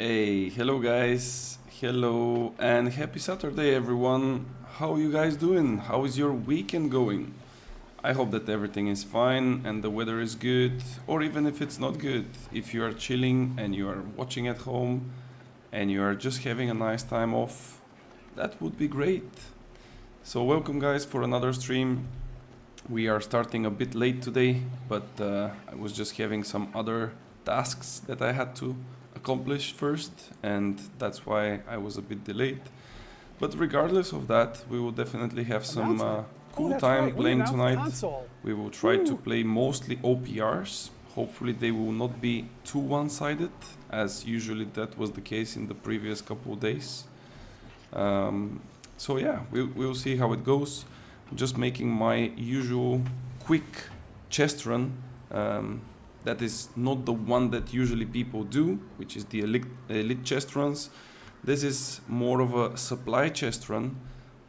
Hey, hello guys, hello and happy Saturday everyone. How are you guys doing? How is your weekend going? I hope that everything is fine and the weather is good, or even if it's not good, if you are chilling and you are watching at home and you are just having a nice time off, that would be great. So welcome guys for another stream. We are starting a bit late today, but I was just having some other tasks that I had to accomplish first, and that's why I was a bit delayed. But regardless of that, we will definitely have some cool time playing tonight. We will try to play mostly OPRs. Hopefully they will not be too one-sided, as usually that was the case in the previous couple of days. So yeah, we'll see how it goes. I'm just making my usual quick chest run. That is not the one that usually people do, which is the elite chest runs. This is more of a supply chest run,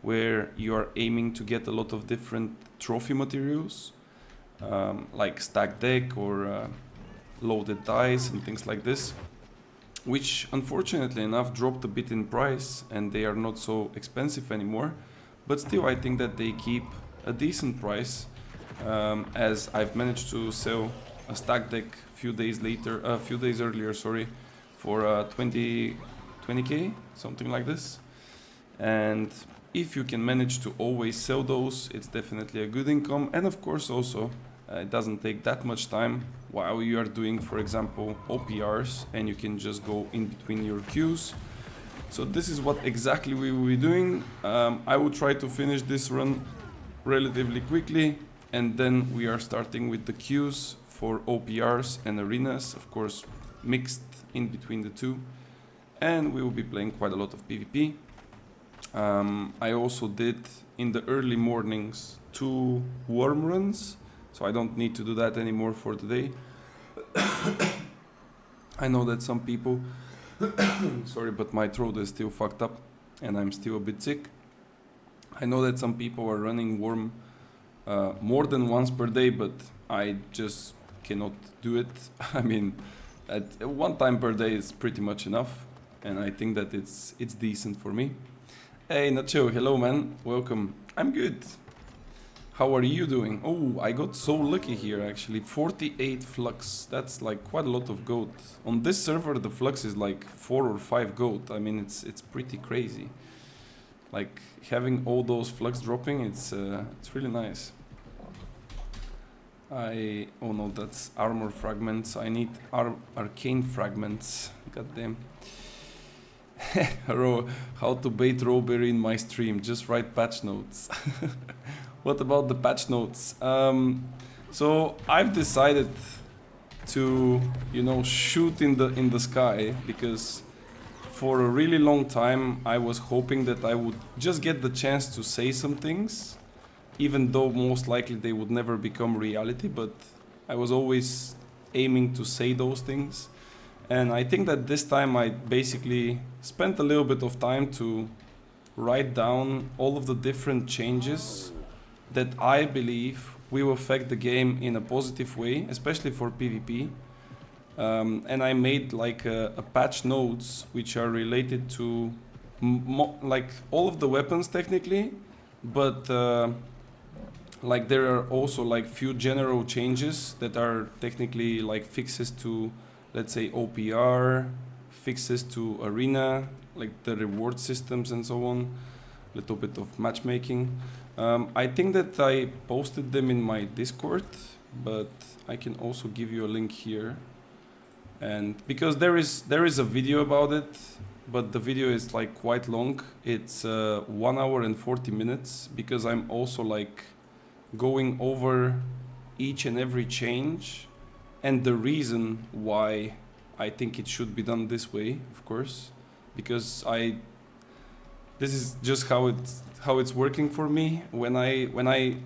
where you are aiming to get a lot of different trophy materials, like stacked deck or loaded dice and things like this, which unfortunately enough dropped a bit in price and they are not so expensive anymore. But still, I think that they keep a decent price, as I've managed to sell a stack deck a few days earlier, sorry, for 20k, something like this. And if you can manage to always sell those, it's definitely a good income. And of course also, it doesn't take that much time while you are doing, for example, OPRs, and you can just go in between your queues. So this is what exactly we will be doing. I will try to finish this run relatively quickly, and then we are starting with the queues for OPRs and arenas, of course mixed in between the two, and we will be playing quite a lot of PvP. I also did in the early mornings 2 worm runs, so I don't need to do that anymore for today. I know that some people sorry, but my throat is still fucked up and I'm still a bit sick. I know that some people are running worm more than once per day, but I just cannot do it. I mean, at one time per day is pretty much enough, and I think that it's decent for me. Hey Nacho, hello man, welcome. I'm good. How are you doing? Oh, I got so lucky here actually. 48 flux, that's like quite a lot of gold. On this server the flux is like 4 or 5 gold. I mean, it's pretty crazy. Like having all those flux dropping, it's really nice. Oh no, that's armor fragments. I need arcane fragments. Goddamn. How to bait Rowberry in my stream? Just write patch notes. What about the patch notes? So I've decided to, you know, shoot in the sky, because for a really long time I was hoping that I would just get the chance to say some things, even though most likely they would never become reality, but I was always aiming to say those things. And I think that this time I basically spent a little bit of time to write down all of the different changes that I believe will affect the game in a positive way, especially for PvP. And I made like a patch notes which are related to like all of the weapons technically, but like there are also like few general changes that are technically like fixes to, let's say, OPR, fixes to arena, like the reward systems and so on, a little bit of matchmaking. I think that I posted them in my Discord, but I can also give you a link here. And because there is a video about it, but the video is like quite long. It's 1 hour and 40 minutes, because I'm also like going over each and every change and the reason why I think it should be done this way, of course, because this is just how it's working for me. When I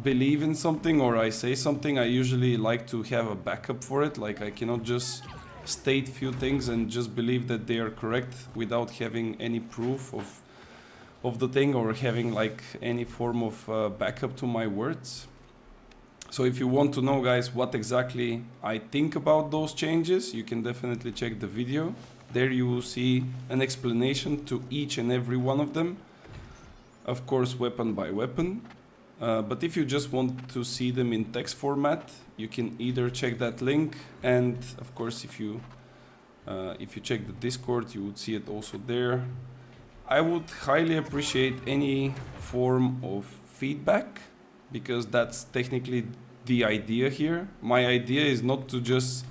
believe in something or I say something, I usually like to have a backup for it. Like I cannot just state few things and just believe that they are correct without having any proof of the thing, or having like any form of backup to my words. So if you want to know, guys, what exactly I think about those changes, you can definitely check the video. There you will see an explanation to each and every one of them. Of course, weapon by weapon. But if you just want to see them in text format, you can either check that link, and of course if you check the Discord, you would see it also there. I would highly appreciate any form of feedback, because that's technically the idea here. My idea is not to just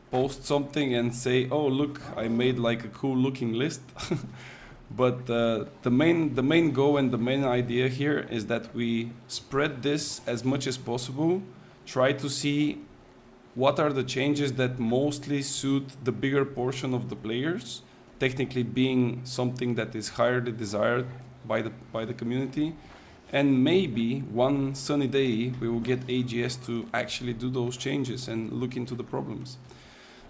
post something and say, oh look, I made like a cool looking list. But the main goal and the main idea here is that we spread this as much as possible, try to see what are the changes that mostly suit the bigger portion of the players, technically being something that is highly desired by the community. And maybe one sunny day we will get AGS to actually do those changes and look into the problems.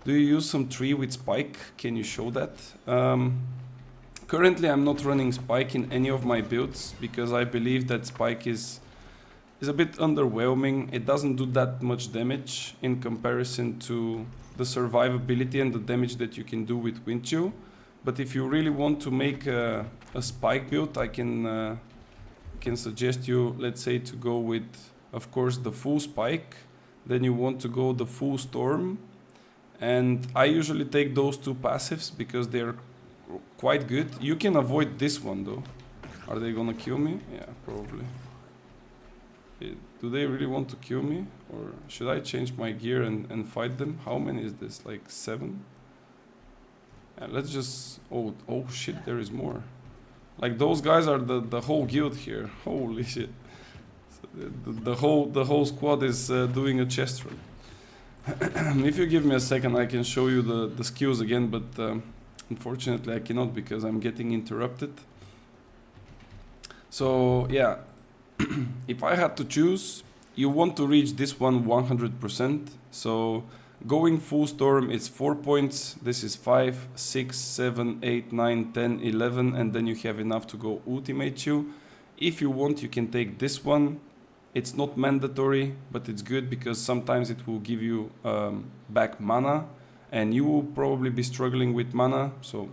Do you use some tree with spike? Can you show that? Currently I'm not running spike in any of my builds because I believe that spike is a bit underwhelming. It doesn't do that much damage in comparison to the survivability and the damage that you can do with wind chill. But if you really want to make a spike build, I can suggest you, let's say, to go with, of course, the full spike. Then you want to go the full storm. And I usually take those two passives because they're quite good. You can avoid this one though. Are they gonna kill me? Yeah, probably. Do they really want to kill me? Or should I change my gear and fight them? How many is this? Like 7? Yeah, let's just... Oh shit, there is more. Like those guys are the whole guild here. Holy shit. So the whole squad is doing a chest run. If you give me a second, I can show you the skills again, but unfortunately I cannot because I'm getting interrupted. So yeah, if I had to choose, you want to reach this one 100%. So going full storm, it's 4 points. This is 5, 6, 7, 8, 9, 10, 11, and then you have enough to go ultimate chill. If you want, you can take this one. It's not mandatory, but it's good because sometimes it will give you back mana, and you will probably be struggling with mana, so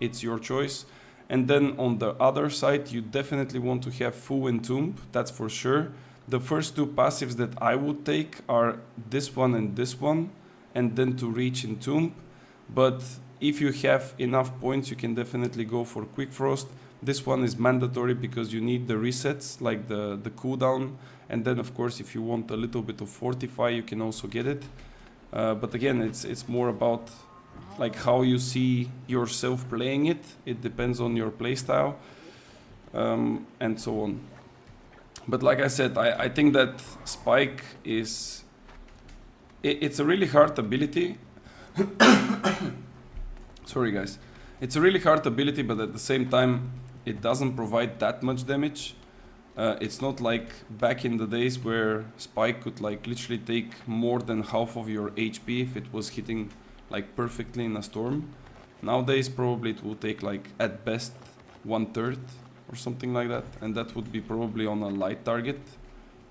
it's your choice. And then on the other side, you definitely want to have full entomb, that's for sure. The first two passives that I would take are this one, and then to reach entomb. But if you have enough points, you can definitely go for quick frost. This one is mandatory because you need the resets, like the cooldown. And then of course, if you want a little bit of fortify, you can also get it. But again, it's more about like how you see yourself playing it. It depends on your playstyle, and so on. But like I said, I think that spike is... It's a really hard ability. Sorry guys. It's a really hard ability, but at the same time, it doesn't provide that much damage. It's not like back in the days where spike could like literally take more than half of your HP if it was hitting like perfectly in a storm. Nowadays probably it will take like at best 1/3 or something like that, and that would be probably on a light target,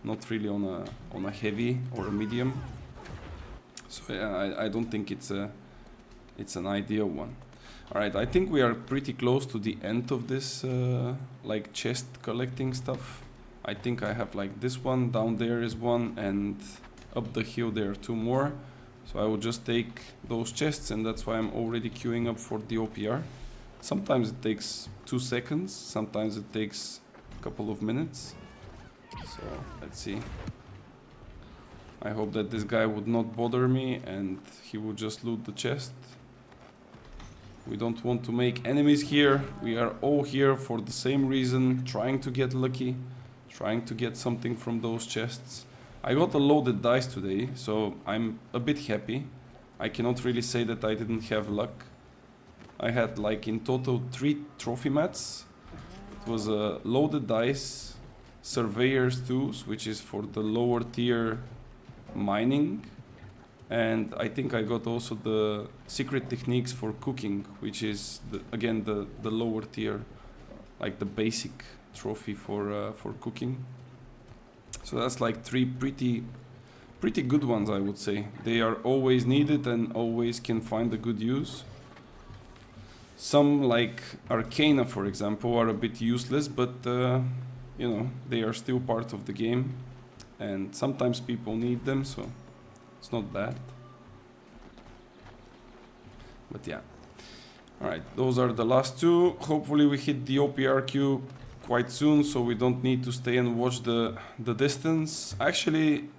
not really on a heavy or a medium. So yeah, I don't think it's an ideal one. Alright, I think we are pretty close to the end of this like chest collecting stuff. I think I have like this one, down there is one, and up the hill there are 2 more. So I will just take those chests, and that's why I'm already queuing up for the OPR. Sometimes it takes 2 seconds, sometimes it takes a couple of minutes. So let's see. I hope that this guy would not bother me and he would just loot the chest. We don't want to make enemies here. We are all here for the same reason, trying to get lucky, trying to get something from those chests. I got a loaded dice today, so I'm a bit happy. I cannot really say that I didn't have luck. I had like in total 3 trophy mats. It was a loaded dice, surveyor's tools, which is for the lower tier mining. And I think I got also the secret techniques for cooking, which is again the lower tier, like the basic trophy for cooking. So that's like 3 pretty good ones, I would say. They are always needed and always can find a good use. some like Arcana, for example, are a bit useless, but you know, they are still part of the game, and sometimes people need them, so it's not bad. But yeah. Alright, those are the last two. Hopefully we hit the OPRQ quite soon, so we don't need to stay and watch the distance. Actually,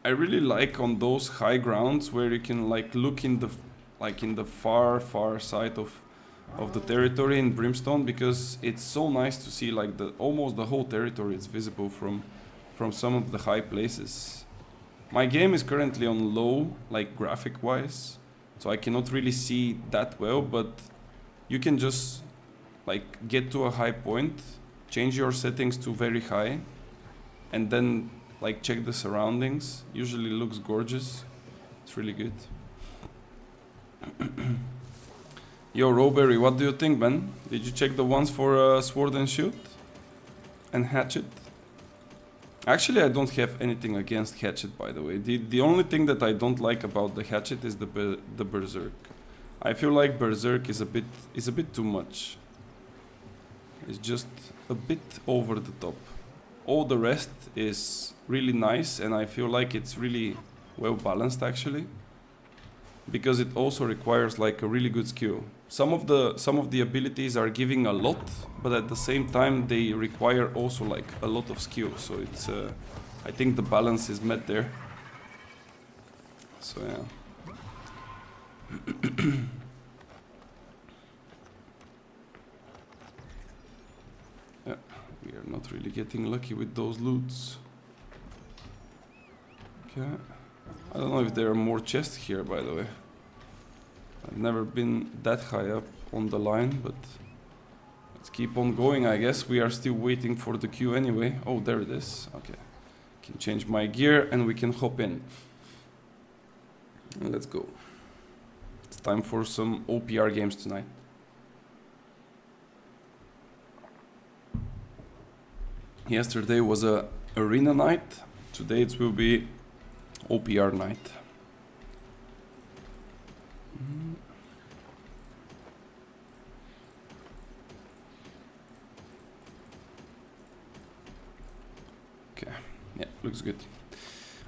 I really like on those high grounds where you can like look in the far side of the territory in Brimstone, because it's so nice to see like almost the whole territory is visible from some of the high places. My game is currently on low, like graphic wise, so I cannot really see that well, but you can just like get to a high point, change your settings to very high, and then like check the surroundings. Usually looks gorgeous. It's really good. Yo, Rowberry, what do you think, man? Did you check the ones for Sword and Shield and Hatchet? Actually, I don't have anything against Hatchet, by the way. The only thing that I don't like about the Hatchet is the Berserk. I feel like Berserk is a bit too much. It's just a bit over the top. All the rest is really nice, and I feel like it's really well balanced actually, because it also requires like a really good skill. Some of the abilities are giving a lot, but at the same time they require also like a lot of skill. So it's I think the balance is met there. So yeah. Yeah, we are not really getting lucky with those loots. Okay. I don't know if there are more chests here, by the way. I've never been that high up on the line, but let's keep on going, I guess. We are still waiting for the queue anyway. Oh, there it is. Okay. Can change my gear and we can hop in. And let's go. It's time for some OPR games tonight. Yesterday was a arena night. Today it will be OPR night. Okay, yeah, looks good.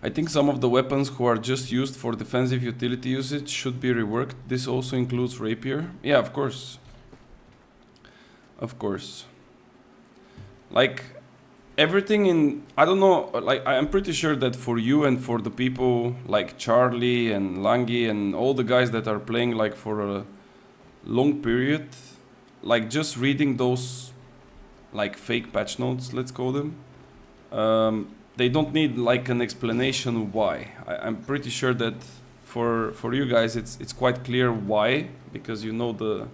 I think some of the weapons who are just used for defensive utility usage should be reworked. This also includes rapier. Yeah, of course. Of course. Like everything in, I don't know, like I'm pretty sure that for you and for the people like Charlie and Langi and all the guys that are playing like for a long period, like just reading those like fake patch notes, let's call them, they don't need like an explanation why. I'm pretty sure that for you guys it's quite clear why, because you know the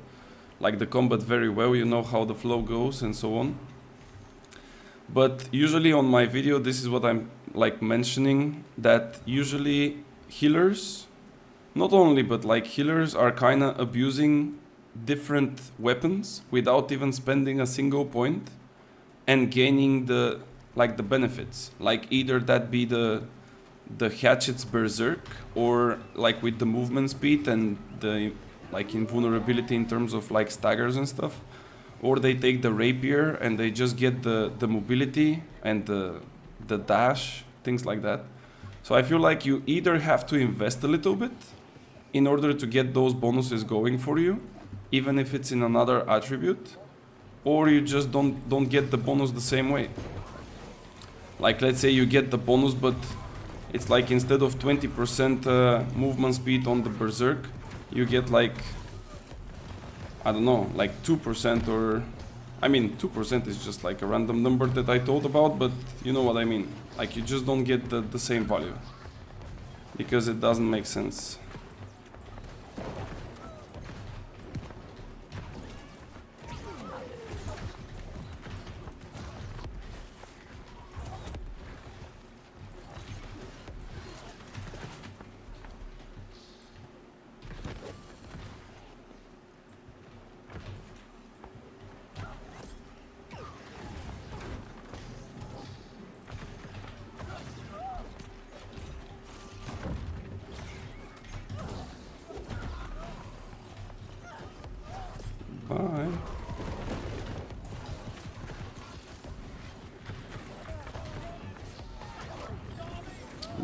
combat very well, you know how the flow goes and so on. But usually on my video, this is what I'm like mentioning, that usually healers, not only, but like healers are kinda abusing different weapons without even spending a single point and gaining the benefits. Like either that be the hatchet's berserk, or like with the movement speed and the like invulnerability in terms of like staggers and stuff. Or they take the rapier and they just get the mobility and the dash, things like that. So I feel like you either have to invest a little bit in order to get those bonuses going for you, even if it's in another attribute, or you just don't get the bonus the same way. Like let's say you get the bonus, but it's like instead of 20% movement speed on the berserk, you get like, I don't know, like 2%, or I mean 2% is just like a random number that I thought about, but you know what I mean. Like you just don't get the same value, because it doesn't make sense.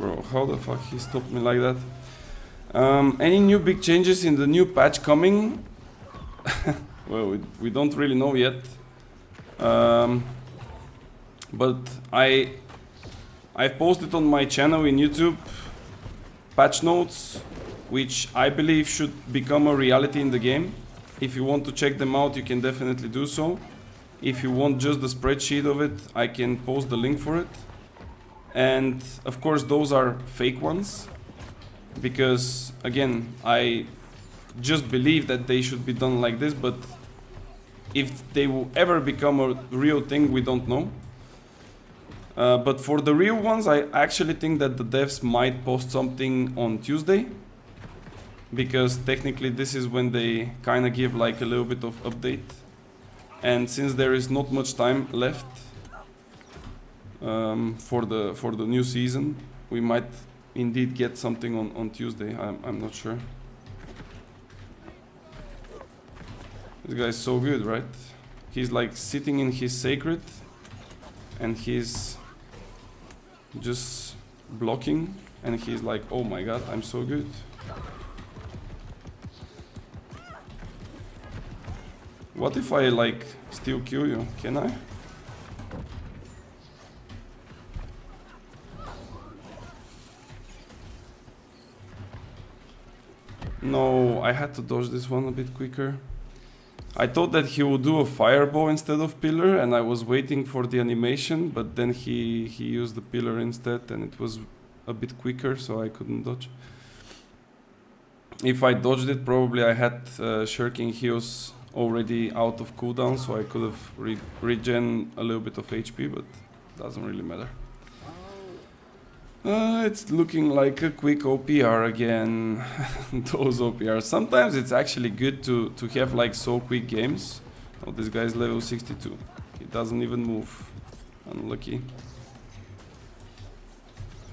Bro, how the fuck he stopped me like that? Any new big changes in the new patch coming? Well, we don't really know yet. But I've posted on my channel in YouTube patch notes, which I believe should become a reality in the game. If you want to check them out, you can definitely do so. If you want just the spreadsheet of it, I can post the link for it. And of course those are fake ones, because again, I just believe that they should be done like this, but if they will ever become a real thing, we don't know. But for the real ones, I actually think that the devs might post something on Tuesday, because technically this is when they kind of give like a little bit of update. And since there is not much time left for the new season, we might indeed get something on Tuesday. I'm not sure. This guy is so good, right? He's like sitting in his sacred and he's just blocking, and he's like, oh my god, I'm so good. What if I like still kill you? Can I? No, I had to dodge this one a bit quicker. I thought that he would do a fireball instead of pillar, and I was waiting for the animation, but then he used the pillar instead, and it was a bit quicker, so I couldn't dodge. If I dodged it, probably I had shirking heals already out of cooldown, so I could have regen a little bit of HP, but doesn't really matter. It's looking like a quick OPR again. Those OPRs. Sometimes it's actually good to have like so quick games. Oh, this guy's level 62. He doesn't even move. Unlucky.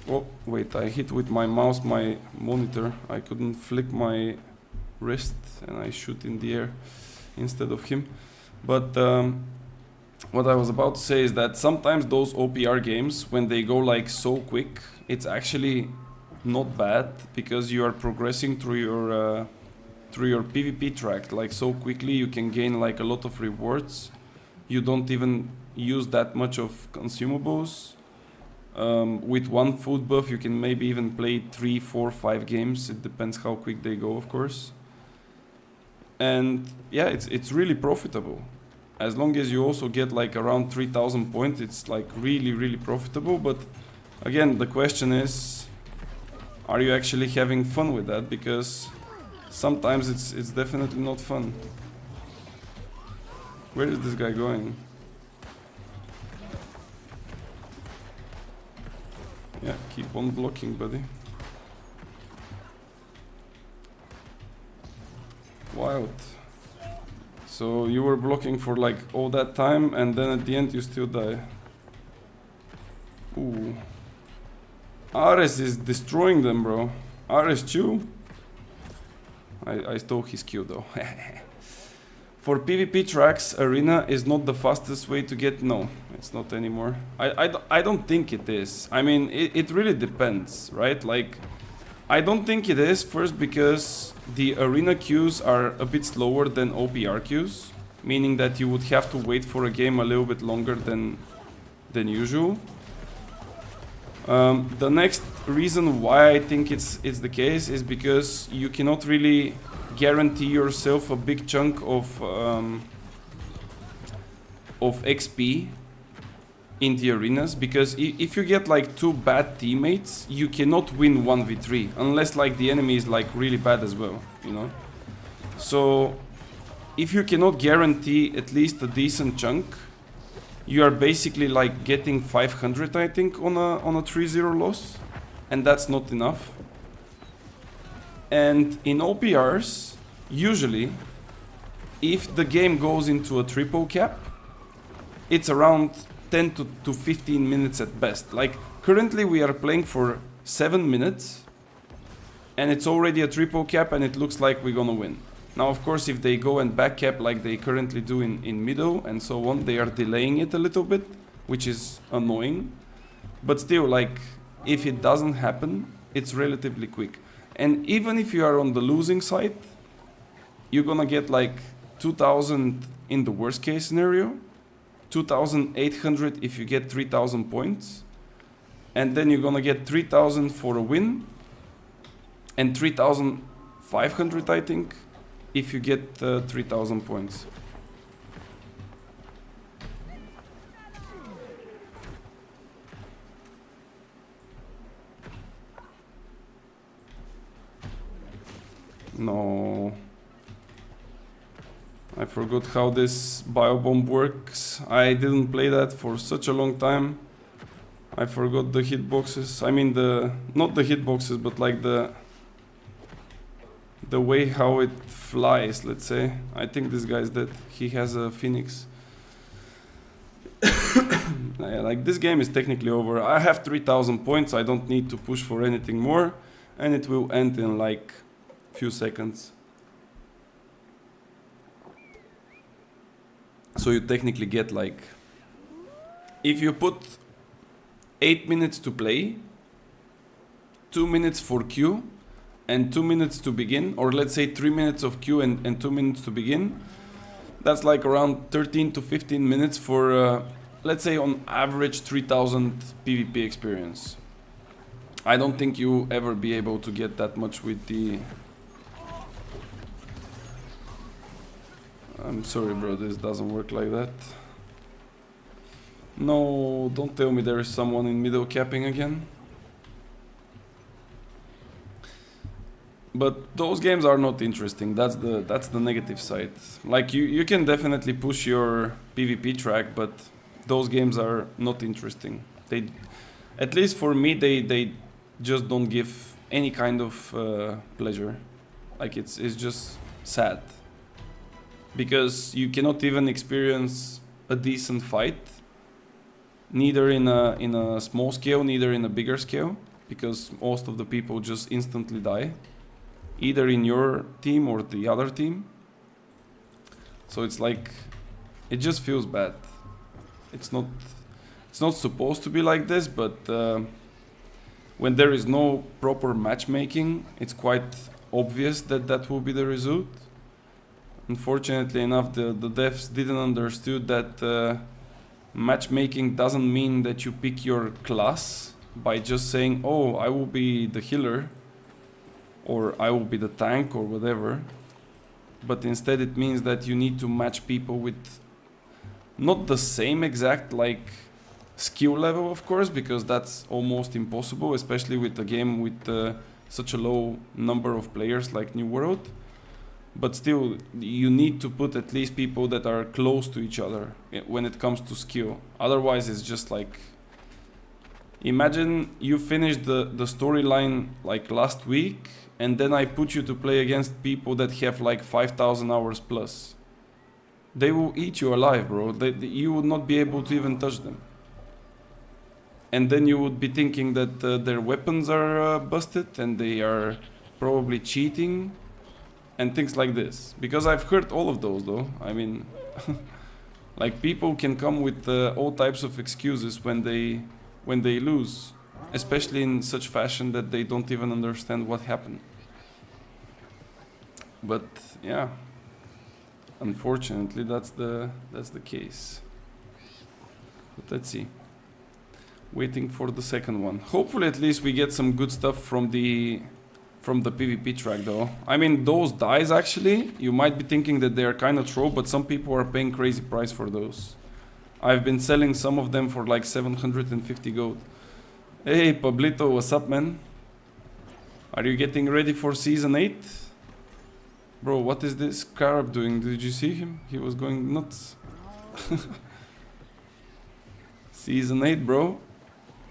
Oh, wait, I hit with my mouse my monitor. I couldn't flick my wrist and I shoot in the air instead of him. But what I was about to say is that sometimes those OPR games, when they go like so quick, it's actually not bad, because you are progressing through your PvP track like so quickly. You can gain like a lot of rewards. You don't even use that much of consumables. With one food buff you can maybe even play 3, 4, 5 games. It depends how quick they go, of course. And yeah, it's really profitable. As long as you also get like around 3000 points, it's like really profitable. But again, the question is, are you actually having fun with that? Because sometimes it's definitely not fun. Where is this guy going? Yeah, keep on blocking, buddy. Wild. So you were blocking for like all that time, and then at the end you still die. Ooh. Ares is destroying them, bro. Ares Chew. I stole his Q though. For PvP tracks, arena is not the fastest way to get... No, it's not anymore. I don't think it is. I mean, it really depends, right? Like, I don't think it is, first because the arena queues are a bit slower than OPR queues, meaning that you would have to wait for a game a little bit longer than usual. The next reason why I think it's the case is because you cannot really guarantee yourself a big chunk of XP in the arenas, because if you get like 2 bad teammates, you cannot win 1v3 unless like the enemy is like really bad as well, you know. So if you cannot guarantee at least a decent chunk, you are basically like getting 500, I think, on a 3-0 loss, and that's not enough. And in OPRs, usually, if the game goes into a triple cap, it's around 10 to 15 minutes at best. Like, currently we are playing for 7 minutes, and it's already a triple cap, and it looks like we're gonna win. Now, of course, if they go and back cap like they currently do in middle and so on, they are delaying it a little bit, which is annoying. But still, like, if it doesn't happen, it's relatively quick. And even if you are on the losing side, you're gonna get like 2,000 in the worst case scenario, 2,800 if you get 3,000 points, and then you're gonna get 3,000 for a win, and 3,500 I think if you get 3,000 points. No. I forgot how this biobomb works. I didn't play that for such a long time. I forgot the hitboxes. I mean not the hitboxes, but like the way how it flies, let's say. I think this guy's dead. He has a phoenix. Yeah, like this game is technically over. I have 3,000 points. I don't need to push for anything more, and it will end in like few seconds. So you technically get like, if you put 8 minutes to play, 2 minutes for queue, and 2 minutes to begin, or let's say 3 minutes of queue and 2 minutes to begin, that's like around 13 to 15 minutes for, let's say on average 3,000 PvP experience. I don't think you ever be able to get that much with the... I'm sorry bro, this doesn't work like that. No, don't tell me there is someone in middle capping again. But those games are not interesting. That's the negative side. Like you can definitely push your PvP track, but those games are not interesting. They, at least for me, they just don't give any kind of pleasure. Like it's just sad. Because you cannot even experience a decent fight, neither in a small scale, neither in a bigger scale, because most of the people just instantly die, either in your team or the other team. So it's like, it just feels bad. It's not supposed to be like this, but when there is no proper matchmaking, it's quite obvious that that will be the result. Unfortunately enough, the devs didn't understood that matchmaking doesn't mean that you pick your class by just saying, oh, I will be the healer, or I will be the tank, or whatever. But instead it means that you need to match people with not the same exact like skill level, of course, because that's almost impossible, especially with a game with such a low number of players like New World. But still, you need to put at least people that are close to each other when it comes to skill. Otherwise, it's just like... Imagine you finished the storyline like last week, and then I put you to play against people that have like 5,000 hours plus. They will eat you alive, bro. You would not be able to even touch them. And then you would be thinking that their weapons are busted and they are probably cheating. And things like this, because I've heard all of those though. I mean, like people can come with all types of excuses when they lose, especially in such fashion that they don't even understand what happened. But yeah, unfortunately that's the case. But let's see. Waiting for the second one. Hopefully at least we get some good stuff from the PvP track though. I mean, those dies actually, you might be thinking that they are kind of troll, but some people are paying crazy price for those. I've been selling some of them for like 750 gold. Hey Pablito, what's up man? Are you getting ready for season 8? Bro, what is this Carab doing? Did you see him? He was going nuts. Season 8, bro.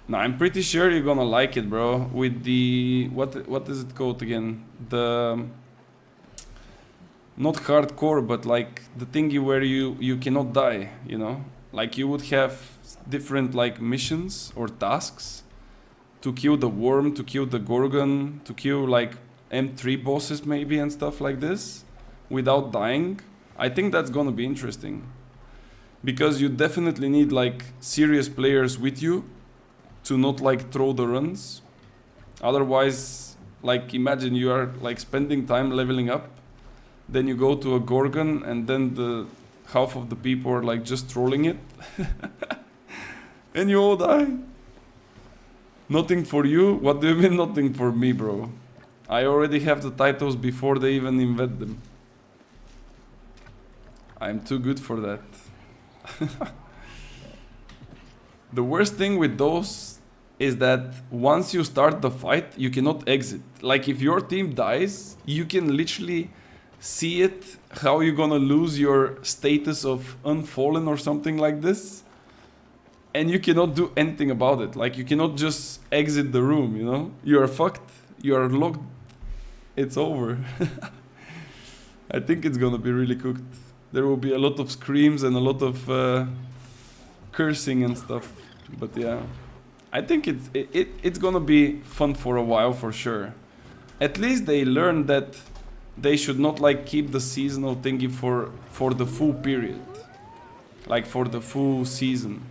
No, I'm pretty sure you're gonna like it, bro. With the... What is it called again? The... Not hardcore, but like the thingy where you cannot die, you know? Like you would have different like missions or tasks to kill the worm, to kill the gorgon, to kill like M3 bosses maybe and stuff like this without dying. I think that's gonna be interesting. Because you definitely need like serious players with you to not like throw the runs. Otherwise, like imagine you are like spending time leveling up, then you go to a Gorgon and then the half of the people are like just trolling it and you all die. Nothing for you? What do you mean nothing for me, bro? I already have the titles before they even invent them. I'm too good for that. The worst thing with those is that once you start the fight, you cannot exit. Like if your team dies, you can literally see it, how you're gonna lose your status of unfallen or something like this. And you cannot do anything about it. Like you cannot just exit the room, you know? You are fucked. You are locked. It's over. I think it's gonna be really cooked. There will be a lot of screams and a lot of cursing and stuff. But yeah, I think it's gonna be fun for a while for sure. At least they learned that they should not like keep the seasonal thingy for the full period. Like for the full season.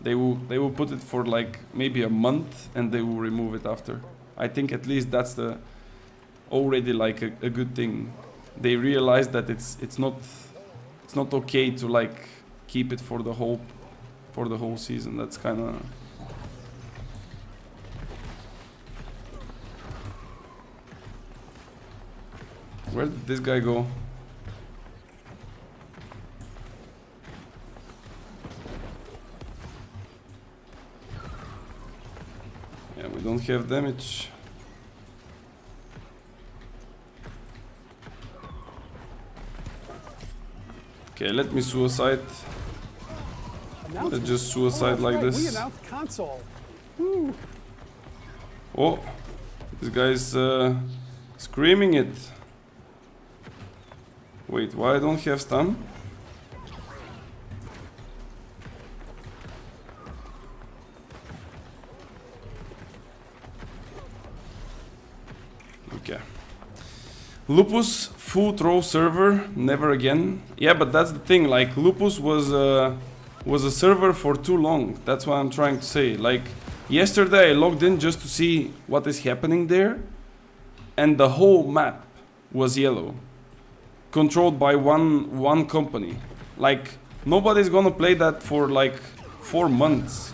They will put it for like maybe a month and they will remove it after. I think at least that's the already like a good thing. They realize that it's not okay to like keep it for the whole season. That's kind of where did this guy go? Yeah, we don't have damage. Okay, let me suicide. Let's just suicide like this. We announced console. Oh, this guy's screaming it. Wait, why I don't have stun? Okay. Lupus full throw server, never again. Yeah, but that's the thing. Like Lupus was a server for too long. That's what I'm trying to say. Like yesterday, I logged in just to see what is happening there, and the whole map was yellow, controlled by one company. Like nobody's gonna play that for like 4 months.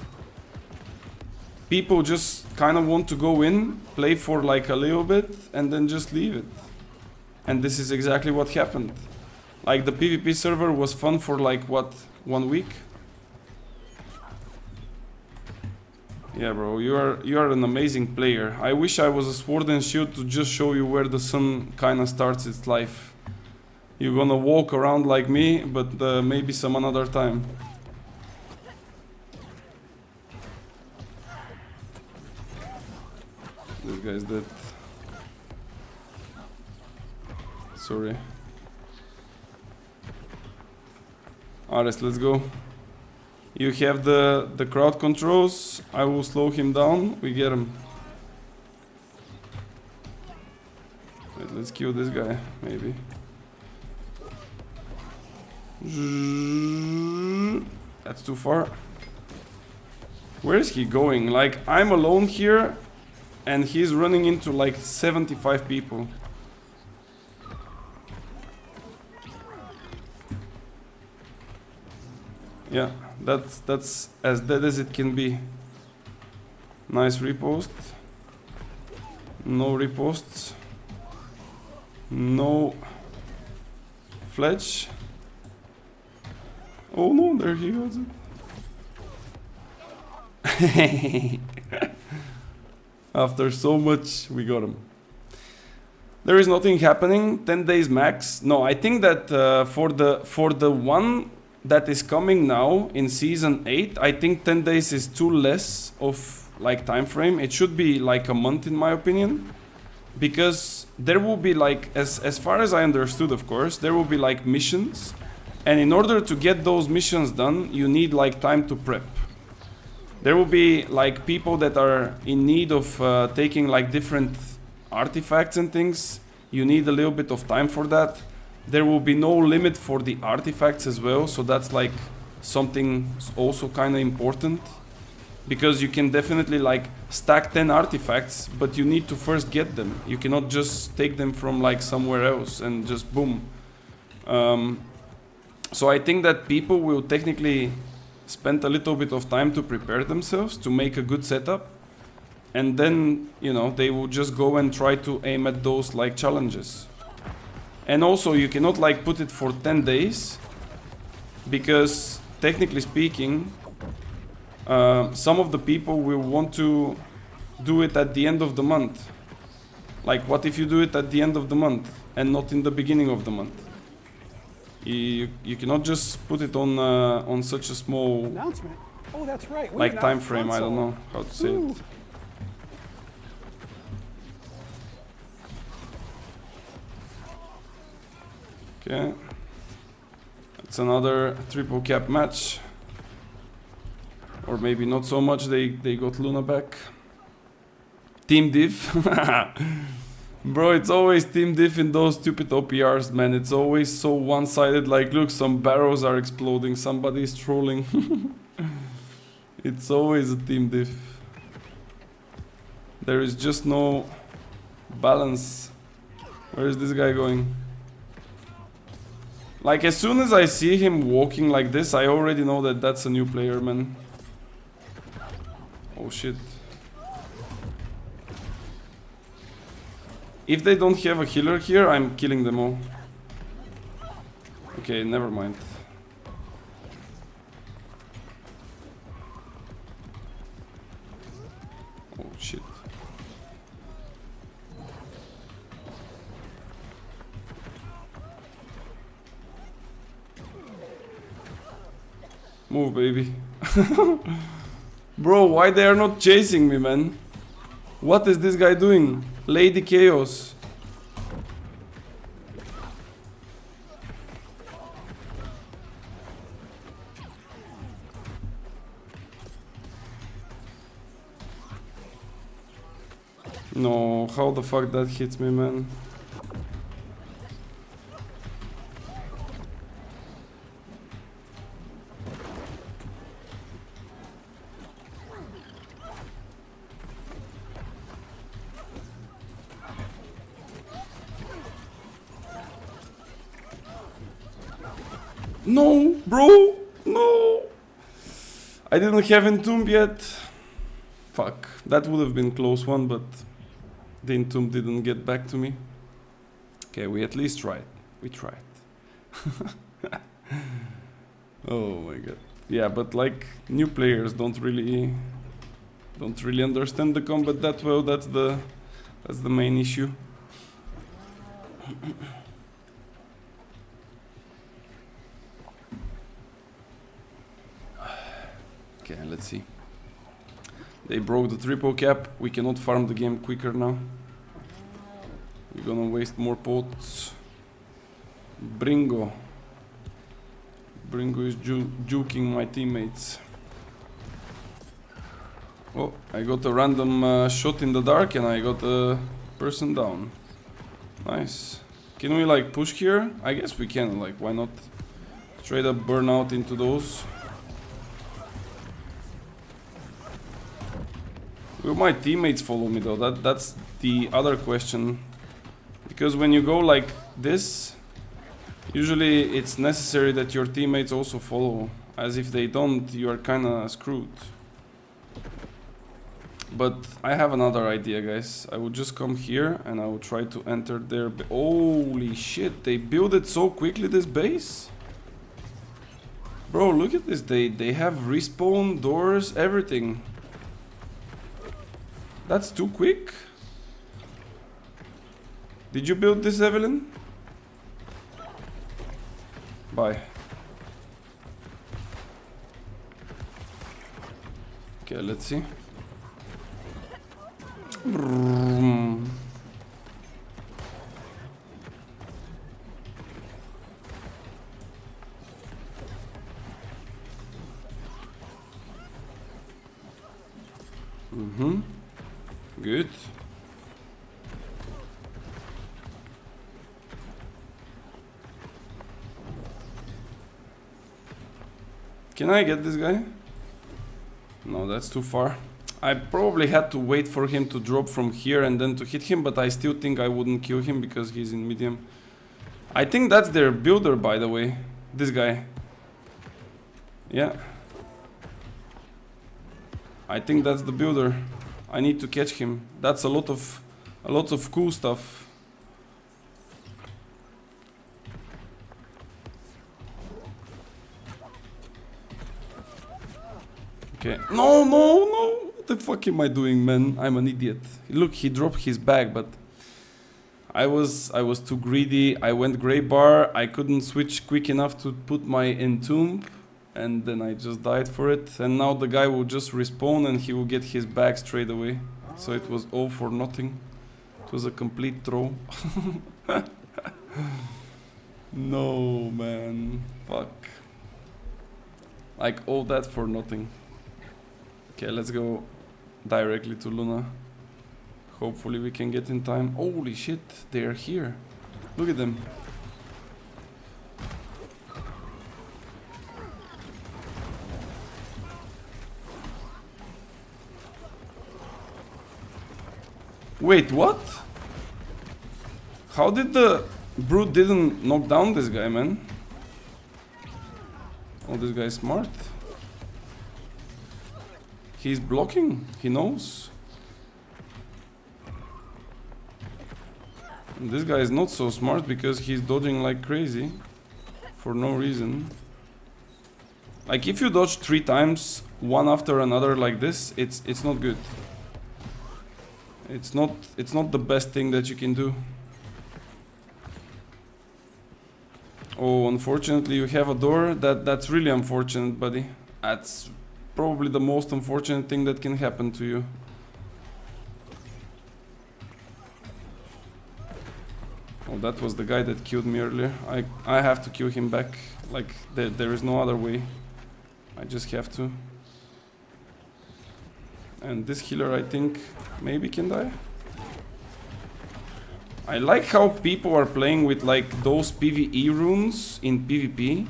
People just kind of want to go in, play for like a little bit, and then just leave it. And this is exactly what happened. Like the PvP server was fun for like what, 1 week? Yeah, bro, you are an amazing player. I wish I was a sword and shield to just show you where the sun kind of starts its life. You're gonna walk around like me, but maybe some another time. This guy's dead. Sorry. Ares, let's go. You have the crowd controls. I will slow him down. We get him. Wait, let's kill this guy, maybe. That's too far. Where is he going? Like, I'm alone here, and he's running into like 75 people. Yeah, that's as dead as it can be. Nice repost. No reposts. No fletch. Oh no, there he goes. After so much, we got him. There is nothing happening. 10 days max. No, I think that for the one that is coming now in season 8, I think 10 days is too less of like time frame. It should be like a month in my opinion, because there will be like, as far as I understood, of course, there will be like missions, and in order to get those missions done, you need like time to prep. There will be like people that are in need of taking like different artifacts and things. You need a little bit of time for that. There will be no limit for the artifacts as well, so that's like something also kind of important. because you can definitely like stack 10 artifacts, but you need to first get them. You cannot just take them from like somewhere else and just boom. So I think that people will technically spend a little bit of time to prepare themselves to make a good setup, and then, you know, they will just go and try to aim at those like challenges. And also you cannot like put it for 10 days, because technically speaking, some of the people will want to do it at the end of the month. Like, what if you do it at the end of the month and not in the beginning of the month? You cannot just put it on such a small announcement. Oh, that's right. like time frame. I don't know how to say it. Okay, it's another triple cap match. Or maybe not so much, they got Luna back. Team diff. Bro, it's always team diff in those stupid OPRs, man. It's always so one-sided, like, look, some barrels are exploding, somebody's trolling. It's always a team diff. There is just no balance. Where is this guy going? Like, as soon as I see him walking like this, I already know that that's a new player, man. Oh shit. If they don't have a healer here, I'm killing them all. Okay, never mind. Oh shit. Move, baby. Bro, why they are not chasing me, man? What is this guy doing? Lady Chaos. No, how the fuck that hits me, man? No, bro, no. I didn't have Entomb yet. Fuck, that would have been close one, but the Entomb didn't get back to me. Okay, we at least tried. We tried. Oh my god. Yeah, but like new players don't really understand the combat that well. That's the main issue. Okay, let's see. They broke the triple cap. We cannot farm the game quicker now. We're gonna waste more pots. Bringo. Bringo is juking my teammates. Oh, I got a random shot in the dark and I got a person down. Nice. Can we like push here? I guess we can, like, why not? Straight up burn out into those. Will my teammates follow me though? That's the other question. Because when you go like this, usually it's necessary that your teammates also follow. As if they don't, you are kinda screwed. But I have another idea, guys. I would just come here and I will try to enter their holy shit, they build it so quickly, this base? Bro, look at this. They have respawn, doors, everything. That's too quick. Did you build this, Evelyn? Bye. Okay, let's see. Good. Can I get this guy? No, that's too far. I probably had to wait for him to drop from here and then to hit him, but I still think I wouldn't kill him because he's in medium. I think that's their builder, by the way. This guy. Yeah. I think that's the builder. I need to catch him. That's a lot of cool stuff. Okay. No, no, no. What the fuck am I doing, man? I'm an idiot. Look, he dropped his bag, but I was too greedy. I went grey bar. I couldn't switch quick enough to put my entomb, and then I just died for it. And now the guy will just respawn and he will get his bag straight away. So it was all for nothing. It was a complete throw. No, man. Fuck. Like all that for nothing. Okay, let's go directly to Luna. Hopefully we can get in time. Holy shit, they are here. Look at them. Wait, what? How did the brute didn't knock down this guy, man? Oh, this guy is smart. He's blocking, he knows. And this guy is not so smart because he's dodging like crazy for no reason. Like if you dodge 3 times, one after another like this, it's not good. It's not the best thing that you can do. Oh, unfortunately you have a door. That's really unfortunate, buddy. That's probably the most unfortunate thing that can happen to you. Oh, that was the guy that killed me earlier. I have to kill him back. Like, there is no other way. I just have to. And this healer, I think, maybe can die. I like how people are playing with, like, those PvE runes in PvP.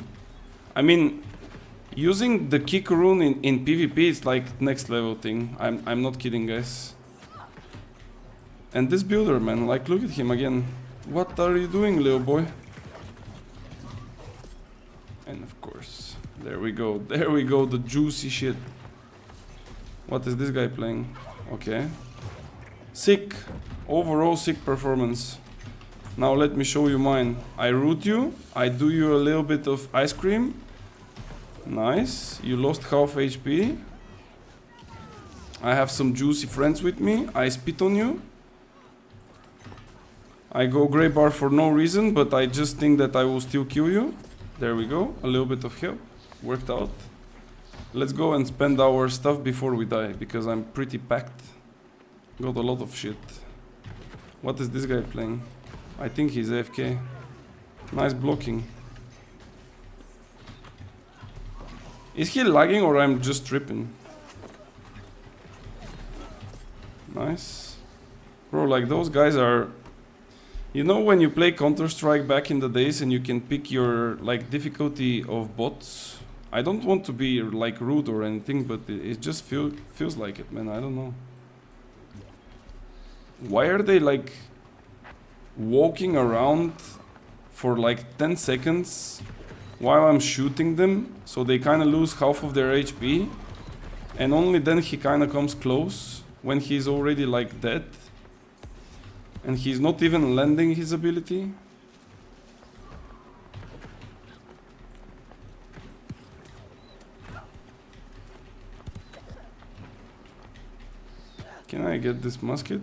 I mean, using the kick rune in PvP is like next level thing. I'm not kidding, guys. And this builder, man, like, look at him again. What are you doing, little boy? And of course, there we go, the juicy shit. What is this guy playing? Okay. Sick. Overall sick performance. Now let me show you mine. I root you, I do you a little bit of ice cream. Nice. You lost half HP. I have some juicy friends with me. I spit on you. I go grey bar for no reason, but I just think that I will still kill you. There we go. A little bit of help. Worked out. Let's go and spend our stuff before we die, because I'm pretty packed. Got a lot of shit. What is this guy playing? I think he's AFK. Nice blocking. Is he lagging or I'm just tripping? Nice. Bro, like those guys are... You know when you play Counter-Strike back in the days and you can pick your like difficulty of bots? I don't want to be like rude or anything, but it just feels like it, man. I don't know. Why are they like walking around for like 10 seconds while I'm shooting them, so they kind of lose half of their HP, and only then he kind of comes close when he's already like dead, and he's not even landing his ability. Can I get this musket?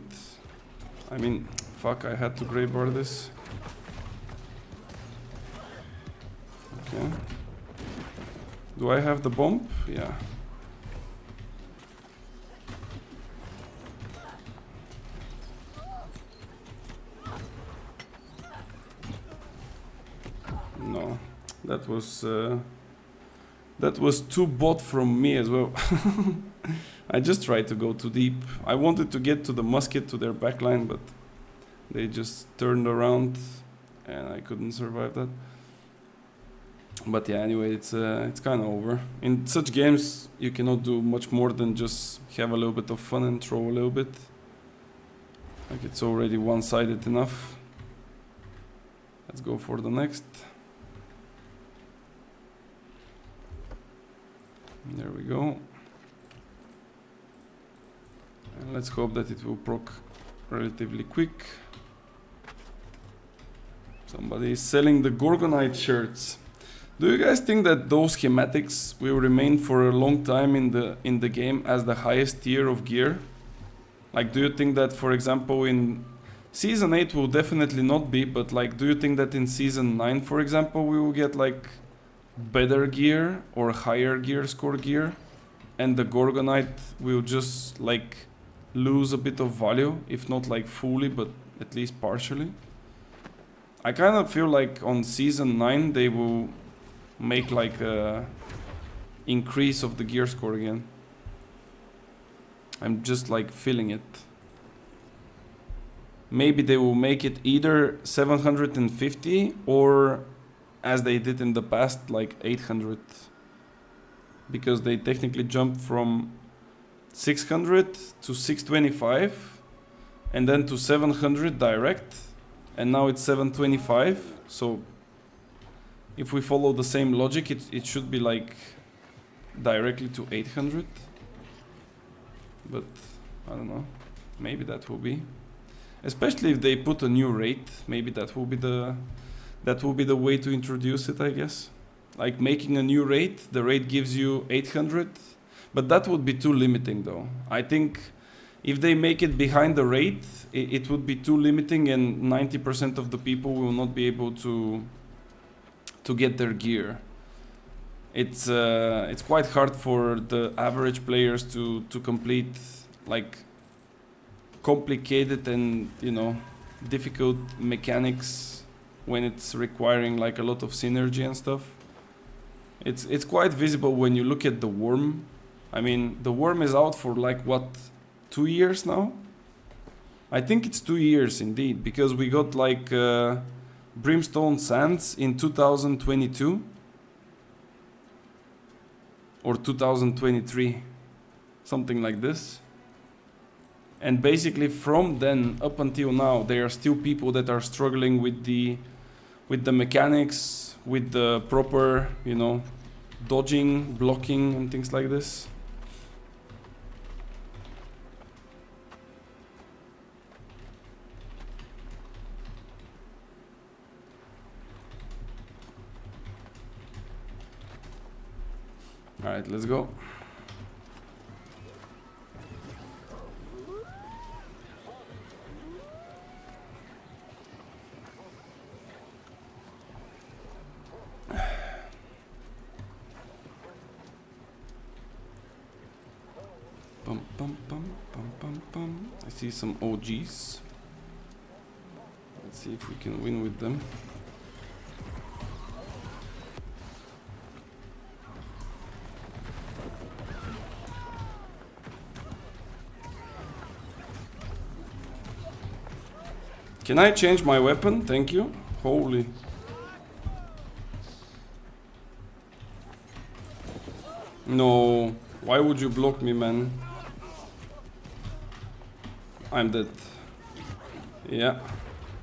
I mean, fuck, I had to grey bar this. Okay. Do I have the bomb? Yeah. No, that was too bot from me as well. I just tried to go too deep. I wanted to get to the musket, to their backline, but they just turned around and I couldn't survive that. But yeah, anyway, it's kind of over. In such games, you cannot do much more than just have a little bit of fun and throw a little bit. Like, it's already one-sided enough. Let's go for the next. There we go. And let's hope that it will proc relatively quick. Somebody is selling the Gorgonite shirts. Do you guys think that those schematics will remain for a long time in the game as the highest tier of gear? Like, do you think that, for example, in Season 8 will definitely not be, but like, do you think that in Season 9, for example, we will get like better gear or higher gear score gear, and the Gorgonite will just like lose a bit of value, if not like fully, but at least partially? I kind of feel like on Season 9 they will make like a increase of the gear score again. I'm just like feeling it. Maybe they will make it either 750 or, as they did in the past, like 800. Because they technically jumped from 600 to 625 and then to 700 direct, and now it's 725. So if we follow the same logic, it should be like directly to 800. But I don't know, maybe that will be, especially if they put a new rate, maybe that will be the way to introduce it, I guess. Like making a new rate, the rate gives you 800, but that would be too limiting though. I think if they make it behind the rate, it would be too limiting, and 90% of the people will not be able to get their gear. It's quite hard for the average players to complete like complicated and, you know, difficult mechanics when it's requiring like a lot of synergy and stuff. It's quite visible when you look at the worm. I mean, the worm is out for like what, 2 years now? I think it's 2 years indeed, because we got like Brimstone Sands in 2022 or 2023, something like this. And basically from then up until now, there are still people that are struggling with the mechanics, with the proper, you know, dodging, blocking and things like this. All right, let's go. Pum, pum, pum, pum, pum, pum. I see some OGs. Let's see if we can win with them. Can I change my weapon? Thank you. Holy. No. Why would you block me, man? I'm dead. Yeah.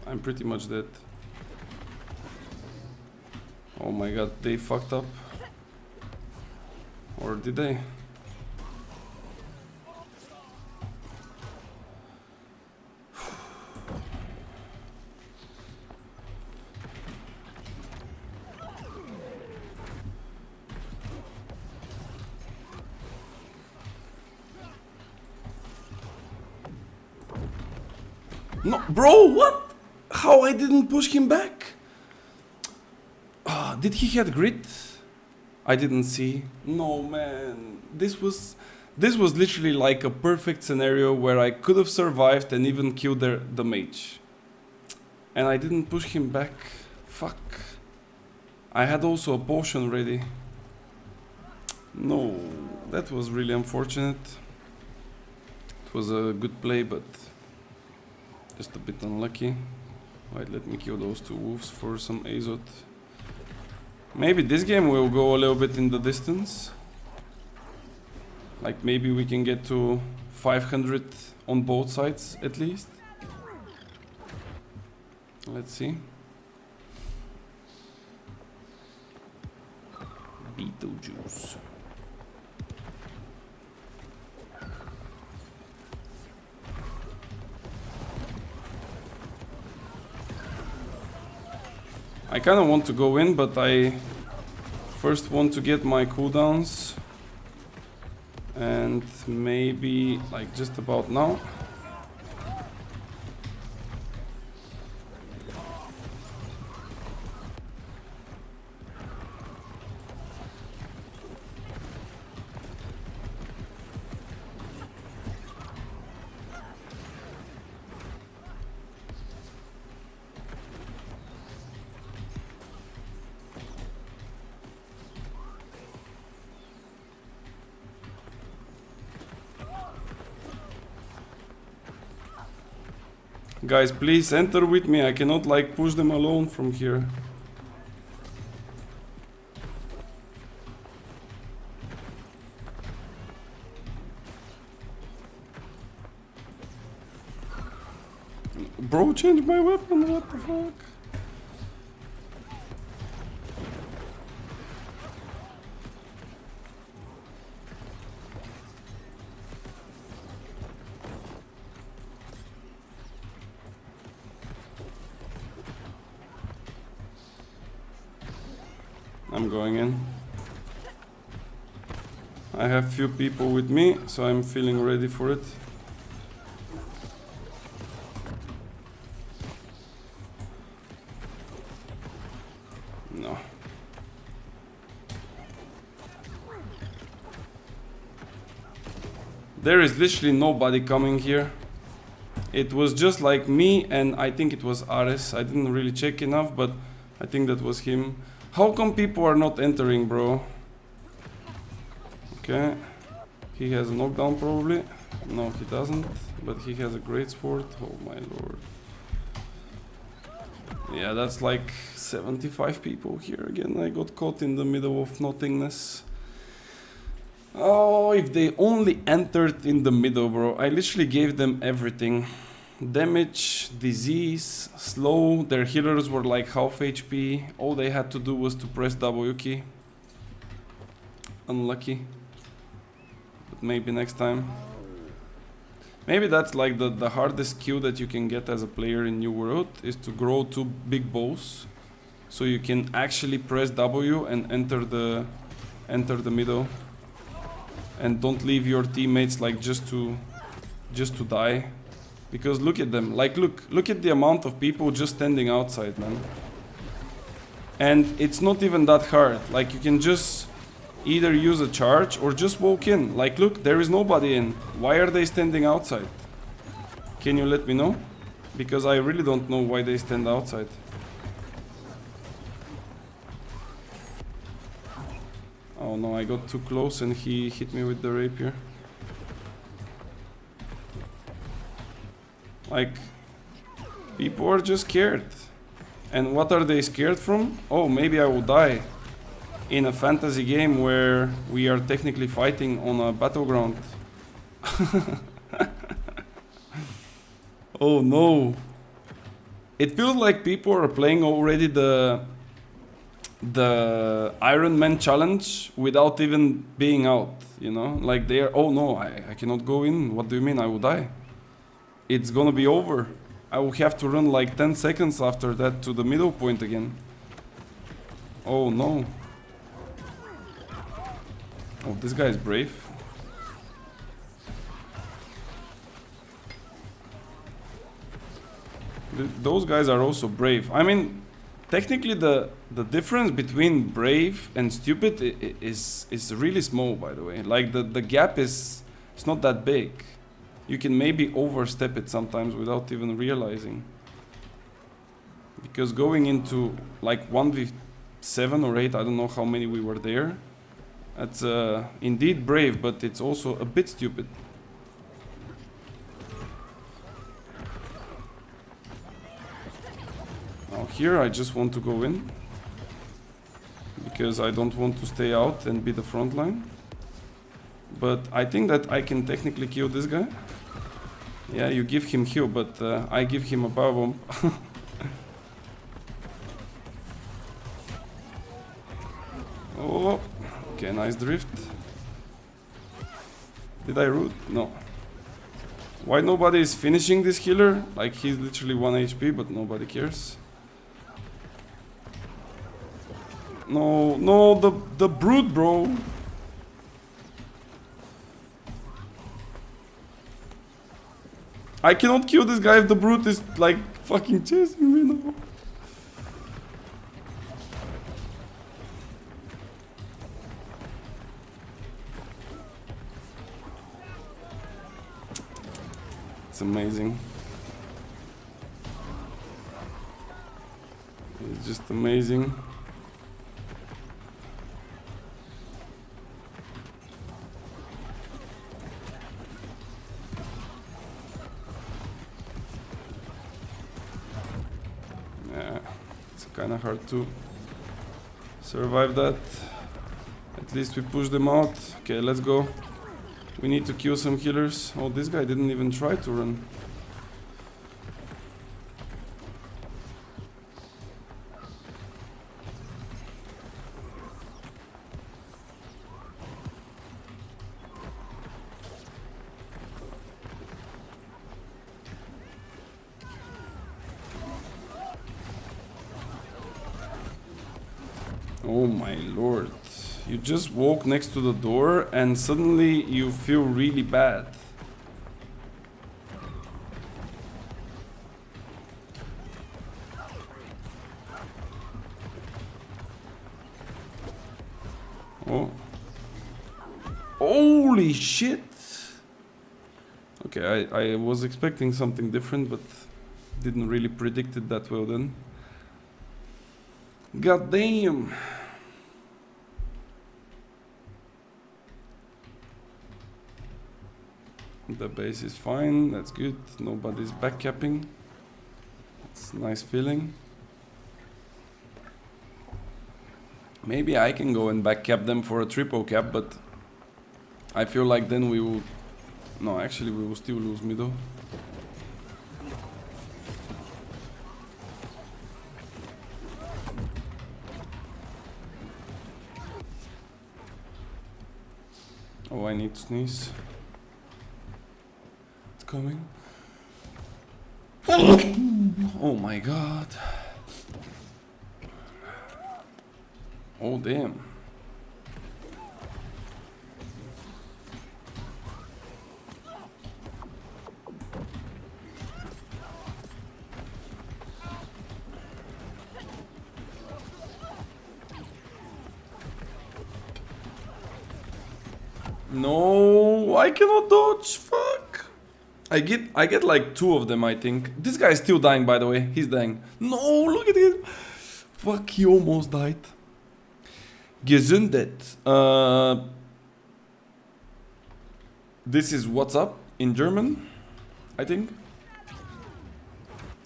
I'm pretty much dead. Oh my god, they fucked up. Or did they? No, bro, what? How I didn't push him back? Did he have grit? I didn't see. No, man. This was literally like a perfect scenario where I could have survived and even killed the mage. And I didn't push him back. Fuck. I had also a potion ready. No, that was really unfortunate. It was a good play, but just a bit unlucky. Right, let me kill those two wolves for some Azot. Maybe this game will go a little bit in the distance. Like maybe we can get to 500 on both sides at least. Let's see. Beetlejuice. I kind of want to go in, but I first want to get my cooldowns. And maybe like just about now. Guys, please enter with me. I cannot like push them alone from here. Bro, change my weapon, what the fuck? I'm going in. I have few people with me, so I'm feeling ready for it. No. There is literally nobody coming here. It was just like me and I think it was Ares. I didn't really check enough, but I think that was him. How come people are not entering, bro? Okay. He has a knockdown probably. No, he doesn't. But he has a great sword. Oh my lord. Yeah, that's like 75 people here again. I got caught in the middle of nothingness. Oh, if they only entered in the middle, bro. I literally gave them everything. Damage, disease, slow. Their healers were like half HP. All they had to do was to press W key. Unlucky. But maybe next time. Maybe that's like the hardest skill that you can get as a player in New World, is to grow two big bows. So you can actually press W and enter the middle. And don't leave your teammates like just to die. Because look at them, like look at the amount of people just standing outside, man. And it's not even that hard. Like you can just either use a charge or just walk in. Like look, there is nobody in. Why are they standing outside? Can you let me know? Because I really don't know why they stand outside. Oh no, I got too close and he hit me with the rapier. Like, people are just scared. And what are they scared from? Oh, maybe I will die in a fantasy game where we are technically fighting on a battleground. Oh no. It feels like people are playing already the Iron Man challenge without even being out, you know? Like they are, oh no, I cannot go in. What do you mean? I will die. It's gonna be over. I will have to run like 10 seconds after that to the middle point again. Oh no. Oh, this guy is brave. Those guys are also brave. I mean, technically the difference between brave and stupid is really small, by the way. Like the gap is, it's not that big. You can maybe overstep it sometimes without even realizing. Because going into like 1v7 or 8, I don't know how many we were there. That's indeed brave, but it's also a bit stupid. Now here I just want to go in. because I don't want to stay out and be the front line. But I think that I can technically kill this guy. Yeah, you give him heal, but I give him a power bomb. Oh, okay, nice drift. Did I root? No. Why nobody is finishing this healer? Like, he's literally 1 HP, but nobody cares. No, no, the brute, bro. I cannot kill this guy if the brute is like fucking chasing me now. It's amazing. It's just amazing. Yeah, it's kind of hard to survive that. At least we push them out. Okay, let's go. We need to kill some healers. Oh, this guy didn't even try to run. Oh my lord. You just walk next to the door and suddenly you feel really bad. Oh. Holy shit! Okay, I was expecting something different, but didn't really predict it that well then. God damn! The base is fine, that's good. Nobody's backcapping. It's a nice feeling. Maybe I can go and backcap them for a triple cap, but I feel like then we will... No, actually we will still lose middle. Oh, I need to sneeze. It's coming. Oh my god. Oh damn. No, I cannot dodge. Fuck. I get like 2 of them, I think. This guy is still dying, by the way. He's dying. No, look at him. Fuck, he almost died. Gesundet. This is what's up in German, I think.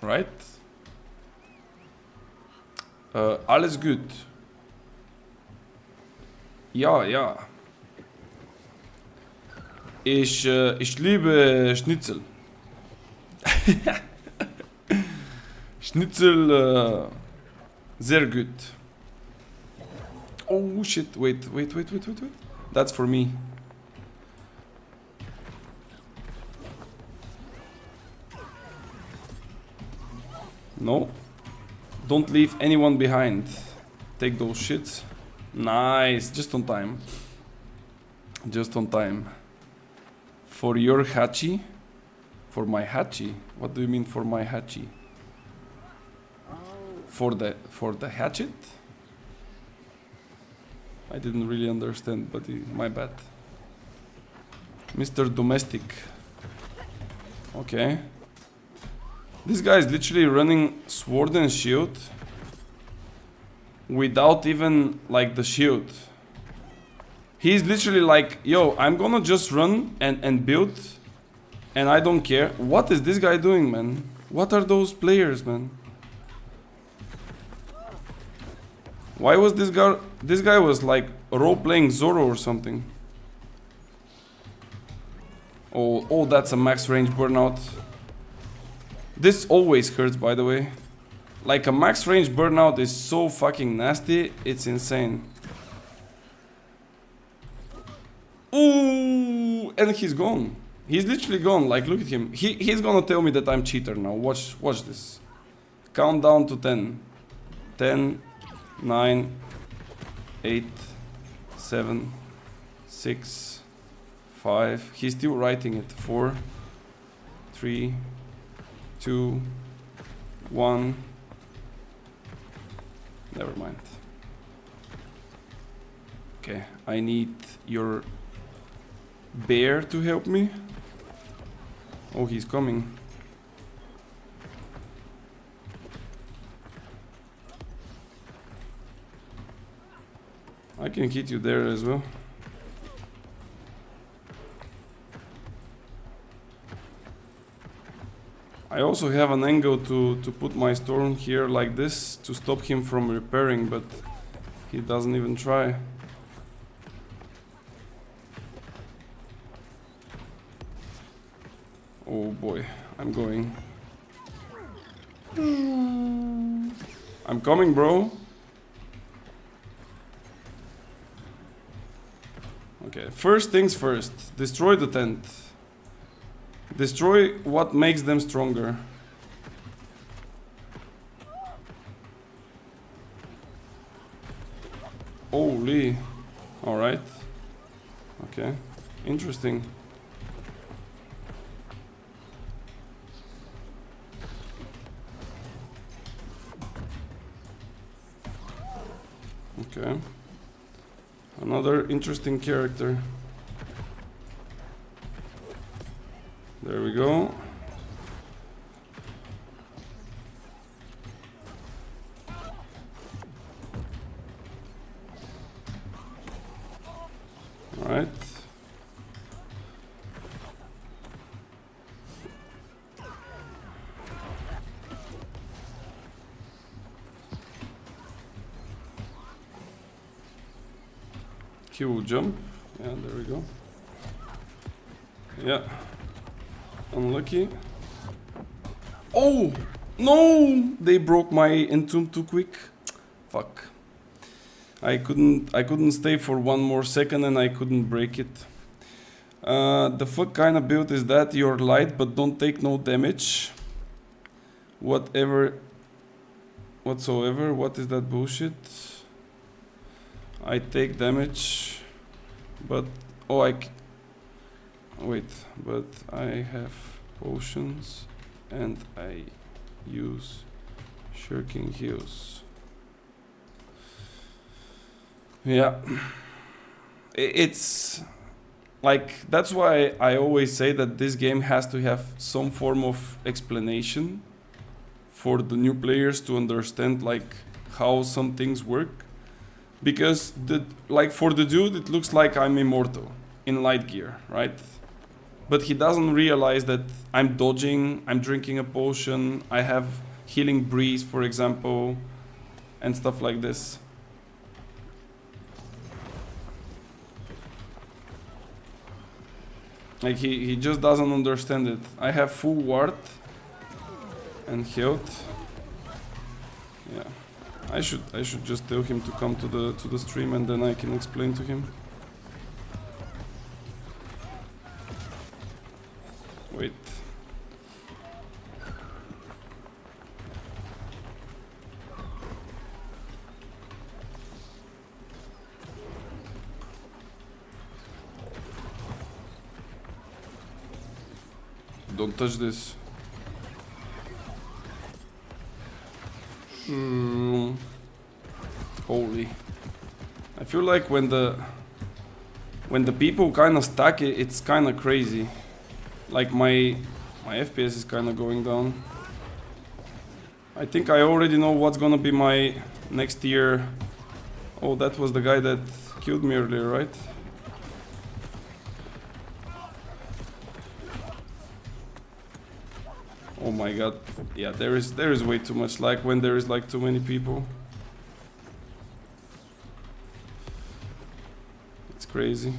Right? Alles gut. Ja, ja. Ich liebe Schnitzel. Schnitzel, sehr gut. Oh shit, wait. That's for me. No. Don't leave anyone behind. Take those shits. Nice, just on time. Just on time. For your hachi? For my hachi? What do you mean for my hachi? For the hatchet? I didn't really understand, but my bad. Mr. Domestic. Okay. This guy is literally running sword and shield without even like the shield. He's literally like, yo, I'm gonna just run and build and I don't care. What is this guy doing, man? What are those players, man? Why was this guy... This guy was like role-playing Zoro or something. Oh, that's a max range burnout. This always hurts, by the way. Like, a max range burnout is so fucking nasty, it's insane. Ooh, and he's gone. He's literally gone. Like, look at him. He's gonna tell me that I'm cheater now. Watch this. Count down to 10. 10, 9, 8, 7, 6, 5. He's still writing it. 4, 3, 2, 1. Never mind. Okay, I need your bear to help me. Oh, he's coming. I can hit you there as well. I also have an angle to put my storm here like this to stop him from repairing, but he doesn't even try. Oh boy, I'm going. I'm coming, bro. Okay, first things first. Destroy the tent. Destroy what makes them stronger. Holy. Alright. Okay. Interesting. Okay. Another interesting character. There we go. All right. He will jump. Yeah, there we go. Yeah. Unlucky. Oh! No! They broke my entomb too quick. Fuck. I couldn't stay for one more second and I couldn't break it. The fuck kind of build is that? You're light but don't take no damage. Whatsoever. What is that bullshit? I take damage, but wait, but I have potions and I use shirking heals. Yeah, it's like, that's why I always say that this game has to have some form of explanation for the new players to understand like how some things work. Because for the dude, it looks like I'm immortal in light gear, right? But he doesn't realize that I'm dodging, I'm drinking a potion, I have healing breeze, for example, and stuff like this. Like he just doesn't understand it. I have full ward and health. Yeah. I should just tell him to come to the stream and then I can explain to him. Wait. Don't touch this. Holy. I feel like when the people kind of stack it, it's kind of crazy. Like my FPS is kind of going down. I think I already know what's gonna be my next tier. Oh, that was the guy that killed me earlier, right? Oh my god. Yeah, there is way too much lag when there is like too many people. crazy.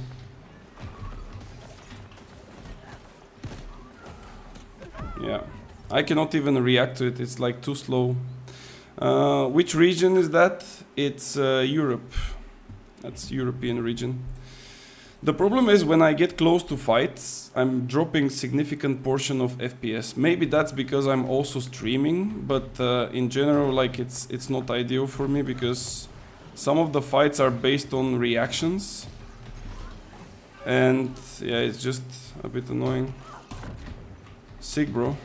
Yeah, I cannot even react to it. It's like too slow. Which region is that? It's Europe. That's European region. The problem is when I get close to fights, I'm dropping significant portion of FPS. Maybe that's because I'm also streaming, but in general, like it's not ideal for me because some of the fights are based on reactions, and yeah, it's just a bit annoying. Sick, bro.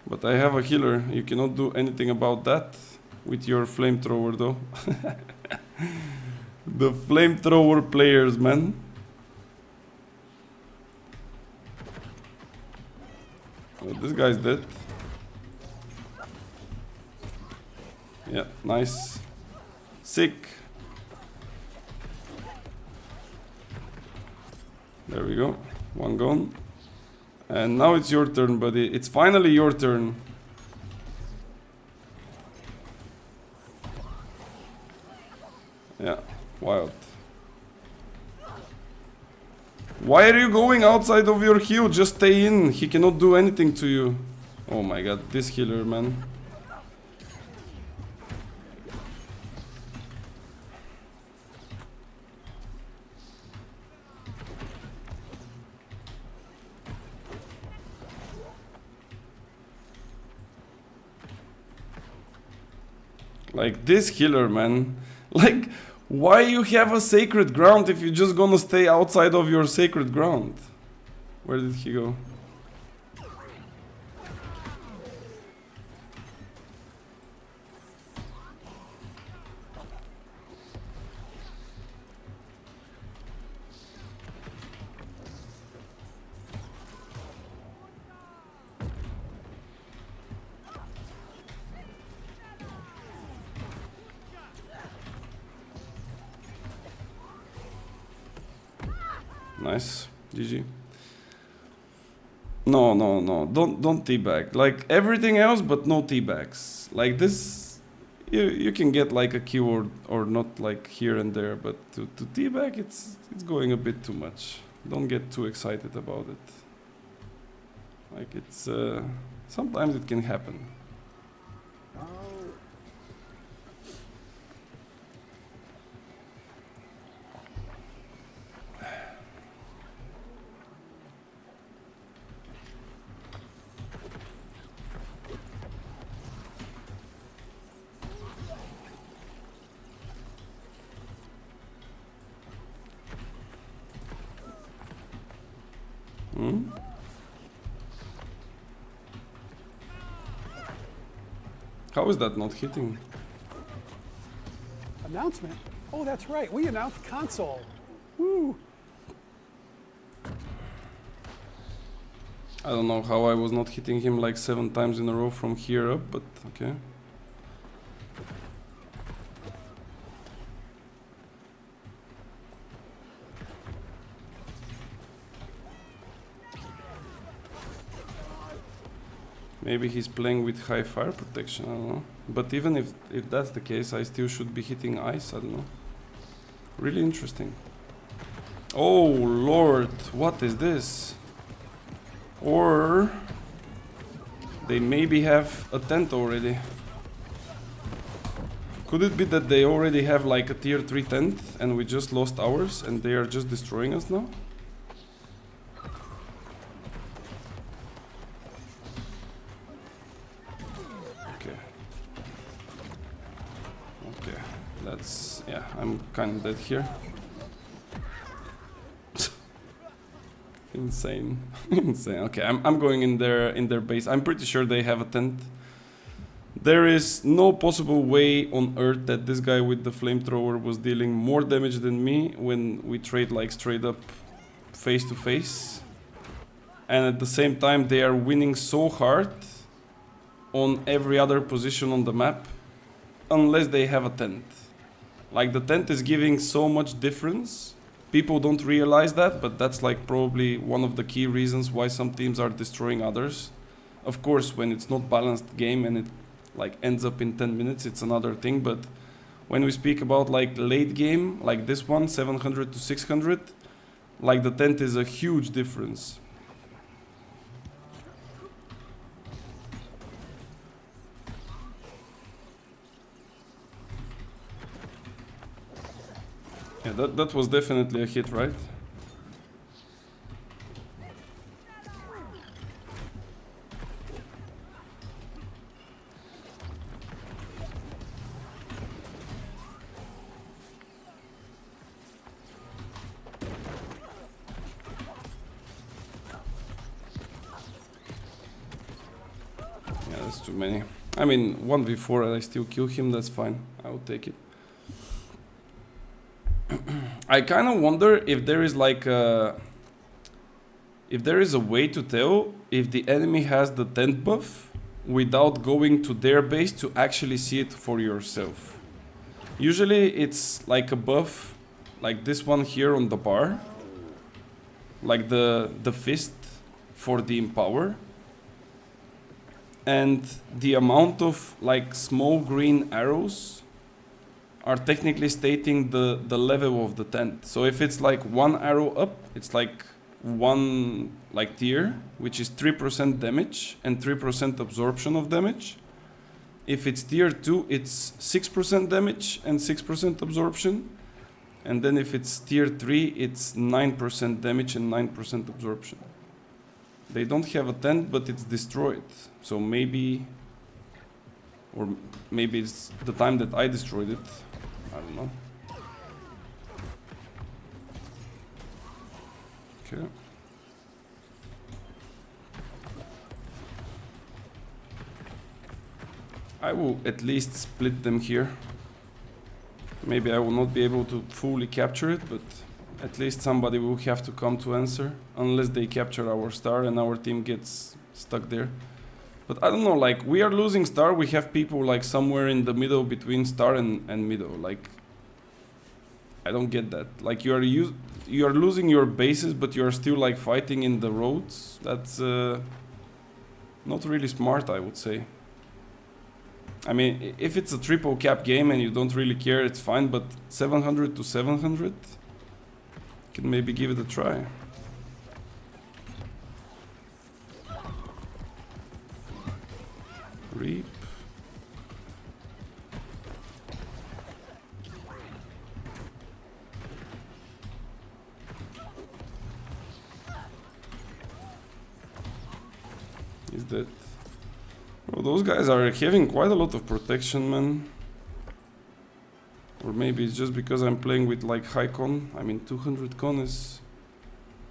But I have a healer. You cannot do anything about that with your flamethrower, though. The flamethrower players, man. Oh, this guy's dead. Yeah, nice. Sick. There we go. One gone. And now it's your turn, buddy. It's finally your turn. Yeah, wild. Why are you going outside of your heal? Just stay in. He cannot do anything to you. Oh my god, this healer, man. Like this healer, man. Like, why you have a sacred ground if you're just gonna stay outside of your sacred ground? Where did he go? Nice, GG. No, no, no, don't teabag. Like everything else, but no teabags. Like this, you can get like a keyword or not like here and there, but to teabag, it's going a bit too much. Don't get too excited about it. Like it's sometimes it can happen. Hmm? How is that not hitting? Announcement? Oh, that's right. We announced console. Woo! I don't know how I was not hitting him like 7 times in a row from here up, but okay. Maybe he's playing with high fire protection, I don't know. But even if that's the case, I still should be hitting ice, I don't know. Really interesting. Oh lord, what is this? Or they maybe have a tent already. Could it be that they already have like a tier 3 tent and we just lost ours and they are just destroying us now? Yeah, I'm kind of dead here. Insane. Insane. Okay, I'm going in their base. I'm pretty sure they have a tent. There is no possible way on earth that this guy with the flamethrower was dealing more damage than me when we trade like straight up face to face. And at the same time they are winning so hard on every other position on the map. unless they have a tent. Like the tent is giving so much difference. People don't realize that, but that's like probably one of the key reasons why some teams are destroying others. Of course, when it's not balanced game and it like ends up in 10 minutes, it's another thing. But when we speak about like late game, like this one, 700 to 600, like the tent is a huge difference. Yeah, that was definitely a hit, right? Yeah, that's too many. I mean, 1v4 and I still kill him, that's fine. I will take it. I kind of wonder if there is like a... If there is a way to tell if the enemy has the tent buff without going to their base to actually see it for yourself. Usually it's like a buff like this one here on the bar. Like the fist for the empower. And the amount of like small green arrows are technically stating the level of the tent. So if it's like one arrow up, it's like one like tier, which is 3% damage and 3% absorption of damage. If it's tier 2, it's 6% damage and 6% absorption. And then if it's tier 3, it's 9% damage and 9% absorption. They don't have a tent, but it's destroyed. So maybe, or maybe it's the time that I destroyed it. I don't know. Okay. I will at least split them here. Maybe I will not be able to fully capture it, but at least somebody will have to come to answer, unless they capture our star and our team gets stuck there. But I don't know, like, we are losing star, we have people like somewhere in the middle between star and middle, like, I don't get that. Like, you are losing your bases, but you are still like fighting in the roads. That's not really smart, I would say. I mean, if it's a triple cap game and you don't really care, it's fine, but 700 to 700, can maybe give it a try. Reap. Is that... Oh, those guys are having quite a lot of protection, man. Or maybe it's just because I'm playing with like high con. I mean, 200 con is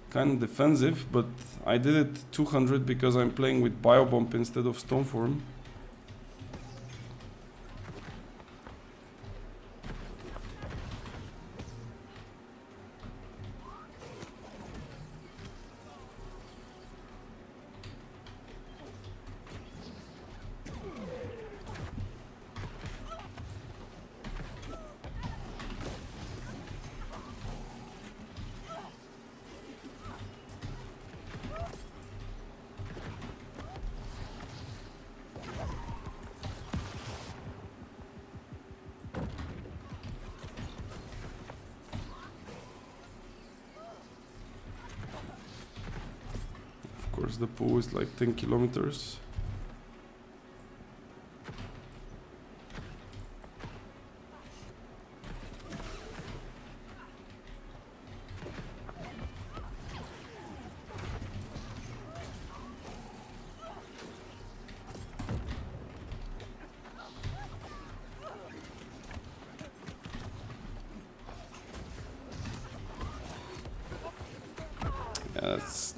kind of defensive, but I did it 200 because I'm playing with Biobomb instead of Stoneform. Of course, the pool is like 10 kilometers.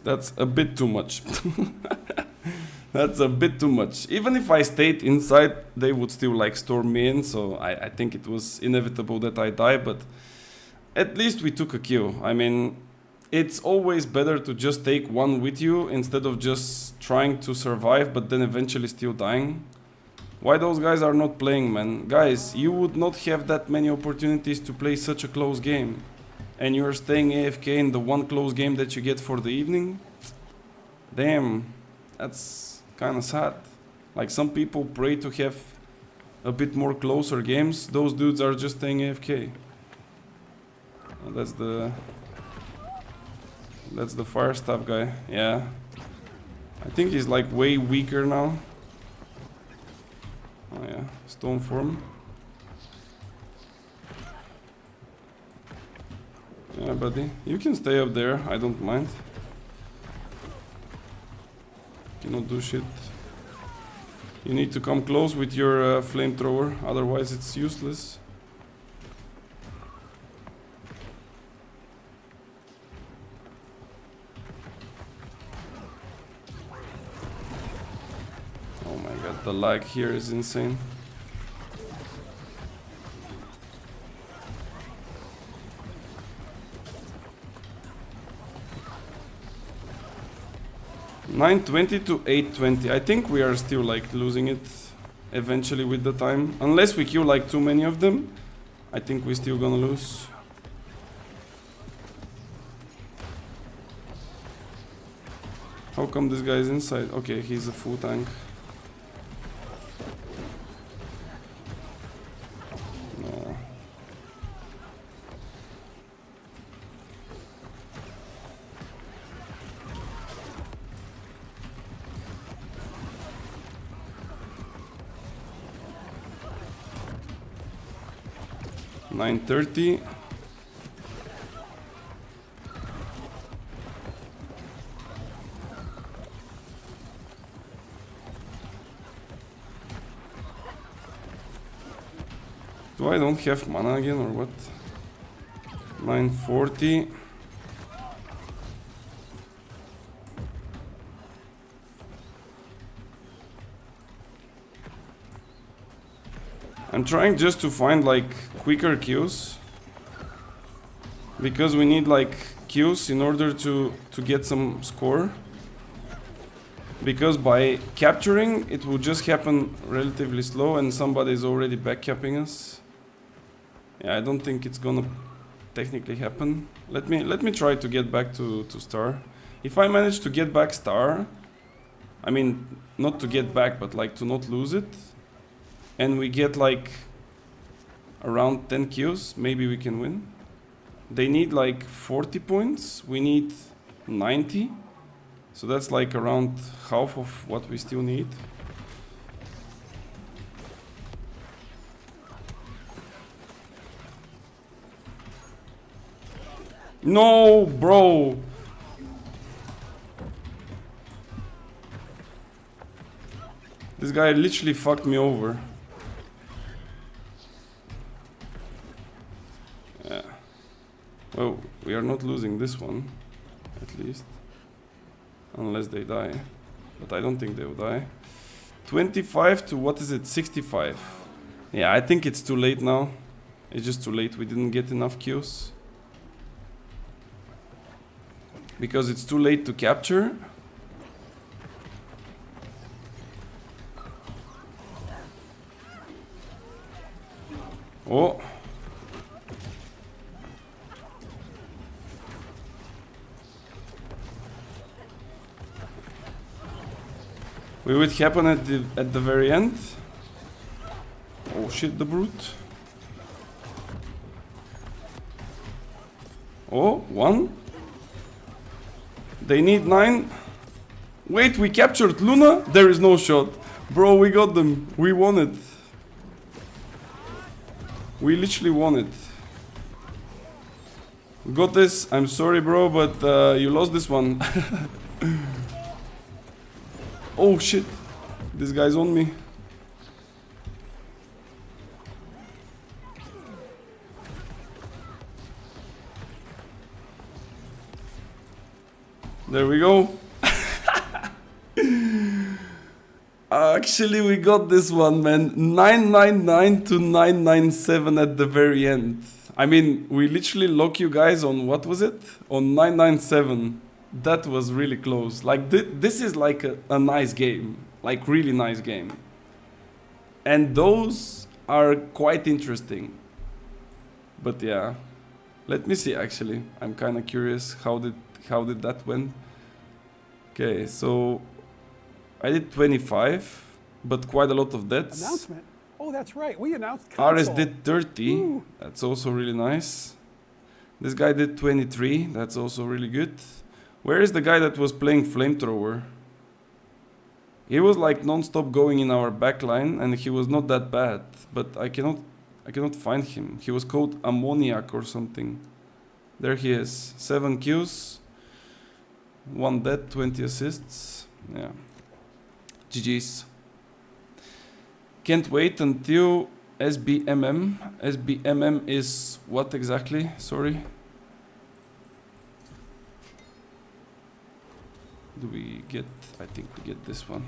That's a bit too much. That's a bit too much. Even if I stayed inside, they would still like storm me in, so I think it was inevitable that I die, but at least we took a kill. I mean, it's always better to just take one with you instead of just trying to survive but then eventually still dying. Why those guys are not playing, man? Guys, you would not have that many opportunities to play such a close game. And you're staying AFK in the one close game that you get for the evening? Damn, that's kinda sad. Like, some people pray to have a bit more closer games. Those dudes are just staying AFK. That's the fire staff guy. Yeah, I think he's like way weaker now. Oh yeah, stone form. Yeah, buddy, you can stay up there, I don't mind. Cannot do shit. You need to come close with your flamethrower, otherwise it's useless. Oh my god, the lag here is insane. $920 to $820. I think we are still like losing it eventually with the time. Unless we kill like too many of them, I think we're still gonna lose. How come this guy is inside? Okay, he's a full tank. No. $930. Do I don't have mana again or what? 940. I'm trying just to find like quicker kills, because we need like kills in order to get some score, because by capturing it will just happen relatively slow and somebody is already backcapping us. Yeah, I don't think it's gonna technically happen. Let me try to get back to star. If I manage to get back star, I mean not to get back but like to not lose it, and we get like around 10 kills, maybe we can win. They need like 40 points, we need 90, so that's like around half of what we still need. No, bro! This guy literally fucked me over. Yeah. Well, we are not losing this one, at least. Unless they die. But I don't think they will die. 25 to, what is it, 65. Yeah, I think it's too late now. It's just too late, we didn't get enough kills. Because it's too late to capture. Oh. Will it happen at the very end? Oh shit, the brute. Oh, one. They need 9. Wait, we captured Luna? There is no shot. Bro, we got them. We won it. We literally won it. We got this. I'm sorry, bro, but you lost this one. Oh shit. This guy's on me. There we go. Actually, we got this one, man. 999 to 997 at the very end. I mean, we literally lock you guys on, what was it? On 997. That was really close. Like, this is like a nice game. Like, really nice game. And those are quite interesting. But yeah, let me see actually. I'm kind of curious how did that went. Okay, so I did 25, but quite a lot of deaths. Announcement. Oh, that's right. We announced console. RS did 30. Ooh. That's also really nice. This guy did 23. That's also really good. Where is the guy that was playing flamethrower? He was like non-stop going in our backline, and he was not that bad. But I cannot find him. He was called Ammoniac or something. There he is. 7 kills, 1 dead, 20 assists. Yeah. GG's. Can't wait until SBMM. SBMM is what exactly? Sorry. Do we get... I think we get this one.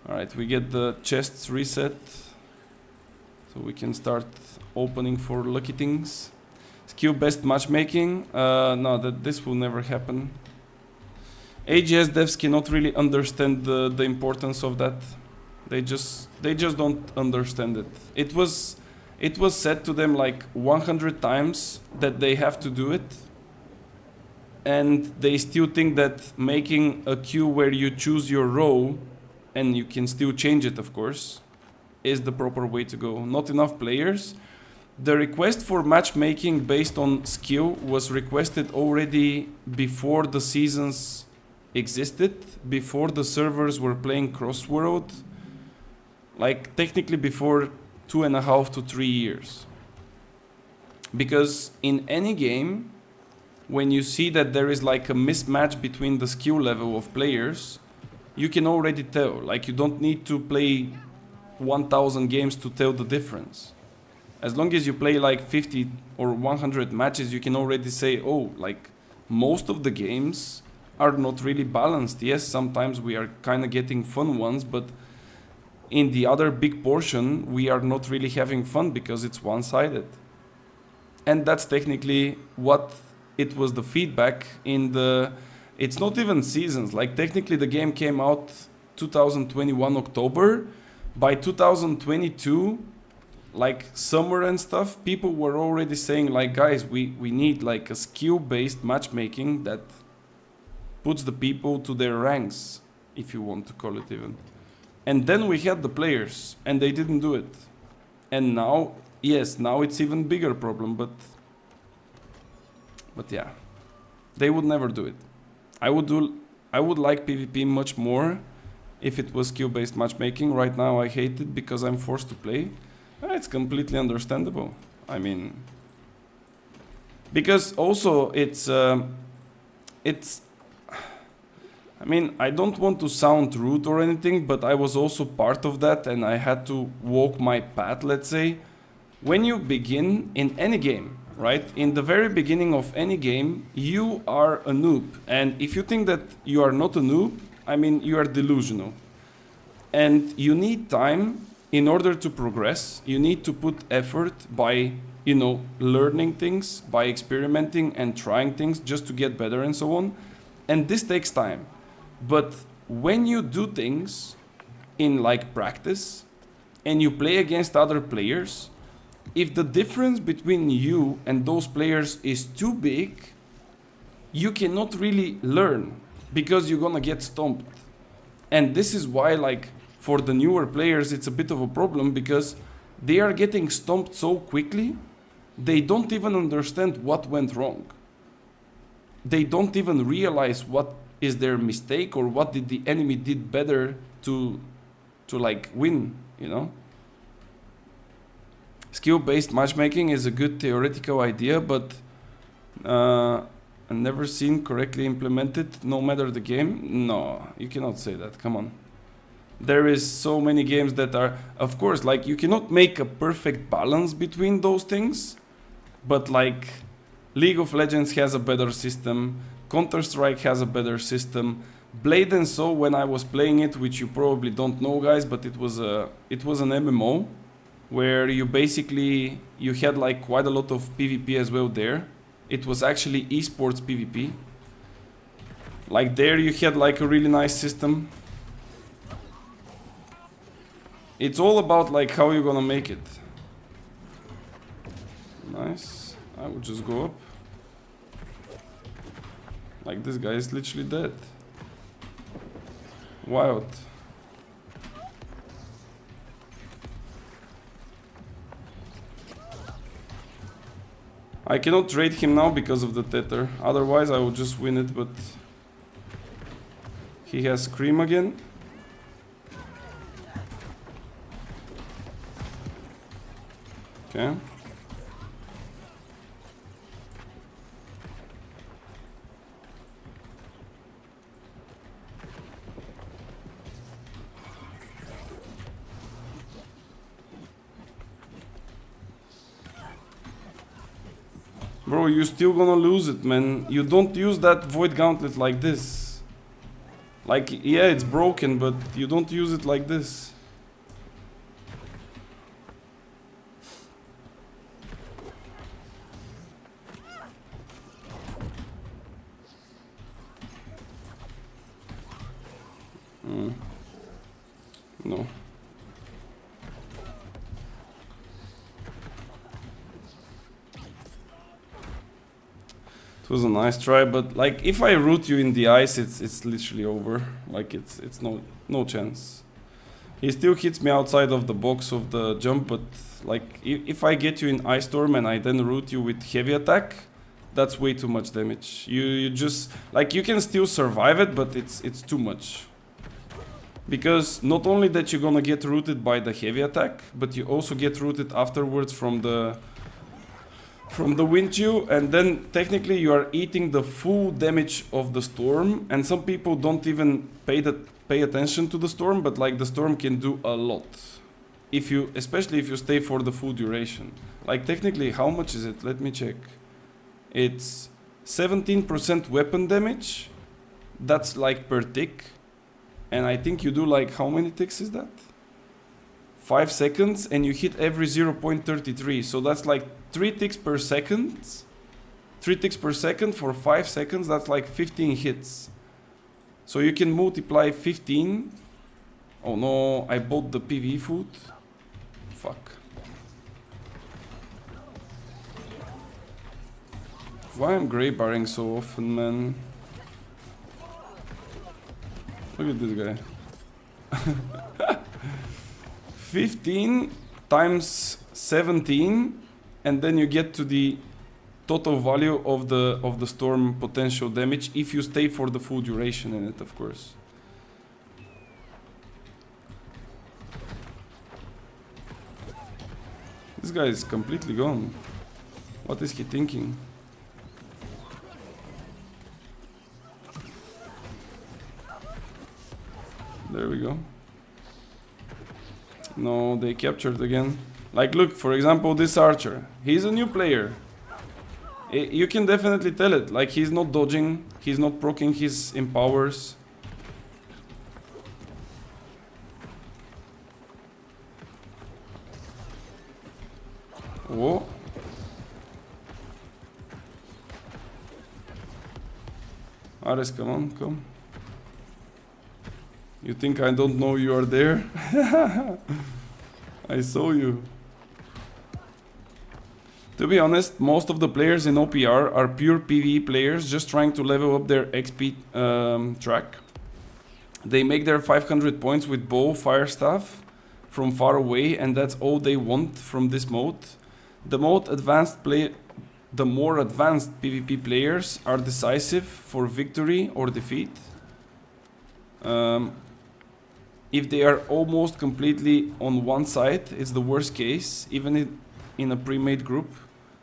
Alright, we get the chests reset. So we can start opening for lucky things. Skill best matchmaking. No, this will never happen. AGS devs cannot really understand the importance of that. They just don't understand it. It was said to them like 100 times that they have to do it, and they still think that making a queue where you choose your row, and you can still change it, of course, is the proper way to go. Not enough players. The request for matchmaking based on skill was requested already before the seasons existed, before the servers were playing cross-world. Like technically before 2.5 to 3 years. Because in any game, when you see that there is like a mismatch between the skill level of players, you can already tell. Like you don't need to play 1000 games to tell the difference. As long as you play like 50 or 100 matches, you can already say, oh, like most of the games are not really balanced. Yes, sometimes we are kind of getting fun ones, but in the other big portion, we are not really having fun because it's one-sided. And that's technically what it was the feedback in the... It's not even seasons. Like technically the game came out 2021 October. By 2022, like summer and stuff, people were already saying like, guys, we need like a skill-based matchmaking that puts the people to their ranks, if you want to call it even. And then we had the players, and they didn't do it. And now, yes, now it's even bigger problem, but yeah, they would never do it. I would like PvP much more if it was skill-based matchmaking. Right now I hate it because I'm forced to play. It's completely understandable. I mean, because also I mean, I don't want to sound rude or anything, but I was also part of that and I had to walk my path, let's say. When you begin in any game, right? In the very beginning of any game, you are a noob. And if you think that you are not a noob, I mean, you are delusional. And you need time in order to progress. You need to put effort by, you know, learning things, by experimenting and trying things just to get better and so on. And this takes time. But when you do things in like practice and you play against other players, if the difference between you and those players is too big, you cannot really learn because you're gonna get stomped. And this is why, like, for the newer players, it's a bit of a problem because they are getting stomped so quickly, they don't even understand what went wrong. They don't even realize what is their mistake or what did the enemy did better to like win, you know? Skill-based matchmaking is a good theoretical idea, but I've never seen correctly implemented, no matter the game. No, you cannot say that, come on. There is so many games that are, of course, like you cannot make a perfect balance between those things, but like League of Legends has a better system, Counter-Strike has a better system, Blade and Soul, when I was playing it, which you probably don't know, guys, but it was an MMO where you basically, you had like quite a lot of PvP as well there. It was actually esports PvP. Like there you had like a really nice system. It's all about like how you're gonna make it. Nice. I would just go up. Like this guy is literally dead. Wild. I cannot trade him now because of the tether. Otherwise I would just win it, but he has cream again. Okay. Bro, you still gonna lose it, man. You don't use that void gauntlet like this. Like, yeah, it's broken, but you don't use it like this. No. It was a nice try, but like if I root you in the ice, it's literally over. Like it's no chance. He still hits me outside of the box of the jump, but like if I get you in ice storm and I then root you with heavy attack, that's way too much damage. You just like you can still survive it, but it's too much. Because not only that you're gonna get rooted by the heavy attack, but you also get rooted afterwards from the wind chill, and then technically you are eating the full damage of the storm, and some people don't even pay attention to the storm, but like the storm can do a lot. Especially if you stay for the full duration. Like technically, how much is it? Let me check. It's 17% weapon damage. That's like per tick. And I think you do like, how many ticks is that? 5 seconds, and you hit every 0.33. So that's like 3 ticks per second. 3 ticks per second for 5 seconds. That's like 15 hits. So you can multiply 15. Oh no, I bought the PV food. Fuck. Why am grey barring so often, man? Look at this guy. 15 times 17, and then you get to the total value of the storm potential damage if you stay for the full duration in it, of course. This guy is completely gone. What is he thinking? There we go. No, they captured again. Like, look, for example, this archer. He's a new player. You can definitely tell it. Like, he's not dodging. He's not proccing his empowers. Whoa. Ares, come on, come. You think I don't know you are there? I saw you. To be honest, most of the players in OPR are pure PvE players just trying to level up their XP track. They make their 500 points with bow, fire staff from far away, and that's all they want from this mode. The more advanced PvP players are decisive for victory or defeat. If they are almost completely on one side, it's the worst case. Even in a pre-made group,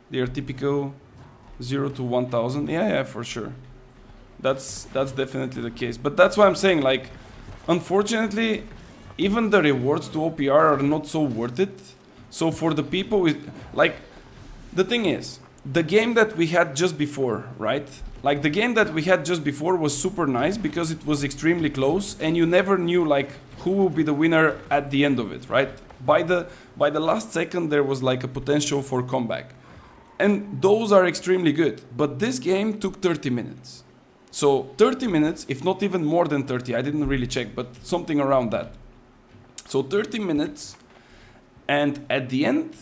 they are typical 0 to 1000. Yeah, for sure. That's definitely the case. But that's why I'm saying, like, unfortunately, even the rewards to OPR are not so worth it. So for the people with, like, the thing is, the game that we had just before, right? Like, the game that we had just before was super nice because it was extremely close and you never knew, like, who will be the winner at the end of it, right? By the last second, there was like a potential for comeback. And those are extremely good. But this game took 30 minutes. So 30 minutes, if not even more than 30, I didn't really check, but something around that. So 30 minutes, and at the end,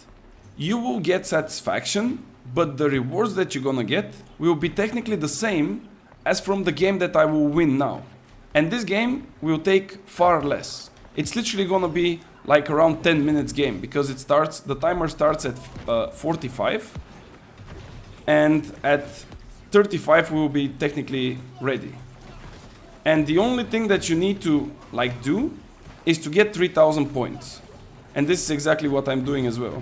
you will get satisfaction, but the rewards that you're gonna get will be technically the same as from the game that I will win now. And this game will take far less. It's literally gonna be like around 10 minutes game, because the timer starts at 45, and at 35 we will be technically ready. And the only thing that you need to like do is to get 3000 points. And this is exactly what I'm doing as well.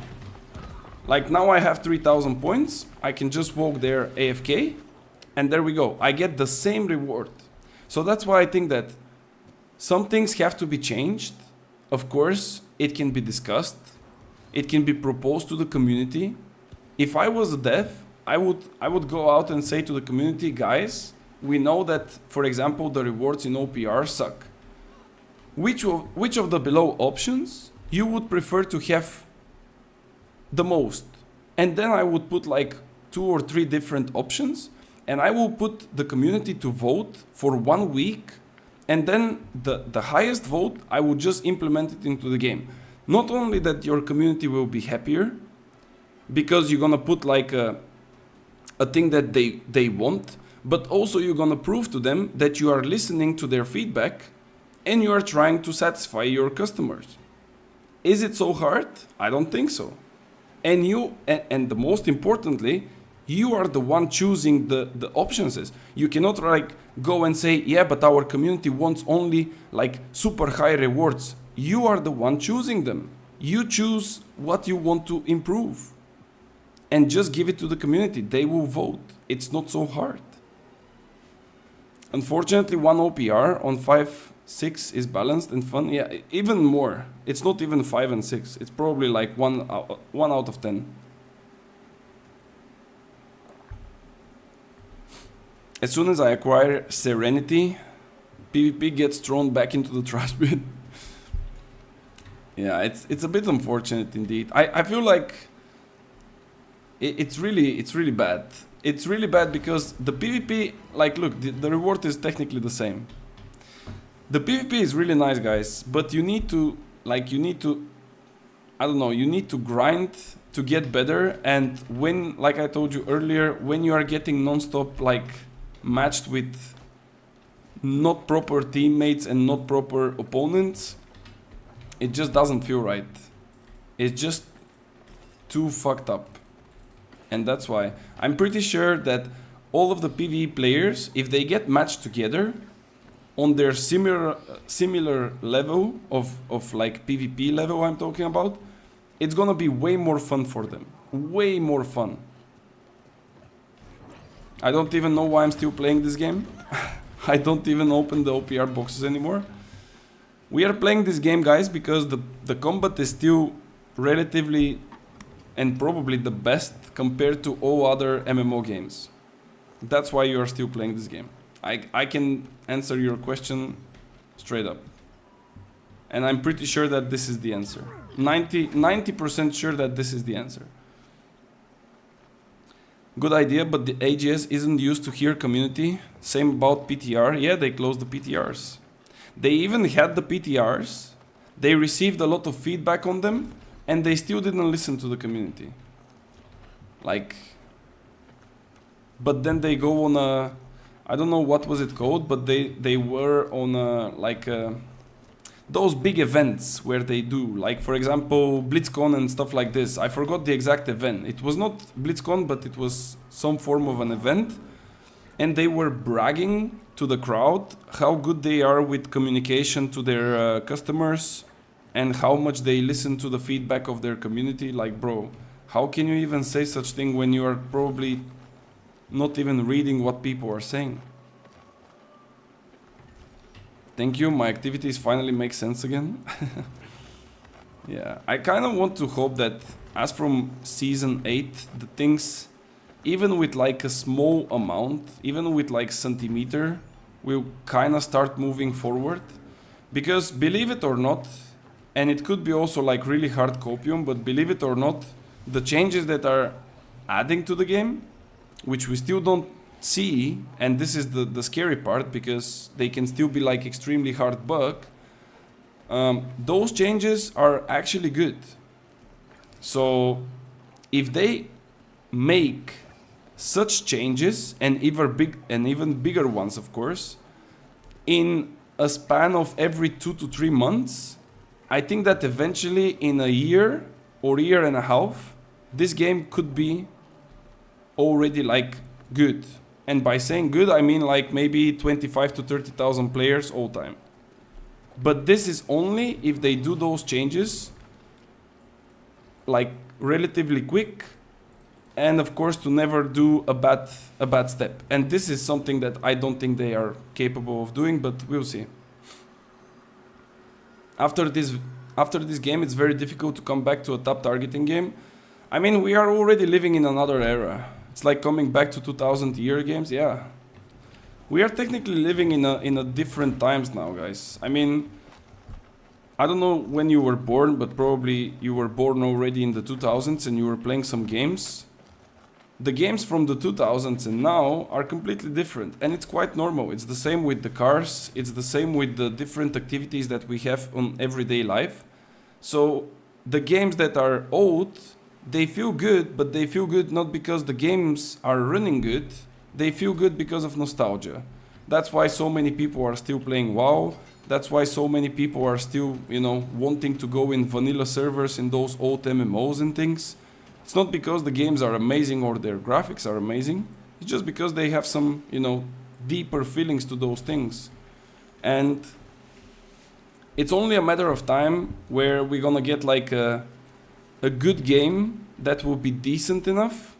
Like now I have 3000 points, I can just walk there AFK, and there we go. I get the same reward. So that's why I think that some things have to be changed. Of course, it can be discussed. It can be proposed to the community. If I was a dev, I would go out and say to the community, guys, we know that, for example, the rewards in OPR suck. Which of the below options you would prefer to have the most? And then I would put like 2 or 3 different options, and I will put the community to vote for 1 week, and then the highest vote, I will just implement it into the game. Not only that your community will be happier, because you're gonna put like a thing that they want, but also you're gonna prove to them that you are listening to their feedback and you are trying to satisfy your customers. Is it so hard? I don't think so. And and the most importantly, you are the one choosing the options. You cannot like go and say, yeah, but our community wants only like super high rewards. You are the one choosing them. You choose what you want to improve. And just give it to the community. They will vote. It's not so hard. Unfortunately, 1 OPR on 5-6 is balanced and fun. Yeah, even more. It's not even 5 and 6. It's probably like 1 out of 10. As soon as I acquire Serenity, PvP gets thrown back into the trash bin. Yeah, it's a bit unfortunate indeed. I feel like it's really bad. It's really bad because the PvP, like look, the reward is technically the same. The PvP is really nice, guys, but you need to, I don't know, you need to grind to get better. And when, like I told you earlier, when you are getting non-stop like matched with not proper teammates and not proper opponents, it just doesn't feel right. It's just too fucked up. And that's why I'm pretty sure that all of the PvE players, if they get matched together on their similar level of like PvP level I'm talking about, it's gonna be way more fun for them. Way more fun. I don't even know why I'm still playing this game. I don't even open the OPR boxes anymore. We are playing this game, guys, because the combat is still relatively and probably the best compared to all other MMO games. That's why you are still playing this game. I can answer your question straight up. And I'm pretty sure that this is the answer. 90% sure that this is the answer. Good idea, but the AGS isn't used to hear community. Same about PTR. Yeah, they closed the PTRs. They even had the PTRs. They received a lot of feedback on them, and they still didn't listen to the community. Like, but then they go on a, I don't know what was it called, but they were on a, like those big events where they do, like for example BlitzCon and stuff like this. I forgot the exact event. It was not BlitzCon, but it was some form of an event, and they were bragging to the crowd how good they are with communication to their customers and how much they listen to the feedback of their community. Like, bro, how can you even say such thing when you are probably not even reading what people are saying? Thank you, my activities finally make sense again. Yeah, I kind of want to hope that as from season 8, the things, even with like a small amount, even with like centimeter, will kind of start moving forward. Because believe it or not, and it could be also like really hard copium, but believe it or not, the changes that are adding to the game, which we still don't see, and this is the scary part, because they can still be like extremely hard bug, those changes are actually good. So if they make such changes, and even bigger ones, of course, in a span of every 2 to 3 months, I think that eventually in a year or year and a half, this game could be already like good. And by saying good, I mean like maybe 25 to 30,000 players all time. But this is only if they do those changes like relatively quick, and of course to never do a bad step. And this is something that I don't think they are capable of doing, but we'll see. After this game, it's very difficult to come back to a top targeting game. I mean, we are already living in another era. It's like coming back to 2000 year games. Yeah, we are technically living in a different times now, guys. I mean, I don't know when you were born, but probably you were born already in the 2000s and you were playing some games. The games from the 2000s and now are completely different, and it's quite normal. It's the same with the cars, it's the same with the different activities that we have on everyday life. So the games that are old, they feel good, but they feel good not because the games are running good, they feel good because of nostalgia. That's why so many people are still playing WoW. That's why so many people are still, you know, wanting to go in vanilla servers in those old MMOs and things. It's not because the games are amazing or their graphics are amazing. It's just because they have some, you know, deeper feelings to those things. And it's only a matter of time where we're gonna get like a good game that will be decent enough,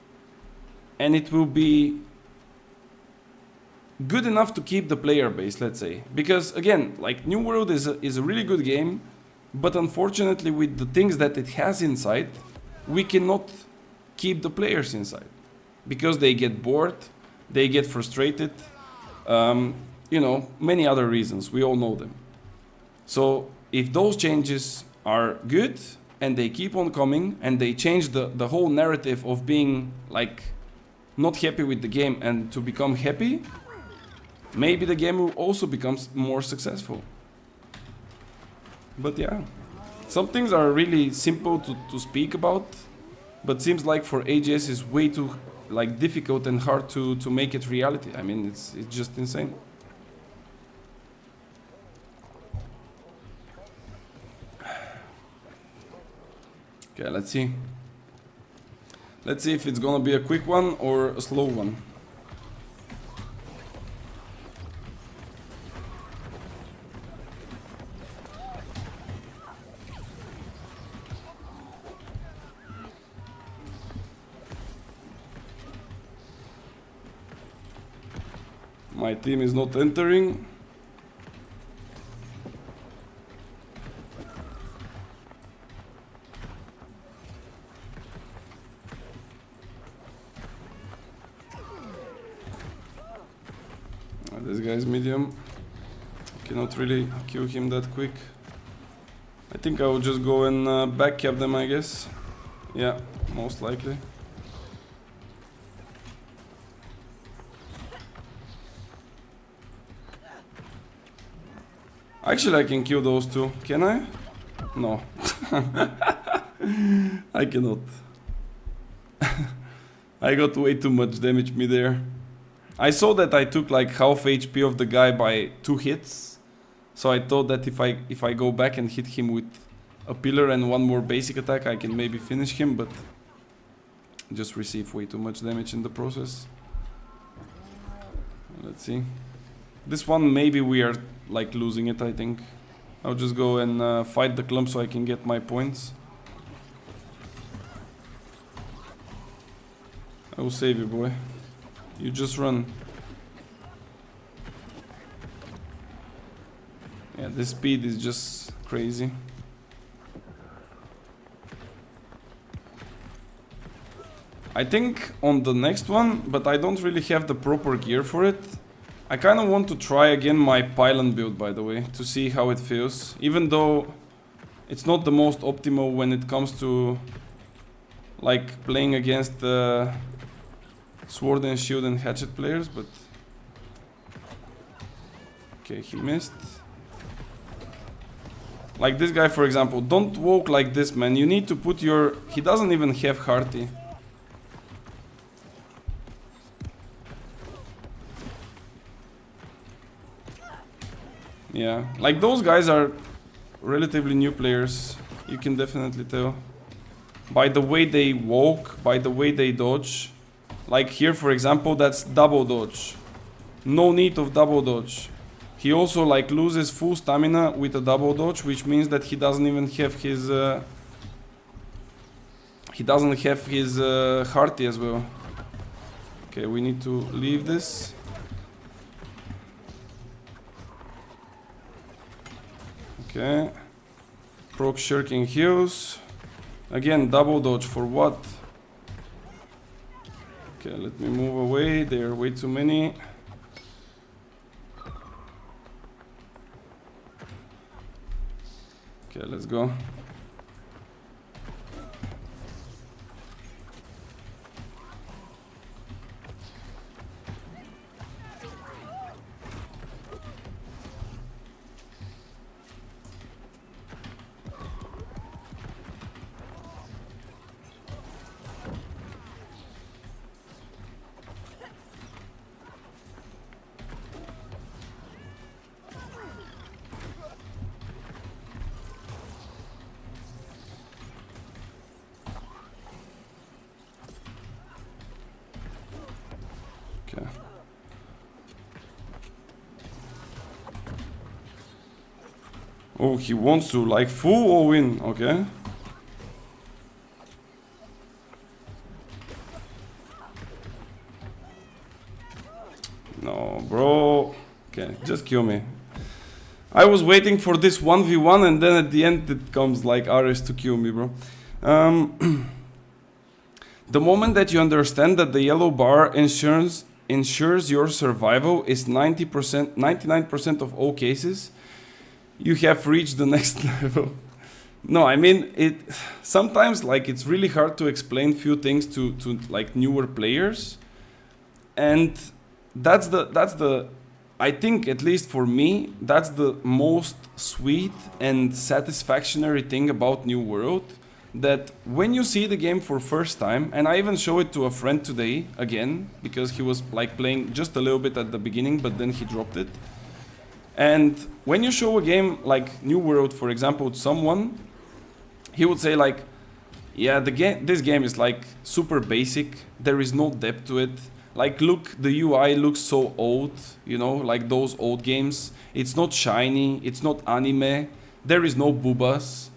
and it will be good enough to keep the player base, let's say. Because again, like New World is a really good game, but unfortunately with the things that it has inside, we cannot keep the players inside. Because they get bored, they get frustrated, you know, many other reasons, we all know them. So if those changes are good, and they keep on coming, and they change the whole narrative of being like not happy with the game and to become happy, maybe the game will also become more successful. But yeah, some things are really simple to speak about, but seems like for AGS is way too like difficult and hard to make it reality. I mean, it's just insane. Okay, let's see. Let's see if it's gonna be a quick one or a slow one. My team is not entering. This guy's medium. Cannot really kill him that quick. I think I will just go and backcap them, I guess. Yeah, most likely. Actually, I can kill those two. Can I? No. I cannot. I got way too much damage mid-air. I saw that I took like half HP of the guy by 2 hits. So I thought that if I go back and hit him with a pillar and one more basic attack, I can maybe finish him, but just receive way too much damage in the process. Let's see. This one maybe we are like losing it, I think. I'll just go and fight the clump so I can get my points. I will save you, boy. You just run. Yeah, this speed is just crazy. I think on the next one, but I don't really have the proper gear for it. I kind of want to try again my pylon build, by the way, to see how it feels. Even though it's not the most optimal when it comes to like playing against the sword and shield and hatchet players, but okay, he missed. Like this guy, for example, don't walk like this, man. You need to put your... He doesn't even have hearty. Yeah, like those guys are relatively new players. You can definitely tell. By the way they walk, by the way they dodge. Like here, for example, that's double dodge. No need of double dodge. He also like loses full stamina with a double dodge, which means that he doesn't even have his hearty as well. Okay, we need to leave this. Okay. Proc shirking heals. Again, double dodge for what? Okay, let me move away. There are way too many. Okay, let's go. Okay. Oh, he wants to like full all win, okay. No, bro. Okay, just kill me. I was waiting for this 1v1 and then at the end it comes like Ares to kill me, bro. The moment that you understand that the yellow bar ensures your survival is 90%, 99% of all cases, you have reached the next level. No, I mean, sometimes like it's really hard to explain few things to like newer players. And that's the I think, at least for me, that's the most sweet and satisfactory thing about New World. That when you see the game for first time, and I even show it to a friend today again, because he was like playing just a little bit at the beginning, but then he dropped it. And when you show a game like New World, for example, to someone, he would say like, yeah, this game is like super basic, there is no depth to it. Like, look, the UI looks so old, you know, like those old games. It's not shiny, it's not anime, there is no boobas.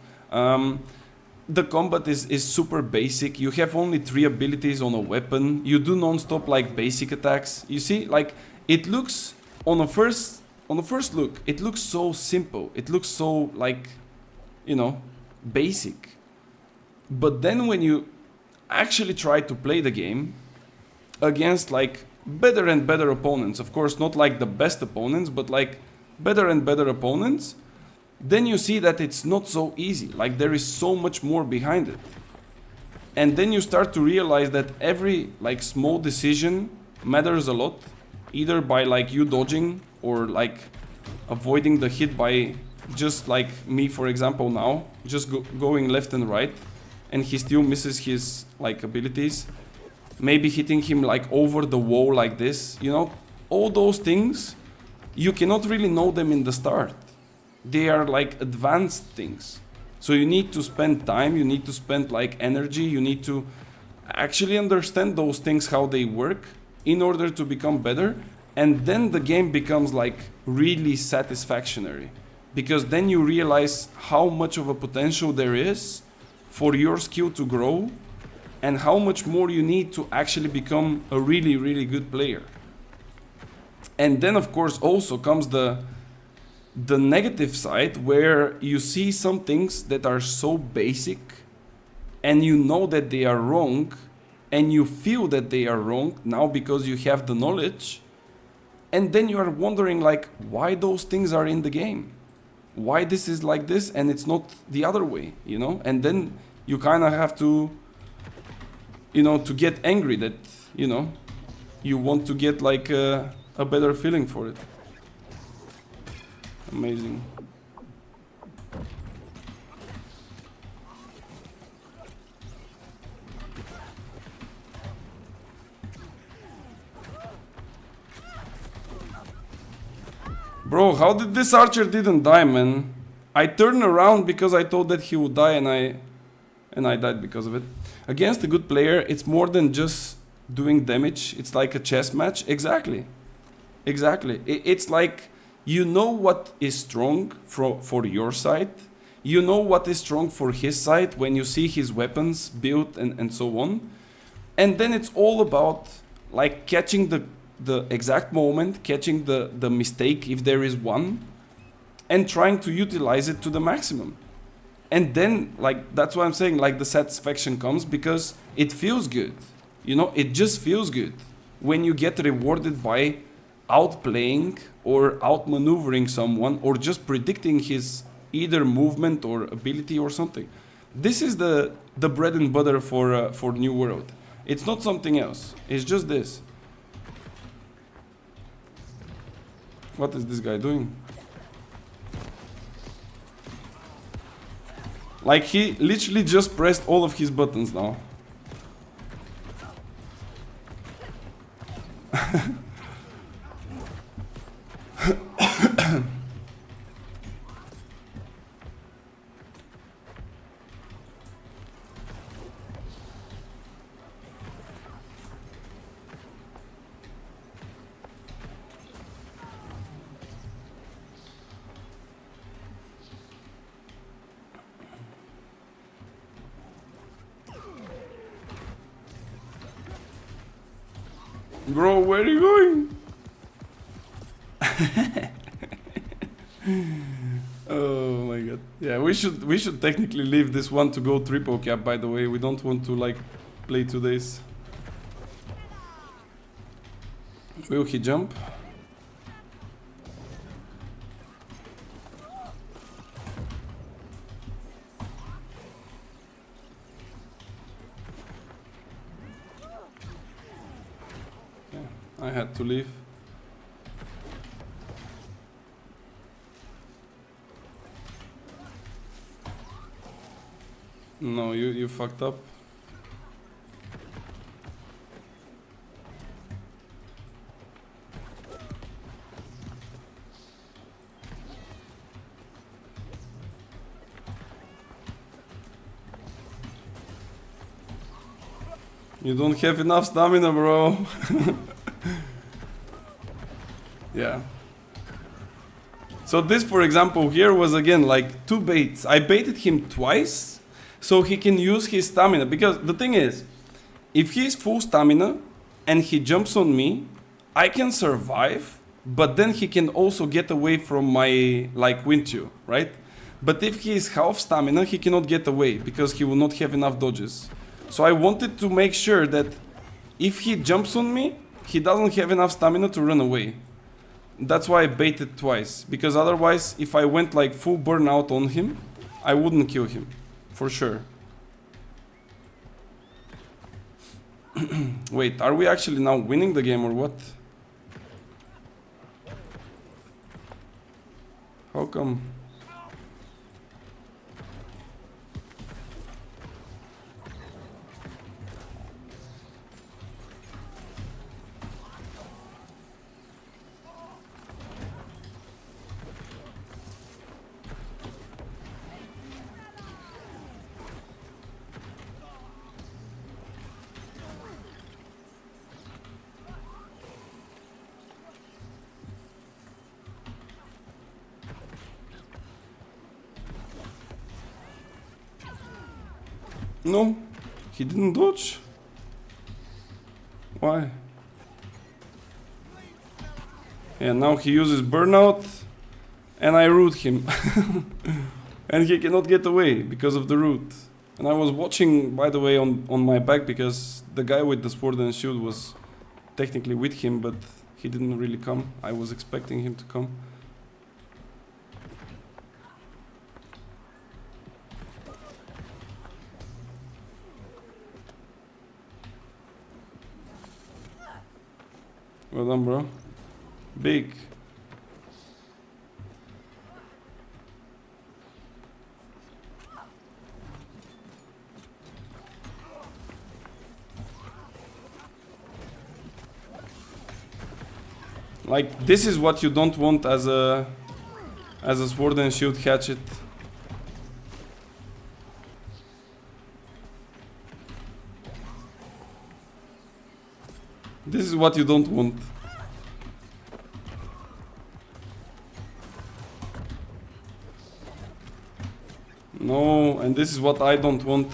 The combat is super basic. You have only 3 abilities on a weapon. You do non-stop like basic attacks. You see, like it looks on the first look, it looks so simple. It looks so like, you know, basic. But then when you actually try to play the game against like better and better opponents, of course not like the best opponents, but like better and better opponents, then you see that it's not so easy. Like there is so much more behind it. And then you start to realize that every like small decision matters a lot, either by like you dodging or like avoiding the hit by just like me, for example, now just going left and right, and he still misses his like abilities. Maybe hitting him like over the wall like this, you know, all those things you cannot really know them in the start. They are like advanced things. So you need to spend time, you need to spend like energy, you need to actually understand those things, how they work, in order to become better. And then the game becomes like really satisfactory, because then you realize how much of a potential there is for your skill to grow, and how much more you need to actually become a really, really good player. And then of course also comes the negative side, where you see some things that are so basic and you know that they are wrong, and you feel that they are wrong now because you have the knowledge, and then you are wondering like why those things are in the game, why this is like this and it's not the other way, you know. And then you kind of have to, you know, to get angry that, you know, you want to get like a better feeling for it. Amazing. Bro, how did this archer didn't die, man? I turned around because I thought that he would die and I died because of it. Against a good player, it's more than just doing damage. It's like a chess match. Exactly. Exactly. It's like you know what is strong for your side. You know what is strong for his side when you see his weapons built and so on. And then it's all about like catching the exact moment, catching the mistake if there is one, and trying to utilize it to the maximum. And then like that's why I'm saying like the satisfaction comes because it feels good. You know, it just feels good when you get rewarded by outplaying or outmaneuvering someone or just predicting his either movement or ability or something. This is the bread and butter for New World. It's not something else. It's just this. What is this guy doing? Like he literally just pressed all of his buttons now. Bro, where are you going? Oh my god. Yeah, we should technically leave this one to go triple cap, by the way. We don't want to like play 2 days. Will he jump? I had to leave. No, you fucked up. You don't have enough stamina, bro. Yeah. So this, for example, here was again like 2 baits. I baited him twice so he can use his stamina. Because the thing is, if he is full stamina and he jumps on me, I can survive, but then he can also get away from my like wind chill, right? But if he is half stamina, he cannot get away because he will not have enough dodges. So I wanted to make sure that if he jumps on me, he doesn't have enough stamina to run away. That's why I baited twice, because otherwise if I went like full burnout on him, I wouldn't kill him, for sure. Wait, are we actually now winning the game or what? How come? No, he didn't dodge. Why? Yeah, now he uses burnout and I root him. And he cannot get away because of the root. And I was watching, by the way, on my back because the guy with the sword and shield was technically with him, but he didn't really come. I was expecting him to come. Well done, bro. Big. Like, this is what you don't want as a sword and shield hatchet. This is what you don't want. No, and this is what I don't want.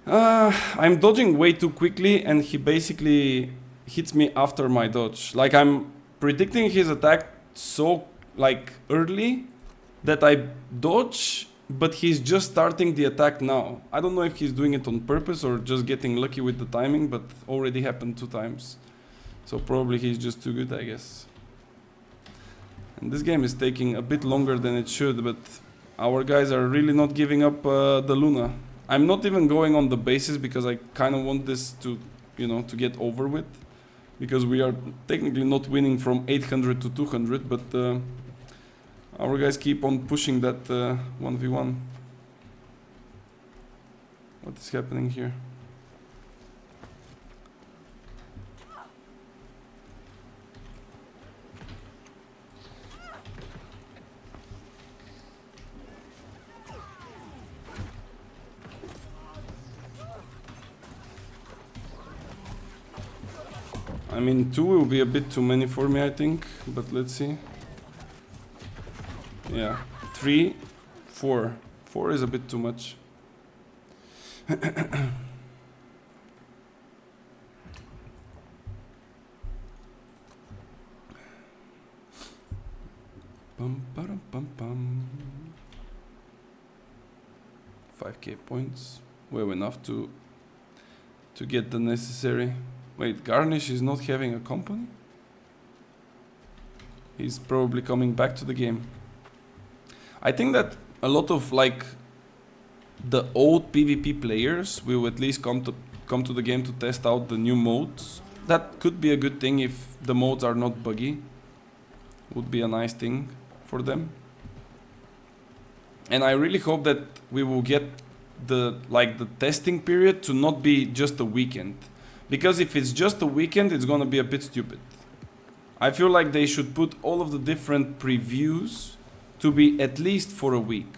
I'm dodging way too quickly and he basically hits me after my dodge. Like, I'm predicting his attack so like early that I dodge, but he's just starting the attack now. I don't know if he's doing it on purpose or just getting lucky with the timing, but already happened 2 times. So probably he's just too good, I guess. And this game is taking a bit longer than it should, but our guys are really not giving up the Luna. I'm not even going on the bases because I kind of want this to, you know, to get over with. Because we are technically not winning from 800 to 200, but our guys keep on pushing that 1v1. What is happening here? I mean, 2 will be a bit too many for me, I think, but let's see. Yeah, 3, 4. 4 is a bit too much. Bum, ba-dum, bum, bum. 5k points. Well enough to get the necessary. Wait, Garnish is not having a company? He's probably coming back to the game. I think that a lot of like the old PvP players will at least come to the game to test out the new modes. That could be a good thing if the modes are not buggy. Would be a nice thing for them. And I really hope that we will get the testing period to not be just a weekend. Because if it's just a weekend, it's gonna be a bit stupid. I feel like they should put all of the different previews to be at least for a week.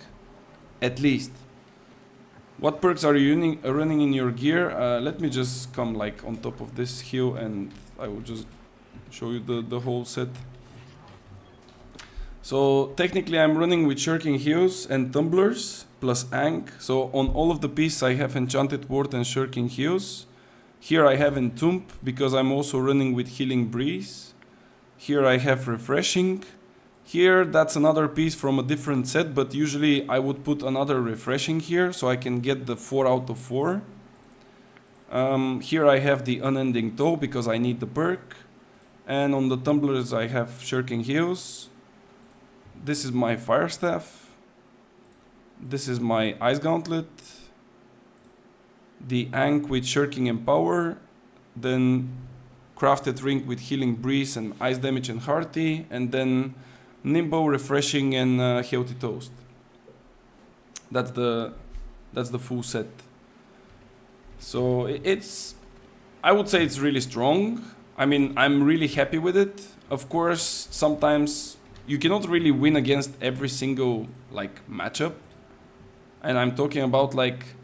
At least. What perks are you running in your gear? Let me just come like on top of this hill and I will just show you the whole set. So technically I'm running with Shirking Heels and Tumblers plus Ankh. So on all of the pieces I have Enchanted Ward and Shirking Heels. Here I have Entomb because I'm also running with Healing Breeze. Here I have Refreshing. Here that's another piece from a different set, but usually I would put another Refreshing here so I can get the 4 out of 4. Here I have the Unending Toe because I need the perk. And on the Tumblers I have Shirking Heels. This is my Fire Staff. This is my Ice Gauntlet. The Ankh with Shirking Empower, then Crafted Ring with Healing Breeze and Ice Damage and Hearty, and then Nimbo, Refreshing and Healthy Toast. That's the full set. So I would say it's really strong. I mean, I'm really happy with it. Of course, sometimes you cannot really win against every single like matchup, and I'm talking about like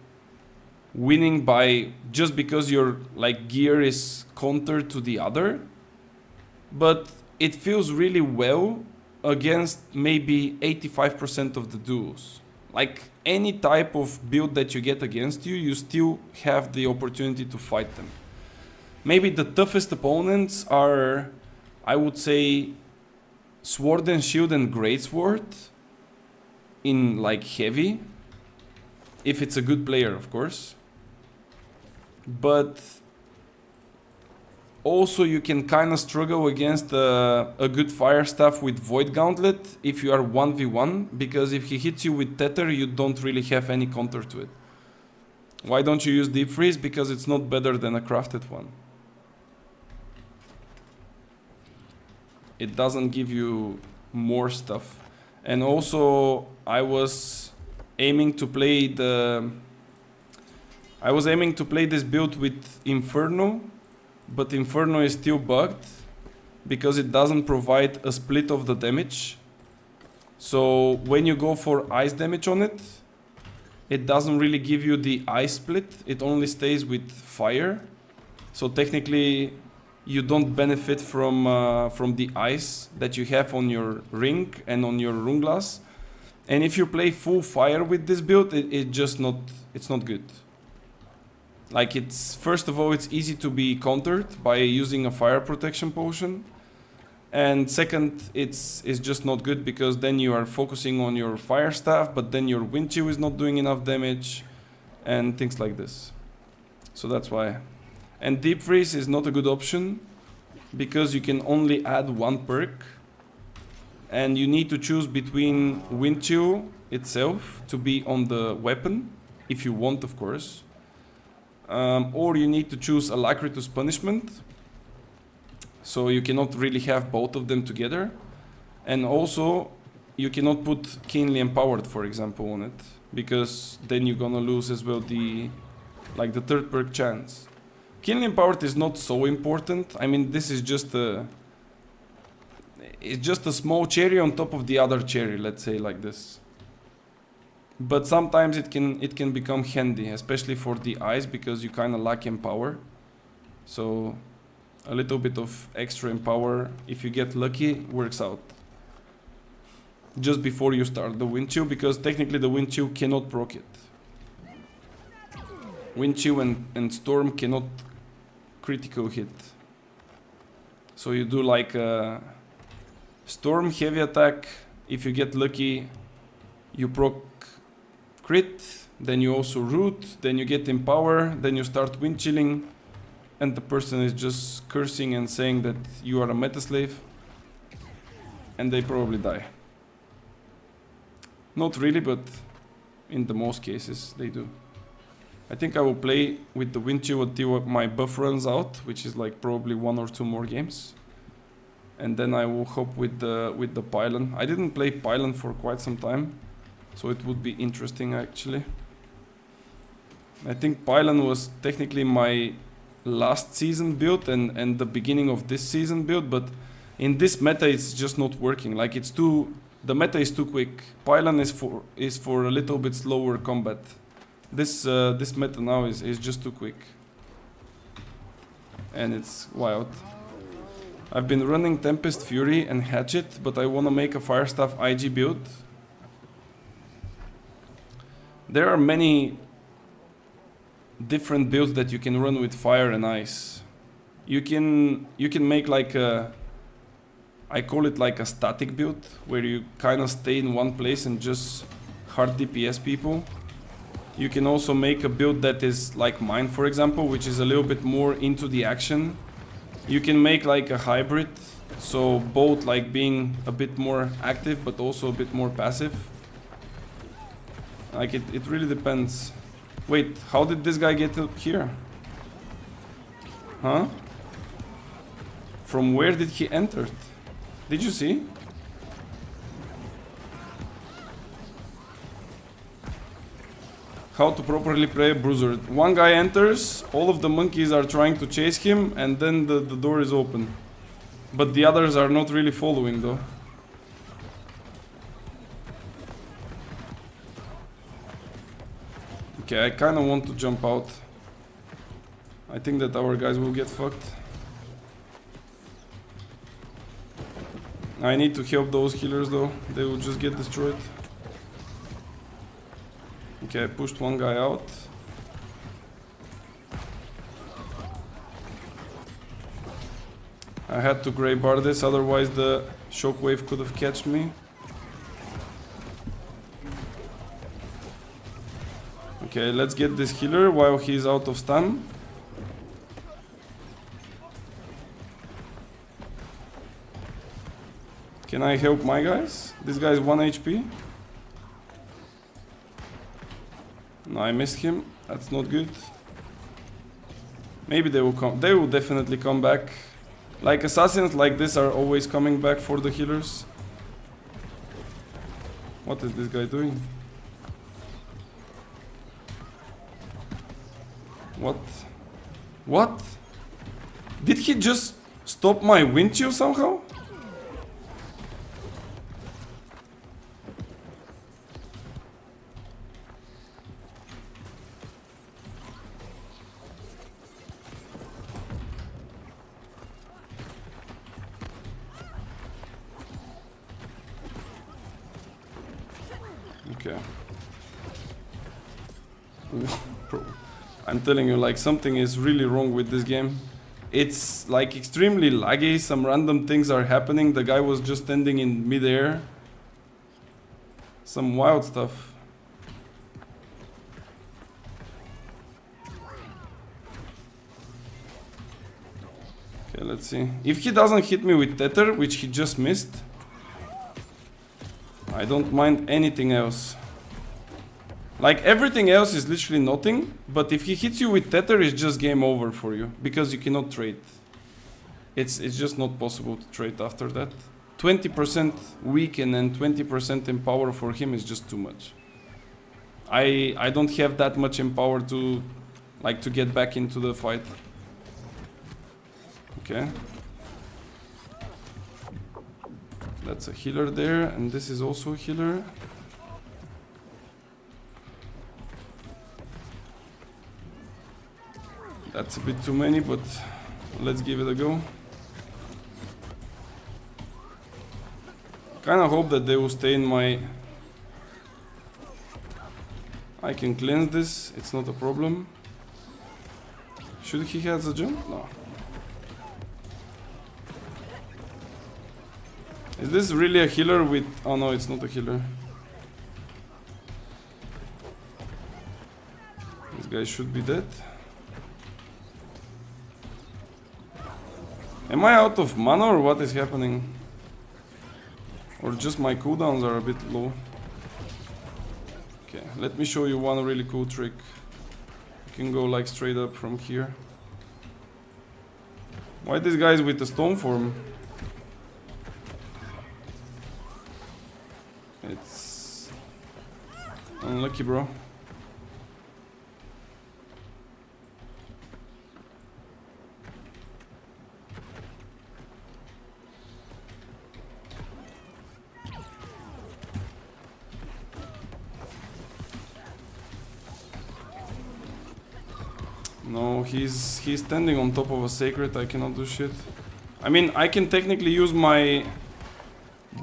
winning by just because your like gear is counter to the other, but it feels really well against maybe 85% of the duels. Like any type of build that you get against you, you still have the opportunity to fight them. Maybe the toughest opponents are, I would say, Sword and Shield and Greatsword in like heavy, if it's a good player, of course. But also you can kind of struggle against a good Fire Staff with Void Gauntlet if you are 1v1, because if he hits you with Tether, you don't really have any counter to it. Why don't you use Deep Freeze? Because it's not better than a crafted one. It doesn't give you more stuff. And also I was aiming to play this build with Inferno, but Inferno is still bugged because it doesn't provide a split of the damage. So when you go for ice damage on it, it doesn't really give you the ice split, it only stays with fire. So technically you don't benefit from the ice that you have on your ring and on your rune glass. And if you play full fire with this build, it's not good. Like, it's, first of all, it's easy to be countered by using a fire protection potion. And second, it's just not good because then you are focusing on your fire staff, but then your wind chill is not doing enough damage and things like this. So that's why. And deep freeze is not a good option because you can only add one perk. And you need to choose between wind chill itself to be on the weapon, if you want, of course. Or you need to choose Alacritus punishment. So you cannot really have both of them together. And also, you cannot put keenly empowered, for example, on it, because then you're gonna lose as well the third perk chance. Keenly empowered is not so important. I mean, this is just it's just a small cherry on top of the other cherry, let's say like this. But sometimes it can become handy, especially for the ice, because you kind of lack empower. So a little bit of extra empower, if you get lucky, works out. Just before you start the wind chill, because technically the wind chill cannot proc it. Wind chill and storm cannot critical hit. So you do like a storm heavy attack. If you get lucky, you proc crit, then you also root, then you get empower, then you start wind chilling, and the person is just cursing and saying that you are a meta slave, and they probably die. Not really, but in the most cases they do. I think I will play with the wind chill until my buff runs out, which is like probably 1 or 2 more games. And then I will hop with the pylon. I didn't play pylon for quite some time, so it would be interesting actually. I think pylon was technically my last season build and the beginning of this season build, but in this meta it's just not working. Like, the meta is too quick. Pylon is for a little bit slower combat. This meta now is just too quick. And it's wild. I've been running Tempest Fury and Hatchet, but I wanna make a Firestaff IG build. There are many different builds that you can run with fire and ice. You can make like I call it like a static build, where you kind of stay in one place and just hard DPS people. You can also make a build that is like mine, for example, which is a little bit more into the action. You can make like a hybrid, so both like being a bit more active but also a bit more passive. Like, it really depends. Wait, how did this guy get here? Huh? From where did he enter? Did you see? How to properly play a bruiser. One guy enters, all of the monkeys are trying to chase him, and then the door is open. But the others are not really following though. Okay, I kinda want to jump out. I think that our guys will get fucked. I need to help those healers though, they will just get destroyed. Okay, I pushed one guy out. I had to grey bar this, otherwise the shockwave could have catched me. Okay, let's get this healer while he's out of stun. Can I help my guys? This guy is 1 HP. No, I missed him. That's not good. Maybe they will come. They will definitely come back. Like, assassins like this are always coming back for the healers. What is this guy doing? What? What? Did he just stop my wind chill somehow? Okay. Bro, I'm telling you, like, something is really wrong with this game. It's like extremely laggy, some random things are happening. The guy was just standing in midair. Some wild stuff. Okay, let's see. If he doesn't hit me with tether, which he just missed, I don't mind anything else. Like, everything else is literally nothing, but if he hits you with tether, it's just game over for you, because you cannot trade. It's just not possible to trade after that. 20% weaken and 20% in power for him is just too much. I don't have that much in power to, like, to get back into the fight. Okay. That's a healer there, and this is also a healer. That's a bit too many, but let's give it a go. Kinda hope that they will stay in my... I can cleanse this, it's not a problem. Should he have a jump? No. Is this really a healer with... Oh no, it's not a healer. This guy should be dead. Am I out of mana or what is happening? Or just my cooldowns are a bit low? Okay, let me show you one really cool trick. You can go like straight up from here. Why this guy is with the stone form? It's unlucky, bro. No, he's standing on top of a sacred. I cannot do shit. I mean, I can technically use my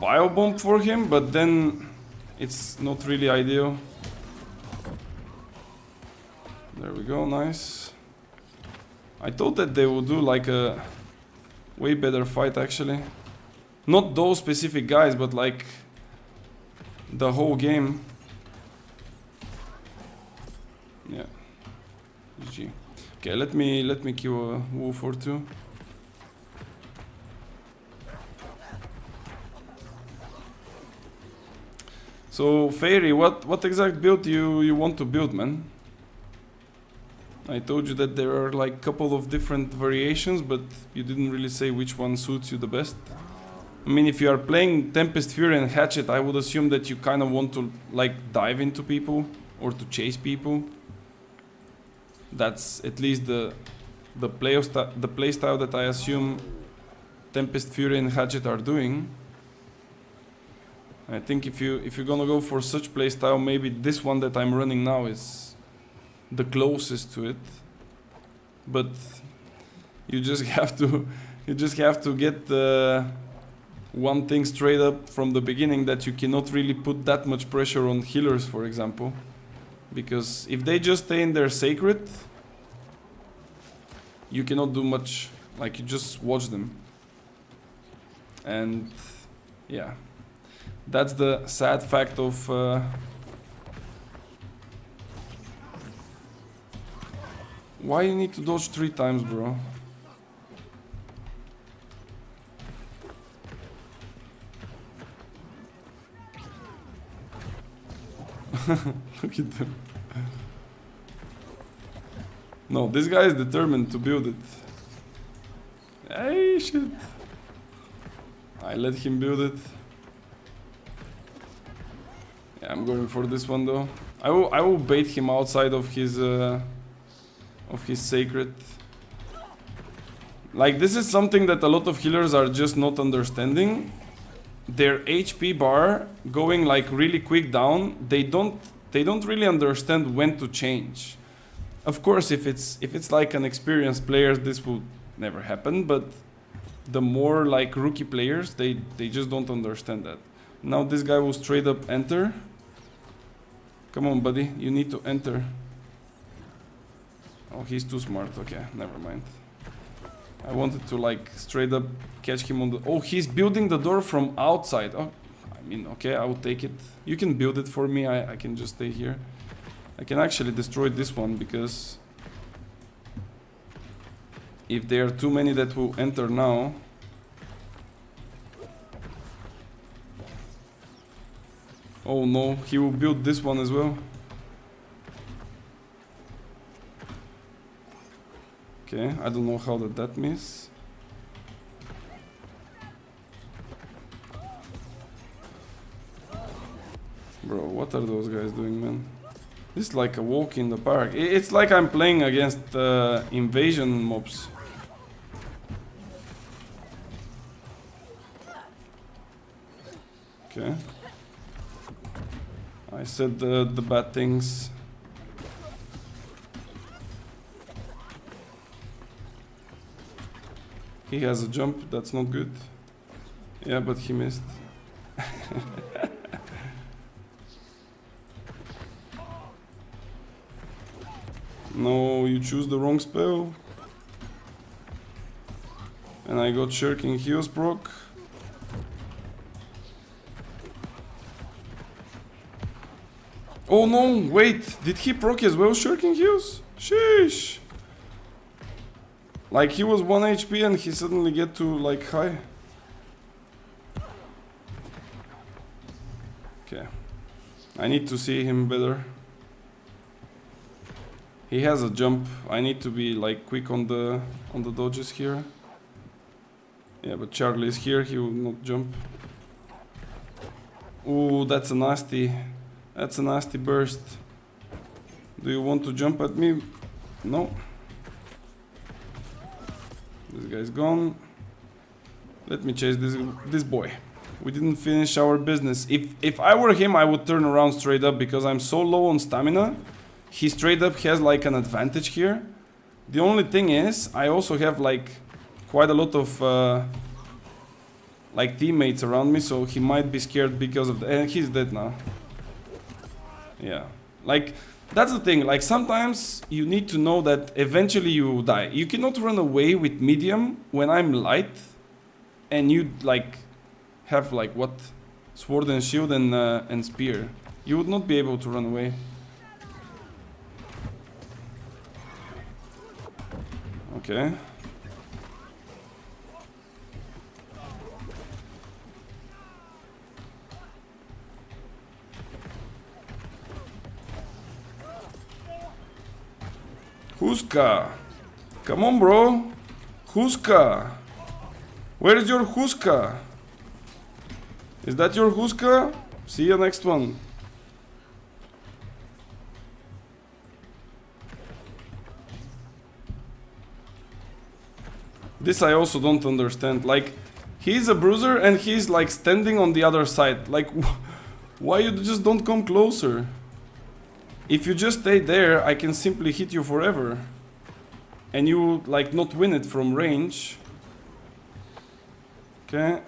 bio bomb for him, but then it's not really ideal. There we go, nice. I thought that they would do like a way better fight actually. Not those specific guys, but like the whole game. Yeah. GG. Okay, let me kill a wolf or two. So Fairy, what exact build you want to build, man? I told you that there are like a couple of different variations, but you didn't really say which one suits you the best. I mean, if you are playing Tempest Fury and Hatchet, I would assume that you kind of want to like dive into people or to chase people. That's at least the play style that I assume Tempest Fury and Hatchet are doing. I think if you're gonna go for such playstyle, maybe this one that I'm running now is the closest to it. But you just have to get one thing straight up from the beginning, that you cannot really put that much pressure on healers, for example, because if they just stay in their sacred, you cannot do much. Like, you just watch them, and yeah. That's the sad fact of why you need to dodge 3 times, bro? Look at them. No, this guy is determined to build it. Hey, shit. I let him build it. Yeah, I'm going for this one though. I will bait him outside of his sacred. Like, this is something that a lot of healers are just not understanding. Their HP bar going like really quick down, they don't really understand when to change. Of course, if it's like an experienced player, this will never happen, but the more like rookie players, they just don't understand that. Now this guy will straight up enter. Come on, buddy, you need to enter. Oh, he's too smart. Okay, never mind. I wanted to like straight up catch him on the... Oh, he's building the door from outside. Oh, I mean, okay, I will take it. You can build it for me. I can just stay here. I can actually destroy this one because if there are too many that will enter now... Oh no, he will build this one as well. Okay, I don't know how that miss. Bro, what are those guys doing, man? This is like a walk in the park. It's like I'm playing against invasion mobs. Okay. I said the bad things. He has a jump, that's not good. Yeah, but he missed. No, you choose the wrong spell. And I got Shirking Heals proc. Oh no, wait, did he proc as well Shirking Heals? Sheesh. Like he was 1 HP and he suddenly get to like high. Okay. I need to see him better. He has a jump. I need to be like quick on the dodges here. Yeah, but Charlie is here, he will not jump. Ooh, that's a nasty burst. Do you want to jump at me? No. This guy's gone. Let me chase this boy. We didn't finish our business. If I were him, I would turn around straight up because I'm so low on stamina. He straight up has like an advantage here. The only thing is, I also have like quite a lot of like teammates around me, so he might be scared because of that. And he's dead now. Yeah, like that's the thing. Like sometimes you need to know that eventually you will die. You cannot run away with medium when I'm light, and you like have like what, sword and shield and spear. You would not be able to run away. Okay. Huska. Come on, bro. Huska. Where is your Huska? Is that your Huska? See you next one. This I also don't understand. Like, he's a bruiser and he's like standing on the other side. Like, why you just don't come closer? If you just stay there, I can simply hit you forever. And you like not win it from range. Okay.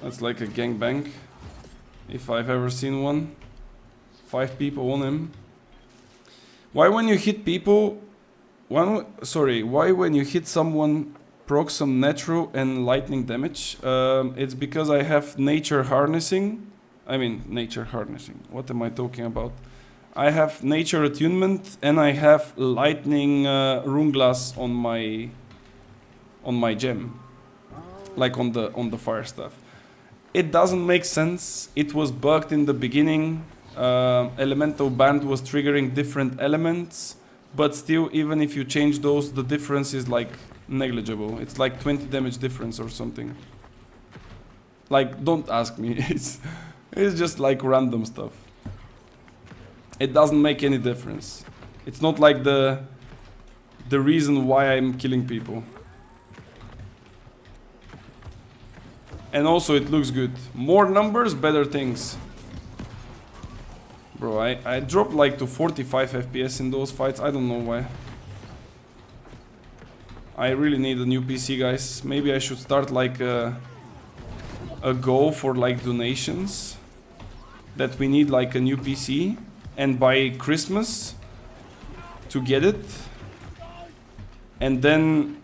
That's like a gangbang, if I've ever seen one. 5 people on him. Why when you hit people... why when you hit someone proc some natural and lightning damage? It's because I have nature harnessing. What am I talking about? I have nature attunement and I have lightning rune glass on my gem. Like on the fire stuff. It doesn't make sense. It was bugged in the beginning. Elemental band was triggering different elements, but still, even if you change those, the difference is like negligible. It's like 20 damage difference or something. Like, don't ask me. It's just like random stuff. it doesn't make any difference. It's not like the reason why I'm killing people. And also it looks good. More numbers, better things. Bro, I dropped like to 45 FPS in those fights. I don't know why. I really need a new PC, guys. Maybe I should start like a go for like donations. That we need like a new PC. And by Christmas to get it. And then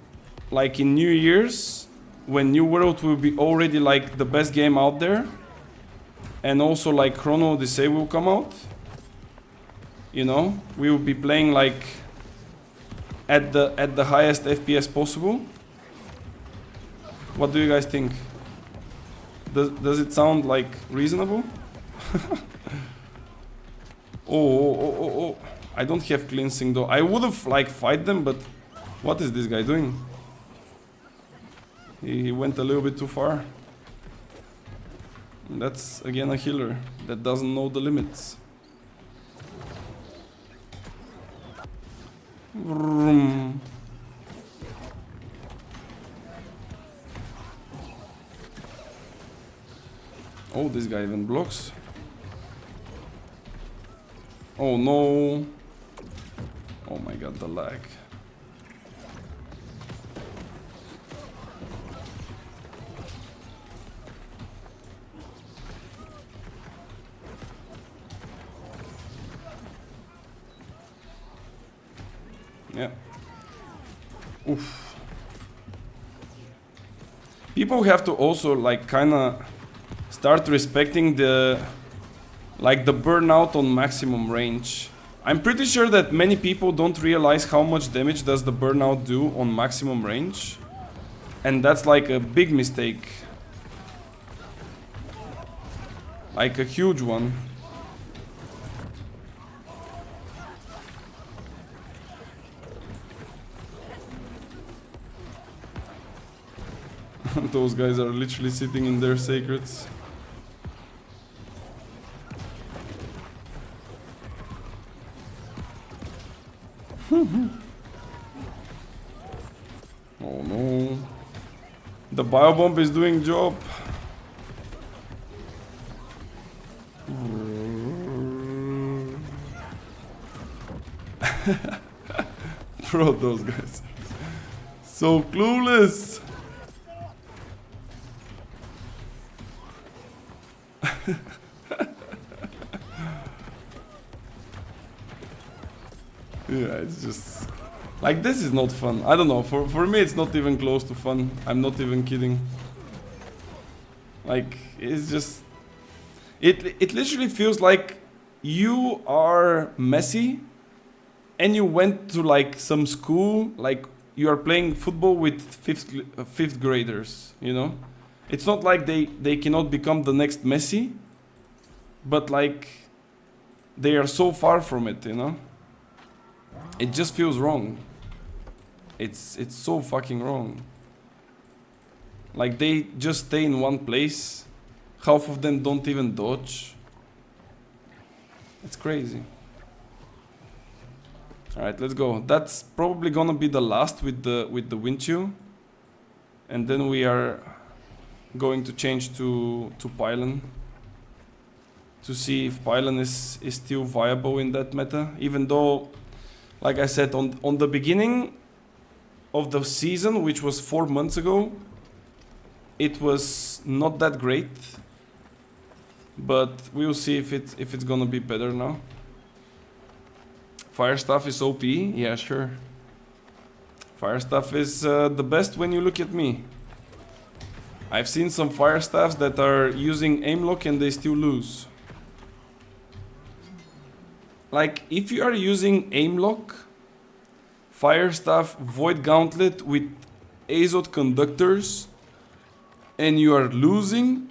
like in New Year's, when New World will be already like the best game out there, and also like Chrono Odyssey will come out, you know, we will be playing like at the highest FPS possible. What do you guys think? Does it sound like reasonable? Oh, I don't have cleansing though. I would have like fight them, but what is this guy doing? He went a little bit too far. That's again a healer that doesn't know the limits. Vroom. Oh, this guy even blocks. Oh no. Oh my god, the lag. Yeah. Oof. People have to also like kinda start respecting the burnout on maximum range. I'm pretty sure that many people don't realize how much damage does the burnout do on maximum range. And that's like a big mistake. Like a huge one. Those guys are literally sitting in their sacreds. Oh no. The biobomb is doing job. Bro, those guys are so clueless. Yeah, it's just like this is not fun. I don't know, for me it's not even close to fun. I'm not even kidding. Like it's just it literally feels like you are Messi and you went to like some school, like you are playing football with fifth graders, you know? It's not like they cannot become the next Messi, but like they are so far from it, you know? It just feels wrong. It's so fucking wrong. Like they just stay in one place. Half of them don't even dodge. It's crazy. Alright, let's go. That's probably gonna be the last with the wind chill. And then we are going to change to pylon. To see if pylon is still viable in that meta. Even though, like I said, on the beginning of the season, which was 4 months ago, it was not that great. But we'll see if it's gonna be better now. Fire stuff is OP? Yeah, sure. Fire stuff is the best when you look at me. I've seen some fire staffs that are using aim lock and they still lose. Like, if you are using aim lock, fire staff, void gauntlet with azot conductors, and you are losing,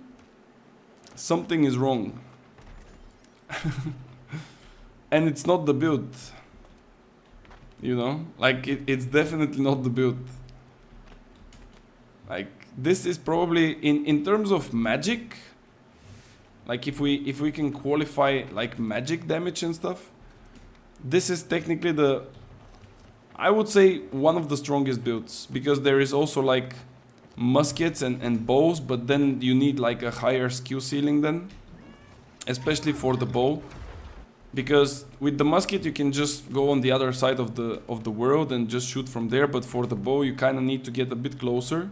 something is wrong. And it's not the build. You know? Like, it's definitely not the build. Like, this is probably, in terms of magic, like if we can qualify like magic damage and stuff, this is technically the, I would say, one of the strongest builds, because there is also like muskets and bows, but then you need like a higher skill ceiling then, especially for the bow, because with the musket you can just go on the other side of the world and just shoot from there, but for the bow you kind of need to get a bit closer,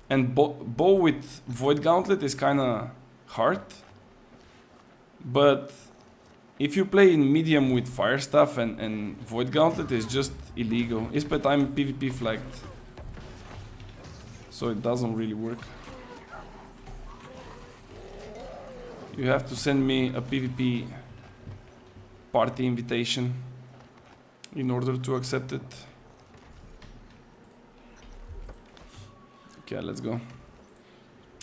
and bow with void gauntlet is kind of hard. But if you play in medium with fire staff and void gauntlet, is just illegal. But I'm PvP flagged, so it doesn't really work. You have to send me a PvP party invitation in order to accept it. Okay, let's go.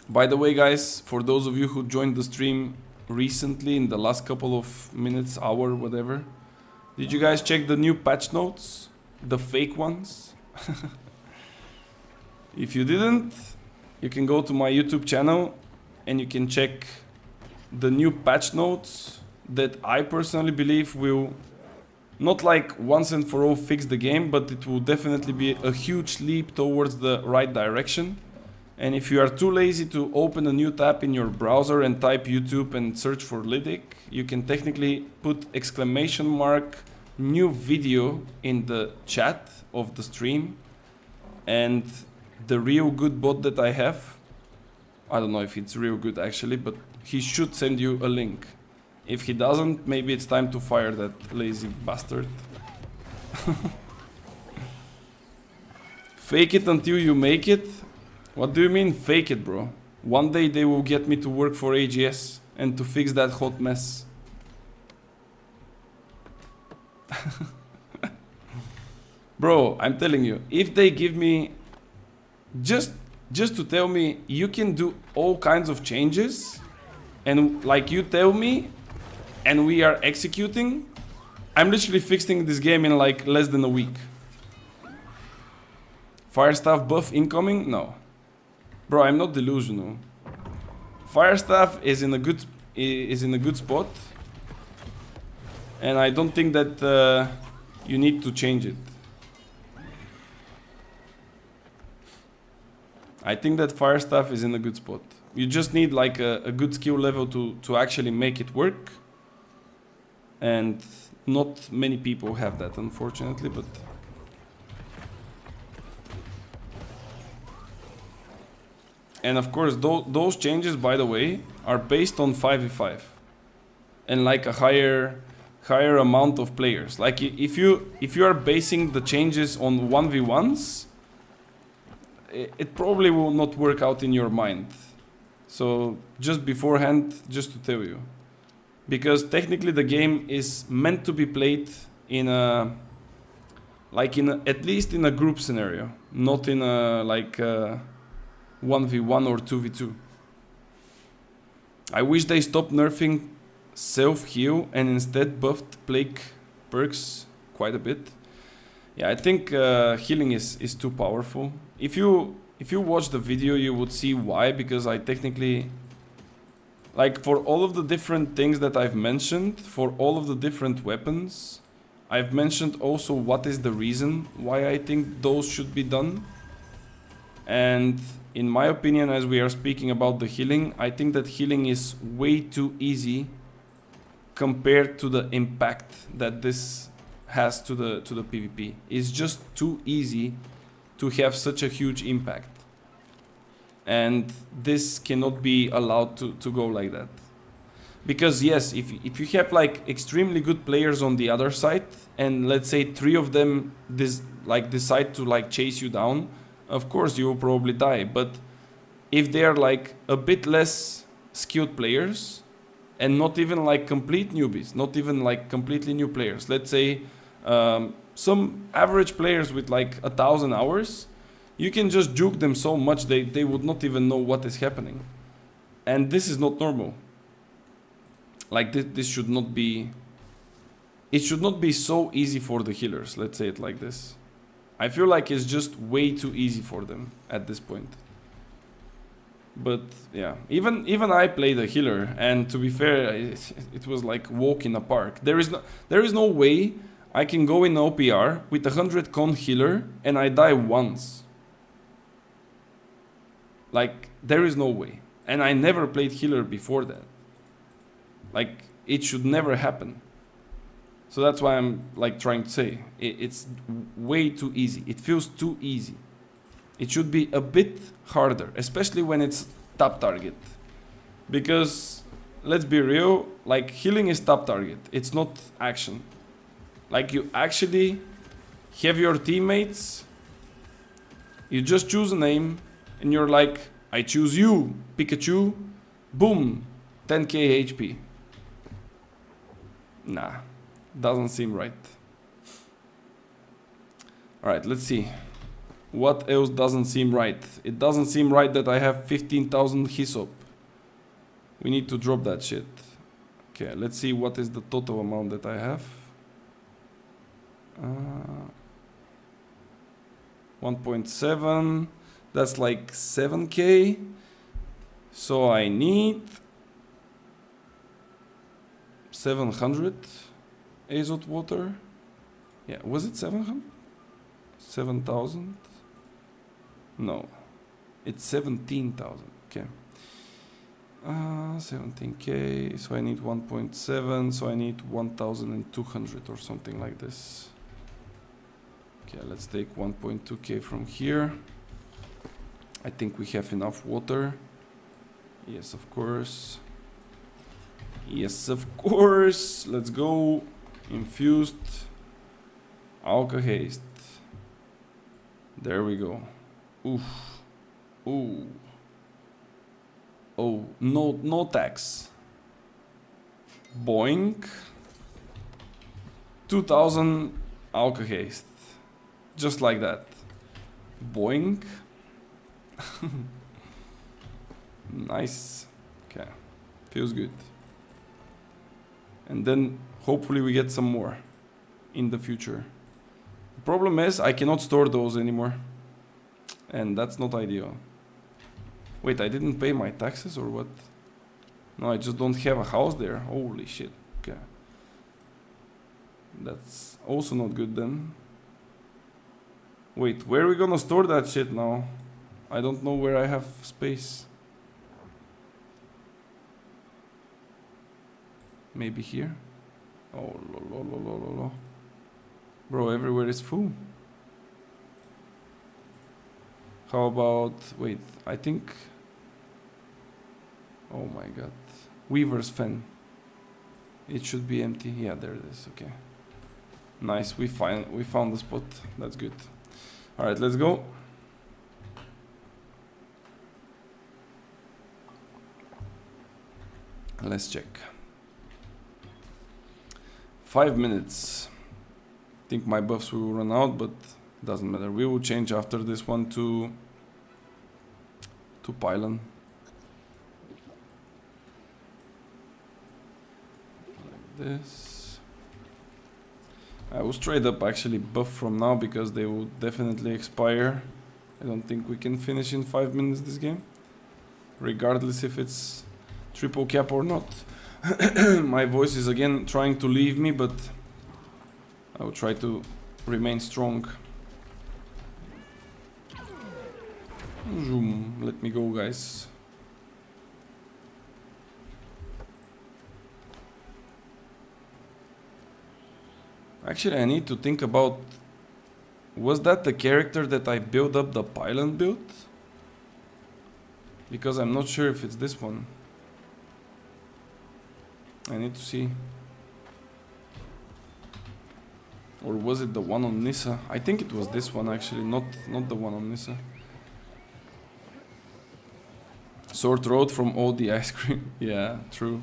By the way, guys, for those of you who joined the stream recently, in the last couple of minutes, hour, whatever, did you guys check the new patch notes? The fake ones? If you didn't, you can go to my YouTube channel and you can check the new patch notes that I personally believe will not like once and for all fix the game, but it will definitely be a huge leap towards the right direction. And if you are too lazy to open a new tab in your browser and type YouTube and search for Lydic, you can technically put exclamation mark new video in the chat of the stream, and the real good bot that I have, I don't know if it's real good actually, but he should send you a link. If he doesn't, maybe it's time to fire that lazy bastard. Fake it until you make it? What do you mean fake it, bro? One day they will get me to work for AGS and to fix that hot mess. Bro, I'm telling you, if they give me just to tell me you can do all kinds of changes, and like you tell me and we are executing, I'm literally fixing this game in like less than a week. Fire staff buff incoming? No. Bro, I'm not delusional. Fire staff is in a good spot, and I don't think that you need to change it. I think that fire staff is in a good spot. You just need like a good skill level to actually make it work, and not many people have that, unfortunately. But and of course, those changes, by the way, are based on 5v5 and like a higher amount of players. Like if you are basing the changes on 1v1s, it probably will not work out in your mind. So just beforehand, just to tell you, because technically the game is meant to be played in a at least in a group scenario, not in a like 1v1 or 2v2. I wish they stopped nerfing self-heal and instead buffed plague perks quite a bit. Yeah, I think healing is too powerful. If you watch the video, you would see why, because I technically, like, for all of the different things that I've mentioned, for all of the different weapons, I've mentioned also what is the reason why I think those should be done. And in my opinion, as we are speaking about the healing, I think that healing is way too easy compared to the impact that this has to the PvP. It's just too easy to have such a huge impact, and this cannot be allowed to go like that. Because yes, if you have like extremely good players on the other side, and let's say 3 of them decide to like chase you down, of course you will probably die. But if they are like a bit less skilled players, and not even like complete newbies, not even like completely new players, let's say some average players with like 1,000 hours, you can just juke them so much they would not even know what is happening. And this is not normal. Like this should not be, it should not be so easy for the healers, let's say it like this. I feel like it's just way too easy for them at this point. But yeah, even I played a healer, and to be fair, it was like walk in a park. There is no way I can go in OPR with 100 con healer and I die once. Like, there is no way. And I never played healer before that. Like, it should never happen. So that's why I'm like trying to say it's way too easy. It feels too easy. It should be a bit harder, especially when it's top target. Because let's be real, like healing is top target. It's not action. Like you actually have your teammates, you just choose a name and you're like, I choose you, Pikachu, boom, 10k HP. Nah, doesn't seem right. Alright, let's see. What else doesn't seem right? It doesn't seem right that I have 15,000 Hyssop. We need to drop that shit. Okay, let's see what is the total amount that I have. 1.7. That's like 7k. So I need 700 Azot water. Yeah, was it 700? 7,000? No, it's 17,000. Okay. 17k. So I need 1.7. So I need 1,200 or something like this. Okay, let's take 1.2k from here. I think we have enough water. Yes, of course. Yes, of course. Let's go. Infused. Alka haste. There we go. Oof. Ooh. Oh, no tax. Boink. 2,000 Alka haste. Just like that. Boink. Nice. Okay. Feels good. And then hopefully we get some more in the future. The problem is I cannot store those anymore. And that's not ideal. Wait, I didn't pay my taxes or what? No, I just don't have a house there. Holy shit. Okay. That's also not good then. Wait, where are we gonna store that shit now? I don't know where I have space. Maybe here? Oh, lo. Bro, everywhere is full. How about... Wait, I think... Oh my god. Weaver's Fen. It should be empty. Yeah, there it is. Okay. Nice, we found the spot. That's good. Alright, let's go. Let's check. 5 minutes. I think my buffs will run out, but doesn't matter. We will change after this one to pylon. Like this. I will straight up actually buff from now because they will definitely expire. I don't think we can finish in 5 minutes this game, regardless if it's triple cap or not. My voice is again trying to leave me, but I will try to remain strong. Zoom. Let me go, guys. Actually, I need to think about... Was that the character that I built up the pylon build? Because I'm not sure if it's this one. I need to see. Or was it the one on Nissa? I think it was this one actually, not the one on Nissa. Sore throat from all the ice cream. Yeah, true.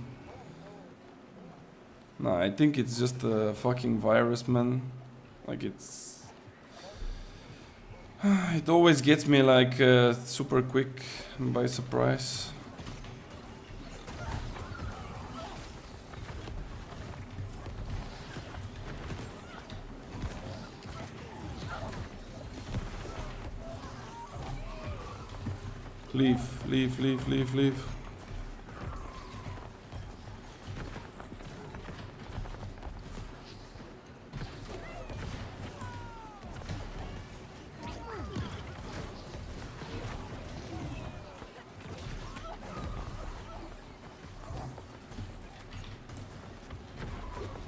Nah, I think it's just a fucking virus, man. Like it's... It always gets me like super quick by surprise. Leave, leave, leave, leave, leave.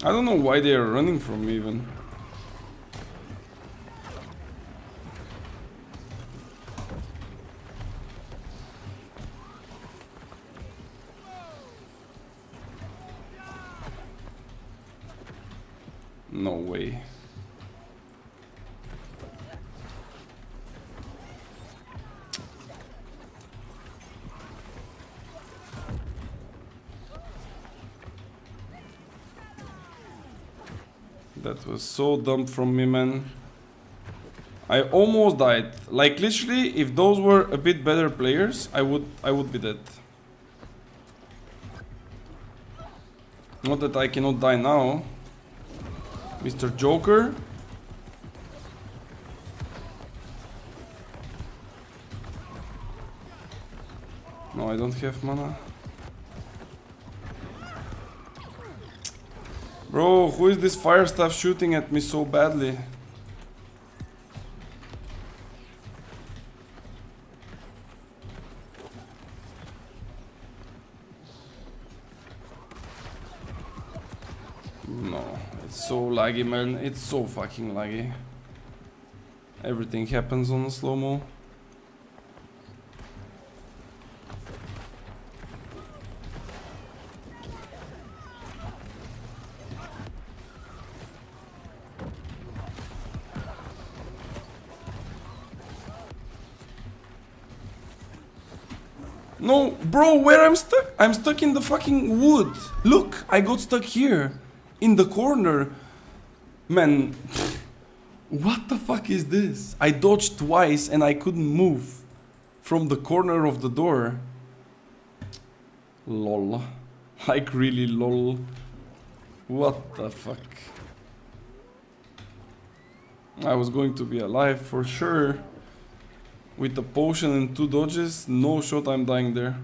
I don't know why they are running from me even. No way. That was so dumb from me, man. I almost died. Like literally, if those were a bit better players, I would be dead. Not that I cannot die now. Mr. Joker. No, I don't have mana. Bro, who is this fire staff shooting at me so badly? No, it's so laggy, man. It's so fucking laggy. Everything happens on a slow-mo. No, bro, where I'm stuck? I'm stuck in the fucking wood. Look, I got stuck here. In the corner. Man, what the fuck is this? I dodged twice and I couldn't move from the corner of the door. Lol. Like really lol. What the fuck? I was going to be alive for sure. With a potion and 2 dodges, no shot I'm dying there.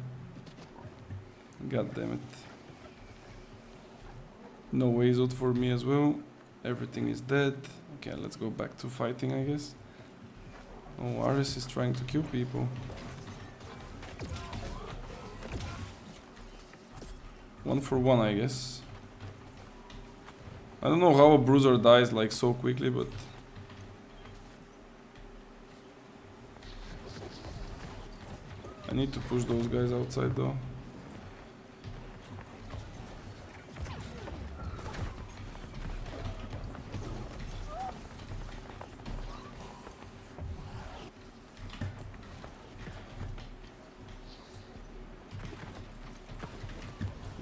God damn it. No ways out for me as well. Everything is dead. Okay, let's go back to fighting, I guess. Oh, Aris is trying to kill people. One for one, I guess. I don't know how a bruiser dies like so quickly, but... I need to push those guys outside though.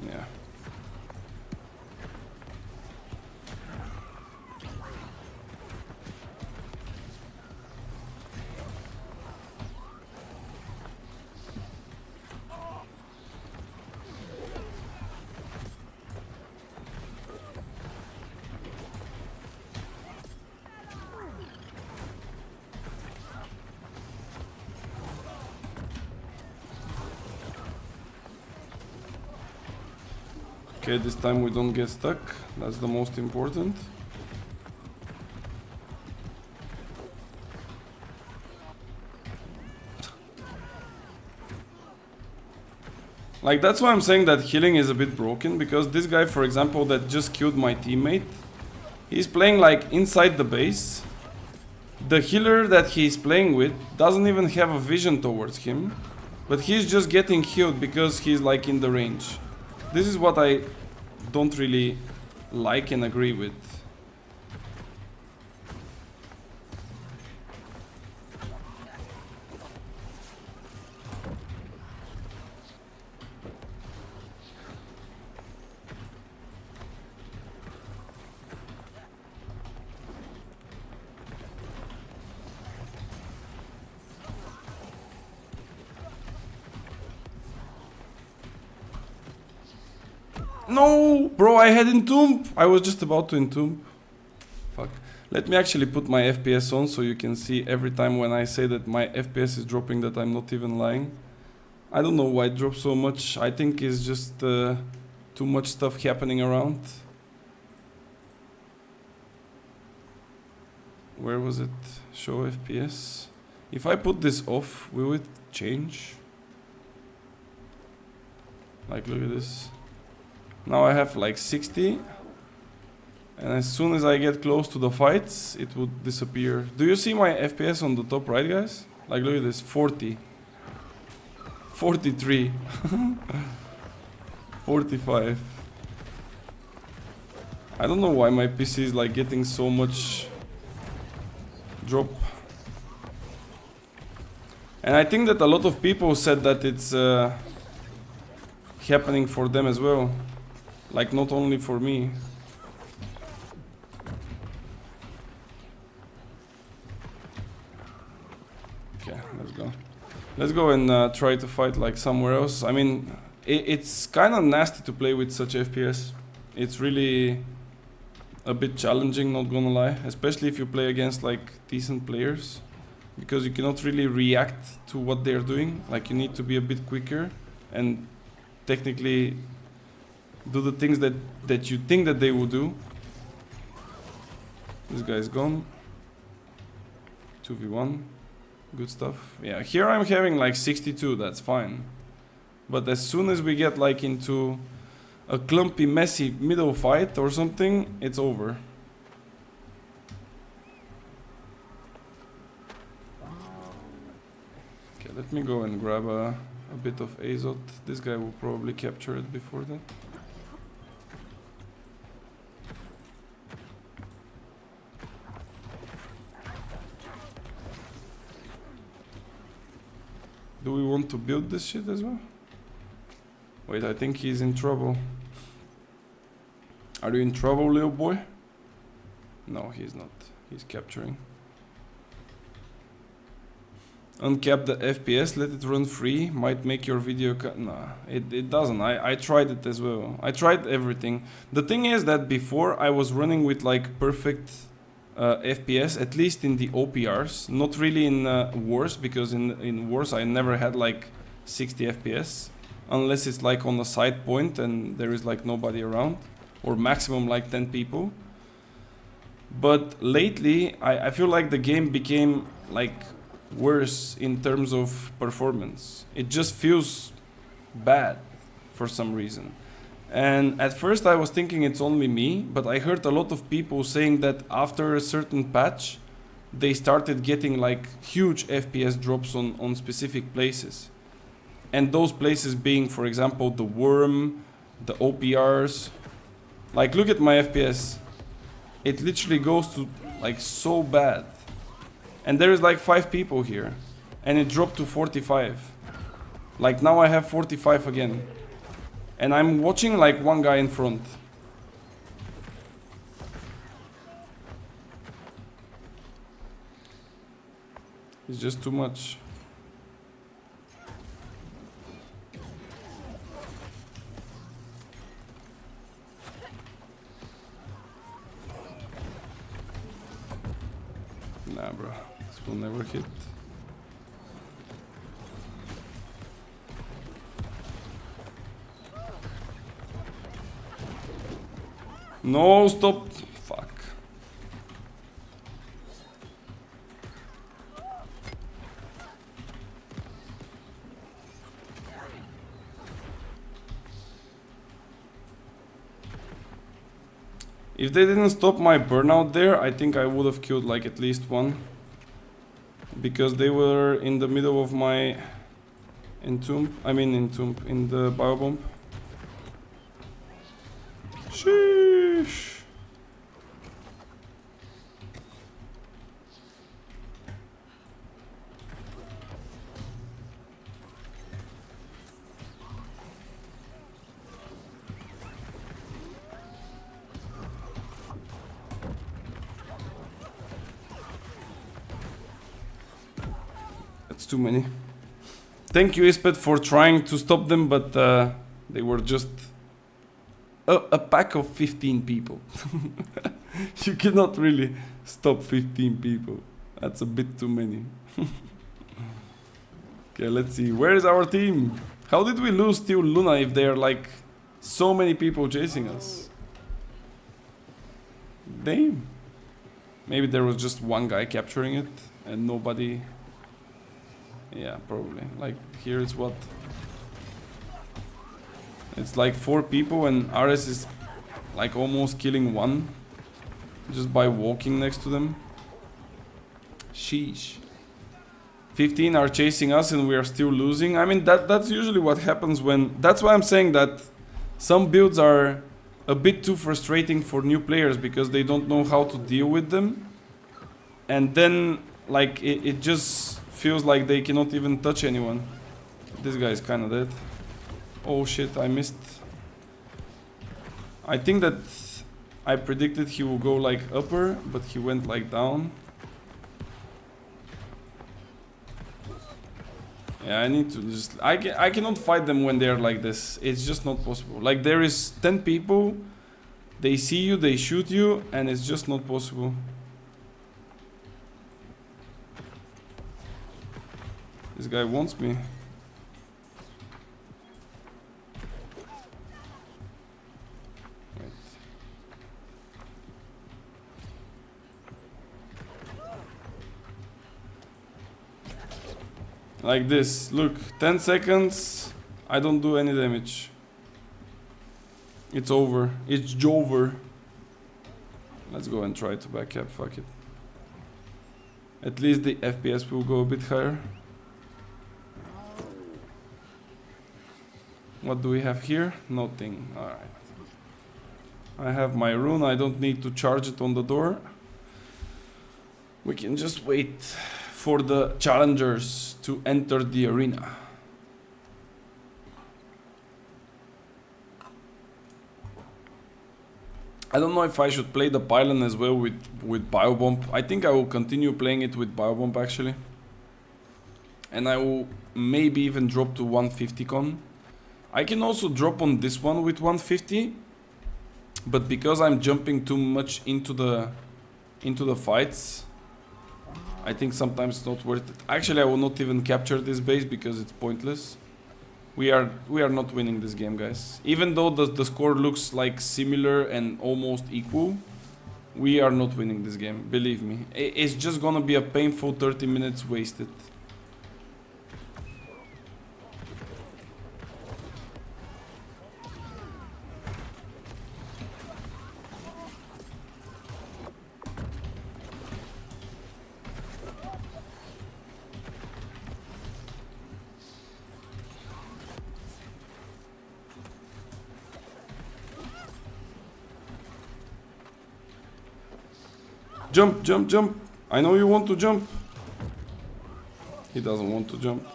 Yeah. Okay, this time we don't get stuck. That's the most important. Like, that's why I'm saying that healing is a bit broken, because this guy, for example, that just killed my teammate, he's playing like inside the base. The healer that he's playing with doesn't even have a vision towards him, but he's just getting healed because he's like in the range. This is what I don't really like and agree with. No, bro, I had entomb. I was just about to entomb. Fuck. Let me actually put my FPS on so you can see every time when I say that my FPS is dropping that I'm not even lying. I don't know why it dropped so much. I think it's just too much stuff happening around. Where was it? Show FPS. If I put this off, will it change? Like, look at this. Now I have like 60. And as soon as I get close to the fights, it would disappear. Do you see my FPS on the top right, guys? Like, look at this, 40. 43. 45. I don't know why my PC is like getting so much drop. And I think that a lot of people said that it's happening for them as well. Like, not only for me. Okay, let's go. Let's go and try to fight like somewhere else. I mean, it's kind of nasty to play with such FPS. It's really a bit challenging, not gonna lie. Especially if you play against like decent players. Because you cannot really react to what they're doing. Like, you need to be a bit quicker and technically do the things that you think that they will do. This guy's gone. 2v1. Good stuff. Yeah, here I'm having like 62, that's fine. But as soon as we get like into a clumpy, messy middle fight or something, it's over. Okay, let me go and grab a bit of Azot. This guy will probably capture it before that. Do we want to build this shit as well? Wait, I think he's in trouble. Are you in trouble, little boy? No, he's not. He's capturing. Uncap the FPS, let it run free. Might make your video nah, it doesn't. I tried it as well. I tried everything. The thing is that before I was running with like perfect FPS, at least in the OPRs, not really in Wars, because in Wars I never had like 60 FPS, unless it's like on a side point and there is like nobody around, or maximum like 10 people. But lately I feel like the game became like worse in terms of performance. It just feels bad for some reason. And at first I was thinking it's only me, but I heard a lot of people saying that after a certain patch they started getting like huge FPS drops on specific places. And those places being, for example, the worm, the OPRs. Like, look at my FPS. It literally goes to like so bad. And there is like 5 people here. And it dropped to 45. Like, now I have 45 again. And I'm watching like one guy in front. It's just too much. Nah, bro. This will never hit. No, stop. Fuck. If they didn't stop my burnout there, I think I would have killed like at least one. Because they were in the middle of my in the biobomb. Sheesh. That's too many. Thank you, Ispet, for trying to stop them, but they were just a pack of 15 people. You cannot really stop 15 people. That's a bit too many. Okay, Okay, let's see. Where is our team? How did we lose to Luna if there are like so many people chasing us? Damn. Maybe there was just one guy capturing it and nobody. Yeah, probably. Like here it's what? It's like 4 people and RS is like almost killing one just by walking next to them. Sheesh. 15 are chasing us and we are still losing. I mean that's usually what happens when... That's why I'm saying that some builds are a bit too frustrating for new players because they don't know how to deal with them. And then like it just feels like they cannot even touch anyone. This guy is kinda dead. Oh shit, I missed. I think that I predicted he will go like upper, but he went like down. Yeah, I need to just... I cannot fight them when they are like this. It's just not possible. Like there is 10 people, they see you, they shoot you, and it's just not possible. This guy wants me. Like this, look, 10 seconds, I don't do any damage. It's over, it's Jover. Let's go and try to back up, fuck it. At least the FPS will go a bit higher. What do we have here? Nothing, alright. I have my rune, I don't need to charge it on the door. We can just wait for the challengers to enter the arena. I don't know if I should play the pylon as well with biobomb. I think I will continue playing it with biobomb actually. And I will maybe even drop to 150 con. I can also drop on this one with 150. But because I'm jumping too much into the fights, I think sometimes it's not worth it. Actually, I will not even capture this base because it's pointless. We are not winning this game, guys. Even though the score looks like similar and almost equal, we are not winning this game. Believe me. It's just gonna be a painful 30 minutes wasted. Jump, jump, jump. I know you want to jump. He doesn't want to jump.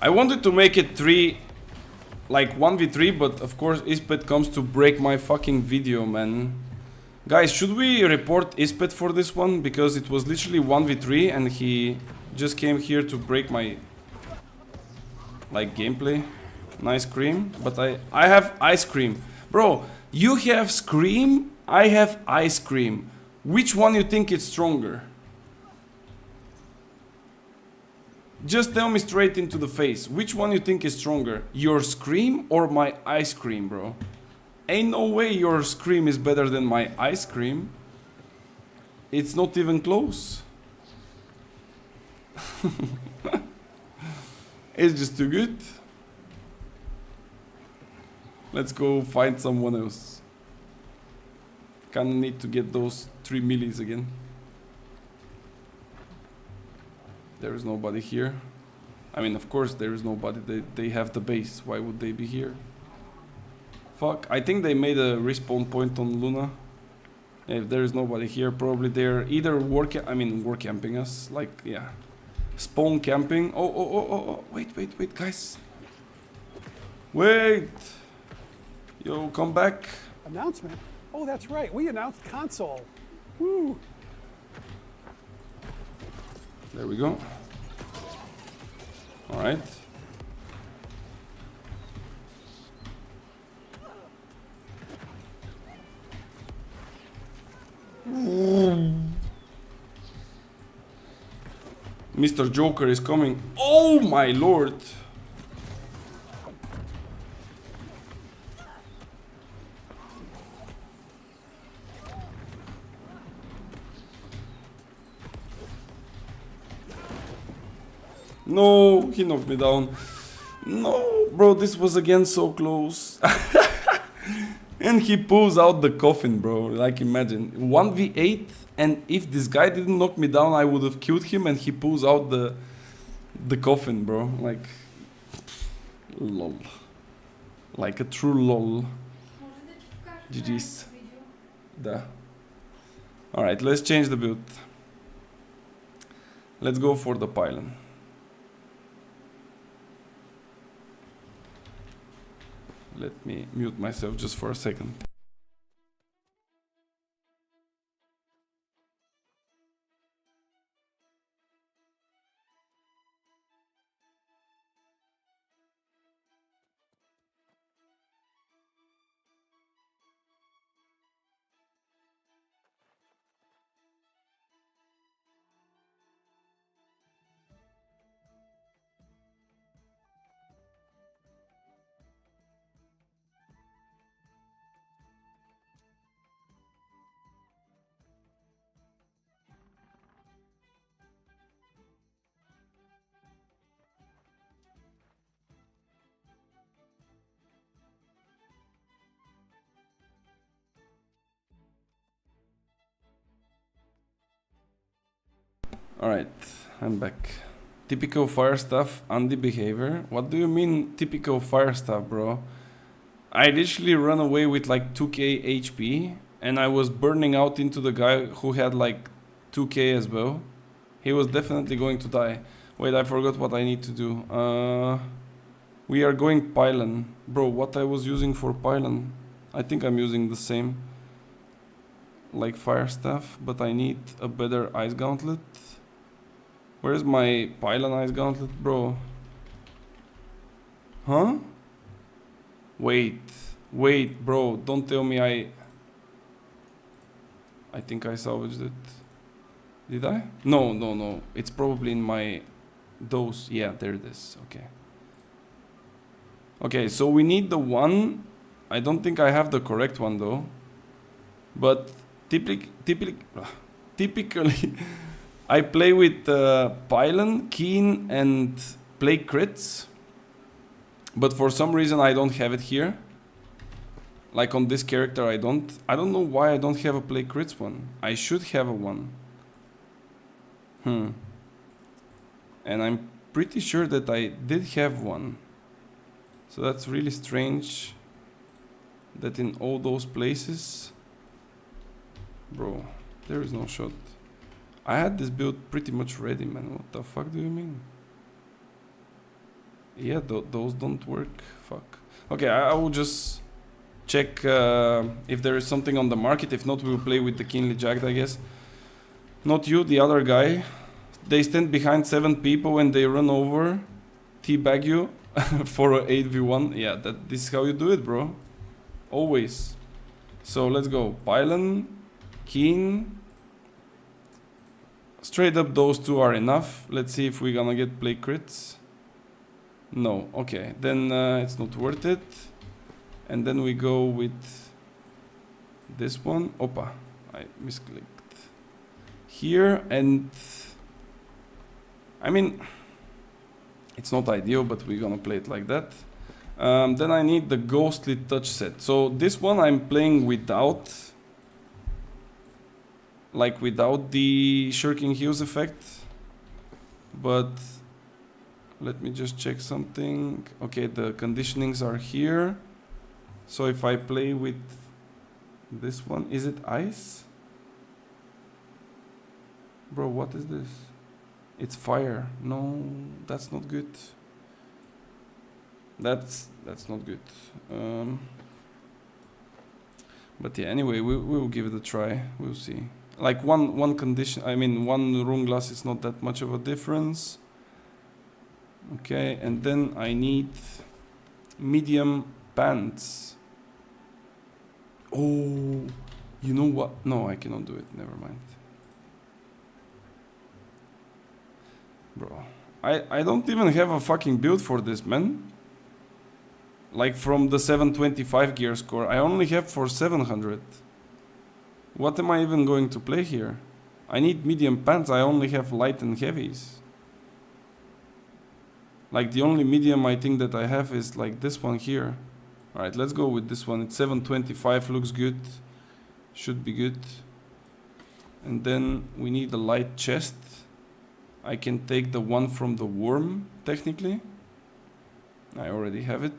I wanted to make it 3, like 1v3, but of course Ispet comes to break my fucking video, man. Guys, should we report Ispet for this one? Because it was literally 1v3 and he just came here to break my, like, gameplay. Nice cream, but I have ice cream. Bro, you have scream, I have ice cream. Which one you think is stronger? Just tell me straight into the face. Which one you think is stronger? Your scream or my ice cream, bro? Ain't no way your scream is better than my ice cream. It's not even close. It's just too good. Let's go find someone else. Kinda need to get those 3 millis again. There is nobody here. I mean, of course there is nobody. They have the base. Why would they be here? Fuck. I think they made a respawn point on Luna. If there is nobody here, probably they're either war camping us. Like, yeah. Spawn camping. Oh. Wait, guys. Wait. Yo, come back. Announcement? Oh, that's right. We announced console. Woo. There we go. All right. Mr. Joker is coming. Oh my lord! No, he knocked me down. No, bro, this was again so close. And he pulls out the coffin, bro. Like, imagine 1v8, and if this guy didn't knock me down, I would have killed him. And he pulls out the coffin, bro. Like, lol. Like a true lol. GG's. Da. All right, let's change the build. Let's go for the pylon. Let me mute myself just for a second. Alright, I'm back. Typical fire stuff, Andy behavior. What do you mean typical fire stuff, bro? I literally ran away with like 2k HP and I was burning out into the guy who had like 2k as well. He was definitely going to die. Wait, I forgot what I need to do. We are going pylon. Bro, what I was using for pylon? I think I'm using the same like fire stuff, but I need a better ice gauntlet. Where's my pylon ice gauntlet, bro? Huh? Wait, bro, don't tell me I think I salvaged it. Did I? No. It's probably in my those. Yeah, there it is. Okay. Okay, so we need the one. I don't think I have the correct one though. But typically I play with pylon, keen, and play crits. But for some reason I don't have it here. Like on this character I don't know why I don't have a play crits one. I should have a one. And I'm pretty sure that I did have one. So that's really strange that in all those places, bro, there is no shot. I had this build pretty much ready, man. What the fuck do you mean? Yeah, those don't work. Fuck. Okay, I will just check if there is something on the market. If not, we will play with the keenly jacked, I guess. Not you, the other guy. They stand behind 7 people and they run over, teabag you for a 8v1. Yeah, this is how you do it, bro. Always. So let's go. Pylon, keen. Straight up, those two are enough. Let's see if we're gonna get play crits. No. Okay, then it's not worth it. And then we go with this one. Opa, I misclicked here. And I mean, it's not ideal, but we're gonna play it like that. Then I need the ghostly touch set. So this one I'm playing without, like without the shirking heals effect. But let me just check something. Okay, the conditionings are here. So if I play with this one, is it ice? Bro, what is this? It's fire. No, that's not good. That's not good. But yeah, anyway, we will give it a try. We'll see. Like one condition, I mean one rune glass is not that much of a difference. Okay, and then I need medium pants. Oh, you know what? No, I cannot do it. Never mind. Bro, I don't even have a fucking build for this, man. Like from the 725 gear score, I only have for 700. What am I even going to play here? I need medium pants, I only have light and heavies. Like the only medium I think that I have is like this one here. Alright, let's go with this one. It's 725, looks good. Should be good. And then we need a light chest. I can take the one from the worm, technically. I already have it.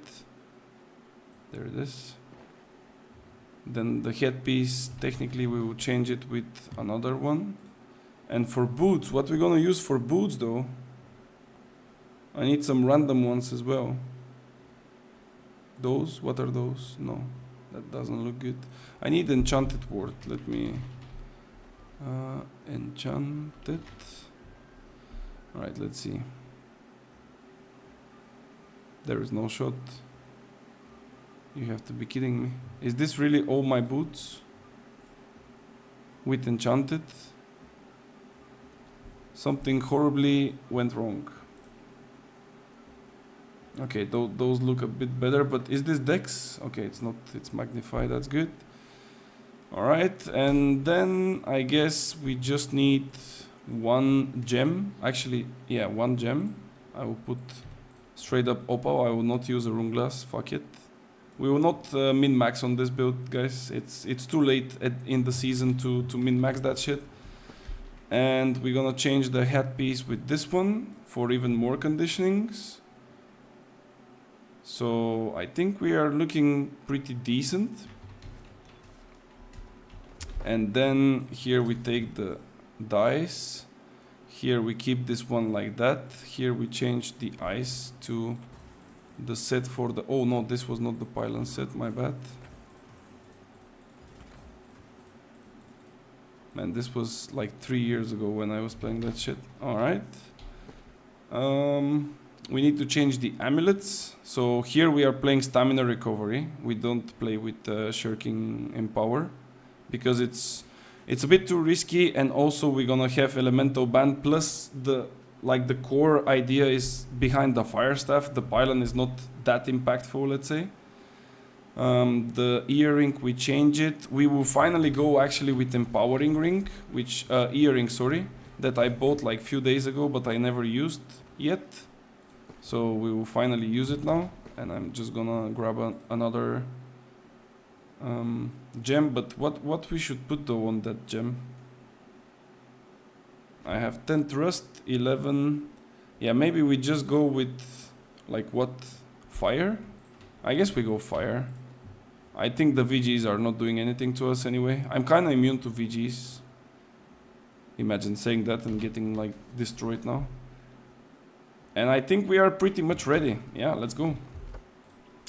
There it is. Then the headpiece, technically we will change it with another one. And for boots, what we're gonna use for boots though? I need some random ones as well. Those? What are those? No, that doesn't look good. I need enchanted word. Let me enchanted. Alright, let's see. There is no shot. You have to be kidding me. Is this really all my boots? With enchanted? Something horribly went wrong. Okay, those look a bit better, but is this Dex? Okay, it's not, it's magnified, that's good. Alright, and then I guess we just need one gem. Actually, yeah, one gem. I will put straight up opal. I will not use a rune glass, fuck it. We will not min-max on this build, guys. It's too late in the season to min-max that shit. And we're gonna change the headpiece with this one for even more conditionings. So I think we are looking pretty decent. And then here we take the dice. Here we keep this one like that. Here we change the ice to the set for the... Oh no, this was not the pylon set, my bad. Man, this was like 3 years ago when I was playing that shit. Alright. We need to change the amulets. So here we are playing stamina recovery. We don't play with shirking empower. Because it's a bit too risky, and also we're gonna have elemental band, plus the core idea is behind the fire staff. The pylon is not that impactful, let's say. The earring, we change it. We will finally go actually with empowering ring, which earring, sorry, that I bought like few days ago, but I never used yet. So we will finally use it now, and I'm just gonna grab another gem. But what we should put though on that gem? I have 10 trust, 11. Yeah, maybe we just go with like what? Fire? I guess we go fire. I think the VGs are not doing anything to us anyway. I'm kind of immune to VGs. Imagine saying that and getting like destroyed now. And I think we are pretty much ready. Yeah, let's go.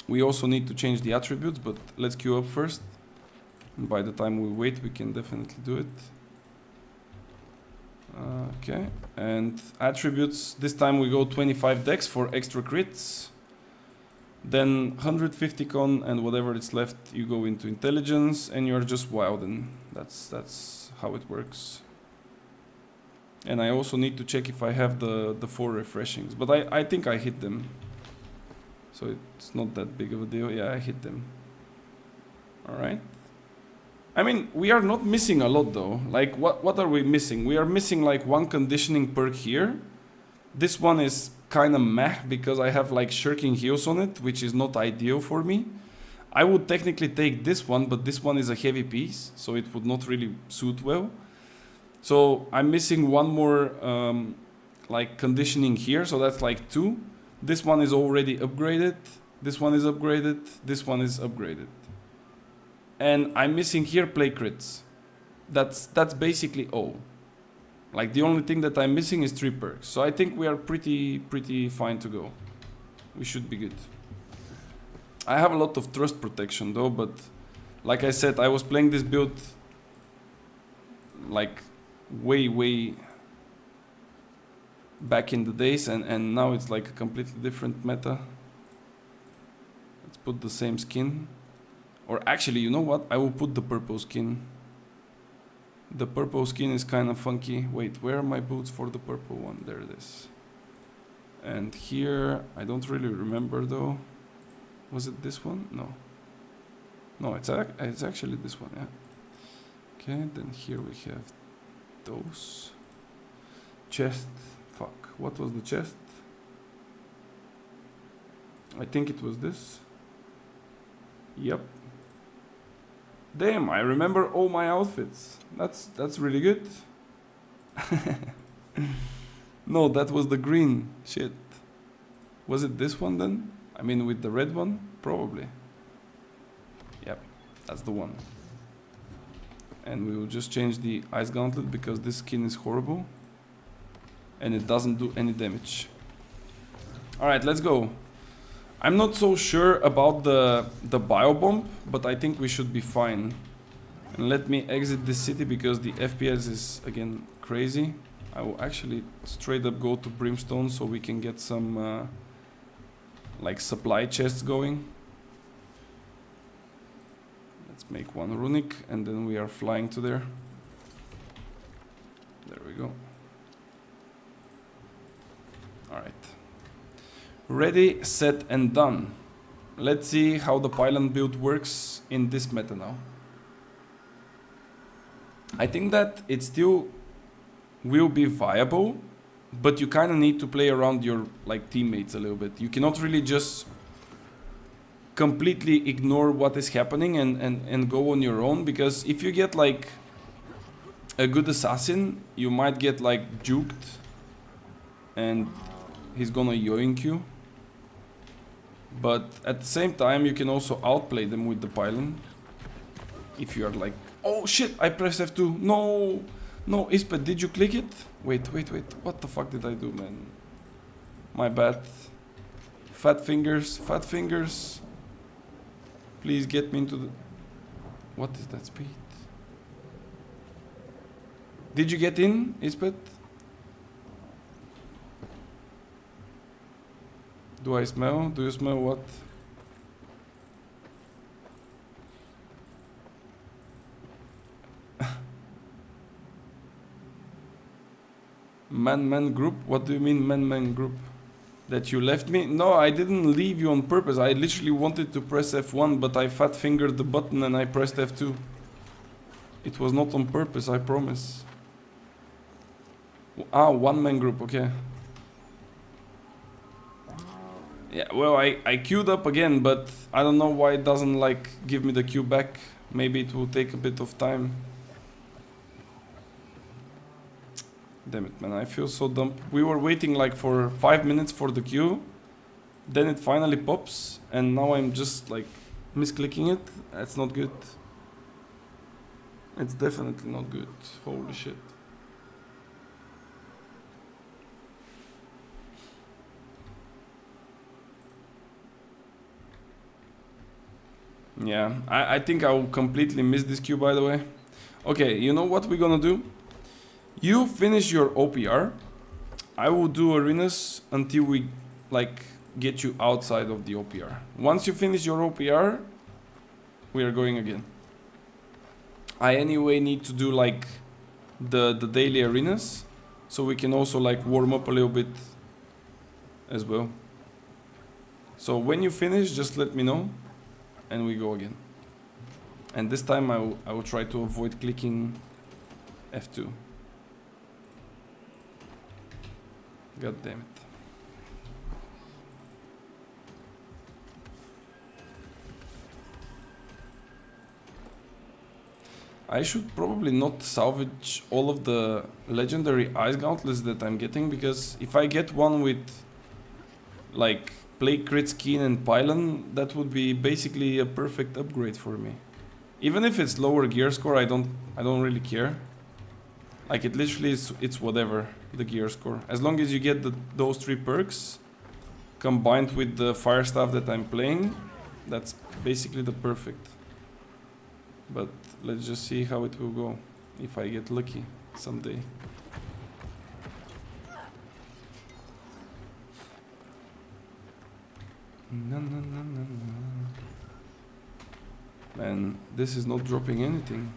We also need to change the attributes, but let's queue up first. And by the time we wait, we can definitely do it. Okay, and attributes, this time we go 25 dex for extra crits. Then 150 con, and whatever is left you go into intelligence, and you're just wilding. That's how it works. And I also need to check if I have the 4 refreshings, but I think I hit them. So it's not that big of a deal. Yeah, I hit them. Alright. I mean, we are not missing a lot though. Like, what are we missing? We are missing like one conditioning perk here. This one is kind of meh because I have like shirking heals on it, which is not ideal for me. I would technically take this one, but this one is a heavy piece, so it would not really suit well. So I'm missing one more like conditioning here, so that's like 2. This one is already upgraded. This one is upgraded. This one is upgraded. And I'm missing here play crits. That's basically all. Like the only thing that I'm missing is 3 perks. So I think we are pretty fine to go. We should be good. I have a lot of trust protection though, but like I said, I was playing this build like way back in the days, and now it's like a completely different meta. Let's put the same skin. Or actually, you know what? I will put the purple skin. The purple skin is kind of funky. Wait, where are my boots for the purple one? There it is. And here, I don't really remember though. Was it this one? No. No, it's actually this one, yeah. Okay, then here we have those. Chest. Fuck, what was the chest? I think it was this. Yep. Damn, I remember all my outfits. That's really good. No, that was the green. Shit. Was it this one then? I mean with the red one? Probably. Yep, that's the one. And we will just change the ice gauntlet because this skin is horrible. And it doesn't do any damage. Alright, let's go. I'm not so sure about the biobomb, but I think we should be fine. And let me exit this city because the FPS is again crazy. I will actually straight up go to Brimstone so we can get some like supply chests going. Let's make one runic and then we are flying to there. There we go. Alright. Ready, set and done. Let's see how the pylon build works in this meta now. I think that it still will be viable, but you kind of need to play around your like teammates a little bit. You cannot really just completely ignore what is happening and go on your own, because if you get like a good assassin, you might get like juked and he's gonna yoink you. But at the same time you can also outplay them with the pylon. If you are like, oh shit, I pressed F2, no! No, Ispet, did you click it? Wait, what the fuck did I do, man? My bad. Fat fingers. Please get me into the... What is that speed? Did you get in, Ispet? Do I smell? Do you smell what? Man group? What do you mean man group? That you left me? No, I didn't leave you on purpose. I literally wanted to press F1, but I fat fingered the button and I pressed F2. It was not on purpose, I promise. Ah, one man group, okay. Yeah, well, I queued up again, but I don't know why it doesn't like give me the queue back. Maybe it will take a bit of time. Damn it, man, I feel so dumb. We were waiting like for 5 minutes for the queue. Then it finally pops, and now I'm just like misclicking it. That's not good. It's definitely not good. Holy shit. Yeah, I think I will completely miss this queue, by the way. Okay, you know what we're gonna do? You finish your OPR. I will do arenas until we like get you outside of the OPR. Once you finish your OPR, we are going again. I anyway need to do like the daily arenas, so we can also like warm up a little bit as well. So when you finish, just let me know and we go again. And this time I will try to avoid clicking F2. God damn it. I should probably not salvage all of the legendary ice gauntlets that I'm getting, because if I get one with like plague crit skin and pylon, that would be basically a perfect upgrade for me. Even if it's lower gear score, I don't really care. Like it literally is, it's whatever the gear score. As long as you get those 3 perks combined with the fire staff that I'm playing, that's basically the perfect. But let's just see how it will go if I get lucky someday. No. Man, this is not dropping anything.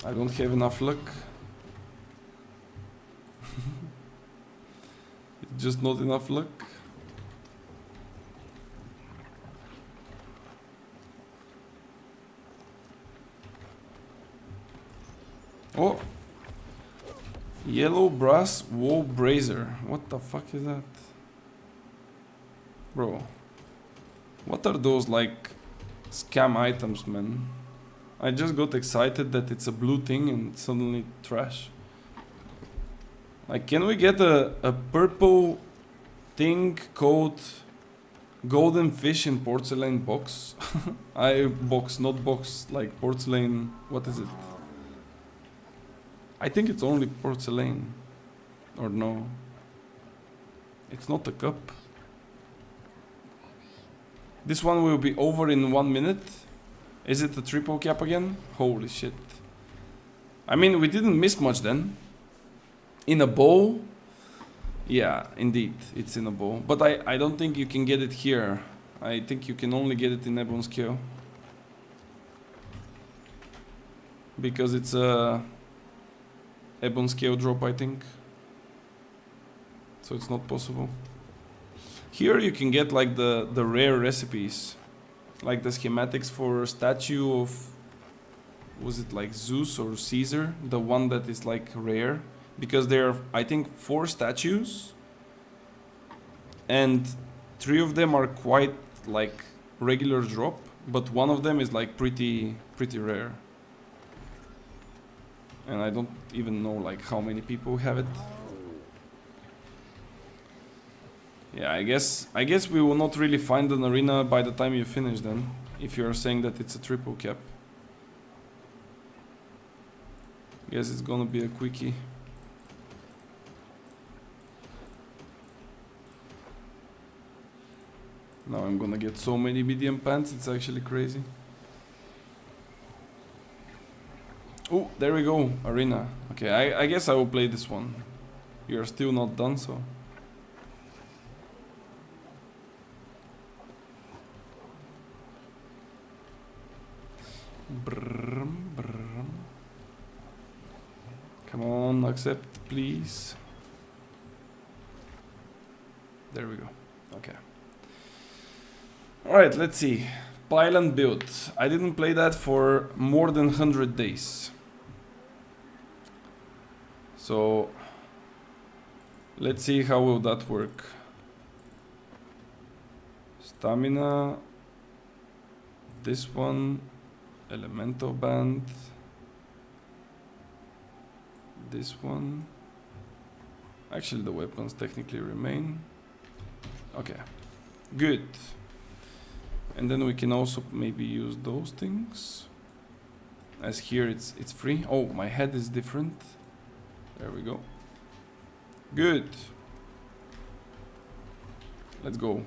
I don't have enough luck. Just not enough luck. Oh! Yellow brass wall brazier. What the fuck is that? Bro. What are those like scam items, man? I just got excited that it's a blue thing and suddenly trash. Like, can we get a purple thing called golden fish in porcelain box? Box, not box, like porcelain, what is it? I think it's only porcelain. Or no. It's not a cup. This one will be over in 1 minute. Is it a triple cap again? Holy shit. I mean, we didn't miss much then. In a bowl? Yeah, indeed, it's in a bowl. But I don't think you can get it here. I think you can only get it in Ebon scale. Because it's a Ebon scale drop, I think. So it's not possible. Here you can get like the rare recipes. Like the schematics for a statue of, was it like Zeus or Caesar? The one that is like rare. Because there are, I think, 4 statues. And 3 of them are quite like regular drop. But one of them is like pretty rare. And I don't even know like how many people have it. Yeah, I guess we will not really find an arena by the time you finish then, if you are saying that it's a triple cap. Guess it's gonna be a quickie. Now I'm gonna get so many medium pants, it's actually crazy. Oh, there we go, arena. Okay, I guess I will play this one. You're still not done, so... Brum, brum. Come on, accept, please. There we go. Okay. Alright, let's see. Pylon build. I didn't play that for more than 100 days. So, let's see how will that work. Stamina. This one. Elemental band. This one. Actually, the weapons technically remain. Okay, good. And then we can also maybe use those things. As here it's free. Oh, my head is different. There we go. Good. Let's go.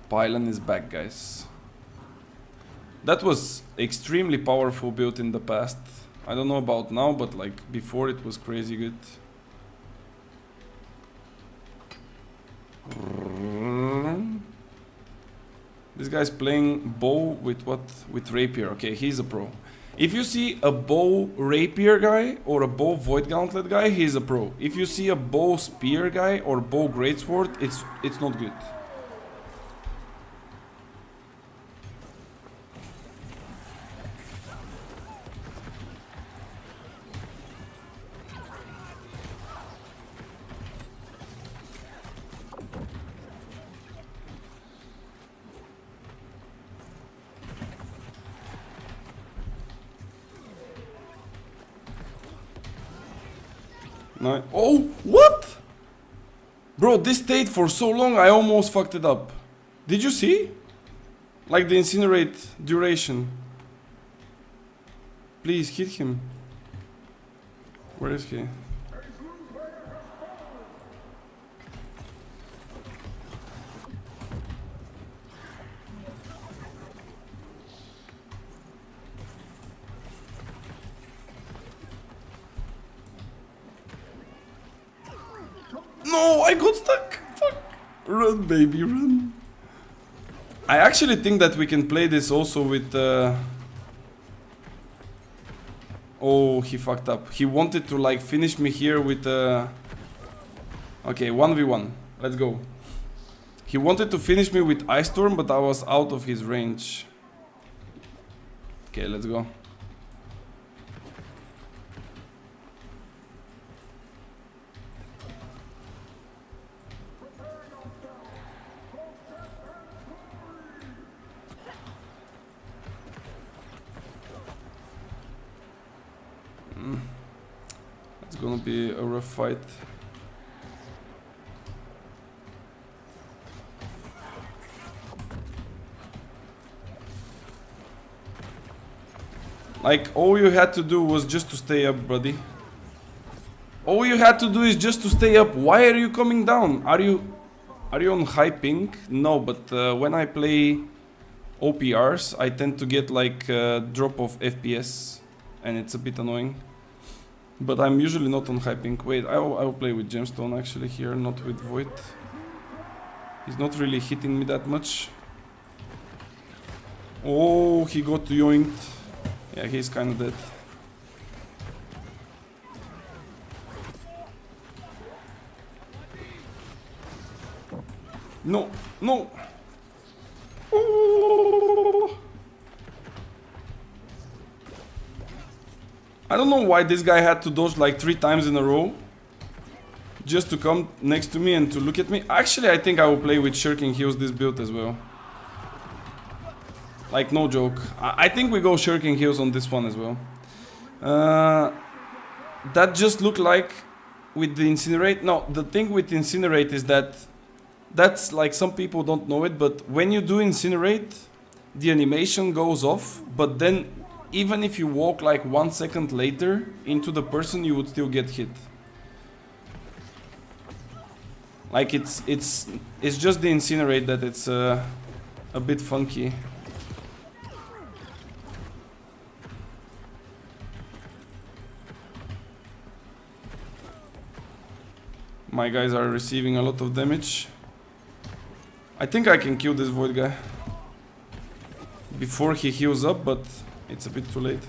Pylon is back, guys. That was extremely powerful build in the past. I don't know about now, but like before it was crazy good. This guy's playing bow with what? With rapier. Okay, he's a pro. If you see a bow rapier guy or a bow void gauntlet guy, he's a pro. If you see a bow spear guy or bow greatsword, it's not good. No. Oh, what? Bro, this stayed for so long, I almost fucked it up. Did you see? Like the incinerate duration. Please, hit him. Where is he? No, I got stuck. Fuck. Run, baby, run. I actually think that we can play this also with... Oh, Oh, he fucked up. He wanted to like finish me here with okay, 1v1. Let's go. He wanted to finish me with Ice Storm, but I was out of his range. Okay, let's go. It's gonna be a rough fight. Like, all you had to do was just to stay up, buddy. All you had to do is just to stay up. Why are you coming down? Are you on high ping? No, but when I play OPRs, I tend to get like a drop of FPS, and it's a bit annoying. But I'm usually not on high ping. Wait, I will play with Gemstone actually here, not with Void. He's not really hitting me that much. Oh, he got yoinked. Yeah, he's kind of dead. No, no. Oh. I don't know why this guy had to dodge like 3 times in a row just to come next to me and to look at me. Actually, I think I will play with Shirking Heals this build as well. Like, no joke. I think we go Shirking Heals on this one as well. That just looked like with the Incinerate. No, the thing with Incinerate is that that's like, some people don't know it, but when you do Incinerate, the animation goes off, but then even if you walk like 1 second later into the person, you would still get hit. Like, it's just the Incinerate that it's a bit funky. My guys are receiving a lot of damage. I think I can kill this Void guy before he heals up, but it's a bit too late.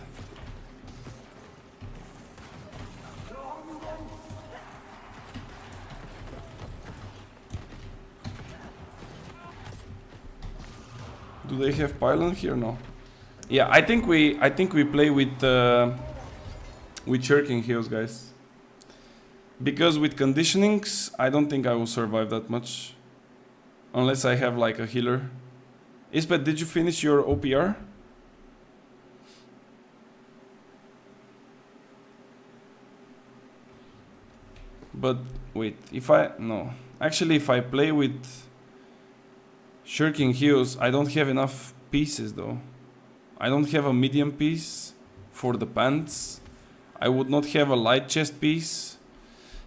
Do they have pylon here? No. Yeah, I think we play with Shirking Heals, guys. Because with conditionings, I don't think I will survive that much. Unless I have like a healer. Isbeth, did you finish your OPR? But wait, no. Actually, if I play with Shirking Heals, I don't have enough pieces though. I don't have a medium piece for the pants. I would not have a light chest piece.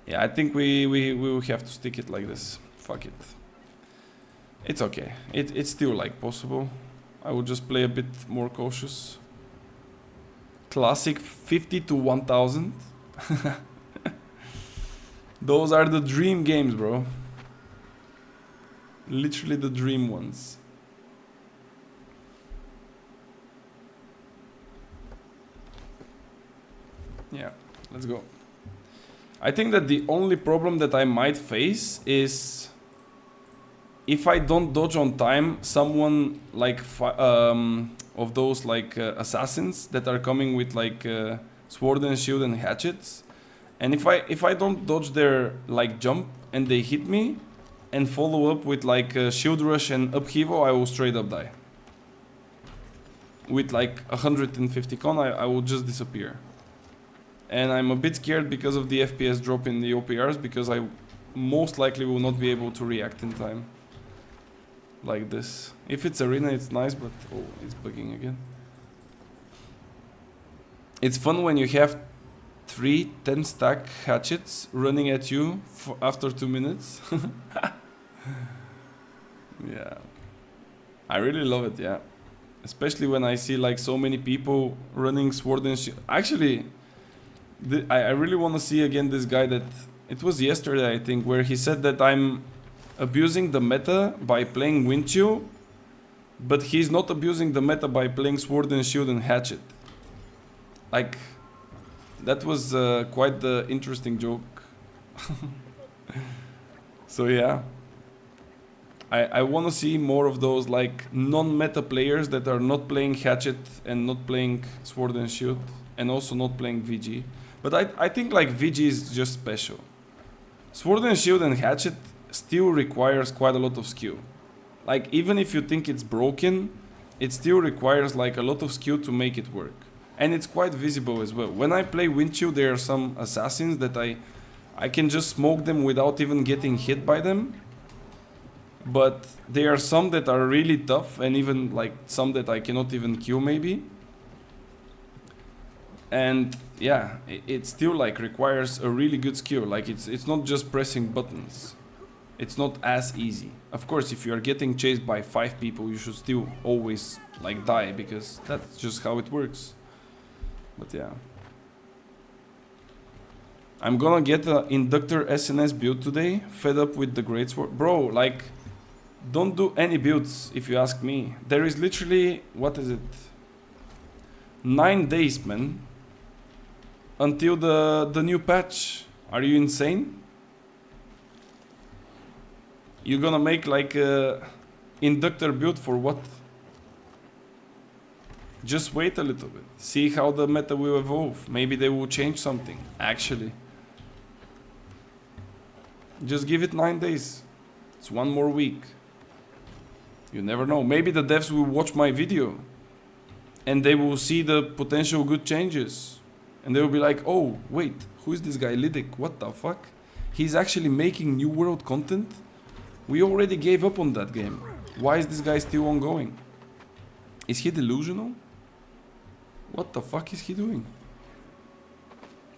Yeah, I think we will have to stick it like this. Fuck it. It's okay. It's still like possible. I will just play a bit more cautious. Classic 50 to 1000. Those are the dream games, bro. Literally the dream ones. Yeah, let's go. I think that the only problem that I might face is if I don't dodge on time, someone like of those like assassins that are coming with like sword and shield and hatchets, and if I don't dodge their like jump and they hit me and follow up with like shield rush and upheaval, I will straight up die. With like 150 con, I will just disappear. And I'm a bit scared because of the FPS drop in the OPRs, because I most likely will not be able to react in time. Like this. If it's arena, it's nice, but oh, it's bugging again. It's fun when you have 3 10-stack hatchets running at you after 2 minutes. Yeah. I really love it, yeah. Especially when I see like so many people running sword and shield. Actually, I really want to see again this guy that... It was yesterday, I think, where he said that I'm abusing the meta by playing Wind Chill, but he's not abusing the meta by playing Sword and Shield and Hatchet. Like, That was quite the interesting joke. So yeah. I want to see more of those like non-meta players that are not playing Hatchet and not playing Sword and Shield and also not playing VG. But I think like VG is just special. Sword and Shield and Hatchet still requires quite a lot of skill. Like even if you think it's broken, it still requires like a lot of skill to make it work. And it's quite visible as well. When I play Windchill, there are some assassins that I can just smoke them without even getting hit by them. But there are some that are really tough, and even like some that I cannot even kill maybe. And yeah, it still like requires a really good skill. Like it's not just pressing buttons. It's not as easy. Of course, if you are getting chased by 5 people, you should still always like die, because that's just how it works. But yeah. I'm gonna get an Inductor SNS build today. Fed up with the Greatsword. Bro, like, don't do any builds if you ask me. There is literally, what is it? 9 days, man. Until the new patch. Are you insane? You're gonna make like a Inductor build for what? Just wait a little bit. See how the meta will evolve. Maybe they will change something, actually. Just give it 9 days. It's 1 more week. You never know. Maybe the devs will watch my video and they will see the potential good changes. And they will be like, oh, wait, who is this guy Lidic? What the fuck? He's actually making new world content? We already gave up on that game. Why is this guy still ongoing? Is he delusional? What the fuck is he doing?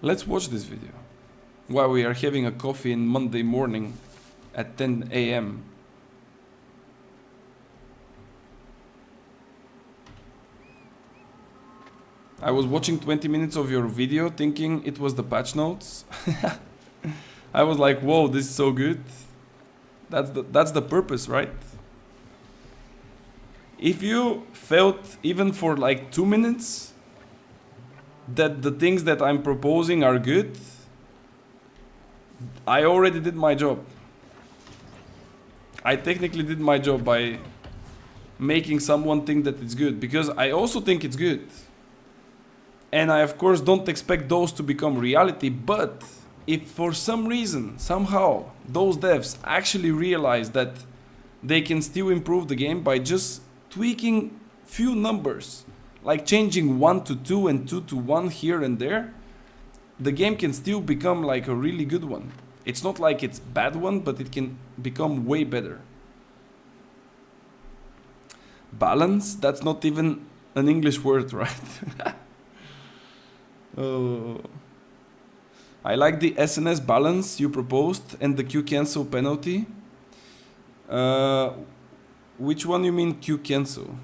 Let's watch this video while we are having a coffee in Monday morning at 10 AM. I was watching 20 minutes of your video thinking it was the patch notes. I was like, whoa, this is so good. That's the purpose, right? If you felt even for like 2 minutes that the things that I'm proposing are good, I already did my job. I technically did my job by making someone think that it's good, because I also think it's good. And I of course don't expect those to become reality, but if for some reason, somehow, those devs actually realize that they can still improve the game by just tweaking few numbers, like changing 1 to 2 and 2 to 1 here and there, the game can still become like a really good one. It's not like it's bad one, but it can become way better. Balance? That's not even an English word, right? Oh. I like the SNS balance you proposed and the Q cancel penalty. Which one you mean Q cancel?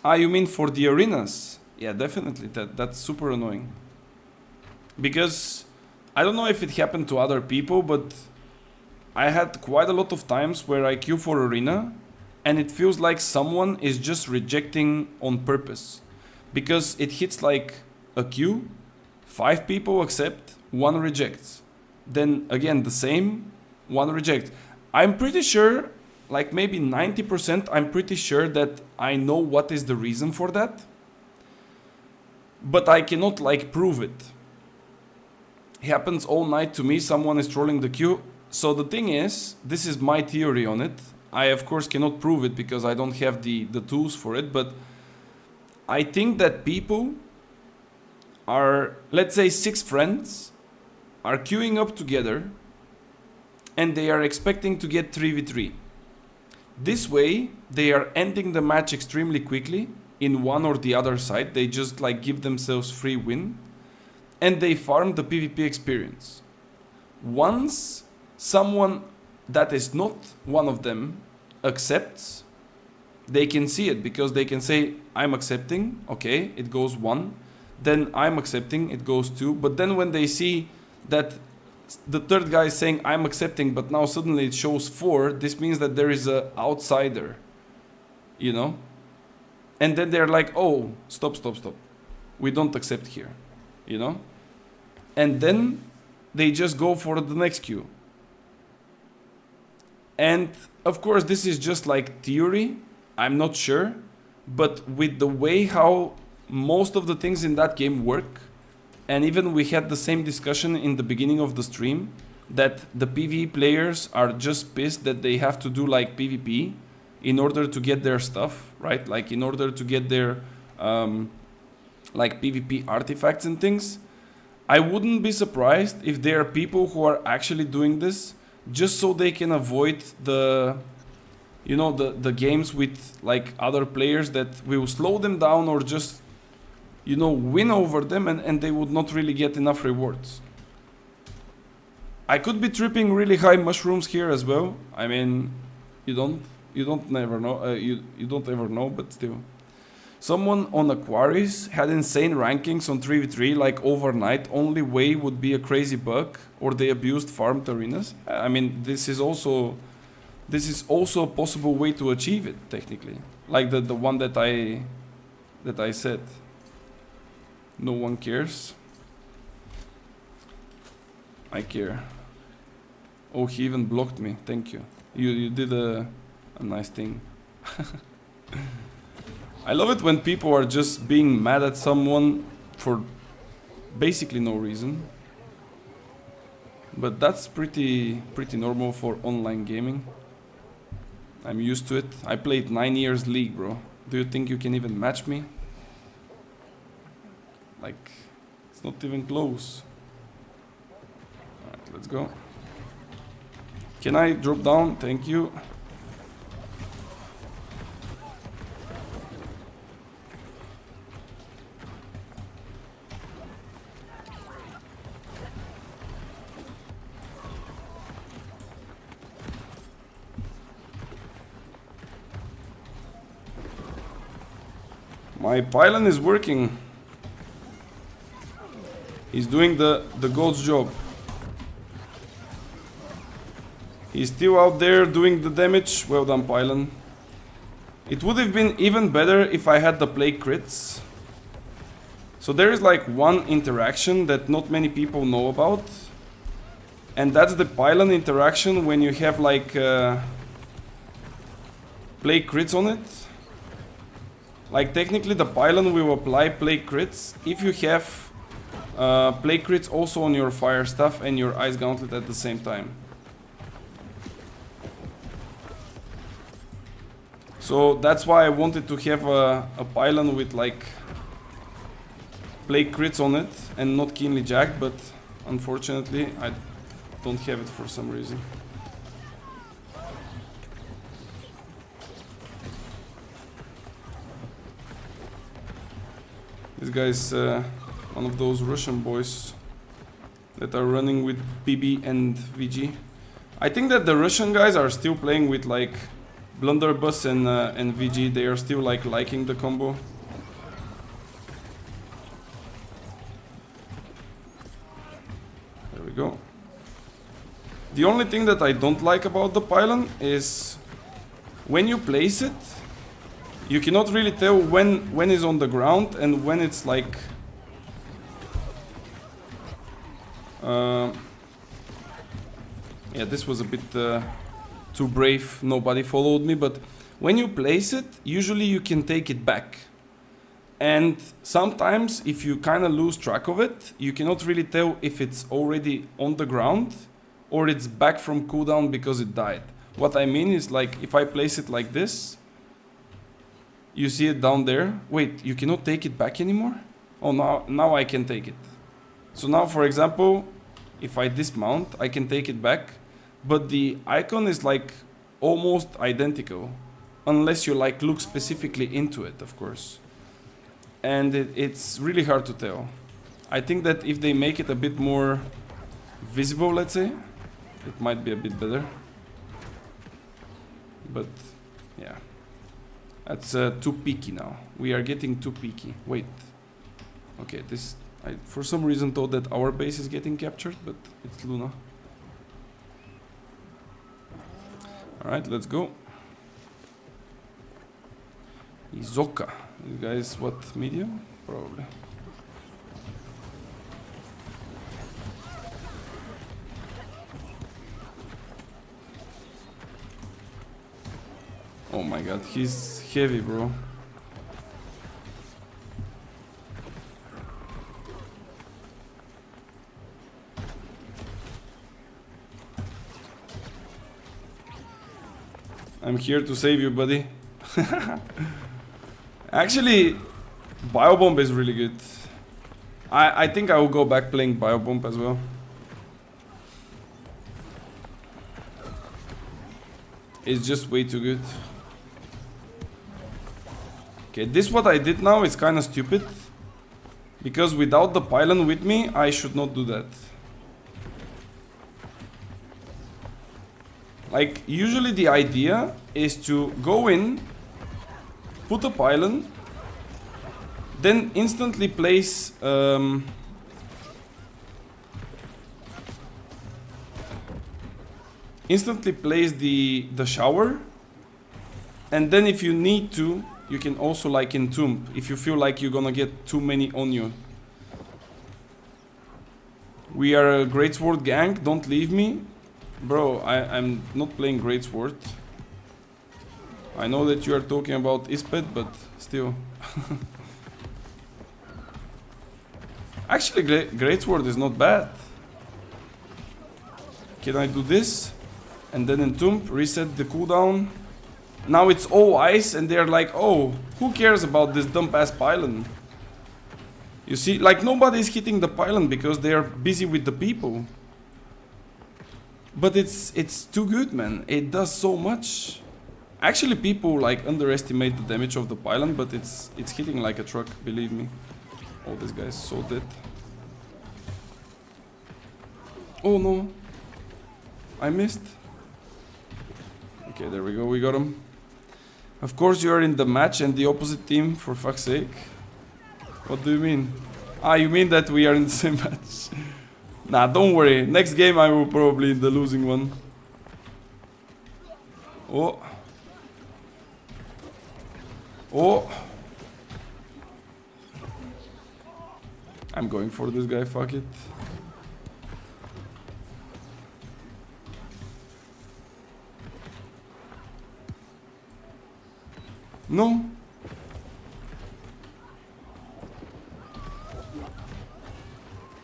Ah, you mean for the arenas? Yeah, definitely. That's super annoying. Because I don't know if it happened to other people, but I had quite a lot of times where I queue for arena and it feels like someone is just rejecting on purpose. Because it hits like a queue, 5 people accept, 1 rejects. Then again the same, 1 rejects. I'm pretty sure, like maybe 90%, I'm pretty sure that I know what is the reason for that. But I cannot like prove it. Happens all night to me, someone is trolling the queue. So the thing is, this is my theory on it. I of course cannot prove it because I don't have the tools for it, but I think that people are, let's say 6 friends, are queuing up together and they are expecting to get 3v3. This way, they are ending the match extremely quickly in one or the other side. They just like give themselves free win and they farm the PvP experience. Once someone that is not one of them accepts, they can see it because they can say, I'm accepting, okay, it goes 1. Then I'm accepting, it goes 2. But then when they see that the third guy is saying I'm accepting, but now suddenly it shows 4, this means that there is a outsider, you know? And then they're like, oh, stop. We don't accept here, you know? and then they just go for the next queue. And of course this is just like theory, I'm not sure, but with the way how most of the things in that game work, and even we had the same discussion in the beginning of the stream, that the PvE players are just pissed that they have to do like PvP in order to get their stuff, right? Like in order to get their like PvP artifacts and things. I wouldn't be surprised if there are people who are actually doing this just so they can avoid the, you know, the games with like other players that will slow them down or just, you know, win over them, and they would not really get enough rewards. I could be tripping really high mushrooms here as well. I mean, you don't never know, you don't ever know, but still. Someone on Aquarius had insane rankings on 3v3 like overnight. Only way would be a crazy bug, or they abused farmed arenas. I mean, this is also a possible way to achieve it technically. Like the one that I said. No one cares. I care. Oh, he even blocked me. Thank you. You did a nice thing. I love it when people are just being mad at someone for basically no reason. But that's pretty normal for online gaming. I'm used to it. I played 9 years League, bro. Do you think you can even match me? Like, it's not even close. Alright, let's go. Can I drop down? Thank you. My pylon is working. He's doing the goat's job. He's still out there doing the damage. Well done, pylon. It would have been even better if I had the plague crits. So there is like one interaction that not many people know about. And that's the pylon interaction when you have like plague crits on it. Like technically the pylon will apply plague crits if you have plague crits also on your fire staff and your ice gauntlet at the same time. So that's why I wanted to have a pylon with like plague crits on it and not keenly jacked, but unfortunately I don't have it for some reason. This guy's one of those Russian boys that are running with PB and VG. I think that the Russian guys are still playing with like Blunderbuss and VG. They are still like liking the combo. There we go. The only thing that I don't like about the pylon is when you place it, you cannot really tell when it's on the ground and when it's like yeah, this was a bit too brave. Nobody followed me, but when you place it, usually you can take it back. And sometimes if you kind of lose track of it, you cannot really tell if it's already on the ground or it's back from cooldown because it died. What I mean is like if I place it like this, you see it down there. Wait, you cannot take it back anymore? Oh, now I can take it. So now, for example, if I dismount, I can take it back. But the icon is like almost identical. Unless you like look specifically into it, of course. And it's really hard to tell. I think that if they make it a bit more visible, let's say, it might be a bit better. But, yeah. That's too peaky now. We are getting too peaky. Wait. Okay, this... I for some reason thought that our base is getting captured, but it's Luna. Alright, let's go. Izoka. This guy is what, medium? Probably. Oh my god, he's heavy, bro. I'm here to save you, buddy. Actually, Biobomb is really good. I think I will go back playing Biobomb as well. It's just way too good. Okay, this what I did now is kind of stupid. Because without the pylon with me, I should not do that. Like, usually the idea is to go in, put a pylon, then instantly place the shower, and then if you need to, you can also like entomb if you feel like you're gonna get too many on you. We are a greatsword gang, don't leave me. Bro, I'm not playing greatsword. I know that you are talking about Ispet, but still. Actually, greatsword is not bad. Can I do this? And then entomb, reset the cooldown. Now it's all ice and they're like, oh, who cares about this dump ass pylon? You see, like nobody's hitting the pylon because they are busy with the people. But it's too good, man. It does so much. Actually, people like underestimate the damage of the pylon, but it's hitting like a truck, believe me. Oh, this guy's so dead. Oh no. I missed. Okay, there we go, we got him. Of course you are in the match and the opposite team, for fuck's sake. What do you mean? Ah, you mean that we are in the same match? Nah, don't worry. Next game I will probably in the losing one. Oh. Oh. I'm going for this guy, fuck it. No.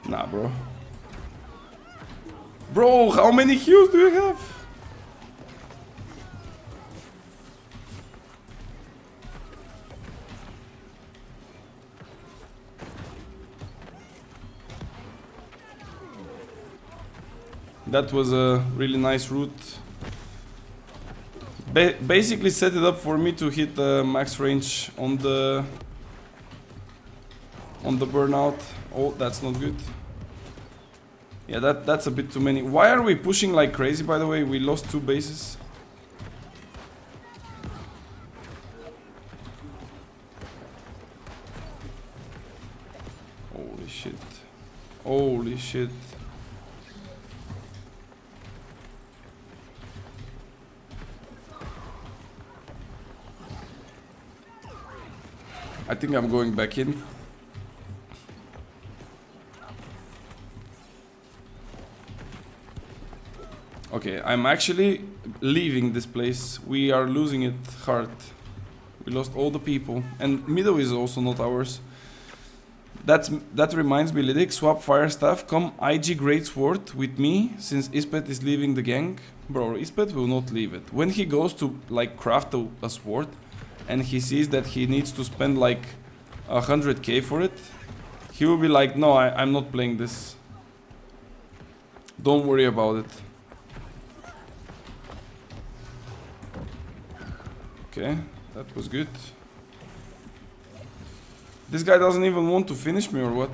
Nah, bro. Bro, how many heals do you have? That was a really nice route. Basically set it up for me to hit the max range on the burnout. Oh, that's not good. Yeah, that's a bit too many. Why are we pushing like crazy, by the way? We lost 2 bases. Holy shit. Holy shit. I think I'm going back in. Okay, I'm actually leaving this place. We are losing it hard. We lost all the people. And middle is also not ours. That reminds me, Lydic, swap fire staff. Come IG Greatsword with me, since Ispet is leaving the gang. Bro, Ispet will not leave it. When he goes to like craft a sword, and he sees that he needs to spend like 100k for it, he will be like, no, I'm not playing this. Don't worry about it. Okay, that was good. This guy doesn't even want to finish me or what?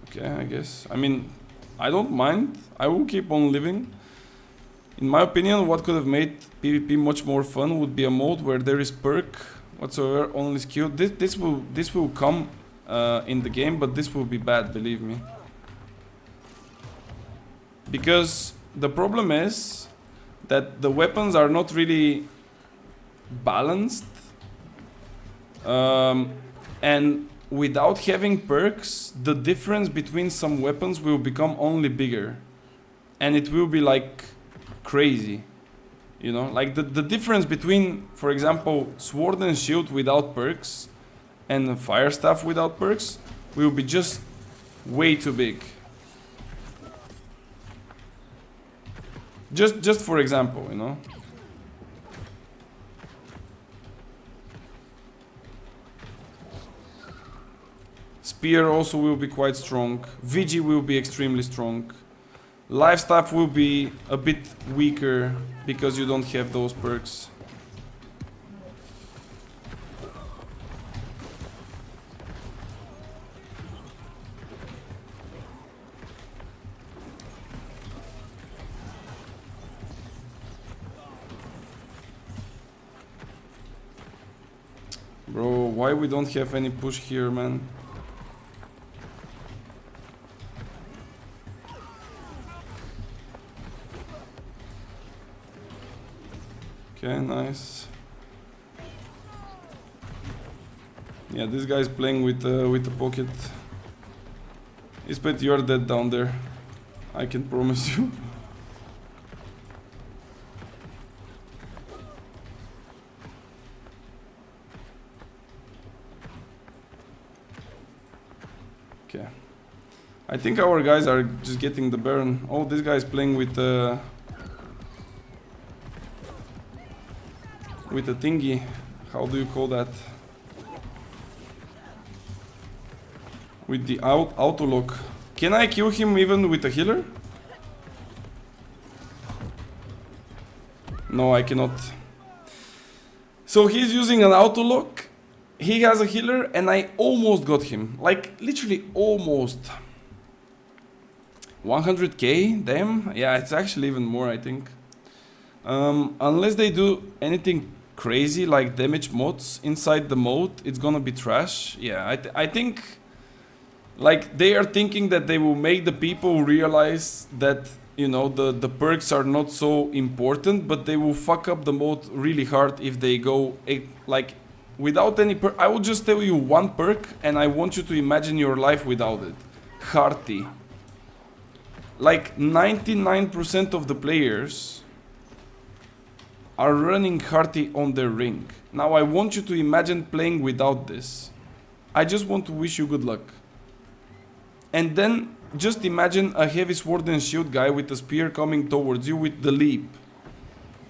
Okay, I guess. I mean, I don't mind. I will keep on living. In my opinion, what could have made PvP much more fun would be a mode where there is perk whatsoever, only skill. This will come in the game, but this will be bad, believe me. Because the problem is that the weapons are not really balanced, and without having perks, the difference between some weapons will become only bigger, and it will be like crazy. You know, like the difference between, for example, sword and shield without perks and fire staff without perks will be just way too big. Just for example, you know. Spear also will be quite strong. VG will be extremely strong. Life staff will be a bit weaker because you don't have those perks. Bro, why we don't have any push here, man? Okay, nice. Yeah, this guy's playing with the pocket. Ispet, you're dead down there. I can promise you. Okay. I think our guys are just getting the Baron. Oh, this guy is playing with the thingy. How do you call that? With the auto lock. Can I kill him even with a healer? No, I cannot. So he's using an auto lock. He has a healer and I almost got him. Like literally almost. 100k? Damn. Yeah, it's actually even more, I think. Unless they do anything crazy like damage mods inside the mode, it's gonna be trash. Yeah, I think like they are thinking that they will make the people realize that, you know, the perks are not so important, but they will fuck up the mode really hard if they go like without any perk. I will just tell you one perk and I want you to imagine your life without it. Hearty. Like 99% of the players are running Hearty on their ring. Now I want you to imagine playing without this. I just want to wish you good luck. And then just imagine a heavy sword and shield guy with a spear coming towards you with the leap.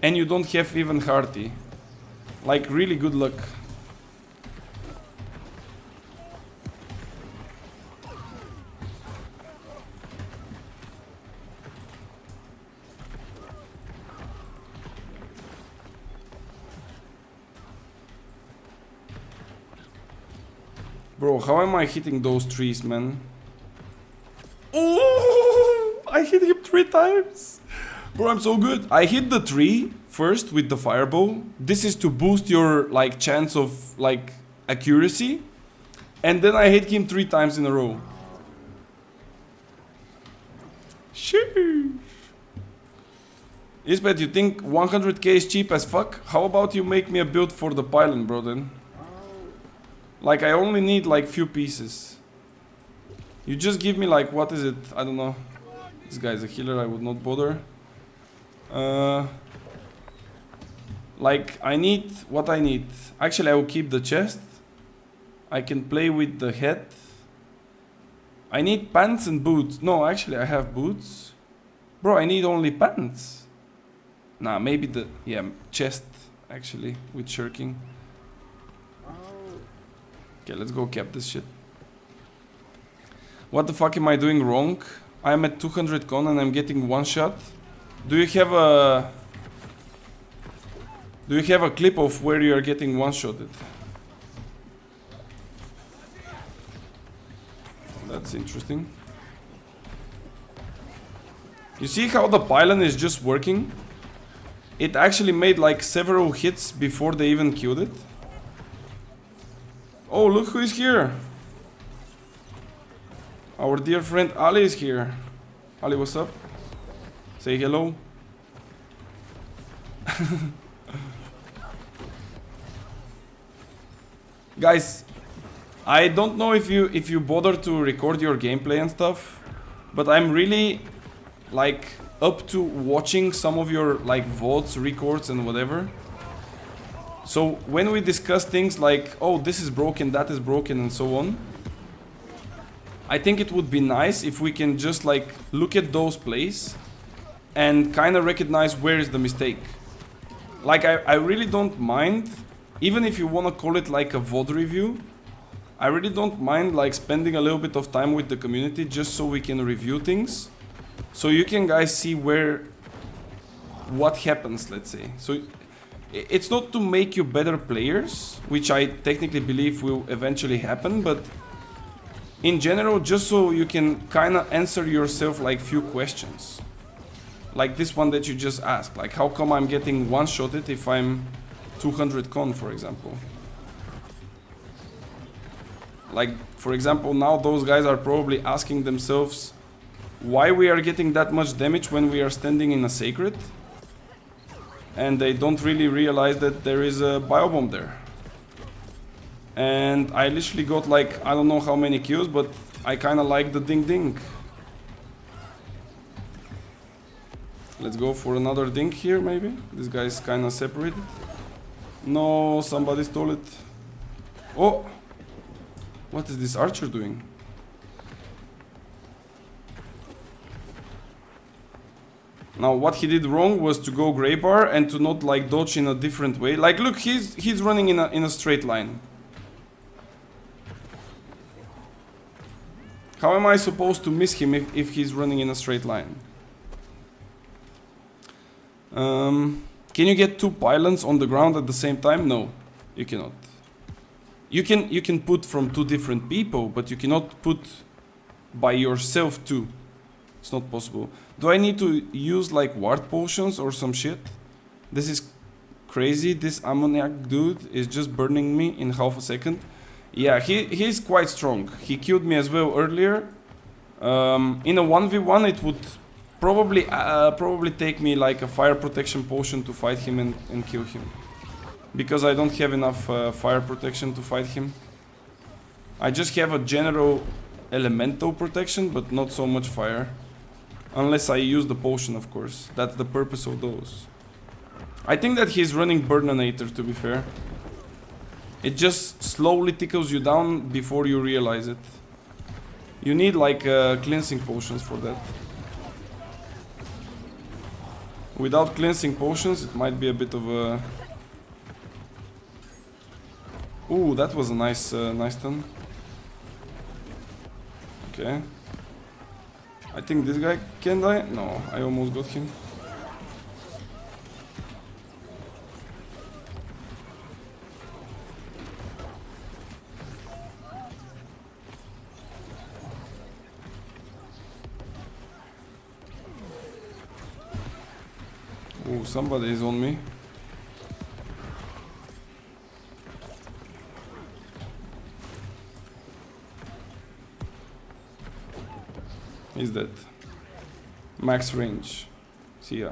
And you don't have even Hearty. Like really good luck. Bro, how am I hitting those trees, man? Oh, I hit him 3 times. Bro, I'm so good. I hit the tree first with the fireball. This is to boost your like chance of like accuracy. And then I hit him 3 times in a row. Sheesh. Isbeth, you think 100k is cheap as fuck? How about you make me a build for the pylon, bro, then? Like, I only need, like, few pieces. You just give me, like, what is it? I don't know. This guy's a healer, I would not bother. Like, I need what I need. Actually, I will keep the chest. I can play with the head. I need pants and boots. No, actually, I have boots. Bro, I need only pants. Nah, maybe the... yeah, chest, actually, with shirking. Okay, let's go cap this shit. What the fuck am I doing wrong? I'm at 200 con and I'm getting one shot. Do you have a clip of where you are getting one shotted? That's interesting. You see how the pylon is just working? It actually made like several hits before they even killed it. Oh, look who is here. Our dear friend Ali is here. Ali, what's up? Say hello. Guys, I don't know if you bother to record your gameplay and stuff, but I'm really like up to watching some of your like VODs, records and whatever. So when we discuss things like, oh, this is broken, that is broken and so on, I think it would be nice if we can just like look at those plays and kind of recognize where is the mistake. Like I really don't mind, even if you want to call it like a VOD review, I really don't mind like spending a little bit of time with the community just so we can review things. So you can guys see what happens, let's say. So it's not to make you better players, which I technically believe will eventually happen, but in general, just so you can kind of answer yourself like few questions. Like this one that you just asked, like how come I'm getting one-shotted if I'm 200 con, for example. Like, for example, now those guys are probably asking themselves why we are getting that much damage when we are standing in a sacred, and they don't really realize that there is a biobomb there. And I literally got like, I don't know how many kills, but I kind of like the ding ding. Let's go for another ding here, maybe. This guy is kind of separated. No, somebody stole it. Oh! What is this archer doing? Now what he did wrong was to go grey bar and to not like dodge in a different way. Like look, he's running in a straight line. How am I supposed to miss him if he's running in a straight line? Can you get two pylons on the ground at the same time? No, you cannot. You can put from two different people, but you cannot put by yourself too. It's not possible. Do I need to use like ward potions or some shit? This is crazy. This ammoniac dude is just burning me in half a second. Yeah, he's quite strong. He killed me as well earlier. In a 1v1 it would probably take me like a fire protection potion to fight him and kill him. Because I don't have enough fire protection to fight him. I just have a general elemental protection, but not so much fire. Unless I use the potion, of course. That's the purpose of those. I think that he's running Burninator, to be fair. It just slowly tickles you down before you realize it. You need like cleansing potions for that. Without cleansing potions, it might be a bit of a... Ooh, that was a nice turn. Okay. I think this guy can die. No, I almost got him. Ooh, somebody is on me. He's dead. Max range. See ya.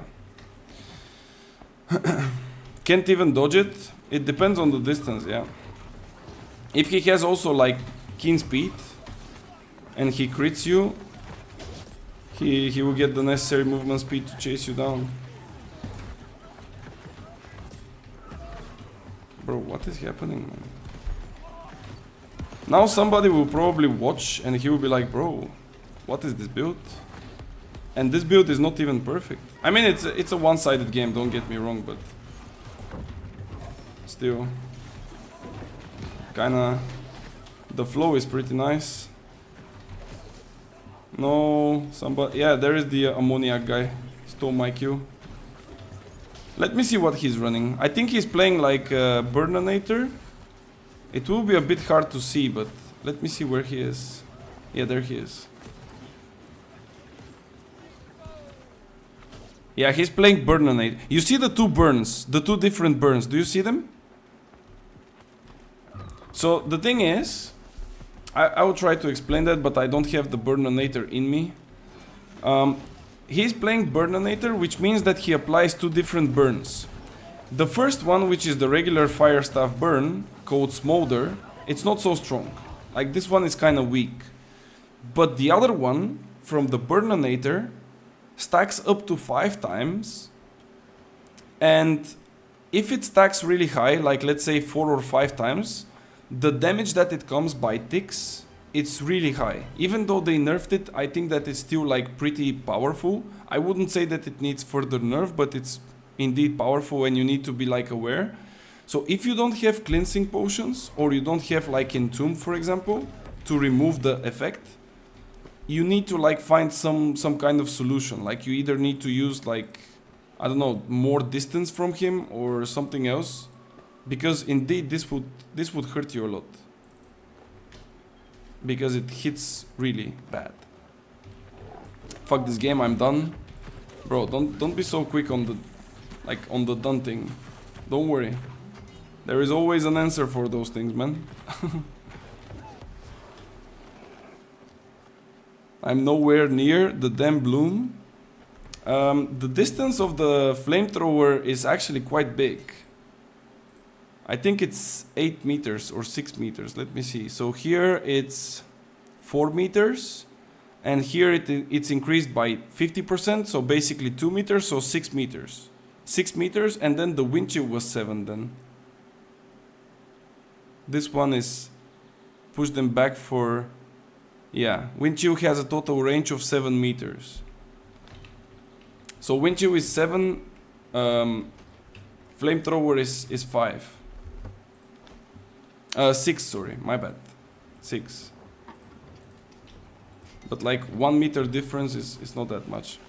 Can't even dodge it. It depends on the distance, yeah. If he has also like keen speed and he crits you, he will get the necessary movement speed to chase you down. Bro, what is happening, man? Now somebody will probably watch and he will be like, bro, what is this build? And this build is not even perfect. I mean, it's a one-sided game, don't get me wrong, but still, kinda, the flow is pretty nice. No, somebody, yeah, there is the ammoniac guy, stole my kill. Let me see what he's running. I think he's playing like Burninator. It will be a bit hard to see, but let me see where he is. Yeah, there he is. Yeah, he's playing Burninator. You see the two burns, the two different burns. Do you see them? So the thing is, I will try to explain that, but I don't have the Burninator in me. He's playing Burninator, which means that he applies two different burns. The first one, which is the regular fire staff burn, called Smolder, it's not so strong. Like this one is kind of weak. But the other one, from the Burninator, stacks up to 5 times. And if it stacks really high, like let's say 4 or 5 times, the damage that it comes by ticks, it's really high. Even though they nerfed it, I think that it's still like pretty powerful. I wouldn't say that it needs further nerf, but it's indeed powerful and you need to be like aware. So if you don't have cleansing potions, or you don't have like Entomb, for example, to remove the effect, you need to like find some kind of solution. Like you either need to use like, I don't know, more distance from him or something else, because indeed this would hurt you a lot, because it hits really bad. Fuck this game, I'm done. Bro, don't be so quick on the on the done thing. Don't worry. There is always an answer for those things, man. I'm nowhere near the damn bloom. The distance of the flamethrower is actually quite big. I think it's 8 meters or 6 meters. Let me see. So here it's 4 meters. And here it's increased by 50%. So basically 2 meters, so 6 meters. 6 meters, and then the wind chill was 7 then. This one is push them back for... Yeah, wind chill has a total range of 7 meters. So wind chill is 7, flamethrower is 5. 6, sorry, my bad. 6. But like 1 meter difference is not that much.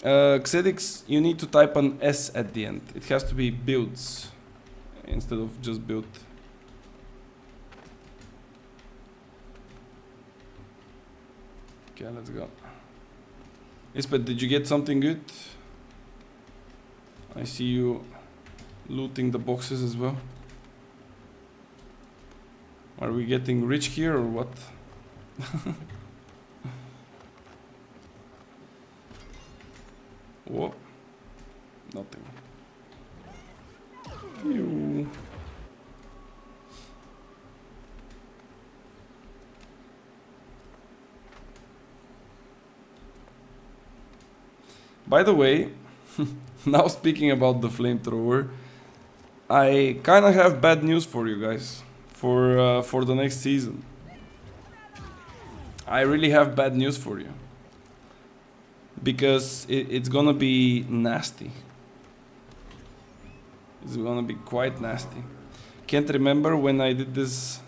Xedix, you need to type an S at the end. It has to be builds instead of just build. Okay, let's go. Ispet, did you get something good? I see you looting the boxes as well. Are we getting rich here or what? Whoa. Nothing. Phew. By the way, now speaking about the flamethrower, I kind of have bad news for you guys for the next season. I really have bad news for you, because it's gonna be nasty. It's gonna be quite nasty. Can't remember when I did this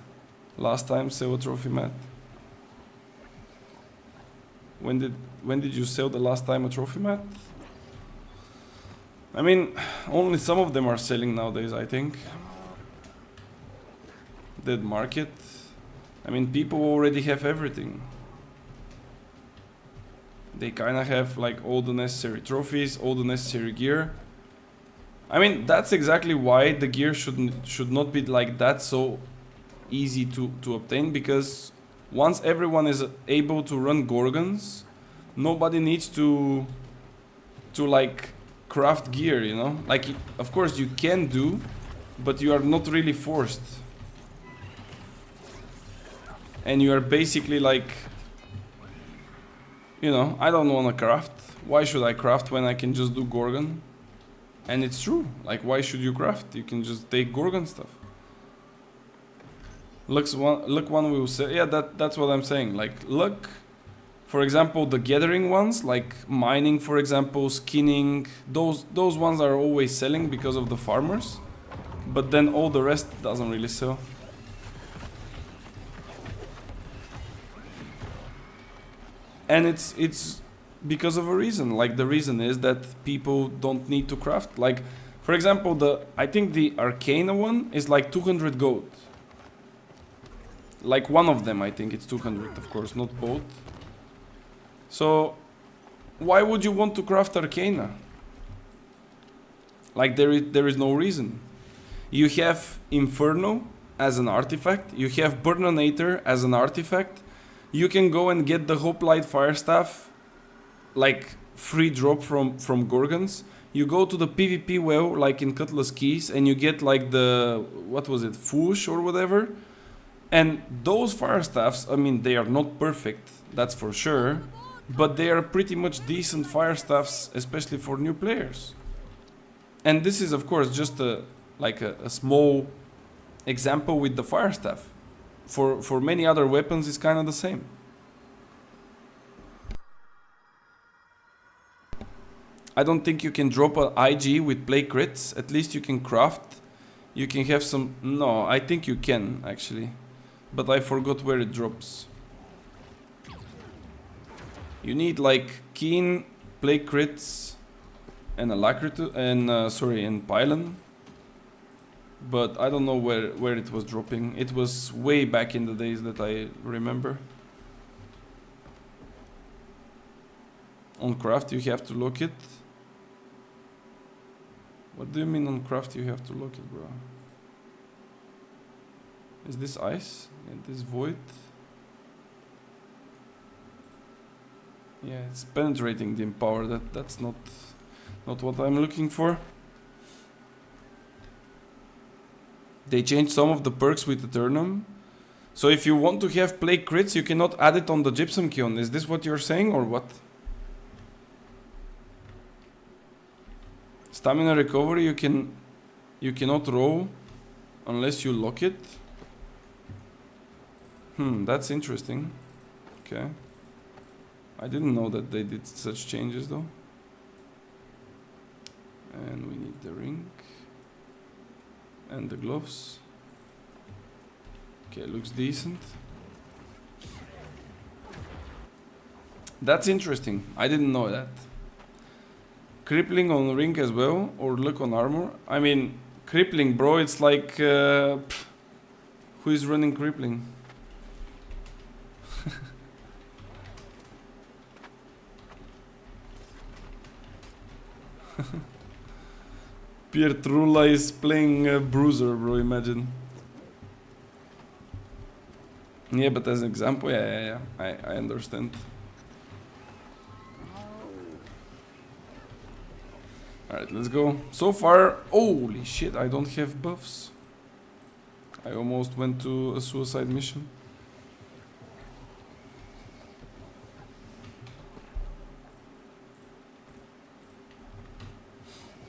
last time, sell a trophy mat. When did you sell the last time a trophy mat? I mean, only some of them are selling nowadays, I think. Dead market. I mean, people already have everything. They kind of have like all the necessary trophies, all the necessary gear. I mean, that's exactly why the gear should not be like that so easy to obtain, because once everyone is able to run Gorgons, nobody needs to like craft gear, you know? Like, of course you can do, but you are not really forced. And you are basically like, you know, I don't want to craft. Why should I craft when I can just do Gorgon? And it's true. Like, why should you craft? You can just take Gorgon stuff. Look one will say, yeah, that's what I'm saying. Like, look, for example, the gathering ones, like mining, for example, skinning, those ones are always selling because of the farmers. But then all the rest doesn't really sell. And it's because of a reason. Like, the reason is that people don't need to craft. Like, for example, I think the Arcana one is like 200 gold. Like, one of them, I think it's 200, of course, not both. So, why would you want to craft Arcana? Like, there is no reason. You have Inferno as an artifact. You have Burninator as an artifact. You can go and get the Hoplite Firestaff, like, free drop from Gorgons. You go to the PvP well, like in Cutlass Keys, and you get, like, the, what was it, Foosh or whatever. And those Firestaffs, I mean, they are not perfect, that's for sure. but they are pretty much decent fire staffs, especially for new players. And this is of course just a small example with the fire staff. For many other weapons it's kind of the same. I don't think you can drop an IG with play crits. At least you can craft. You can have some... No, I think you can actually, but I forgot where it drops. You need like keen, play crits, and alacrity, and pylon. But I don't know where it was dropping. It was way back in the days that I remember. On craft you have to lock it. What do you mean on craft you have to lock it, bro? Is this ice? Yeah, this void? Yeah, it's penetrating the empower. That's not what I'm looking for. They changed some of the perks with Eternum. So if you want to have play crits, you cannot add it on the gypsum kiln. Is this what you're saying or what? Stamina recovery you cannot roll unless you lock it. That's interesting. Okay. I didn't know that they did such changes though. And we need the ring. And the gloves. Okay, looks decent. That's interesting. I didn't know that. Crippling on ring as well, or look on armor. I mean, crippling, bro, it's like... who is running crippling? Pietrula is playing Bruiser, bro, imagine. Yeah, but as an example, yeah. I understand. Alright, let's go. So far, holy shit, I don't have buffs. I almost went to a suicide mission.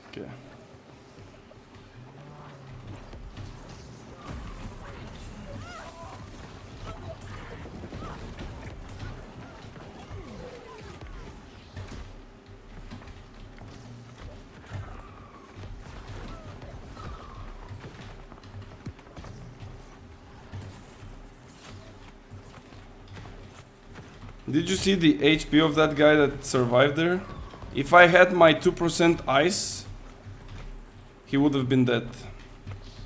Okay. Did you see the HP of that guy that survived there? If I had my 2% ice, he would have been dead.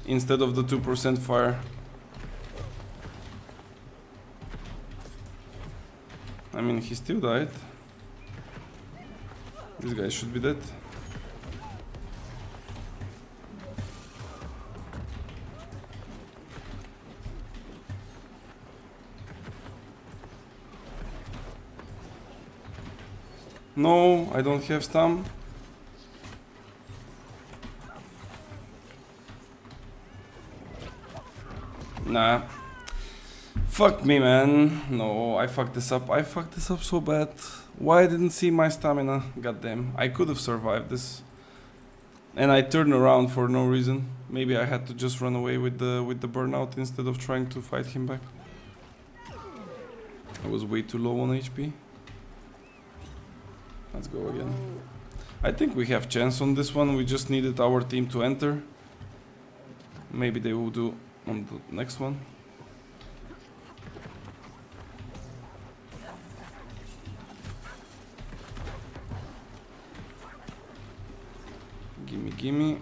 Instead of the 2% fire. I mean, he still died. This guy should be dead. No, I don't have stam. Nah. Fuck me, man. No, I fucked this up. I fucked this up so bad. Why I didn't see my stamina? Goddamn. I could have survived this. And I turned around for no reason. Maybe I had to just run away with the burnout instead of trying to fight him back. I was way too low on HP. Let's go again. I think we have chance on this one. We just needed our team to enter. Maybe they will do on the next one. Gimme.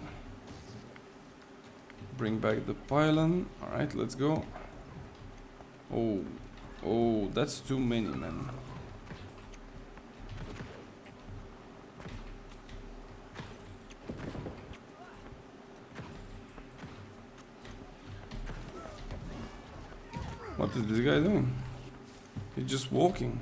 Bring back the pylon. Alright, let's go. Oh, that's too many, man. What is this guy doing? He's just walking.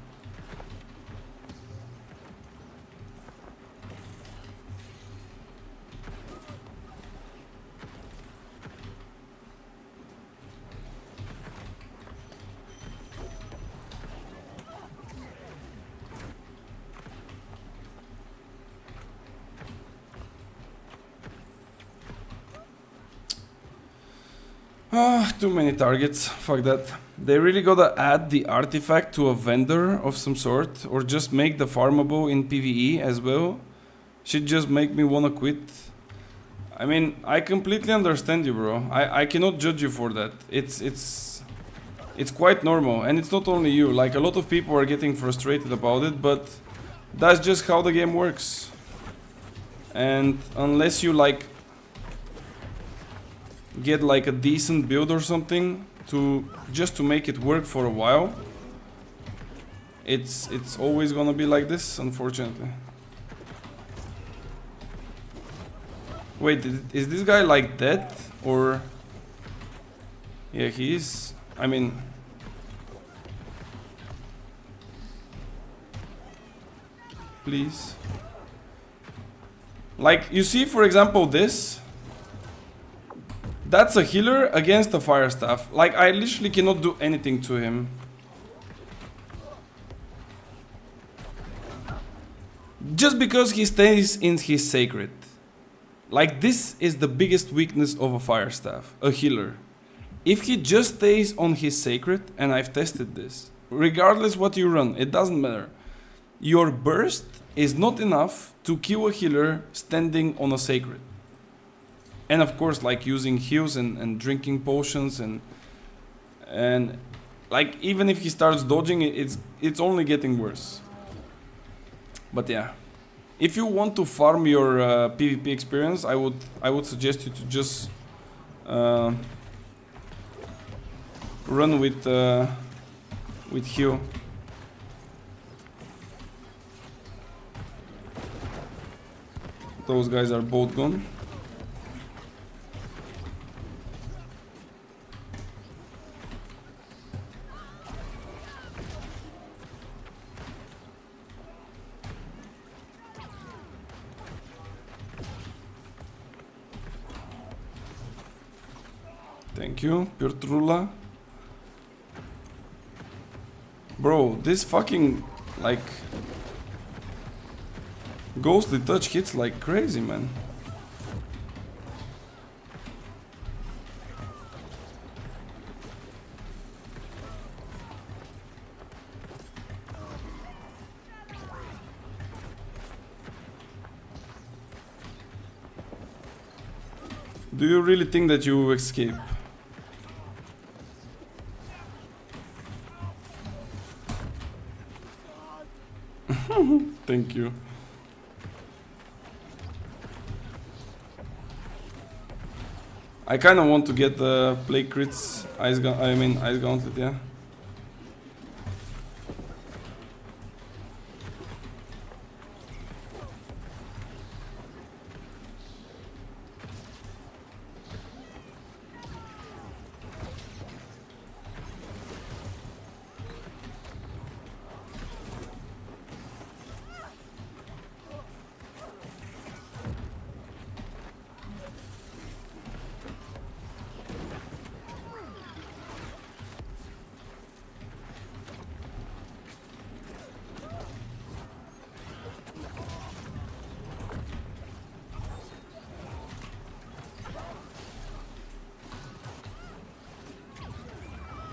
Ah, too many targets. Fuck that. They really gotta add the artifact to a vendor of some sort, or just make the farmable in PvE as well. Should just make me wanna quit. I mean, I completely understand you, bro. I cannot judge you for that. It's quite normal, and it's not only you. Like, a lot of people are getting frustrated about it, but that's just how the game works. And unless you like get like a decent build or something to just to make it work for a while, it's always gonna be like this, unfortunately. Wait, is this guy like dead or? Yeah, he is. I mean, please. Like, you see, for example, this. That's a healer against a fire staff. Like, I literally cannot do anything to him. Just because he stays in his sacred. Like, this is the biggest weakness of a fire staff, a healer. If he just stays on his sacred, and I've tested this, regardless what you run, it doesn't matter. Your burst is not enough to kill a healer standing on a sacred. And of course, like using heals and drinking potions and like even if he starts dodging, it's only getting worse. But yeah, if you want to farm your PvP experience, I would suggest you to just run with heal. Those guys are both gone. Thank you, Piotrula. Bro, this fucking, like, ghostly touch hits like crazy, man. Do you really think that you will escape? Thank you. I kind of want to get the plague crits, ice gauntlet, yeah.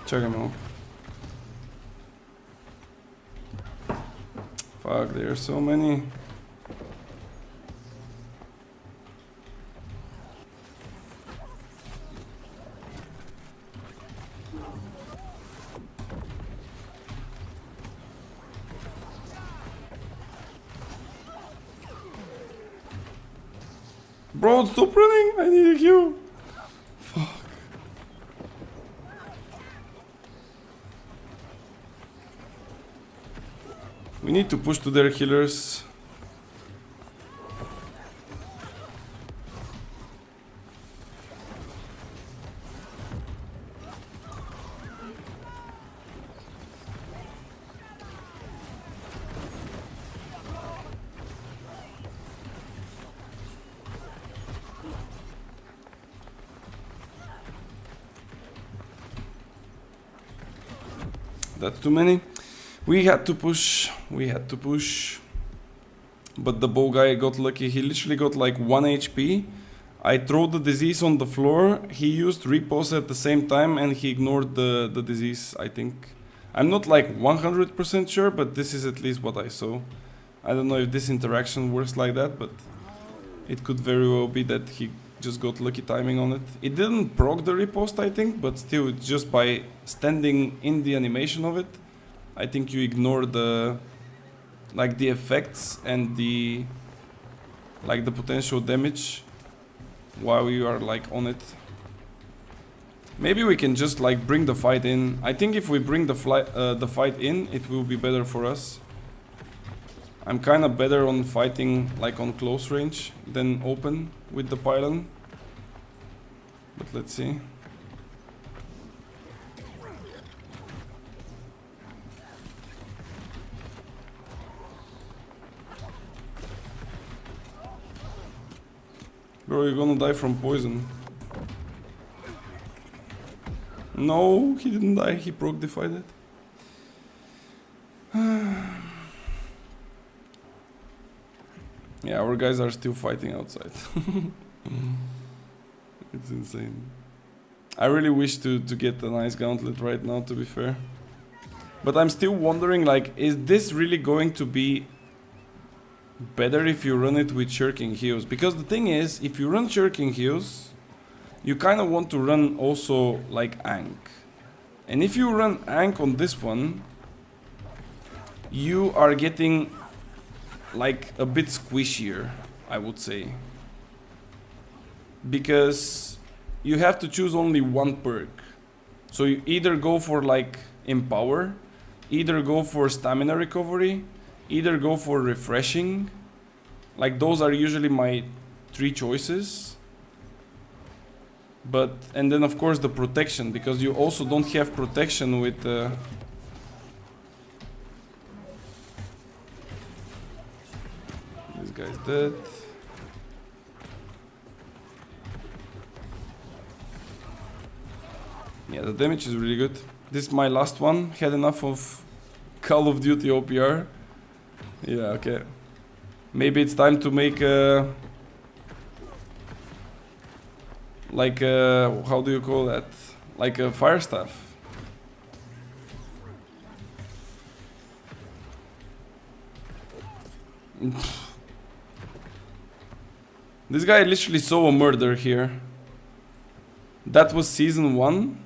Check him out. Fuck, there are so many. Bro, stop running! I need a heal. Fuck. We need to push to their healers. That's too many. We had to push. But the bow guy got lucky. He literally got like 1 HP I throw the disease on the floor, he used repose at the same time and he ignored the disease, I think. I'm not like 100% sure, but this is at least what I saw. I don't know if this interaction works like that, but it could very well be that he just got lucky timing on it. It didn't proc the riposte, I think, but still, just by standing in the animation of it, I think you ignore the like the effects and the like the potential damage while you are like on it. Maybe we can just like bring the fight in. I think if we bring the fight in, it will be better for us. I'm kind of better on fighting like on close range than open with the pylon. But let's see. Bro, you're gonna die from poison. No, he didn't die, he proc defied it. Yeah, our guys are still fighting outside. It's insane. I really wish to get a nice gauntlet right now, to be fair. But I'm still wondering, like, is this really going to be better if you run it with shirking heals? Because the thing is, if you run shirking heals, you kind of want to run also like Ankh. And if you run Ankh on this one, you are getting like a bit squishier, I would say. Because you have to choose only one perk. So you either go for like Empower, either go for Stamina Recovery, either go for Refreshing. Like those are usually my 3 choices. But, and then of course the protection, because you also don't have protection with this guy's dead. Yeah, the damage is really good. This is my last one. Had enough of Call of Duty OPR. Yeah, okay. Maybe it's time to make a... like a... how do you call that? Like a fire staff. This guy literally saw a murder here. That was season 1?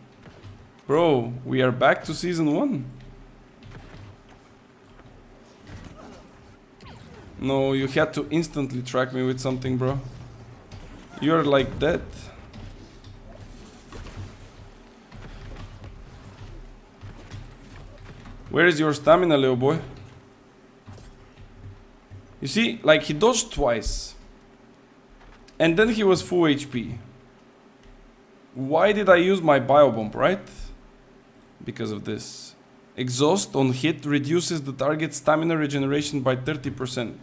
Bro, we are back to season 1. No, you had to instantly track me with something, bro. You're like dead. Where is your stamina, little boy? You see, like he dodged twice. And then he was full HP. Why did I use my biobomb, right? Because of this. Exhaust on hit reduces the target's stamina regeneration by 30%.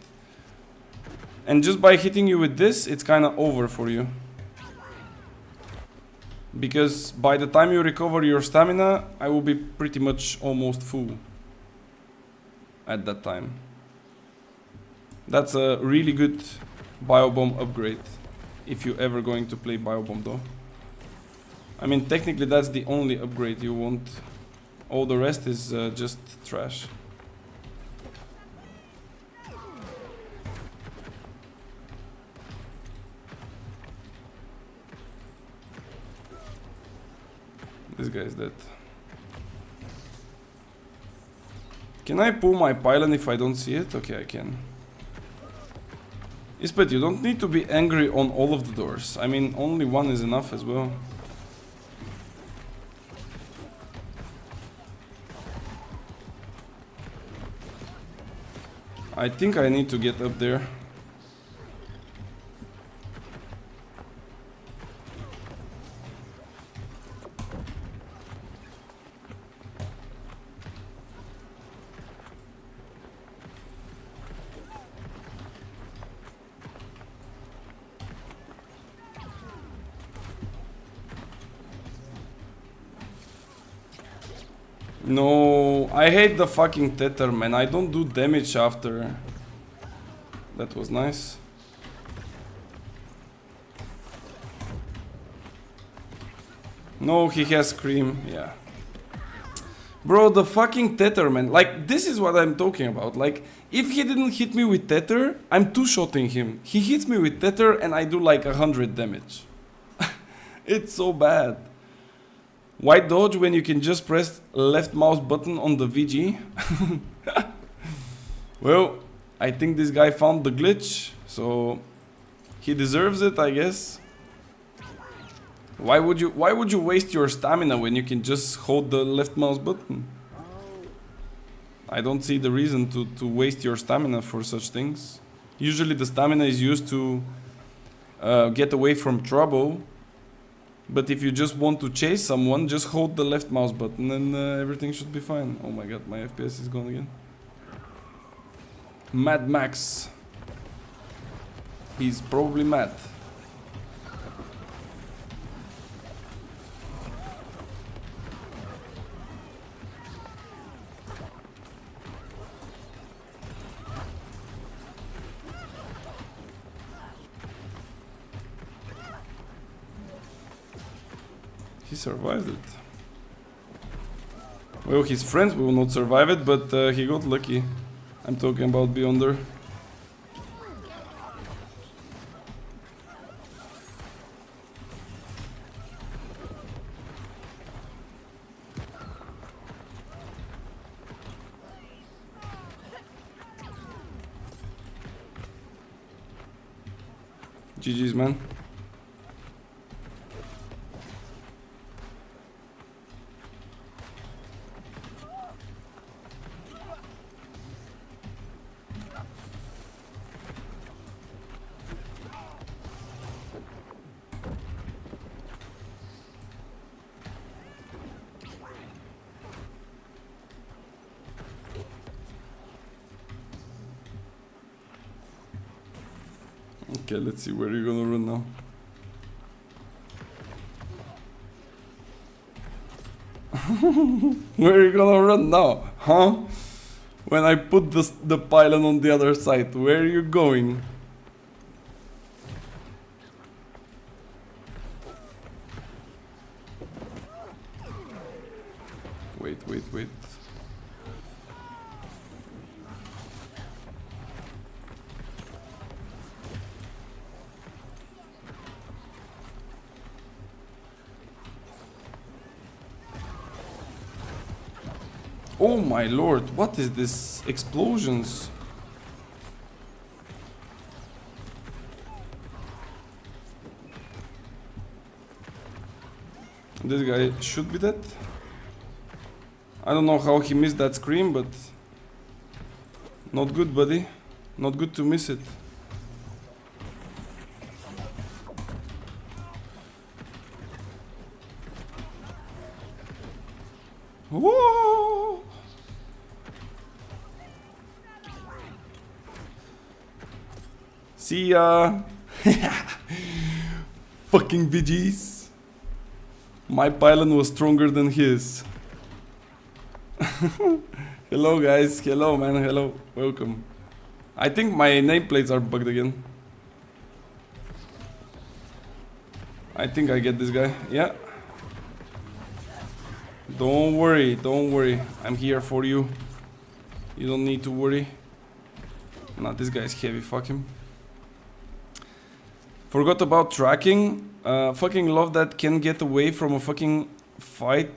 And just by hitting you with this, it's kind of over for you. Because by the time you recover your stamina, I will be pretty much almost full at that time. That's a really good biobomb upgrade, if you're ever going to play biobomb though. I mean, technically that's the only upgrade you want. All the rest is just trash. This guy is dead. Can I pull my pylon if I don't see it? Okay, I can. But you don't need to be angry on all of the doors. I mean, only one is enough as well. I think I need to get up there. No, I hate the fucking tether, man. I don't do damage after. That was nice. No, he has Scream, yeah. Bro, the fucking Tether, man. Like, this is what I'm talking about. Like, if he didn't hit me with Tether, I'm two-shotting him. He hits me with Tether and I do like 100 damage. It's so bad. Why dodge when you can just press left mouse button on the VG? Well, I think this guy found the glitch, so he deserves it, I guess. Why would you waste your stamina when you can just hold the left mouse button? I don't see the reason to waste your stamina for such things. Usually the stamina is used to get away from trouble. But if you just want to chase someone, just hold the left mouse button and everything should be fine. Oh my god, my FPS is gone again. Mad Max. He's probably mad. He survived it. Well, his friends will not survive it, but he got lucky. I'm talking about Beyonder. GG's, man. Okay, let's see where you're gonna run now. Where are you gonna run now? Huh? When I put the pylon on the other side, where are you going? Wait. Oh my lord, what is this? Explosions. This guy should be dead. I don't know how he missed that scream, but not good, buddy. Not good to miss it. Whoa! See ya! Fucking VGs. My pylon was stronger than his. Hello guys, hello man, hello, welcome. I think my nameplates are bugged again. I think I get this guy, yeah. Don't worry, I'm here for you. You don't need to worry. Nah, this guy is heavy, fuck him. Forgot about tracking. Fucking love that can get away from a fucking fight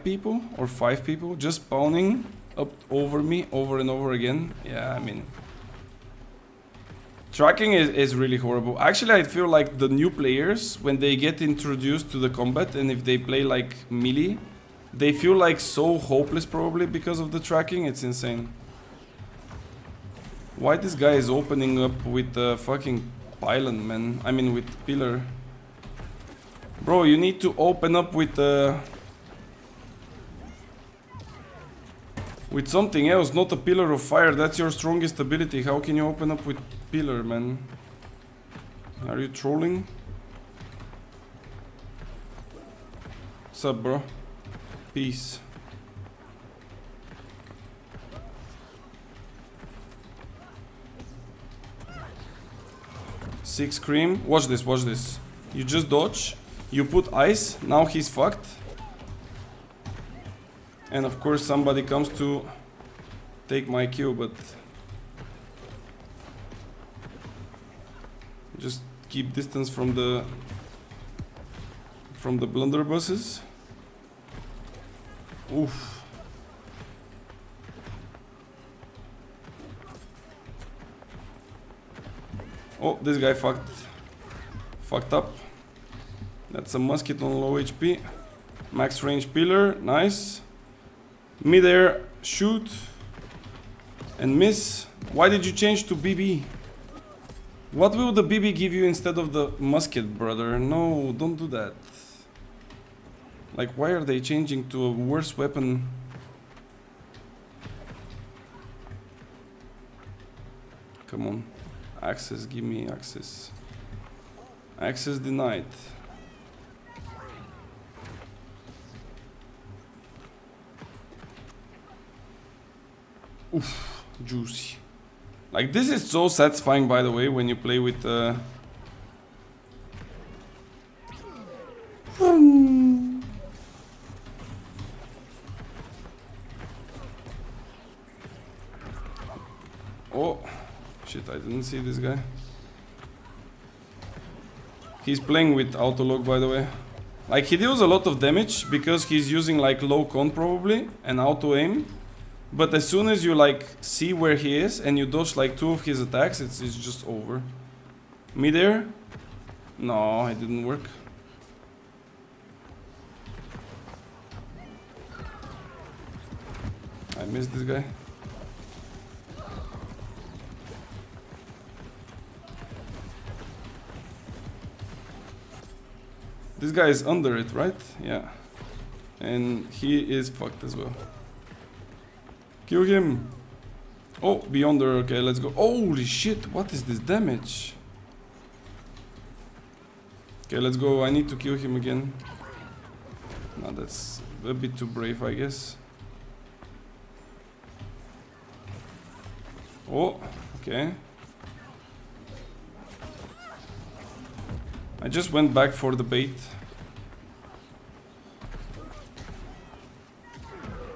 people or 5 people just spawning up over me over and over again. Yeah, I mean, tracking is really horrible. Actually, I feel like the new players, when they get introduced to the combat and if they play like melee, they feel like so hopeless probably because of the tracking. It's insane. Why this guy is opening up with the fucking pylon, man? I mean with pillar. Bro, you need to open up with something else, not a pillar of fire. That's your strongest ability. How can you open up with pillar, man? Are you trolling? What's up, bro? Peace. Six cream. Watch this, watch this. You just dodge You put ice, now he's fucked. And of course somebody comes to take my kill, but just keep distance from the blunderbusses. Oof. Oh, this guy fucked up. That's a musket on low HP. Max range pillar, nice. Mid-air, shoot. And miss. Why did you change to BB? What will the BB give you instead of the musket, brother? No, don't do that. Like, why are they changing to a worse weapon? Come on. Access, give me access. Access denied. Oof, juicy. Like, this is so satisfying, by the way, when you play with oh, shit, I didn't see this guy. He's playing with autolog, by the way. Like, he deals a lot of damage because he's using like low con probably and auto aim. But as soon as you like see where he is and you dodge like 2 of his attacks, it's just over. Mid-air? No, it didn't work. I missed this guy. This guy is under it, right? Yeah. And he is fucked as well. Kill him. Oh, beyonder. Okay, let's go. Holy shit, what is this damage? Okay, let's go. I need to kill him again. No, that's a bit too brave, I guess. Oh, okay. I just went back for the bait.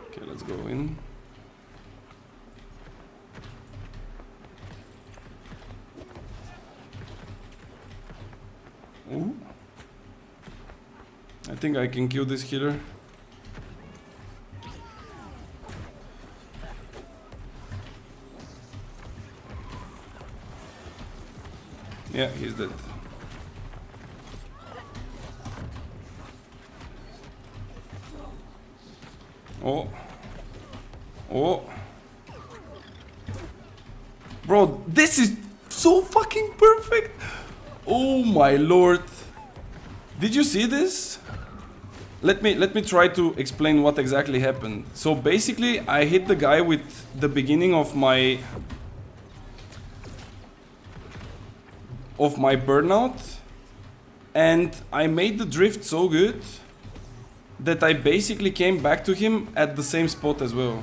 Okay, let's go in. Ooh. I think I can kill this healer. Yeah, he's dead. Oh. Oh. Bro, this is so fucking perfect. Oh my lord. Did you see this? Let me try to explain what exactly happened. So basically I hit the guy with the beginning of my burnout, and I made the drift so good that I basically came back to him at the same spot as well.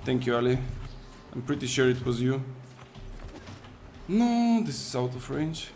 Thank you, Ali. I'm pretty sure it was you. No, this is out of range.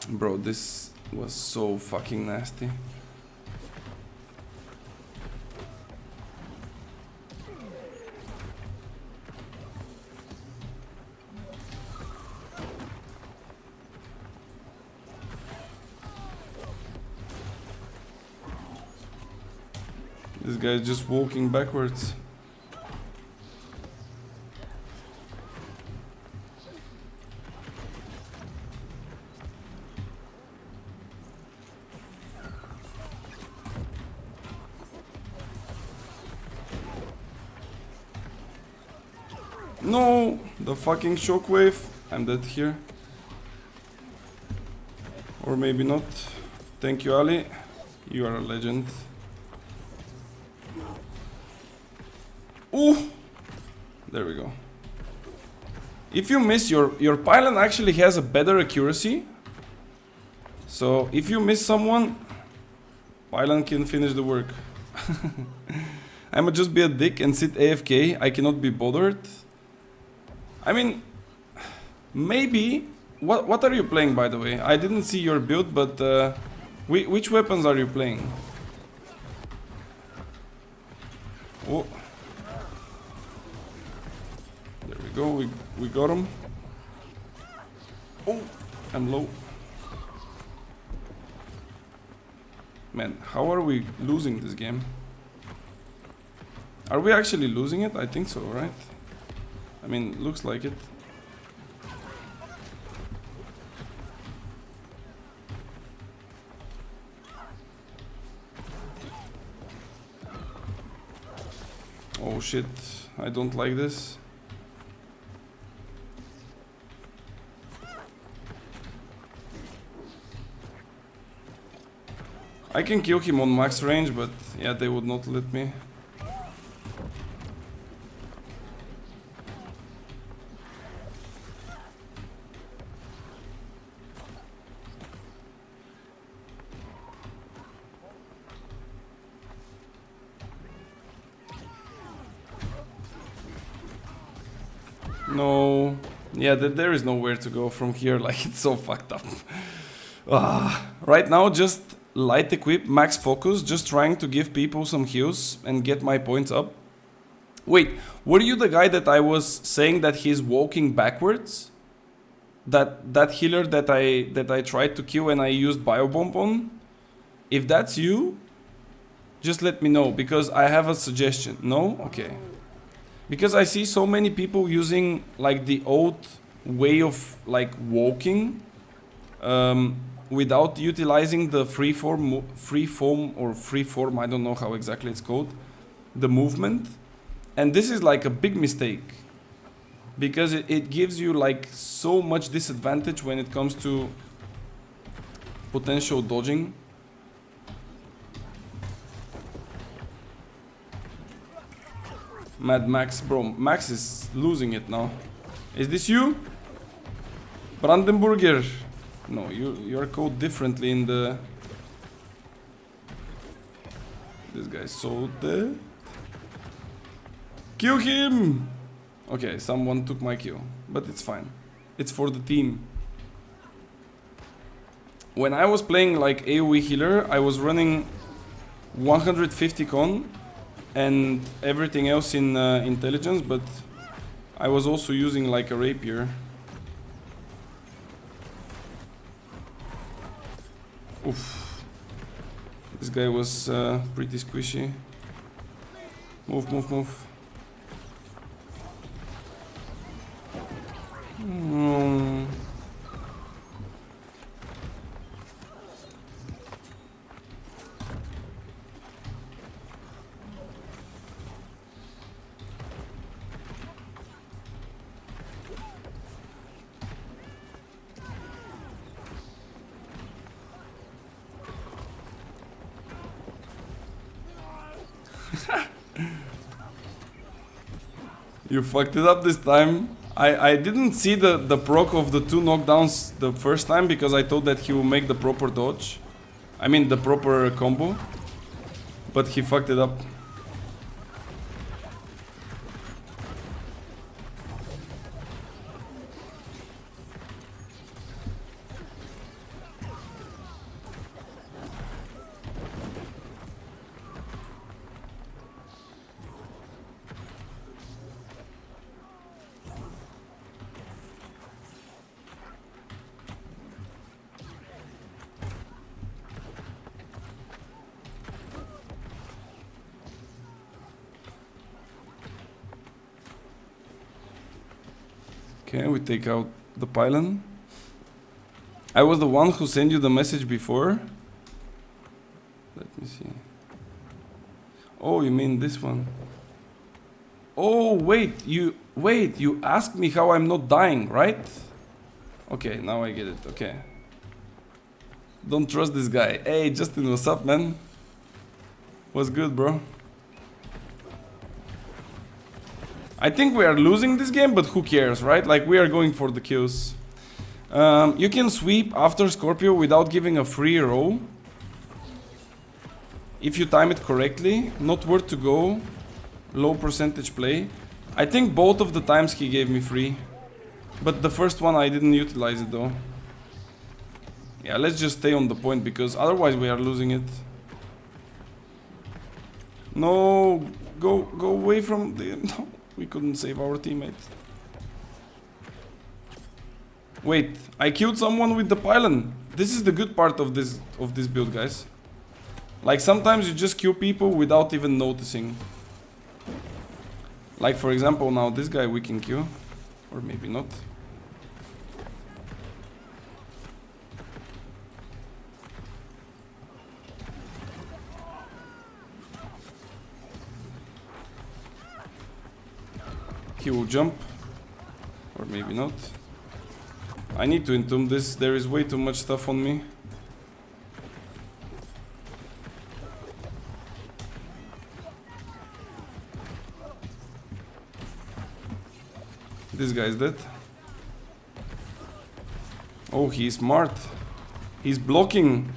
Bro, this was so fucking nasty. This guy is just walking backwards. No, the fucking shockwave. I'm dead here. Or maybe not. Thank you, Ali. You are a legend. Ooh! There we go. If you miss, your pylon actually has a better accuracy. So if you miss someone, pylon can finish the work. I'ma just be a dick and sit AFK. I cannot be bothered. I mean, maybe. What are you playing, by the way? I didn't see your build, but which weapons are you playing? Oh. There we go. We got him. Oh, I'm low. Man, how are we losing this game? Are we actually losing it? I think so, right? I mean, looks like it. Oh shit, I don't like this. I can kill him on max range, but yeah, they would not let me. No, yeah, there is nowhere to go from here. Like, it's so fucked up. Right now, just light equip, max focus, just trying to give people some heals and get my points up. Wait, were you the guy that I was saying that he's walking backwards? That healer that I tried to kill and I used biobomb on? If that's you, just let me know, because I have a suggestion. No? Okay. Because I see so many people using like the old way of like walking without utilizing the freeform, I don't know how exactly it's called, the movement. And this is like a big mistake, because it gives you like so much disadvantage when it comes to potential dodging. Mad Max, bro, Max is losing it now. Is this you? Brandenburger. No, you're called differently in the... This guy's so dead. Kill him! Okay, someone took my kill, but it's fine. It's for the team. When I was playing like AoE healer, I was running 150 con and everything else in intelligence, but I was also using like a rapier. Oof. This guy was pretty squishy. Move, move, move. You fucked it up this time. I didn't see the proc of the 2 knockdowns the first time because I thought that he will make the proper dodge. I mean the proper combo. But he fucked it up. Okay, we take out the pylon. I was the one who sent you the message before. Let me see. Oh, you mean this one? Oh, wait, you asked me how I'm not dying, right? Okay, now I get it. Okay. Don't trust this guy. Hey, Justin, what's up, man? What's good, bro? I think we are losing this game, but who cares, right? Like, we are going for the kills. You can sweep after Scorpio without giving a free row. If you time it correctly. Not worth to go. Low percentage play. I think both of the times he gave me free. But the first one I didn't utilize it though. Yeah, let's just stay on the point because otherwise we are losing it. No, go away from the... No, we couldn't save our teammate. Wait, I killed someone with the pylon. This is the good part of this build, guys. Like sometimes you just kill people without even noticing. Like for example now this guy we can kill. Or maybe not. He will jump. Or maybe not. I need to entomb this. There is way too much stuff on me. This guy is dead. Oh, he's smart. He's blocking.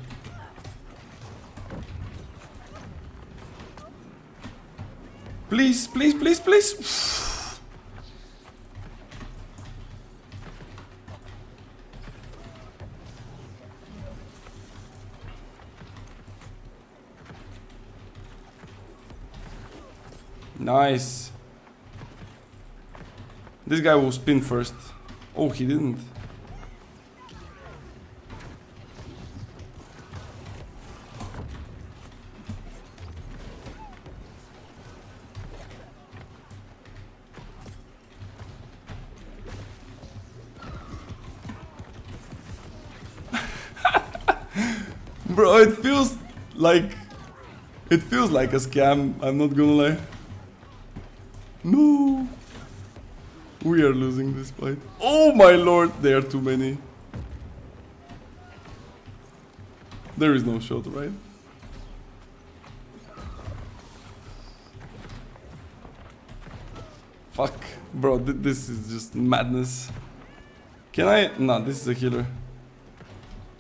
Please, please, please, please. Nice. This guy will spin first. Oh, he didn't. Bro, it feels like a scam, I'm not gonna lie. No. We are losing this fight. Oh my lord, there are too many. There is no shot, right? Fuck, bro, this is just madness. Can I? Nah, this is a healer.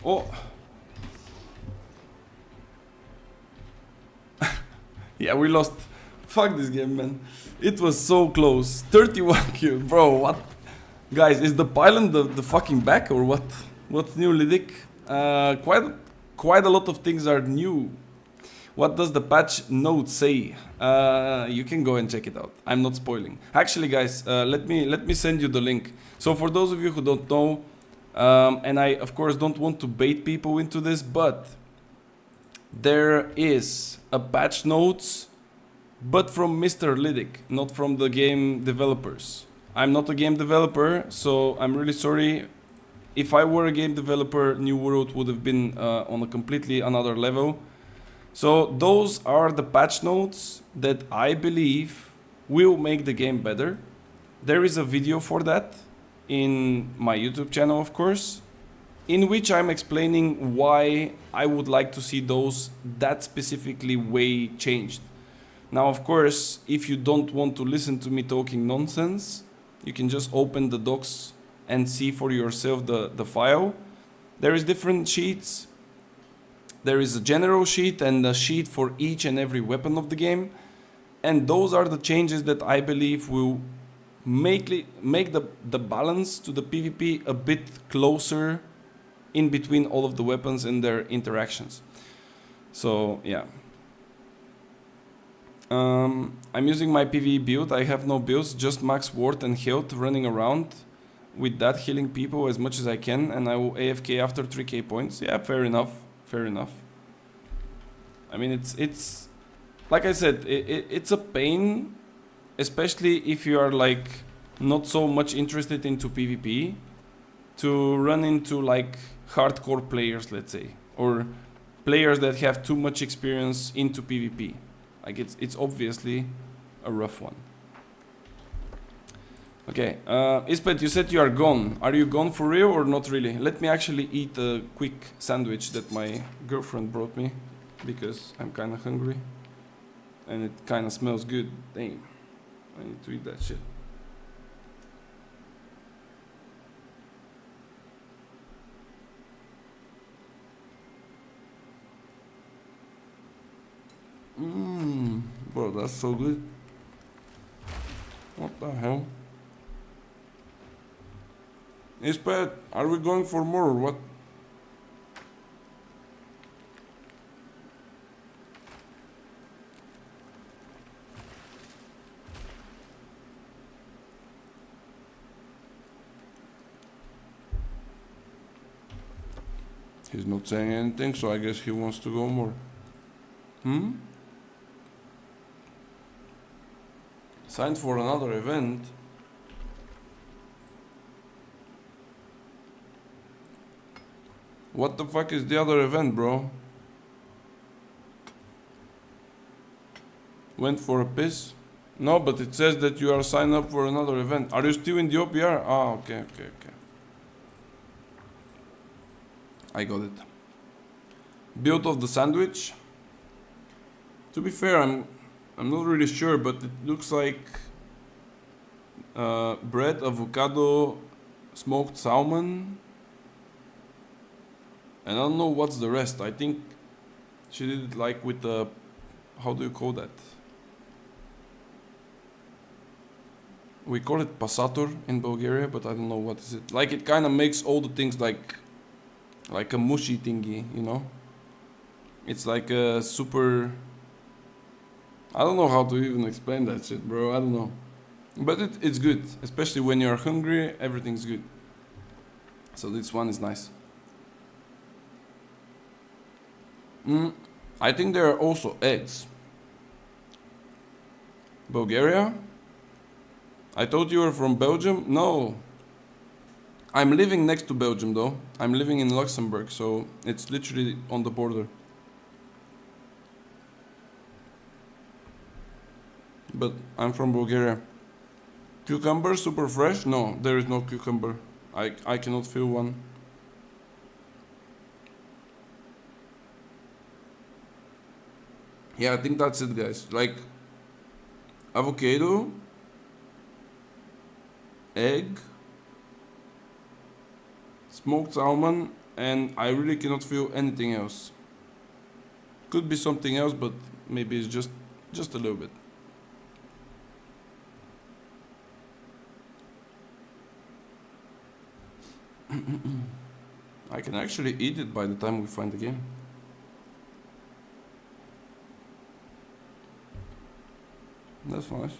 Oh. Yeah, we lost. Fuck this game, man. It was so close. 31 kills, bro. What? Guys, is the pylon the fucking back or what? What's new, Lidic? Quite a lot of things are new. What does the patch note say? You can go and check it out. I'm not spoiling. Actually, guys, let me send you the link. So for those of you who don't know, and I of course don't want to bait people into this, but there is a patch notes, but from Mr. Lidic, not from the game developers. I'm not a game developer, so I'm really sorry. If I were a game developer, New World would have been on a completely another level. So those are the patch notes that I believe will make the game better. There is a video for that in my YouTube channel, of course, in which I'm explaining why I would like to see those that specifically way changed. Now, of course, if you don't want to listen to me talking nonsense, you can just open the docs and see for yourself the file. There is different sheets. There is a general sheet and a sheet for each and every weapon of the game. And those are the changes that I believe will make the balance to the PvP a bit closer in between all of the weapons and their interactions. So, yeah. I'm using my PvE build. I have no builds, just max ward and health running around. With that, healing people as much as I can, and I will AFK after 3k points. Yeah, fair enough. Fair enough. I mean, it's like I said, it's a pain, especially if you are like not so much interested into PvP, to run into like hardcore players, let's say, or players that have too much experience into PvP. Like it's obviously a rough one. Okay, Ispet, you said you are gone. Are you gone for real or not really? Let me actually eat a quick sandwich that my girlfriend brought me, because I'm kinda hungry. And it kinda smells good. Damn, I need to eat that shit. Bro, that's so good. What the hell? Ispet, are we going for more or what? He's not saying anything, so I guess he wants to go more. Signed for another event? What the fuck is the other event, bro? Went for a piss? No, but it says that you are signed up for another event. Are you still in the OPR? Ah, okay. I got it. Build of the sandwich? To be fair, I'm not really sure, but it looks like bread, avocado, smoked salmon, and I don't know what's the rest. I think she did it like with the, how do you call that? We call it pasator in Bulgaria, but I don't know what is it. Like it kind of makes all the things like a mushy thingy, you know? It's like a super... I don't know how to even explain that shit, bro. I don't know. But it's good. Especially when you're hungry, everything's good. So this one is nice. I think there are also eggs. Bulgaria? I thought you were from Belgium? No. I'm living next to Belgium though. I'm living in Luxembourg, so it's literally on the border. But I'm from Bulgaria. Cucumber, super fresh? No, there is no cucumber. I cannot feel one. Yeah, I think that's it, guys. Like, avocado, egg, smoked salmon, and I really cannot feel anything else. Could be something else, but maybe it's just a little bit. I can actually eat it by the time we find the game. That's nice.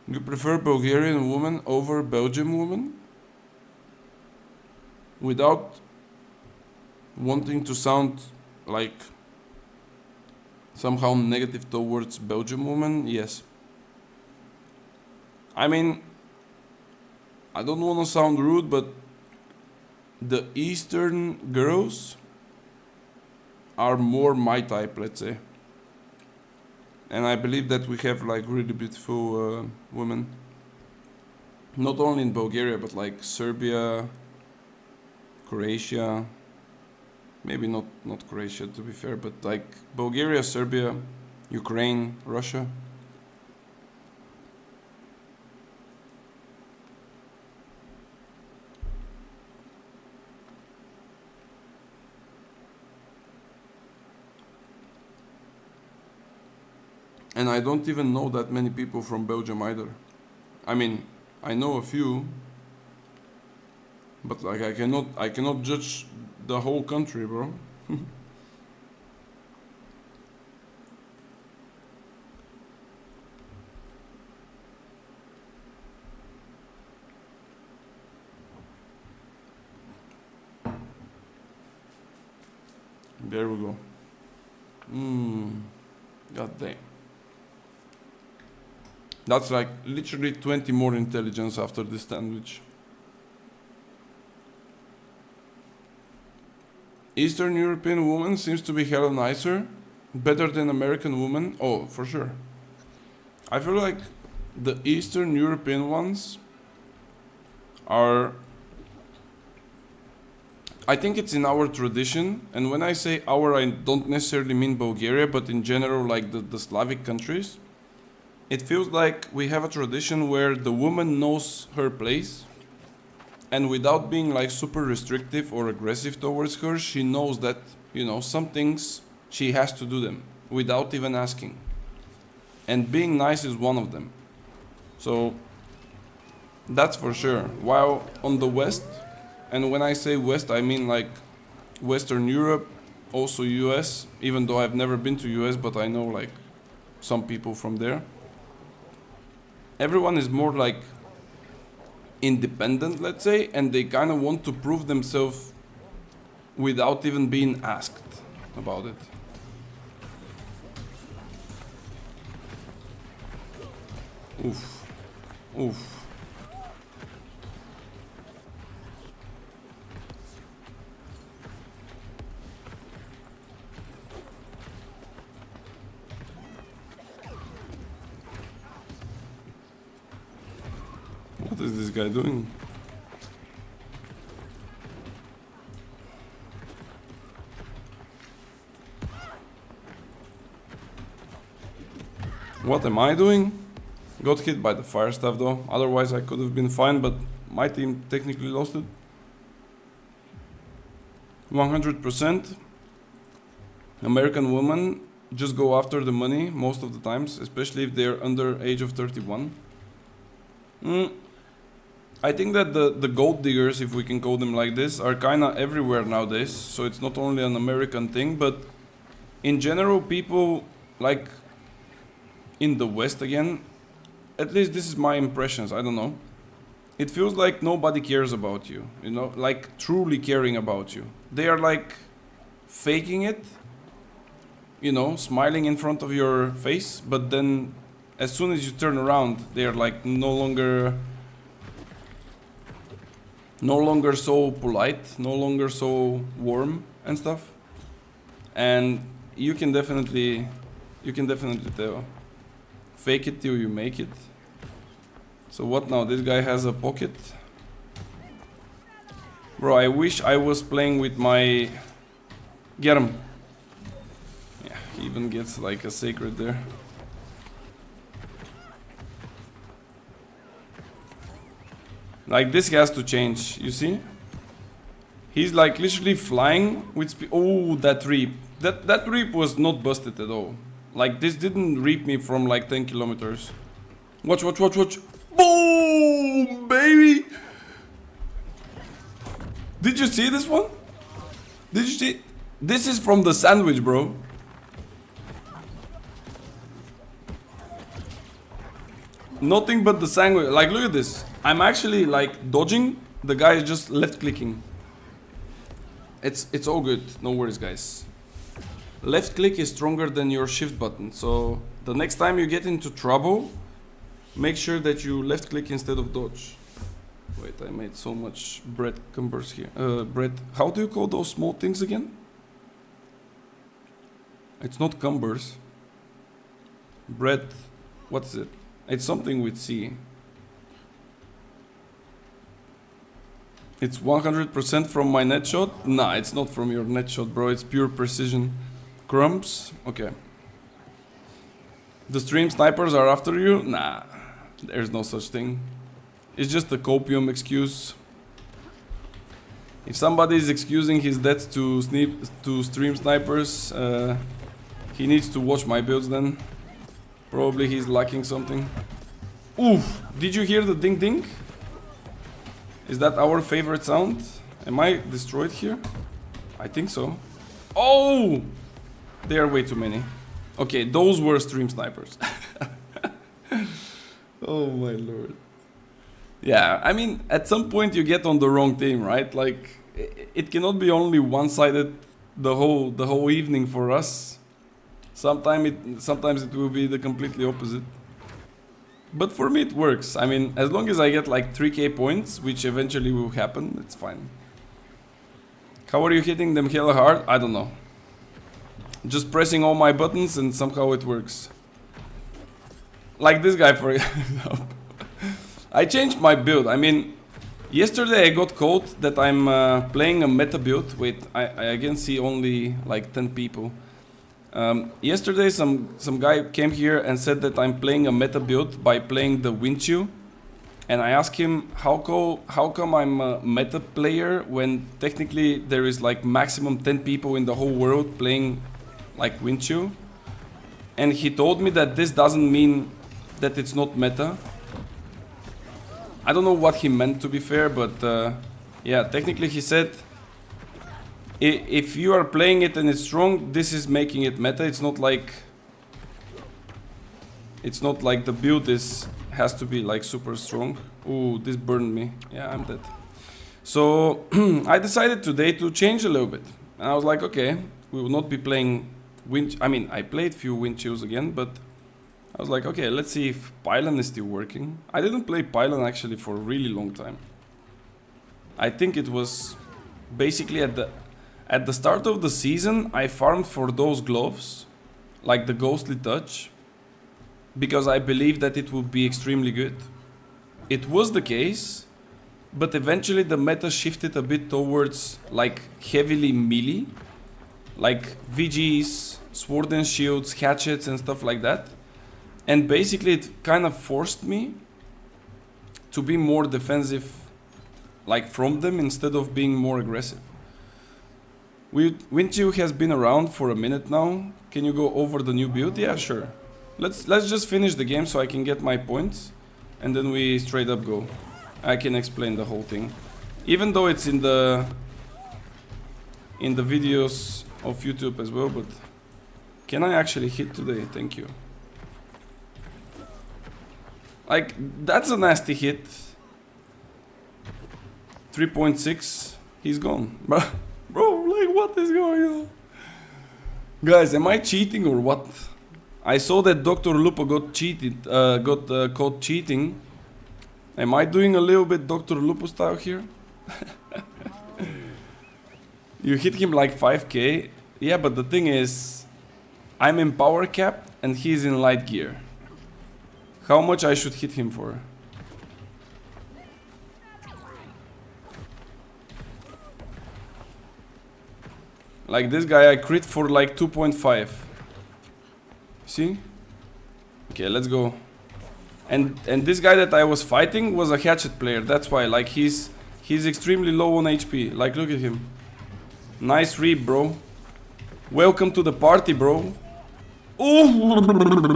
You prefer Bulgarian woman over Belgian woman? Without wanting to sound like somehow negative towards Belgian woman, yes. I mean, I don't want to sound rude, but the Eastern girls are more my type, let's say. And I believe that we have like really beautiful women. Not only in Bulgaria, but like Serbia, Croatia. Maybe not Croatia to be fair, but like Bulgaria, Serbia, Ukraine, Russia. And I don't even know that many people from Belgium either. I mean, I know a few, but like I cannot judge the whole country, bro. There we go. God damn. That's like literally 20 more intelligence after this sandwich. Eastern European woman seems to be hella nicer. Better than American woman. Oh, for sure. I feel like the Eastern European ones are, I think it's in our tradition, and when I say our, I don't necessarily mean Bulgaria, but in general, like the Slavic countries. It feels like we have a tradition where the woman knows her place, and without being like super restrictive or aggressive towards her, she knows that, you know, some things she has to do them without even asking. And being nice is one of them. So that's for sure. While on the West, and when I say West, I mean like Western Europe, also US, even though I've never been to US, but I know like some people from there. Everyone is more like independent, let's say, and they kind of want to prove themselves without even being asked about it. Oof. Oof. What is this guy doing? What am I doing? Got hit by the fire staff though, otherwise I could have been fine, but my team technically lost it. 100%. American women just go after the money most of the times, especially if they're under age of 31. I think that the gold diggers, if we can call them like this, are kinda everywhere nowadays, so it's not only an American thing, but in general people, like in the West again, at least this is my impressions, I don't know. It feels like nobody cares about you, you know, like truly caring about you. They are like faking it, you know, smiling in front of your face, but then as soon as you turn around, they are like no longer so polite, no longer so warm and stuff. And you can definitely tell. Fake it till you make it. So what now? This guy has a pocket. Bro, I wish I was playing with my... Get him. Yeah, he even gets like a sacred there. Like this has to change, you see? He's like literally flying with speed. Oh, that reap. That reap was not busted at all. Like this didn't reap me from like 10 kilometers. Watch. Boom, baby! Did you see this one? Did you see? This is from the sandwich, bro. Nothing but the sandwich. Like, look at this. I'm actually like dodging. The guy is just left clicking. It's all good. No worries, guys. Left click is stronger than your shift button. So the next time you get into trouble, make sure that you left click instead of dodge. Wait, I made so much bread cumbers here. Bread. How do you call those small things again? It's not cumbers. Bread. What is it? It's something with C. It's 100% from my net shot? Nah, it's not from your net shot, bro. It's pure precision. Crumbs? Okay. The stream snipers are after you? Nah, there's no such thing. It's just a copium excuse. If somebody is excusing his death to stream snipers, he needs to watch my builds then. Probably he's lacking something. Oof! Did you hear the ding ding? Is that our favorite sound? Am I destroyed here? I think so. Oh! There are way too many. Okay, those were stream snipers. Oh my lord. Yeah, I mean, at some point you get on the wrong team, right? Like, it cannot be only one-sided the whole evening for us. Sometimes it will be the completely opposite. But for me it works. I mean, as long as I get like 3k points, which eventually will happen, it's fine. How are you hitting them hella hard? I don't know. Just pressing all my buttons and somehow it works. Like this guy, for example. I changed my build. I mean, yesterday I got caught that I'm playing a meta build. Wait, I again see only like 10 people. Yesterday some guy came here and said that I'm playing a meta build by playing the Winchu. And I asked him, how come I'm a meta player when technically there is like maximum 10 people in the whole world playing like Winchu? And he told me that this doesn't mean that it's not meta. I don't know what he meant, to be fair, but yeah, technically he said if you are playing it and it's strong, this is making it meta. It's not like the build has to be like super strong. Ooh, this burned me. Yeah, I'm dead. So I decided today to change a little bit, and I was like, okay, we will not be playing I mean, I played few Winchus again, but I was like, okay, let's see if Pylon is still working. I didn't play Pylon actually for a really long time. I think it was basically at the start of the season, I farmed for those gloves, like the Ghostly Touch, because I believed that it would be extremely good. It was the case, but eventually the meta shifted a bit towards like heavily melee, like VGs, sword and shields, hatchets and stuff like that. And basically it kind of forced me to be more defensive, like from them, instead of being more aggressive. Winchu has been around for a minute now. Can you go over the new build? Yeah, sure. Let's just finish the game so I can get my points, and then we straight up go. I can explain the whole thing, even though it's in the videos of YouTube as well. But can I actually hit today? Thank you. Like, that's a nasty hit. 3.6. He's gone. Bro, like, what is going on? Guys, am I cheating or what? I saw that Dr. Lupo got caught cheating. Am I doing a little bit Dr. Lupo style here? You hit him like 5k. Yeah, but the thing is, I'm in power cap and he's in light gear. How much I should hit him for? Like this guy I crit for like 2.5. See? Okay, let's go. And this guy that I was fighting was a hatchet player. That's why, like, he's extremely low on HP. Like, look at him. Nice reap, bro. Welcome to the party, bro. Oh.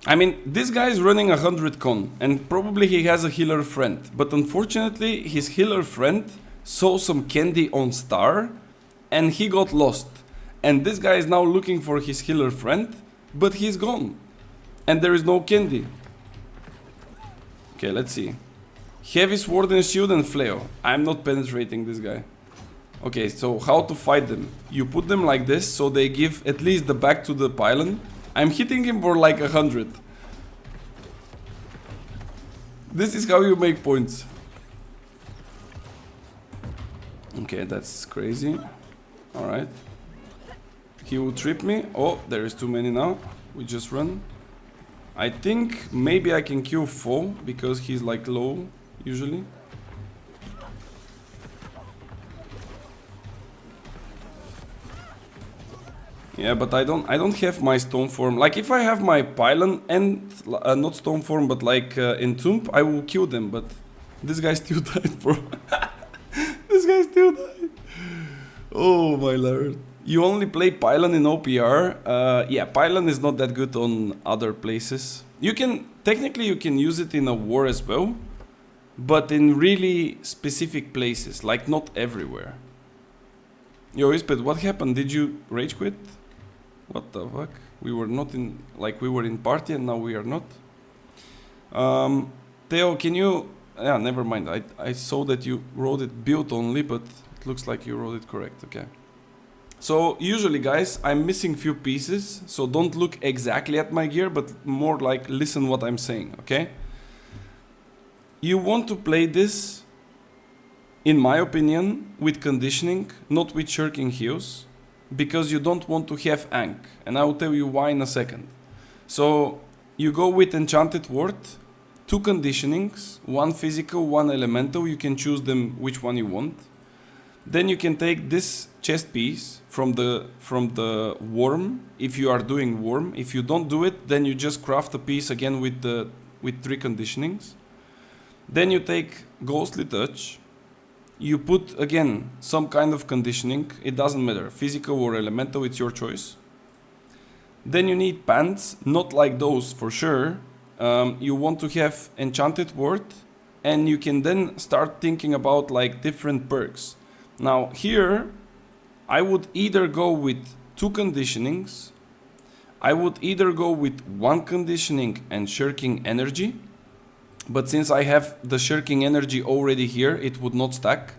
I mean, this guy is running 100 con, and probably he has a healer friend. But unfortunately, his healer friend saw some candy on Star, and he got lost. And this guy is now looking for his healer friend, but he's gone. And there is no candy. Okay, let's see. Heavy sword and shield and flail. I'm not penetrating this guy. Okay, so how to fight them? You put them like this, so they give at least the back to the pylon. I'm hitting him for like 100. This is how you make points. Okay, that's crazy. Alright. He will trip me. Oh, there is too many now. We just run. I think maybe I can kill Foe because he's like low usually. Yeah, but I don't have my stone form. Like if I have my pylon and not stone form, but like entomb, I will kill them. But this guy still died, bro. This guy still died. Oh my lord. You only play pylon in OPR. Yeah, pylon is not that good on other places. You can technically you can use it in a war as well, but in really specific places, like not everywhere. Yo, Ispet, what happened? Did you rage quit? What the fuck? We were not in, like we were in party and now we are not. Theo, can you, yeah, never mind. I saw that you wrote it build only, but it looks like you wrote it correct, okay. So usually guys, I'm missing few pieces, so don't look exactly at my gear, but more like listen what I'm saying, okay? You want to play this, in my opinion, with conditioning, not with shirking heals. because you don't want to have Ankh, and I will tell you why in a second. So you go with Enchanted Word, 2 conditionings, 1 physical, 1 elemental, you can choose them which one you want. Then you can take this chest piece from the worm, if you are doing worm. If you don't do it, then you just craft a piece again with 3 conditionings. Then you take Ghostly Touch, you put again some kind of conditioning, it doesn't matter, physical or elemental, it's your choice. Then you need pants, not like those for sure. You want to have Enchanted Word, and you can then start thinking about like different perks. Now here I would either go with 2 conditionings, I would either go with 1 conditioning and shirking energy, but since I have the shirking energy already here, it would not stack.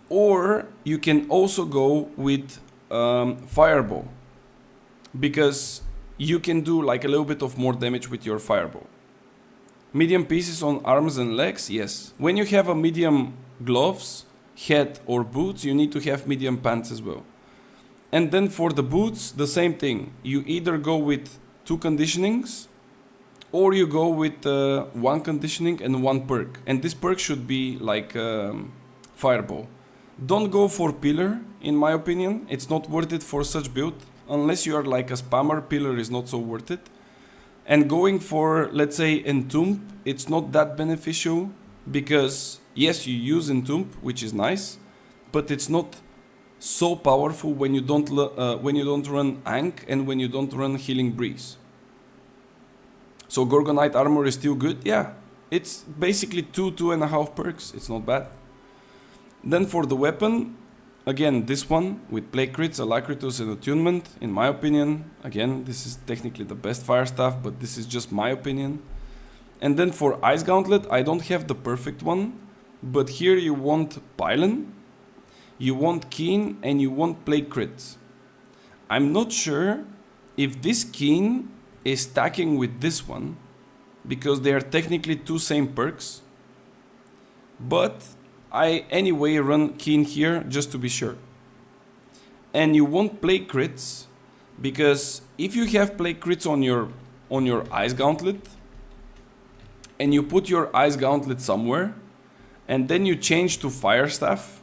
Or you can also go with fireball, because you can do like a little bit of more damage with your fireball. Medium pieces on arms and legs, yes. When you have a medium gloves, hat or boots, you need to have medium pants as well. And then for the boots, the same thing. You either go with 2 conditionings, or you go with 1 conditioning and 1 perk. And this perk should be like fireball. Don't go for pillar, in my opinion. It's not worth it for such build. Unless you are like a spammer, pillar is not so worth it. And going for, let's say, entomb, it's not that beneficial, because yes, you use entomb, which is nice, but it's not so powerful when you don't run Ankh and when you don't run Healing Breeze. So Gorgonite armor is still good, yeah. It's basically 2.5 perks, it's not bad. Then for the weapon, again, this one with Plague Crits, Alacritus and Attunement, in my opinion. Again, this is technically the best fire staff, but this is just my opinion. And then for Ice Gauntlet, I don't have the perfect one, but here you want Pylon, you want Keen, and you want Plague Crits. I'm not sure if this Keen is stacking with this one, because they are technically 2 same perks, but I anyway run Keen here just to be sure. And you want Plague Crits, because if you have Plague Crits on your Ice Gauntlet, and you put your Ice Gauntlet somewhere, and then you change to Fire Staff,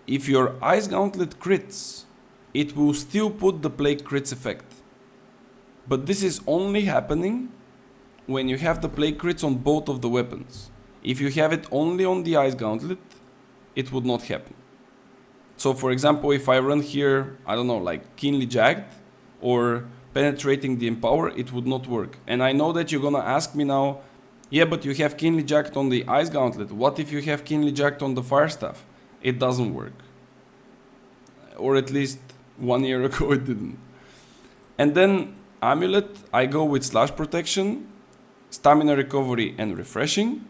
if your Ice Gauntlet crits, it will still put the Plague Crits effect. But this is only happening when you have the Plague Crits on both of the weapons. If you have it only on the Ice Gauntlet, it would not happen. So for example, if I run here, I don't know, like Keenly Jagged or Penetrating the Empower, it would not work. And I know that you're gonna ask me now, yeah, but you have Keenly Jagged on the Ice Gauntlet. What if you have Keenly Jagged on the Fire Staff? It doesn't work. Or at least 1 year ago it didn't. And then Amulet, I go with Slash Protection, Stamina Recovery and Refreshing.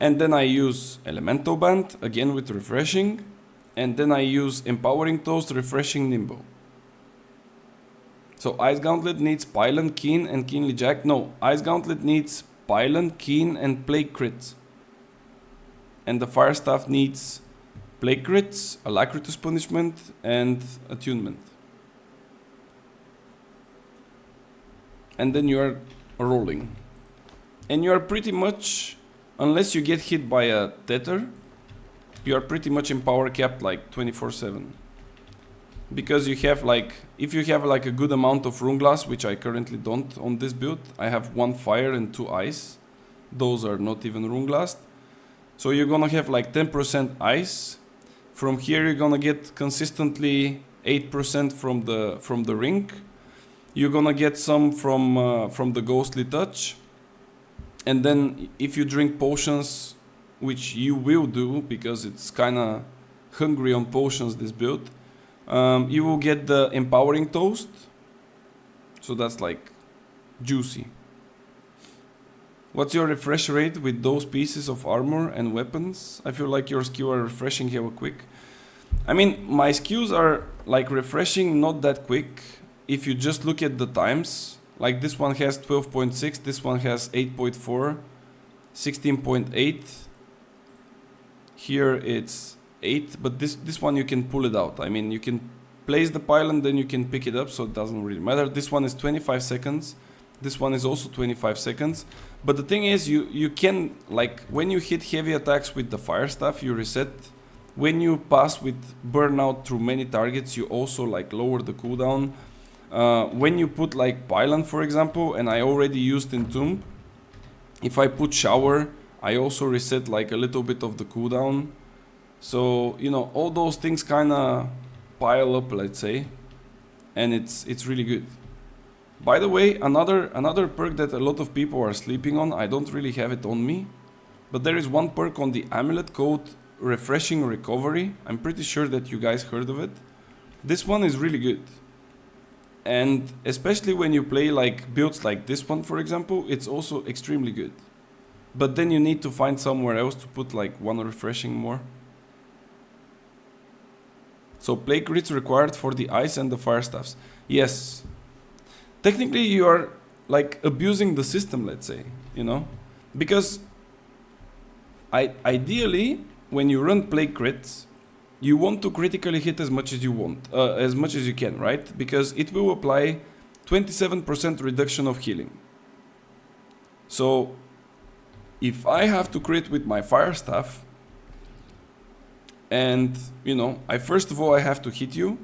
And then I use Elemental Band, again with Refreshing. And then I use Empowering Toast, Refreshing, Nimble. So Ice Gauntlet needs Pylon, Keen and Keenly Jagged. No, Ice Gauntlet needs Pylon, Keen and Plague Crits. And the Fire Staff needs Plague Crits, Alacritus Punishment and Attunement. And then you are rolling. And you are pretty much, unless you get hit by a Tether, you are pretty much in power capped like 24/7. Because you have like, if you have like a good amount of Rune Glass, which I currently don't on this build, I have 1 fire and 2 ice. Those are not even Rune Glass. So you're gonna have like 10% ice. From here you're gonna get consistently 8% from the ring. You're gonna get some from the Ghostly Touch. And then if you drink potions, which you will do because it's kinda hungry on potions this build, you will get the Empowering Toast. So that's like juicy. What's your refresh rate with those pieces of armor and weapons? I feel like your skew are refreshing here quick. I mean, my skews are like refreshing not that quick. If you just look at the times, like this one has 12.6, this one has 8.4, 16.8. Here it's 8, but this one you can pull it out. I mean, you can place the pylon, then you can pick it up, so it doesn't really matter. This one is 25 seconds. This one is also 25 seconds. But the thing is, you can, like, when you hit heavy attacks with the fire staff, you reset. When you pass with burnout through many targets, you also like lower the cooldown. When you put like pylon, for example, and I already used Entomb, if I put shower, I also reset like a little bit of the cooldown. So, you know, all those things kind of pile up, let's say, and it's really good. By the way, another perk that a lot of people are sleeping on, I don't really have it on me, but there is one perk on the amulet called Refreshing Recovery. I'm pretty sure that you guys heard of it. This one is really good. And especially when you play like builds like this one, for example, it's also extremely good. But then you need to find somewhere else to put like one refreshing more. So play crits required for the ice and the fire staffs. Yes. Technically you are like abusing the system, let's say, you know? Because ideally, when you run play crits, you want to critically hit as much as you want, as much as you can, right? Because it will apply 27% reduction of healing. So if I have to crit with my fire staff, and you know, first of all I have to hit you,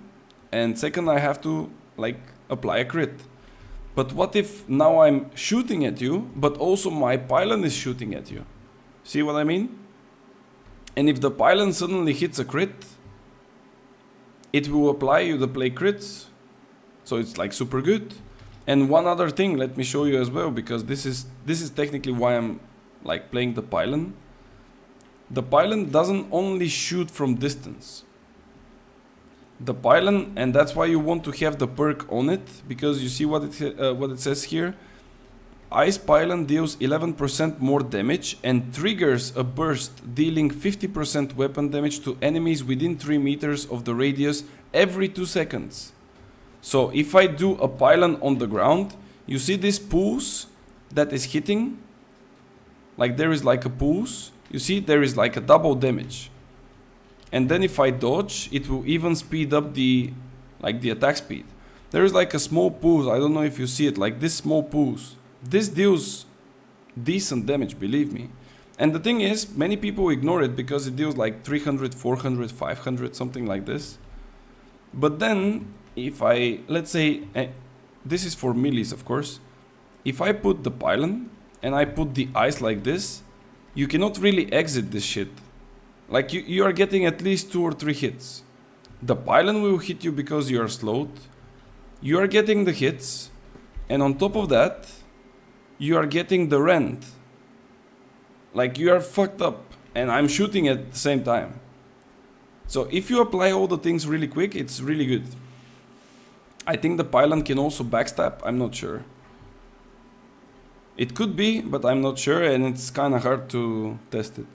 and second I have to like apply a crit. But what if now I'm shooting at you, but also my pylon is shooting at you? See what I mean? And if the pylon suddenly hits a crit, it will apply you the play crits. So it's like super good. And one other thing, let me show you as well, because this is technically why I'm like playing the pylon. The pylon doesn't only shoot from distance. The pylon, and that's why you want to have the perk on it, because you see what it says here. Ice pylon deals 11% more damage and triggers a burst dealing 50% weapon damage to enemies within 3 meters of the radius every 2 seconds. So if I do a pylon on the ground, you see this pulse that is hitting? Like there is like a pulse. You see there is like a double damage. And then if I dodge, it will even speed up the attack speed. There is like a small pulse, I don't know if you see it, like this small pulse. This deals decent damage, believe me. And the thing is, many people ignore it because it deals like 300, 400, 500, something like this. But then, if I, let's say, this is for melees of course. If I put the pylon and I put the ice like this, you cannot really exit this shit. Like you are getting at least 2 or 3 hits. The pylon will hit you because you are slowed. You are getting the hits. And on top of that, you are getting the rend. Like you are fucked up. And I'm shooting at the same time. So if you apply all the things really quick, it's really good. I think the pylon can also backstab. I'm not sure. It could be, but I'm not sure. And it's kind of hard to test it.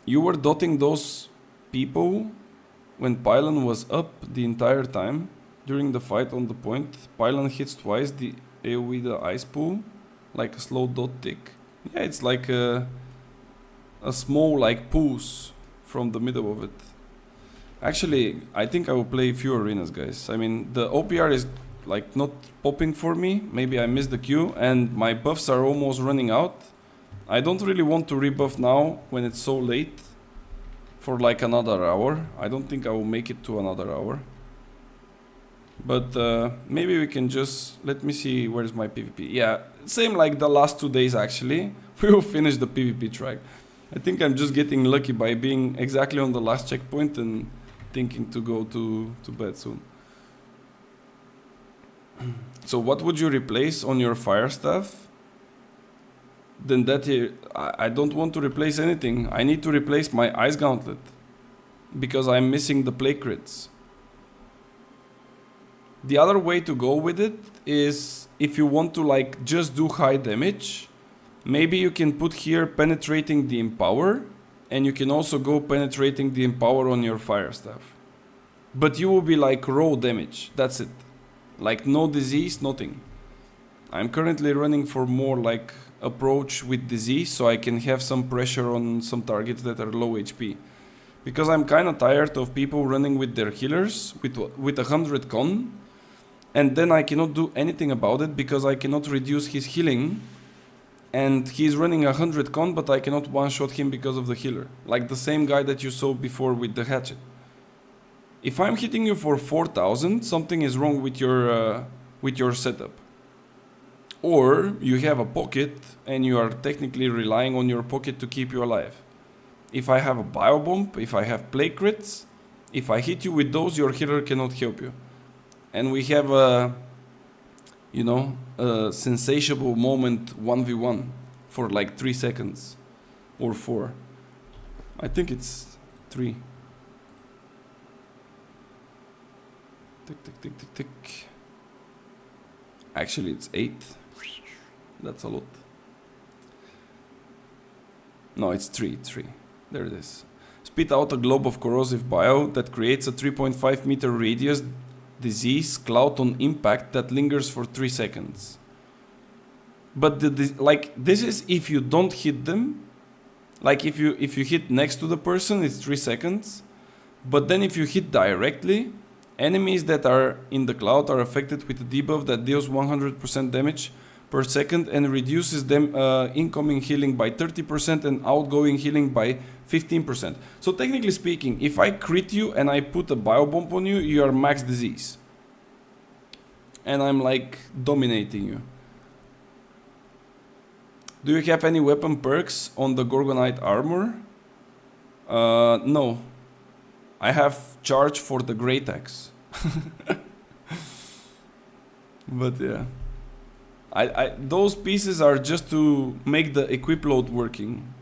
You were dotting those people when pylon was up the entire time during the fight on the point. Pylon hits twice the AoE the ice pool, like a slow dot tick. Yeah, it's like a small like pulse from the middle of it. Actually, I think I will play a few arenas, guys. I mean, the OPR is like not popping for me. Maybe I missed the queue and my buffs are almost running out. I don't really want to rebuff now when it's so late for like another hour. I don't think I will make it to another hour. But maybe we can just, let me see, where's my PvP? Yeah, same like the last 2 days actually. We will finish the PvP track. I think I'm just getting lucky by being exactly on the last checkpoint and thinking to go to bed soon. So what would you replace on your fire staff? Then that here, I don't want to replace anything. I need to replace my ice gauntlet because I'm missing the play crits. The other way to go with it is if you want to like just do high damage, maybe you can put here penetrating the empower, and you can also go penetrating the empower on your fire staff. But you will be like raw damage, that's it. Like no disease, nothing. I'm currently running for more like approach with disease so I can have some pressure on some targets that are low HP. Because I'm kind of tired of people running with their healers with 100 con, and then I cannot do anything about it because I cannot reduce his healing, and he's running 100 con, but I cannot one-shot him because of the healer. Like the same guy that you saw before with the hatchet. If I'm hitting you for 4000, something is wrong with your setup. Or you have a pocket and you are technically relying on your pocket to keep you alive. If I have a biobomb, if I have plague crits, if I hit you with those, your healer cannot help you. And we have a, you know, a sensational moment 1v1 for like 3 seconds or 4. I think it's 3. Tick, tick, tick, tick, tick. Actually, it's 8. That's a lot. No, it's 3. It's 3. There it is. Spit out a globe of corrosive bio that creates a 3.5 meter radius disease cloud on impact that lingers for 3 seconds. But this is if you don't hit them. Like if you hit next to the person, it's 3 seconds. But then if you hit directly, enemies that are in the cloud are affected with a debuff that deals 100% damage per second and reduces them incoming healing by 30% and outgoing healing by 15%. So technically speaking, if I crit you and I put a biobomb on you, you are max disease. And I'm like dominating you. Do you have any weapon perks on the Gorgonite armor? No. I have charge for the Great Axe. But yeah. Those pieces are just to make the equip load working.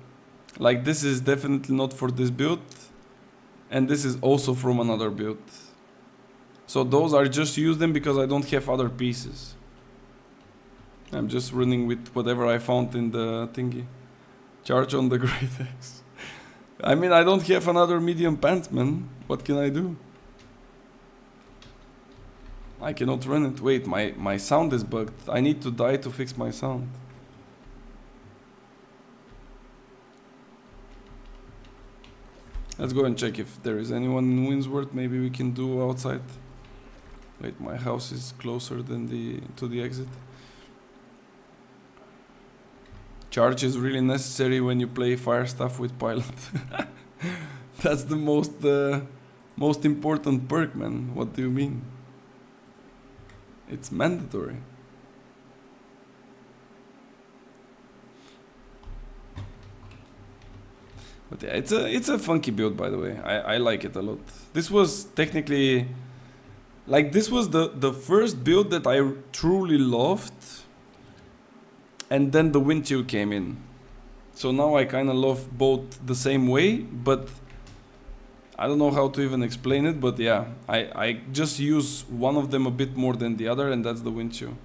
Like this is definitely not for this build. And this is also from another build. So those are just use them because I don't have other pieces. I'm just running with whatever I found in the thingy. Charge on the Great Axe. I mean, I don't have another medium pants, man. What can I do? I cannot run it. Wait, my sound is bugged. I need to die to fix my sound. Let's go and check if there is anyone in Windsworth. Maybe we can do outside. Wait, my house is closer than to the exit. Charge is really necessary when you play fire stuff with pilot. That's the most important perk, man. What do you mean? It's mandatory. But yeah, it's a funky build, by the way. I like it a lot. This was technically, like, this was the first build that I truly loved. And then the wind chill came in. So now I kind of love both the same way, but I don't know how to even explain it, but yeah, I just use one of them a bit more than the other, and that's the wind chill.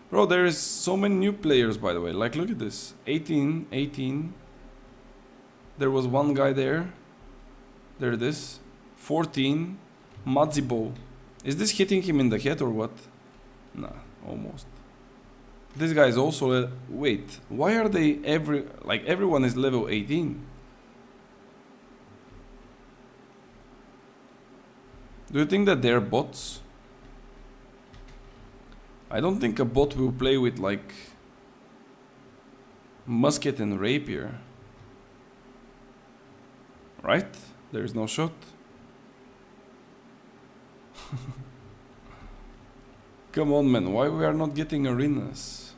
Bro, there is so many new players, by the way. Like, look at this. 18. There was one guy there. There it is. 14. Madzibo. Is this hitting him in the head or what? Nah, almost. This guy is also... wait, why are they everyone is level 18? Do you think that they're bots? I don't think a bot will play with like musket and rapier. Right? There is no shot. Come on, man, why we are not getting arenas?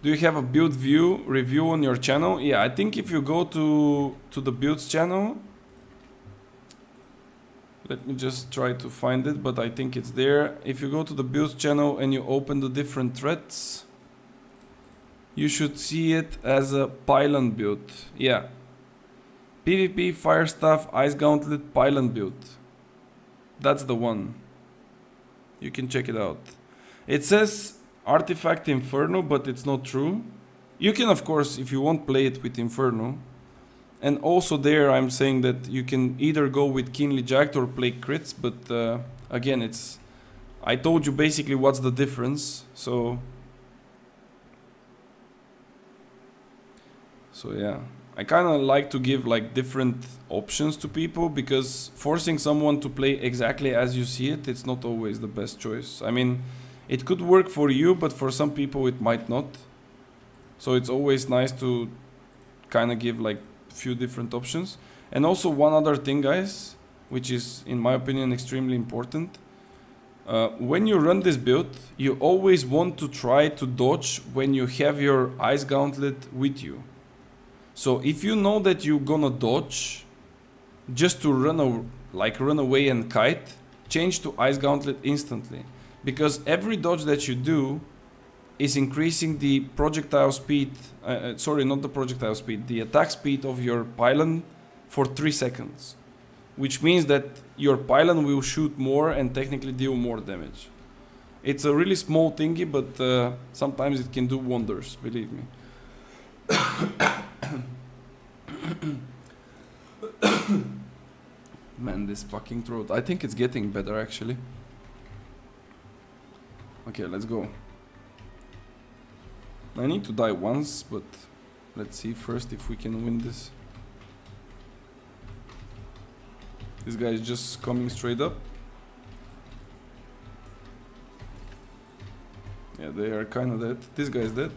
Do you have a build review on your channel? Yeah, I think if you go to the builds channel, let me just try to find it, but I think it's there. If you go to the builds channel and you open the different threads, you should see it as a pylon build. Yeah. PvP, fire staff, ice gauntlet, pylon build. That's the one. You can check it out. It says Artifact Inferno, but it's not true. You can, of course, if you want, play it with Inferno. And also there I'm saying that you can either go with Keenly Jacked or play crits, but again, it's I told you basically what's the difference. So yeah, I kind of like to give like different options to people, because forcing someone to play exactly as you see it, it's not always the best choice. I mean, it could work for you, but for some people it might not. So it's always nice to kind of give like a few different options. And also one other thing, guys, which is in my opinion extremely important. When you run this build, you always want to try to dodge when you have your ice gauntlet with you. So if you know that you're gonna dodge just to run away and kite, change to ice gauntlet instantly, because every dodge that you do is increasing the projectile speed, sorry, not the projectile speed, the attack speed of your pylon for 3 seconds, which means that your pylon will shoot more and technically deal more damage. It's a really small thingy, but sometimes it can do wonders, believe me. Man, this fucking throat. I think it's getting better actually. Okay, let's go. I need to die once, but let's see first if we can win this. This guy is just coming straight up. Yeah, they are kind of dead. This guy is dead.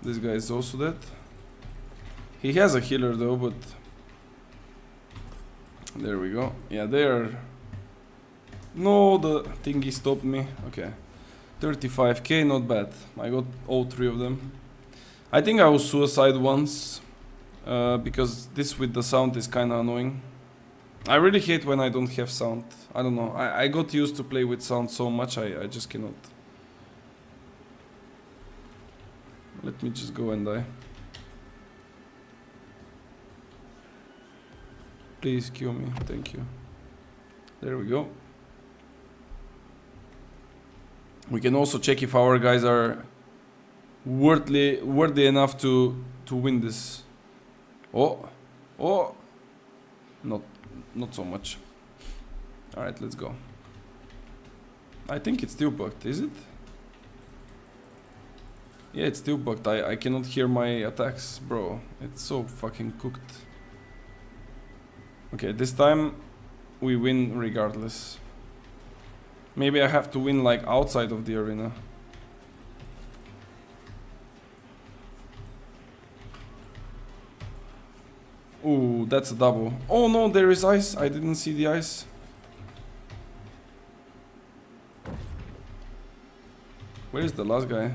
This guy is also dead. He has a healer though, but there we go. Yeah, they are. No, the thingy stopped me. Okay, 35k, not bad. I got all 3 of them. I think I will suicide once, because this with the sound is kind of annoying. I really hate when I don't have sound. I don't know. I got used to play with sound so much, I just cannot. Let me just go and die. Please kill me, thank you. There we go. We can also check if our guys are worthy enough to win this. Oh, not so much. All right, let's go. I think it's still bugged, is it? Yeah, it's still bugged. I cannot hear my attacks, bro. It's so fucking cooked. Okay, this time we win regardless. Maybe I have to win like outside of the arena. Ooh, that's a double. Oh no, there is ice. I didn't see the ice. Where is the last guy?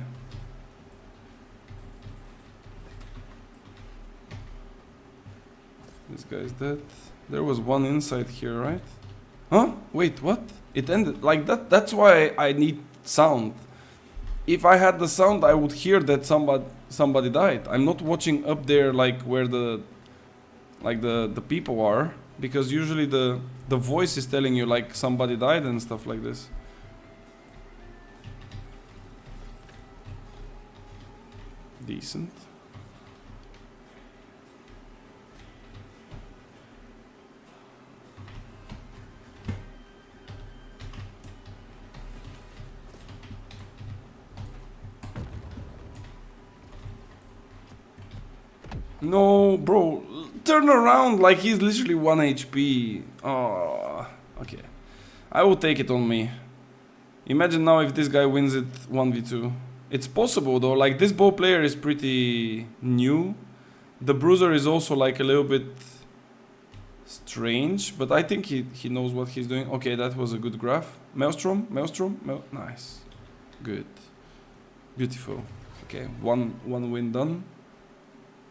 This guy is dead. There was one inside here, right? Huh? Wait, what? It ended like that. That's why I need sound. If I had the sound, I would hear that somebody died. I'm not watching up there like where the people are, because usually the voice is telling you like somebody died and stuff like this. Decent. No, bro, turn around, like he's literally 1 HP. Oh, okay. I will take it on me. Imagine now if this guy wins it 1v2. It's possible though, like this bow player is pretty new. The bruiser is also like a little bit strange, but I think he knows what he's doing. Okay, that was a good graph. Maelstrom, nice. Good. Beautiful. Okay, one win done.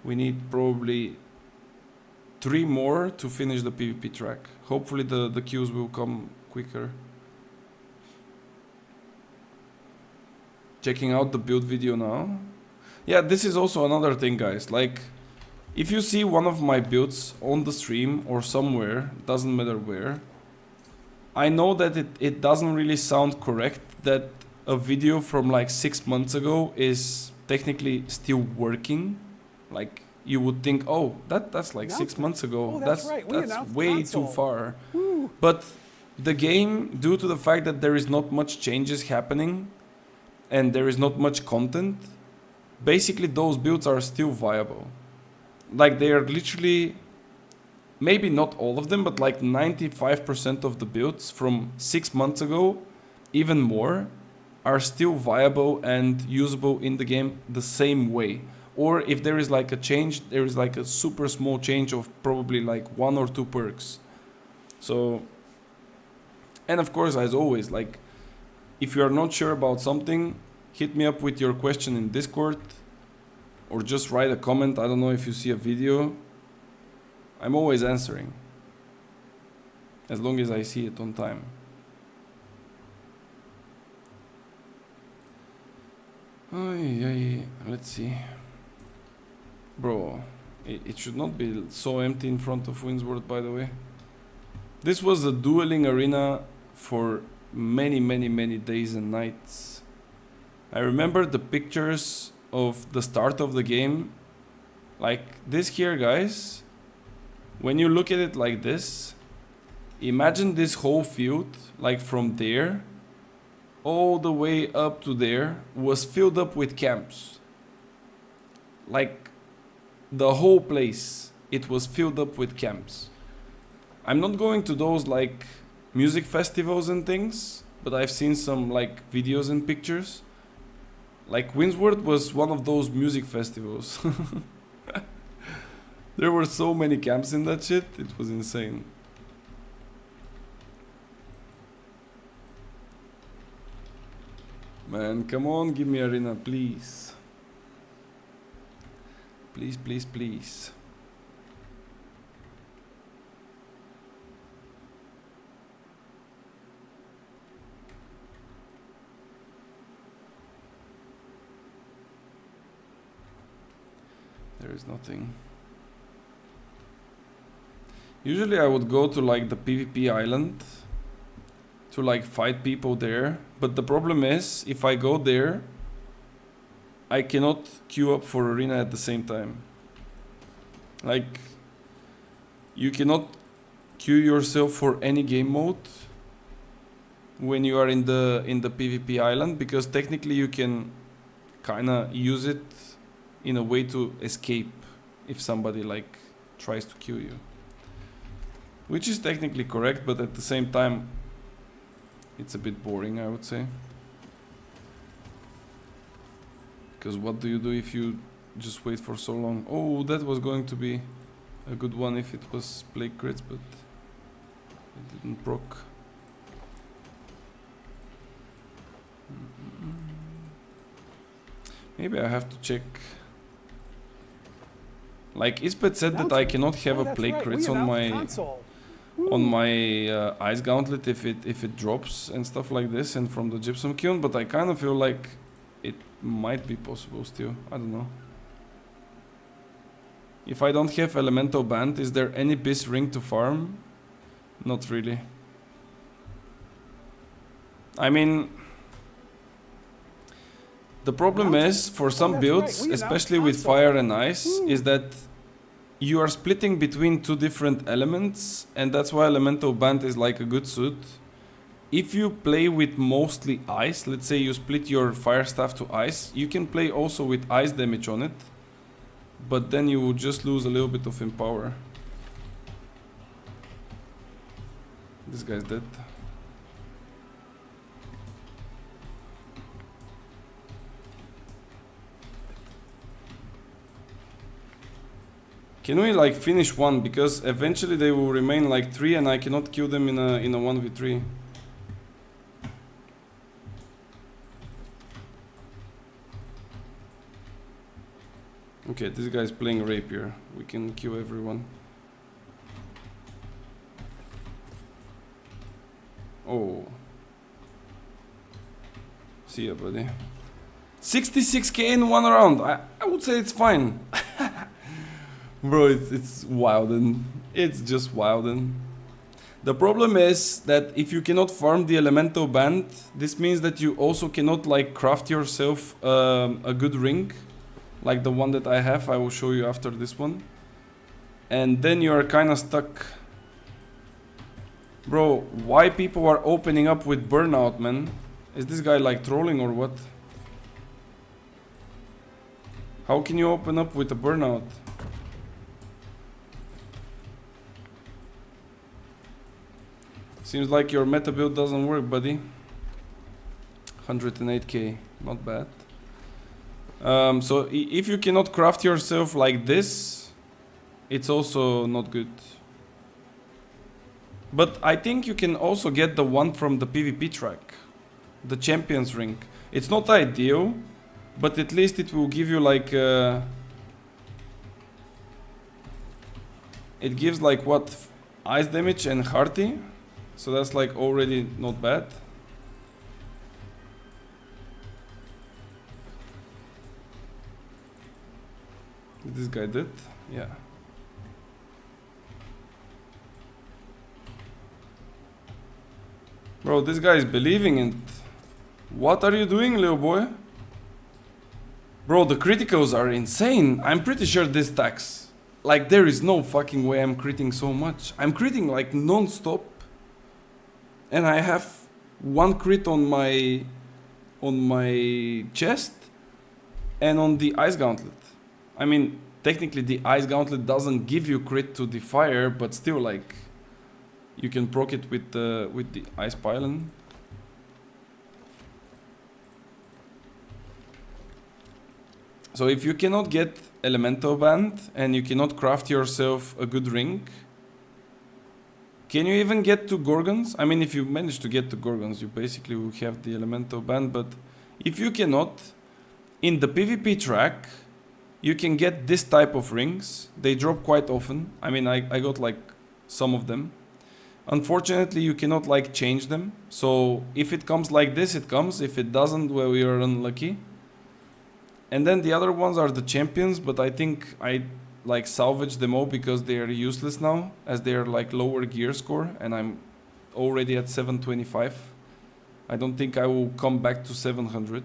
We need probably 3 more to finish the PvP track. Hopefully the queues will come quicker. Checking out the build video now. Yeah, this is also another thing, guys. Like, if you see one of my builds on the stream or somewhere, doesn't matter where, I know that it doesn't really sound correct that a video from like 6 months ago is technically still working. Like, you would think, oh, that's like 6 months ago. Oh, that's right. That's way too far. Woo. But the game, due to the fact that there is not much changes happening and there is not much content, basically those builds are still viable. Like they are literally, maybe not all of them, but like 95% of the builds from 6 months ago, even more, are still viable and usable in the game the same way. Or if there is like a change, there is like a super small change of probably like 1 or 2 perks. So, and of course, as always, like if you are not sure about something, hit me up with your question in Discord or just write a comment. I don't know if you see a video. I'm always answering, as long as I see it on time. Let's see. Bro, it should not be so empty in front of Windsward, by the way. This was a dueling arena for many days and nights. I remember the pictures of the start of the game. Like this here, guys. When you look at it like this, imagine this whole field, like from there all the way up to there, was filled up with camps. Like the whole place, it was filled up with camps. I'm not going to those like music festivals and things, but I've seen some like videos and pictures. Like Windsward was one of those music festivals. There were so many camps in that shit, it was insane. Man, come on, give me arena, please. Please, please, please. There is nothing. Usually I would go to like the PvP island to like fight people there, but the problem is if I go there I cannot queue up for arena at the same time. Like you cannot queue yourself for any game mode when you are in the PvP island, because technically you can kinda use it in a way to escape if somebody like tries to queue you. Which is technically correct, but at the same time it's a bit boring, I would say. Because what do you do if you just wait for so long? Oh, that was going to be a good one if it was plague crits, but it didn't proc. Maybe I have to check. Like Ispet said that I cannot have a plague crits on my ice gauntlet if it drops and stuff like this, and from the gypsum kiln, but I kind of feel like it might be possible still. I don't know. If I don't have elemental band, is there any bis ring to farm? Not really. I mean, the problem is for some builds, especially with fire and ice, is that you are splitting between 2 different elements, and that's why elemental band is like a good suit. If you play with mostly ice, let's say you split your fire staff to ice, you can play also with ice damage on it, but then you would just lose a little bit of empower. This guy's dead. Can we like finish one, because eventually they will remain like 3 and I cannot kill them in a 1v3. Okay, this guy is playing rapier. We can kill everyone. Oh. See ya, buddy. 66k in 1 round. I would say it's fine. Bro, it's wildin'. It's just wildin'. The problem is that if you cannot farm the elemental band, this means that you also cannot like craft yourself a good ring, like the one that I have. I will show you after this one. And then you are kind of stuck. Bro, why people are opening up with burnout, man? Is this guy like trolling or what? How can you open up with a burnout? Seems like your meta build doesn't work, buddy. 108k, not bad. So if you cannot craft yourself like this, it's also not good. But I think you can also get the one from the PvP track, the Champions Ring. It's not ideal, but at least it will give you like it gives like what, ice damage and hearty, so that's like already not bad. Is this guy dead? Yeah. Bro, this guy is believing in it. What are you doing, little boy? Bro, the criticals are insane. I'm pretty sure this stacks. Like, there is no fucking way I'm critting so much. I'm critting like non-stop. And I have one crit on my chest and on the ice gauntlet. I mean, technically the ice gauntlet doesn't give you crit to the fire, but still, like, you can proc it with the ice pylon. So if you cannot get elemental band and you cannot craft yourself a good ring, can you even get to Gorgons? I mean, if you manage to get to Gorgons, you basically will have the elemental band, but if you cannot, in the PvP track, you can get this type of rings. They drop quite often. I mean, I got like some of them. Unfortunately, you cannot like change them. So if it comes like this, it comes. If it doesn't, well, you're unlucky. And then the other ones are the champions, but I think I like salvage them all because they are useless now, as they are like lower gear score, and I'm already at 725. I don't think I will come back to 700.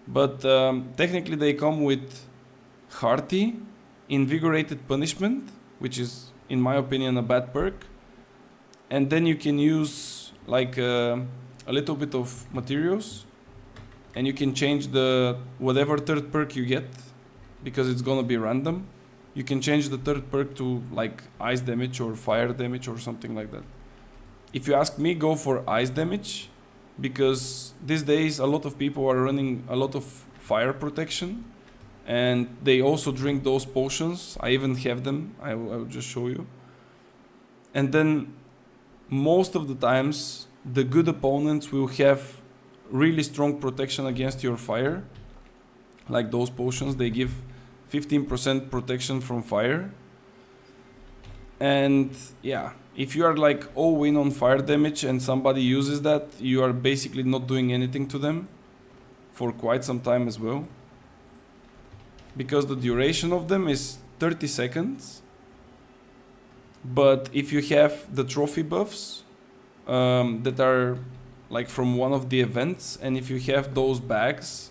But technically they come with hearty, invigorated punishment, which is in my opinion a bad perk. And then you can use like a little bit of materials, and you can change the whatever third perk you get, because it's gonna be random. You can change the third perk to like ice damage or fire damage or something like that. If you ask me, go for ice damage, because these days a lot of people are running a lot of fire protection, and they also drink those potions. I even have them. I will just show you. And then most of the times the good opponents will have really strong protection against your fire. Like those potions, they give 15% protection from fire. And yeah, if you are like all in on fire damage and somebody uses that, you are basically not doing anything to them for quite some time as well, because the duration of them is 30 seconds. But if you have the trophy buffs that are like from one of the events, and if you have those bags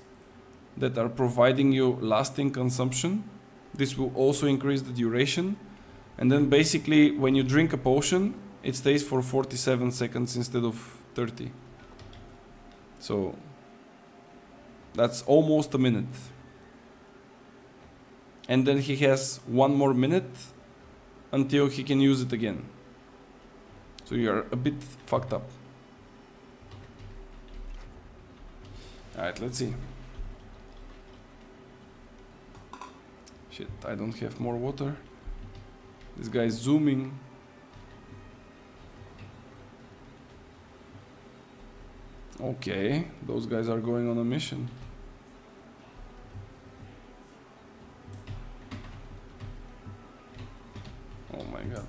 that are providing you lasting consumption, this will also increase the duration. And then basically when you drink a potion, it stays for 47 seconds instead of 30. So that's almost a minute. And then he has one more minute until he can use it again. So you're a bit fucked up. Alright, let's see. Shit, I don't have more water. This guy is zooming. Okay, those guys are going on a mission. Oh my god.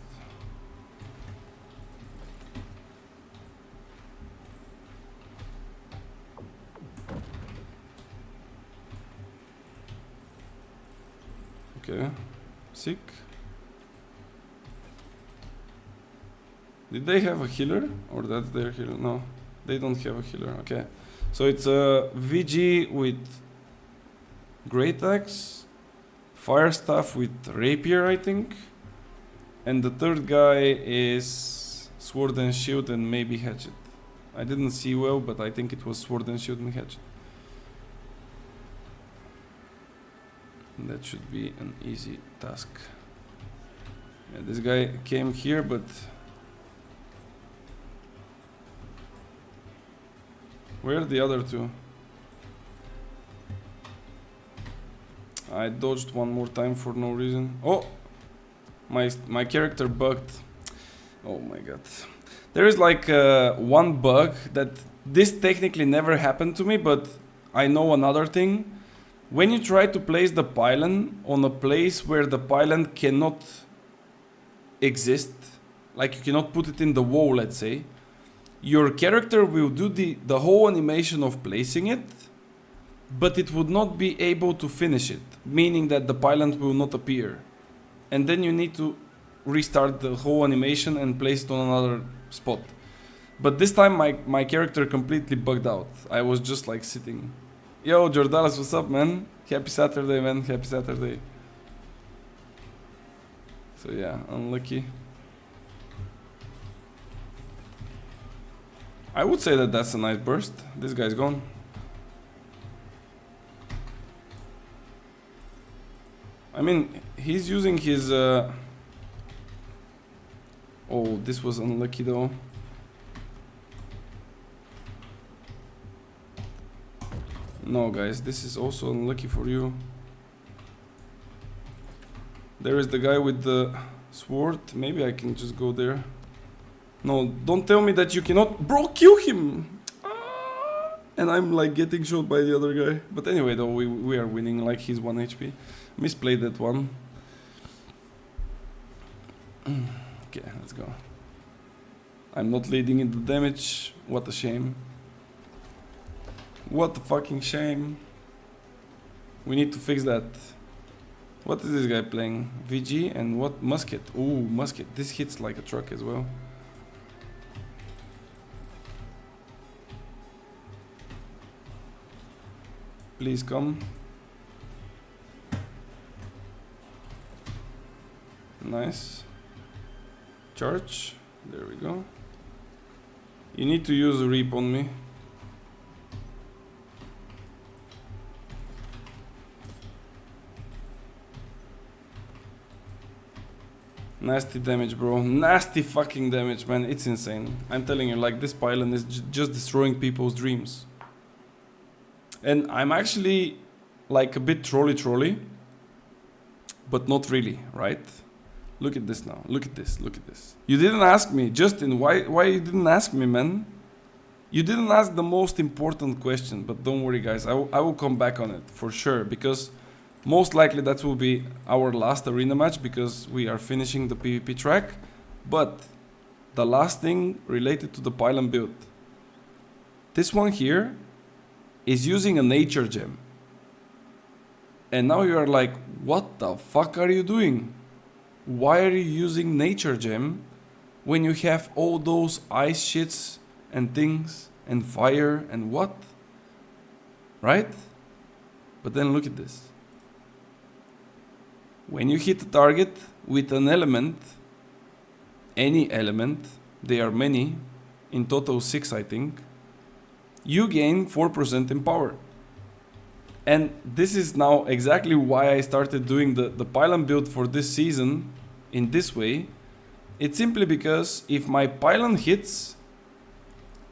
Okay, sick. Did they have a healer? Or that's their healer? No, they don't have a healer. Okay, so it's a VG with Great Axe, Fire Staff with Rapier, I think. And the third guy is Sword and shield and maybe hatchet. I didn't see well, but I think it was sword and shield and hatchet. That should be an easy task. Yeah, this guy came here, but where are the other two? I dodged one more time for no reason. Oh! My character bugged. Oh my god. There is like one bug that this technically never happened to me, but I know another thing. When you try to place the pylon on a place where the pylon cannot exist, like you cannot put it in the wall, let's say, your character will do the whole animation of placing it, but it would not be able to finish it, meaning that the pylon will not appear. And then you need to restart the whole animation and place it on another spot. But this time my character completely bugged out. I was just like sitting. Yo, Jordalis, what's up, man? Happy Saturday, man. Happy Saturday. So yeah, unlucky. I would say that that's a nice burst. This guy's gone. I mean, he's using his... Oh, this was unlucky though. No, guys, this is also unlucky for you. There is the guy with the sword. Maybe I can just go there. No, don't tell me that you cannot... Bro, kill him! And I'm like getting shot by the other guy. But anyway, though, we are winning. Like, he's 1 HP. Misplayed that one. Okay, let's go. I'm not leading into damage. What a shame. What a fucking shame. We need to fix that. What is this guy playing? VG and what? Musket. Ooh, musket. This hits like a truck as well. Please come. Nice. Charge. There we go. You need to use a reap on me. Nasty damage, bro. Nasty fucking damage, man. It's insane. I'm telling you, like, this pylon is just destroying people's dreams. And I'm actually, like, a bit trolly. But not really, right? Look at this now. Look at this. Look at this. You didn't ask me. Justin, why you didn't ask me, man? You didn't ask the most important question. But don't worry, guys. I will come back on it, for sure. Because... most likely that will be our last arena match because we are finishing the PvP track. But the last thing related to the pylon build. This one here is using a nature gem. And now you are like, what the fuck are you doing? Why are you using nature gem when you have all those ice shits and things and fire and what? Right? But then look at this. When you hit a target with an element, any element, there are many, in total 6 I think, you gain 4% in power. And this is now exactly why I started doing the pylon build for this season in this way. It's simply because if my pylon hits,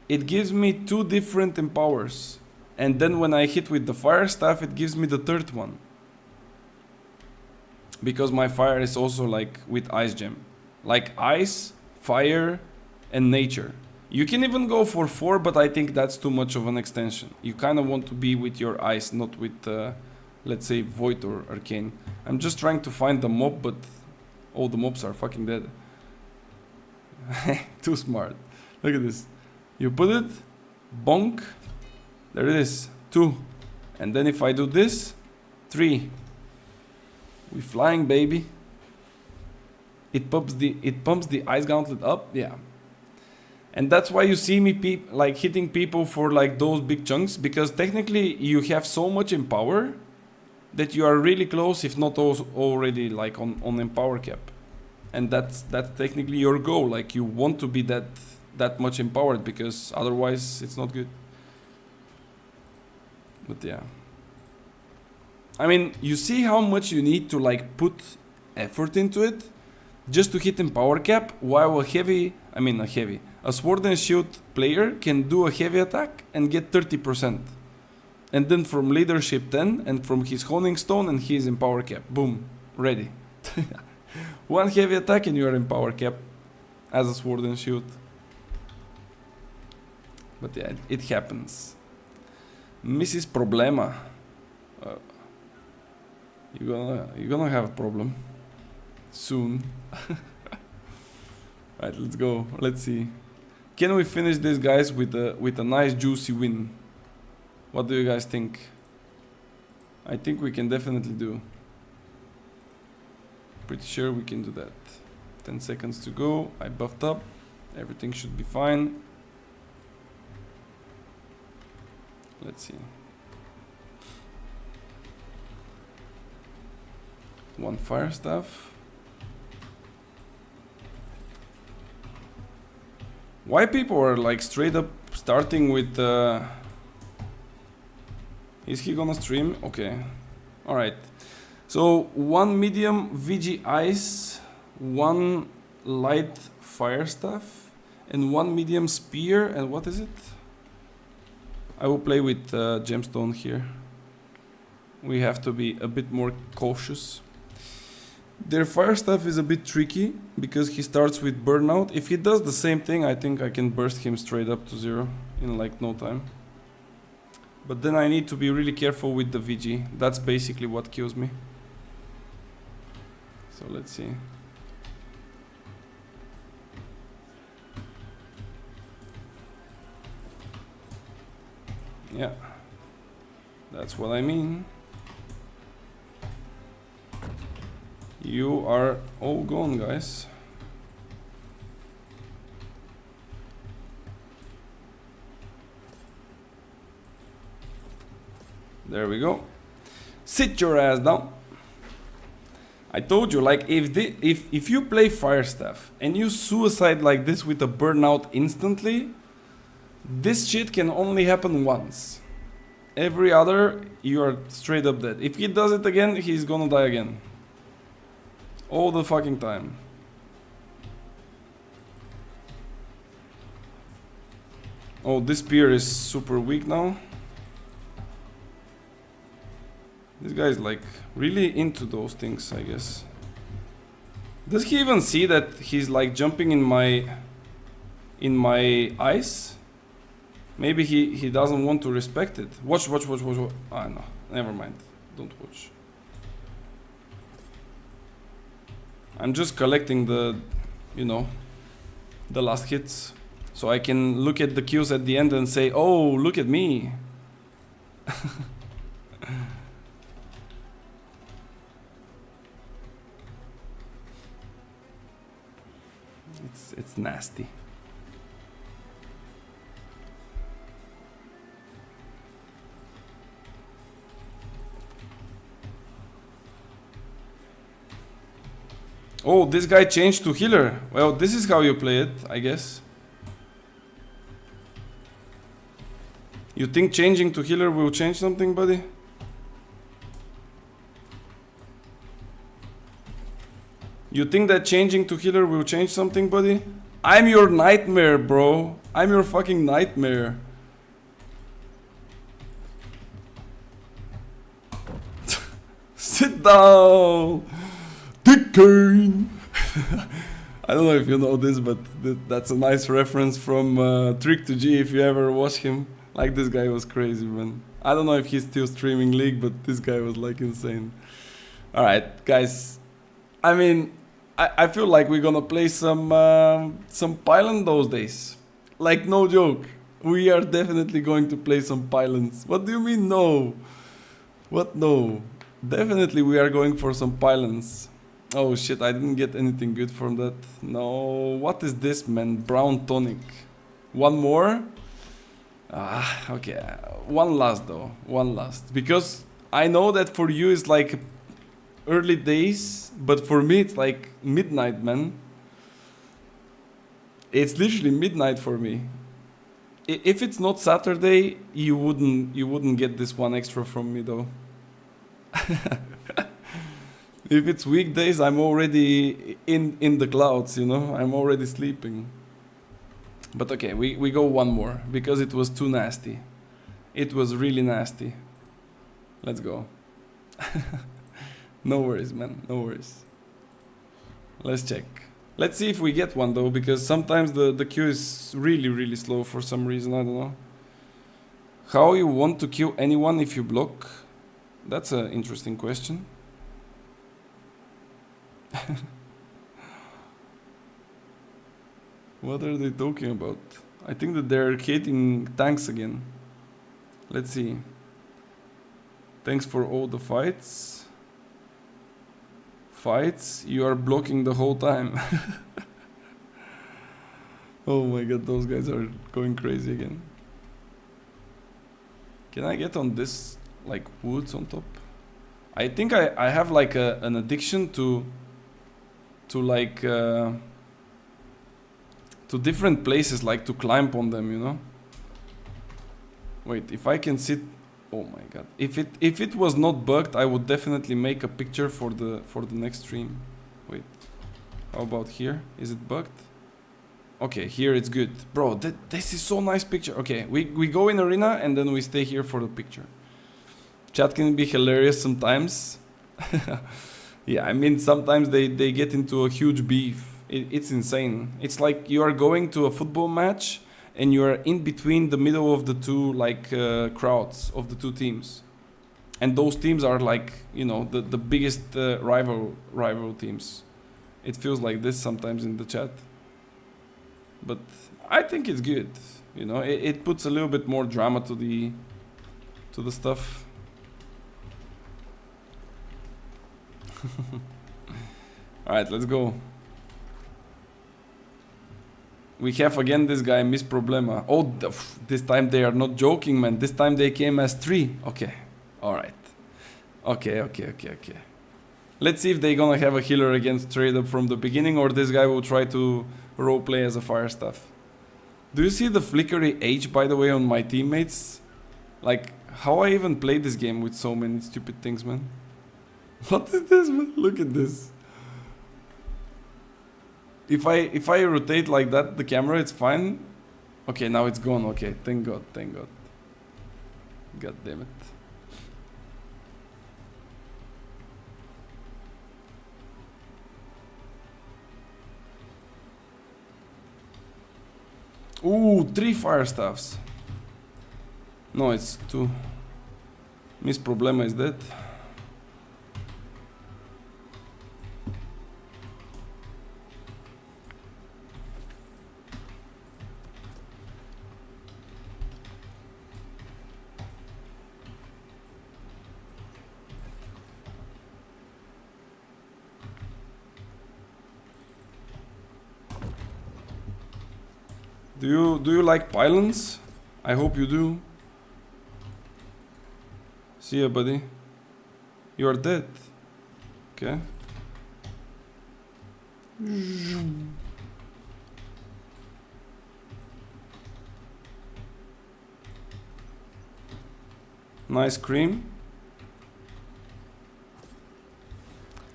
it gives me 2 different empowers. And then when I hit with the fire staff, it gives me the 3rd one. Because my fire is also like with ice gem. Like ice, fire and nature. You can even go for 4, but I think that's too much of an extension. You kind of want to be with your ice, not with, let's say, void or arcane. I'm just trying to find the mob, but all the mobs are fucking dead. Too smart. Look at this. You put it, bonk, there it is, 2. And then if I do this, 3. We flying, baby. It pumps the ice gauntlet up, yeah. And that's why you see me like hitting people for like those big chunks, because technically you have so much in power that you are really close, if not already like on empower cap. And that's technically your goal. Like, you want to be that much empowered, because otherwise it's not good. But yeah, I mean, you see how much you need to like put effort into it just to hit empower cap, while a sword and shield player can do a heavy attack and get 30%. And then from leadership 10, and from his honing stone and his empower cap, boom, ready. One heavy attack and you are in power cap as a sword and shield. But yeah, it happens. Mrs. Problema. You're gonna have a problem soon. Right, let's go. Let's see. Can we finish this, guys, with a nice juicy win? What do you guys think? I think we can definitely do. Pretty sure we can do that. 10 seconds to go. I buffed up. Everything should be fine. Let's see. One fire staff. Why people are like straight up starting with is he gonna stream? Okay. Alright. So one medium VG ice, one light fire staff, and one medium spear, and what is it? I will play with gemstone here. We have to be a bit more cautious. Their fire staff is a bit tricky because he starts with burnout. If he does the same thing, I think I can burst him straight up to 0 in like no time. But then I need to be really careful with the VG. That's basically what kills me. So let's see. Yeah, that's what I mean. You are all gone, guys. There we go. Sit your ass down. I told you, like, if you play fire staff and you suicide like this with a burnout instantly, this shit can only happen once. Every other, you are straight up dead. If he does it again, he's gonna die again. All the fucking time. Oh, this spear is super weak now. This guy is like really into those things, I guess. Does he even see that he's like jumping in my ice? Maybe he doesn't want to respect it. Watch. Ah, no, never mind. Don't watch. I'm just collecting the, you know, the last hits, so I can look at the kills at the end and say, oh, look at me. It's nasty. Oh, this guy changed to healer. Well, this is how you play it, I guess. You think changing to healer will change something, buddy? You think that changing to healer will change something, buddy? I'm your nightmare, bro. I'm your fucking nightmare. Sit down. Dickane. I don't know if you know this, but that's a nice reference from Trick to G if you ever watch him. Like, this guy was crazy, man. I don't know if he's still streaming League, but this guy was like insane. Alright, guys. I mean, I feel like we're gonna play some pylon those days. Like, no joke. We are definitely going to play some pylons. What do you mean no? What no? Definitely we are going for some pylons. Oh shit, I didn't get anything good from that. No, what is this, man? Brown tonic. One more? Ah, okay. One last though. One last. Because I know that for you it's like early days, but for me it's like midnight, man. It's literally midnight for me. If it's not Saturday, you wouldn't get this one extra from me though. If it's weekdays, I'm already in the clouds, you know. I'm already sleeping. But okay, we go one more because it was too nasty. It was really nasty. Let's go. No worries, man. No worries. Let's check. Let's see if we get one though, because sometimes the queue is really slow for some reason. I don't know. How you want to kill anyone if you block? That's an interesting question. What are they talking about? I think that they're hating tanks again. Let's see. Thanks for all the fights. Fights? You are blocking the whole time. Oh my god, those guys are going crazy again. Can I get on this, like, woods on top? I think I have like an addiction to like to different places, like to climb on them, you know. Wait, if I can sit, oh my god, if it was not bugged, I would definitely make a picture for the next stream. Wait, how about here? Is it bugged? Okay, here it's good, bro. This is so nice picture. Okay, we go in arena and then we stay here for the picture. Chat can be hilarious sometimes. Yeah, I mean, sometimes they get into a huge beef. It's insane. It's like you are going to a football match and you are in between the middle of the two, like, crowds of the two teams. And those teams are like, you know, the biggest rival teams. It feels like this sometimes in the chat. But I think it's good. You know, it puts a little bit more drama to the stuff. Alright, let's go. We have again this guy, Miss Problema. Oh, this time they are not joking, man. This time they came as 3. Okay, alright. Okay. Let's see if they're gonna have a healer against trade up from the beginning, or this guy will try to roleplay as a fire staff. Do you see the flickery age, by the way, on my teammates? Like, how I even play this game with so many stupid things, man. What is this, man? Look at this. If I rotate like that, the camera, it's fine. Okay, now it's gone. Okay, thank God, thank God. God damn it. Ooh, 3 fire staffs. No, it's 2. Miss Problema is dead. Do you like pylons? I hope you do. See ya, buddy. You are dead. Okay. Nice cream.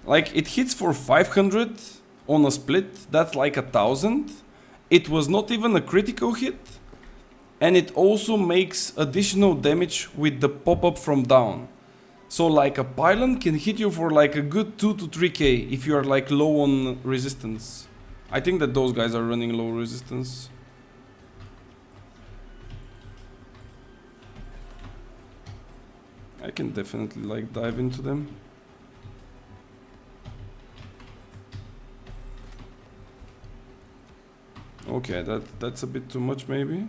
Like, it hits for 500 on a split. That's like 1,000. It was not even a critical hit, and it also makes additional damage with the pop-up from down. So like a pylon can hit you for like a good 2 to 3k if you are like low on resistance. I think that those guys are running low resistance. I can definitely like dive into them. Okay, that's a bit too much maybe,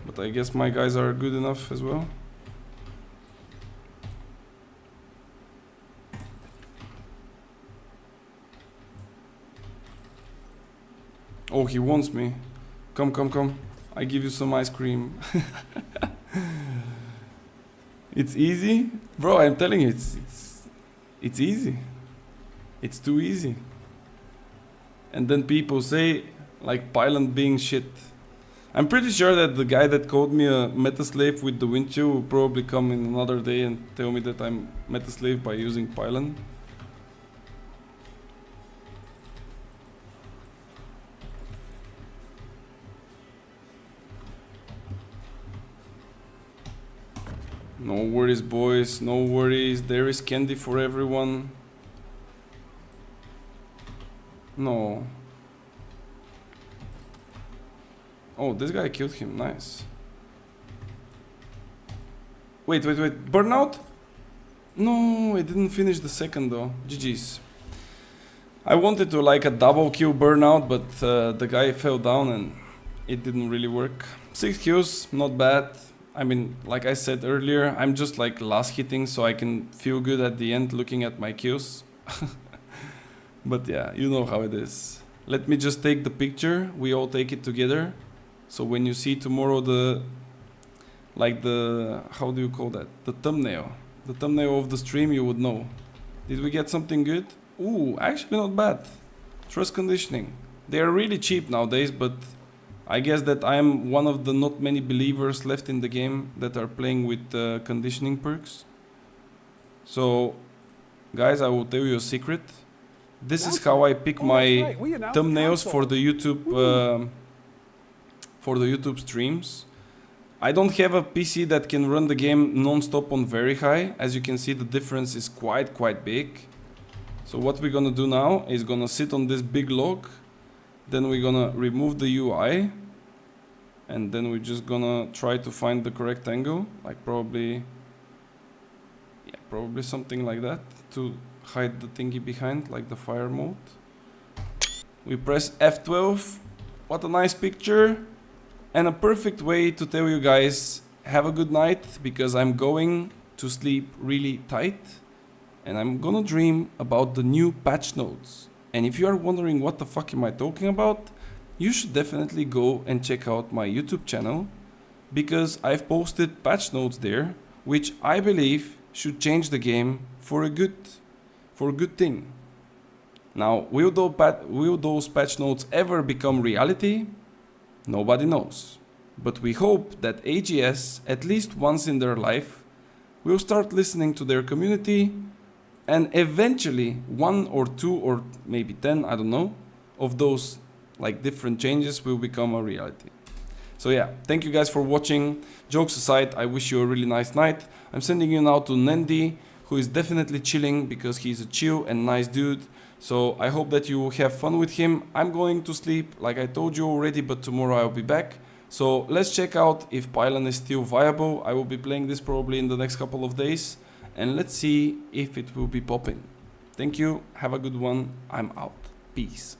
but I guess my guys are good enough as well. Oh, he wants me. Come. I give you some ice cream. It's easy, bro. I'm telling you, It's easy. It's too easy. And then people say, like, Pylon being shit. I'm pretty sure that the guy that called me a metaslave with the wind chill will probably come in another day and tell me that I'm metaslave by using Pylon. No worries, boys, no worries. There is candy for everyone. No. Oh, this guy killed him. Nice. Wait. Burnout? No, I didn't finish the second though. GG's. I wanted to like a double kill burnout, but the guy fell down and it didn't really work. 6 kills, not bad. I mean, like I said earlier, I'm just like last hitting so I can feel good at the end looking at my kills. But yeah, you know how it is. Let me just take the picture. We all take it together. So when you see tomorrow the, like the, how do you call that? The thumbnail of the stream, you would know. Did we get something good? Ooh, actually not bad. Trust conditioning. They are really cheap nowadays, but I guess that I am one of the not many believers left in the game that are playing with conditioning perks. So, guys, I will tell you a secret. This is how I pick my thumbnails for the YouTube streams. I don't have a PC that can run the game non-stop on very high. As you can see, the difference is quite big. So what we're gonna do now is gonna sit on this big log. Then we're gonna remove the UI. And then we're just gonna try to find the correct angle. Like probably something like that to hide the thingy behind, like the fire mode. We press F12. What a nice picture. And a perfect way to tell you guys, have a good night, because I'm going to sleep really tight. And I'm gonna dream about the new patch notes. And if you are wondering what the fuck am I talking about, you should definitely go and check out my YouTube channel, because I've posted patch notes there, which I believe should change the game for a good thing. Now, will those patch notes ever become reality? Nobody knows. But we hope that AGS, at least once in their life, will start listening to their community, and eventually 1 or 2 or maybe 10, I don't know, of those like different changes will become a reality. So yeah, thank you guys for watching. Jokes aside, I wish you a really nice night. I'm sending you now to Nendi, who is definitely chilling because he's a chill and nice dude. So I hope that you have fun with him. I'm going to sleep, like I told you already, but tomorrow I'll be back. So let's check out if Pylon is still viable. I will be playing this probably in the next couple of days. And let's see if it will be popping. Thank you, have a good one, I'm out. Peace.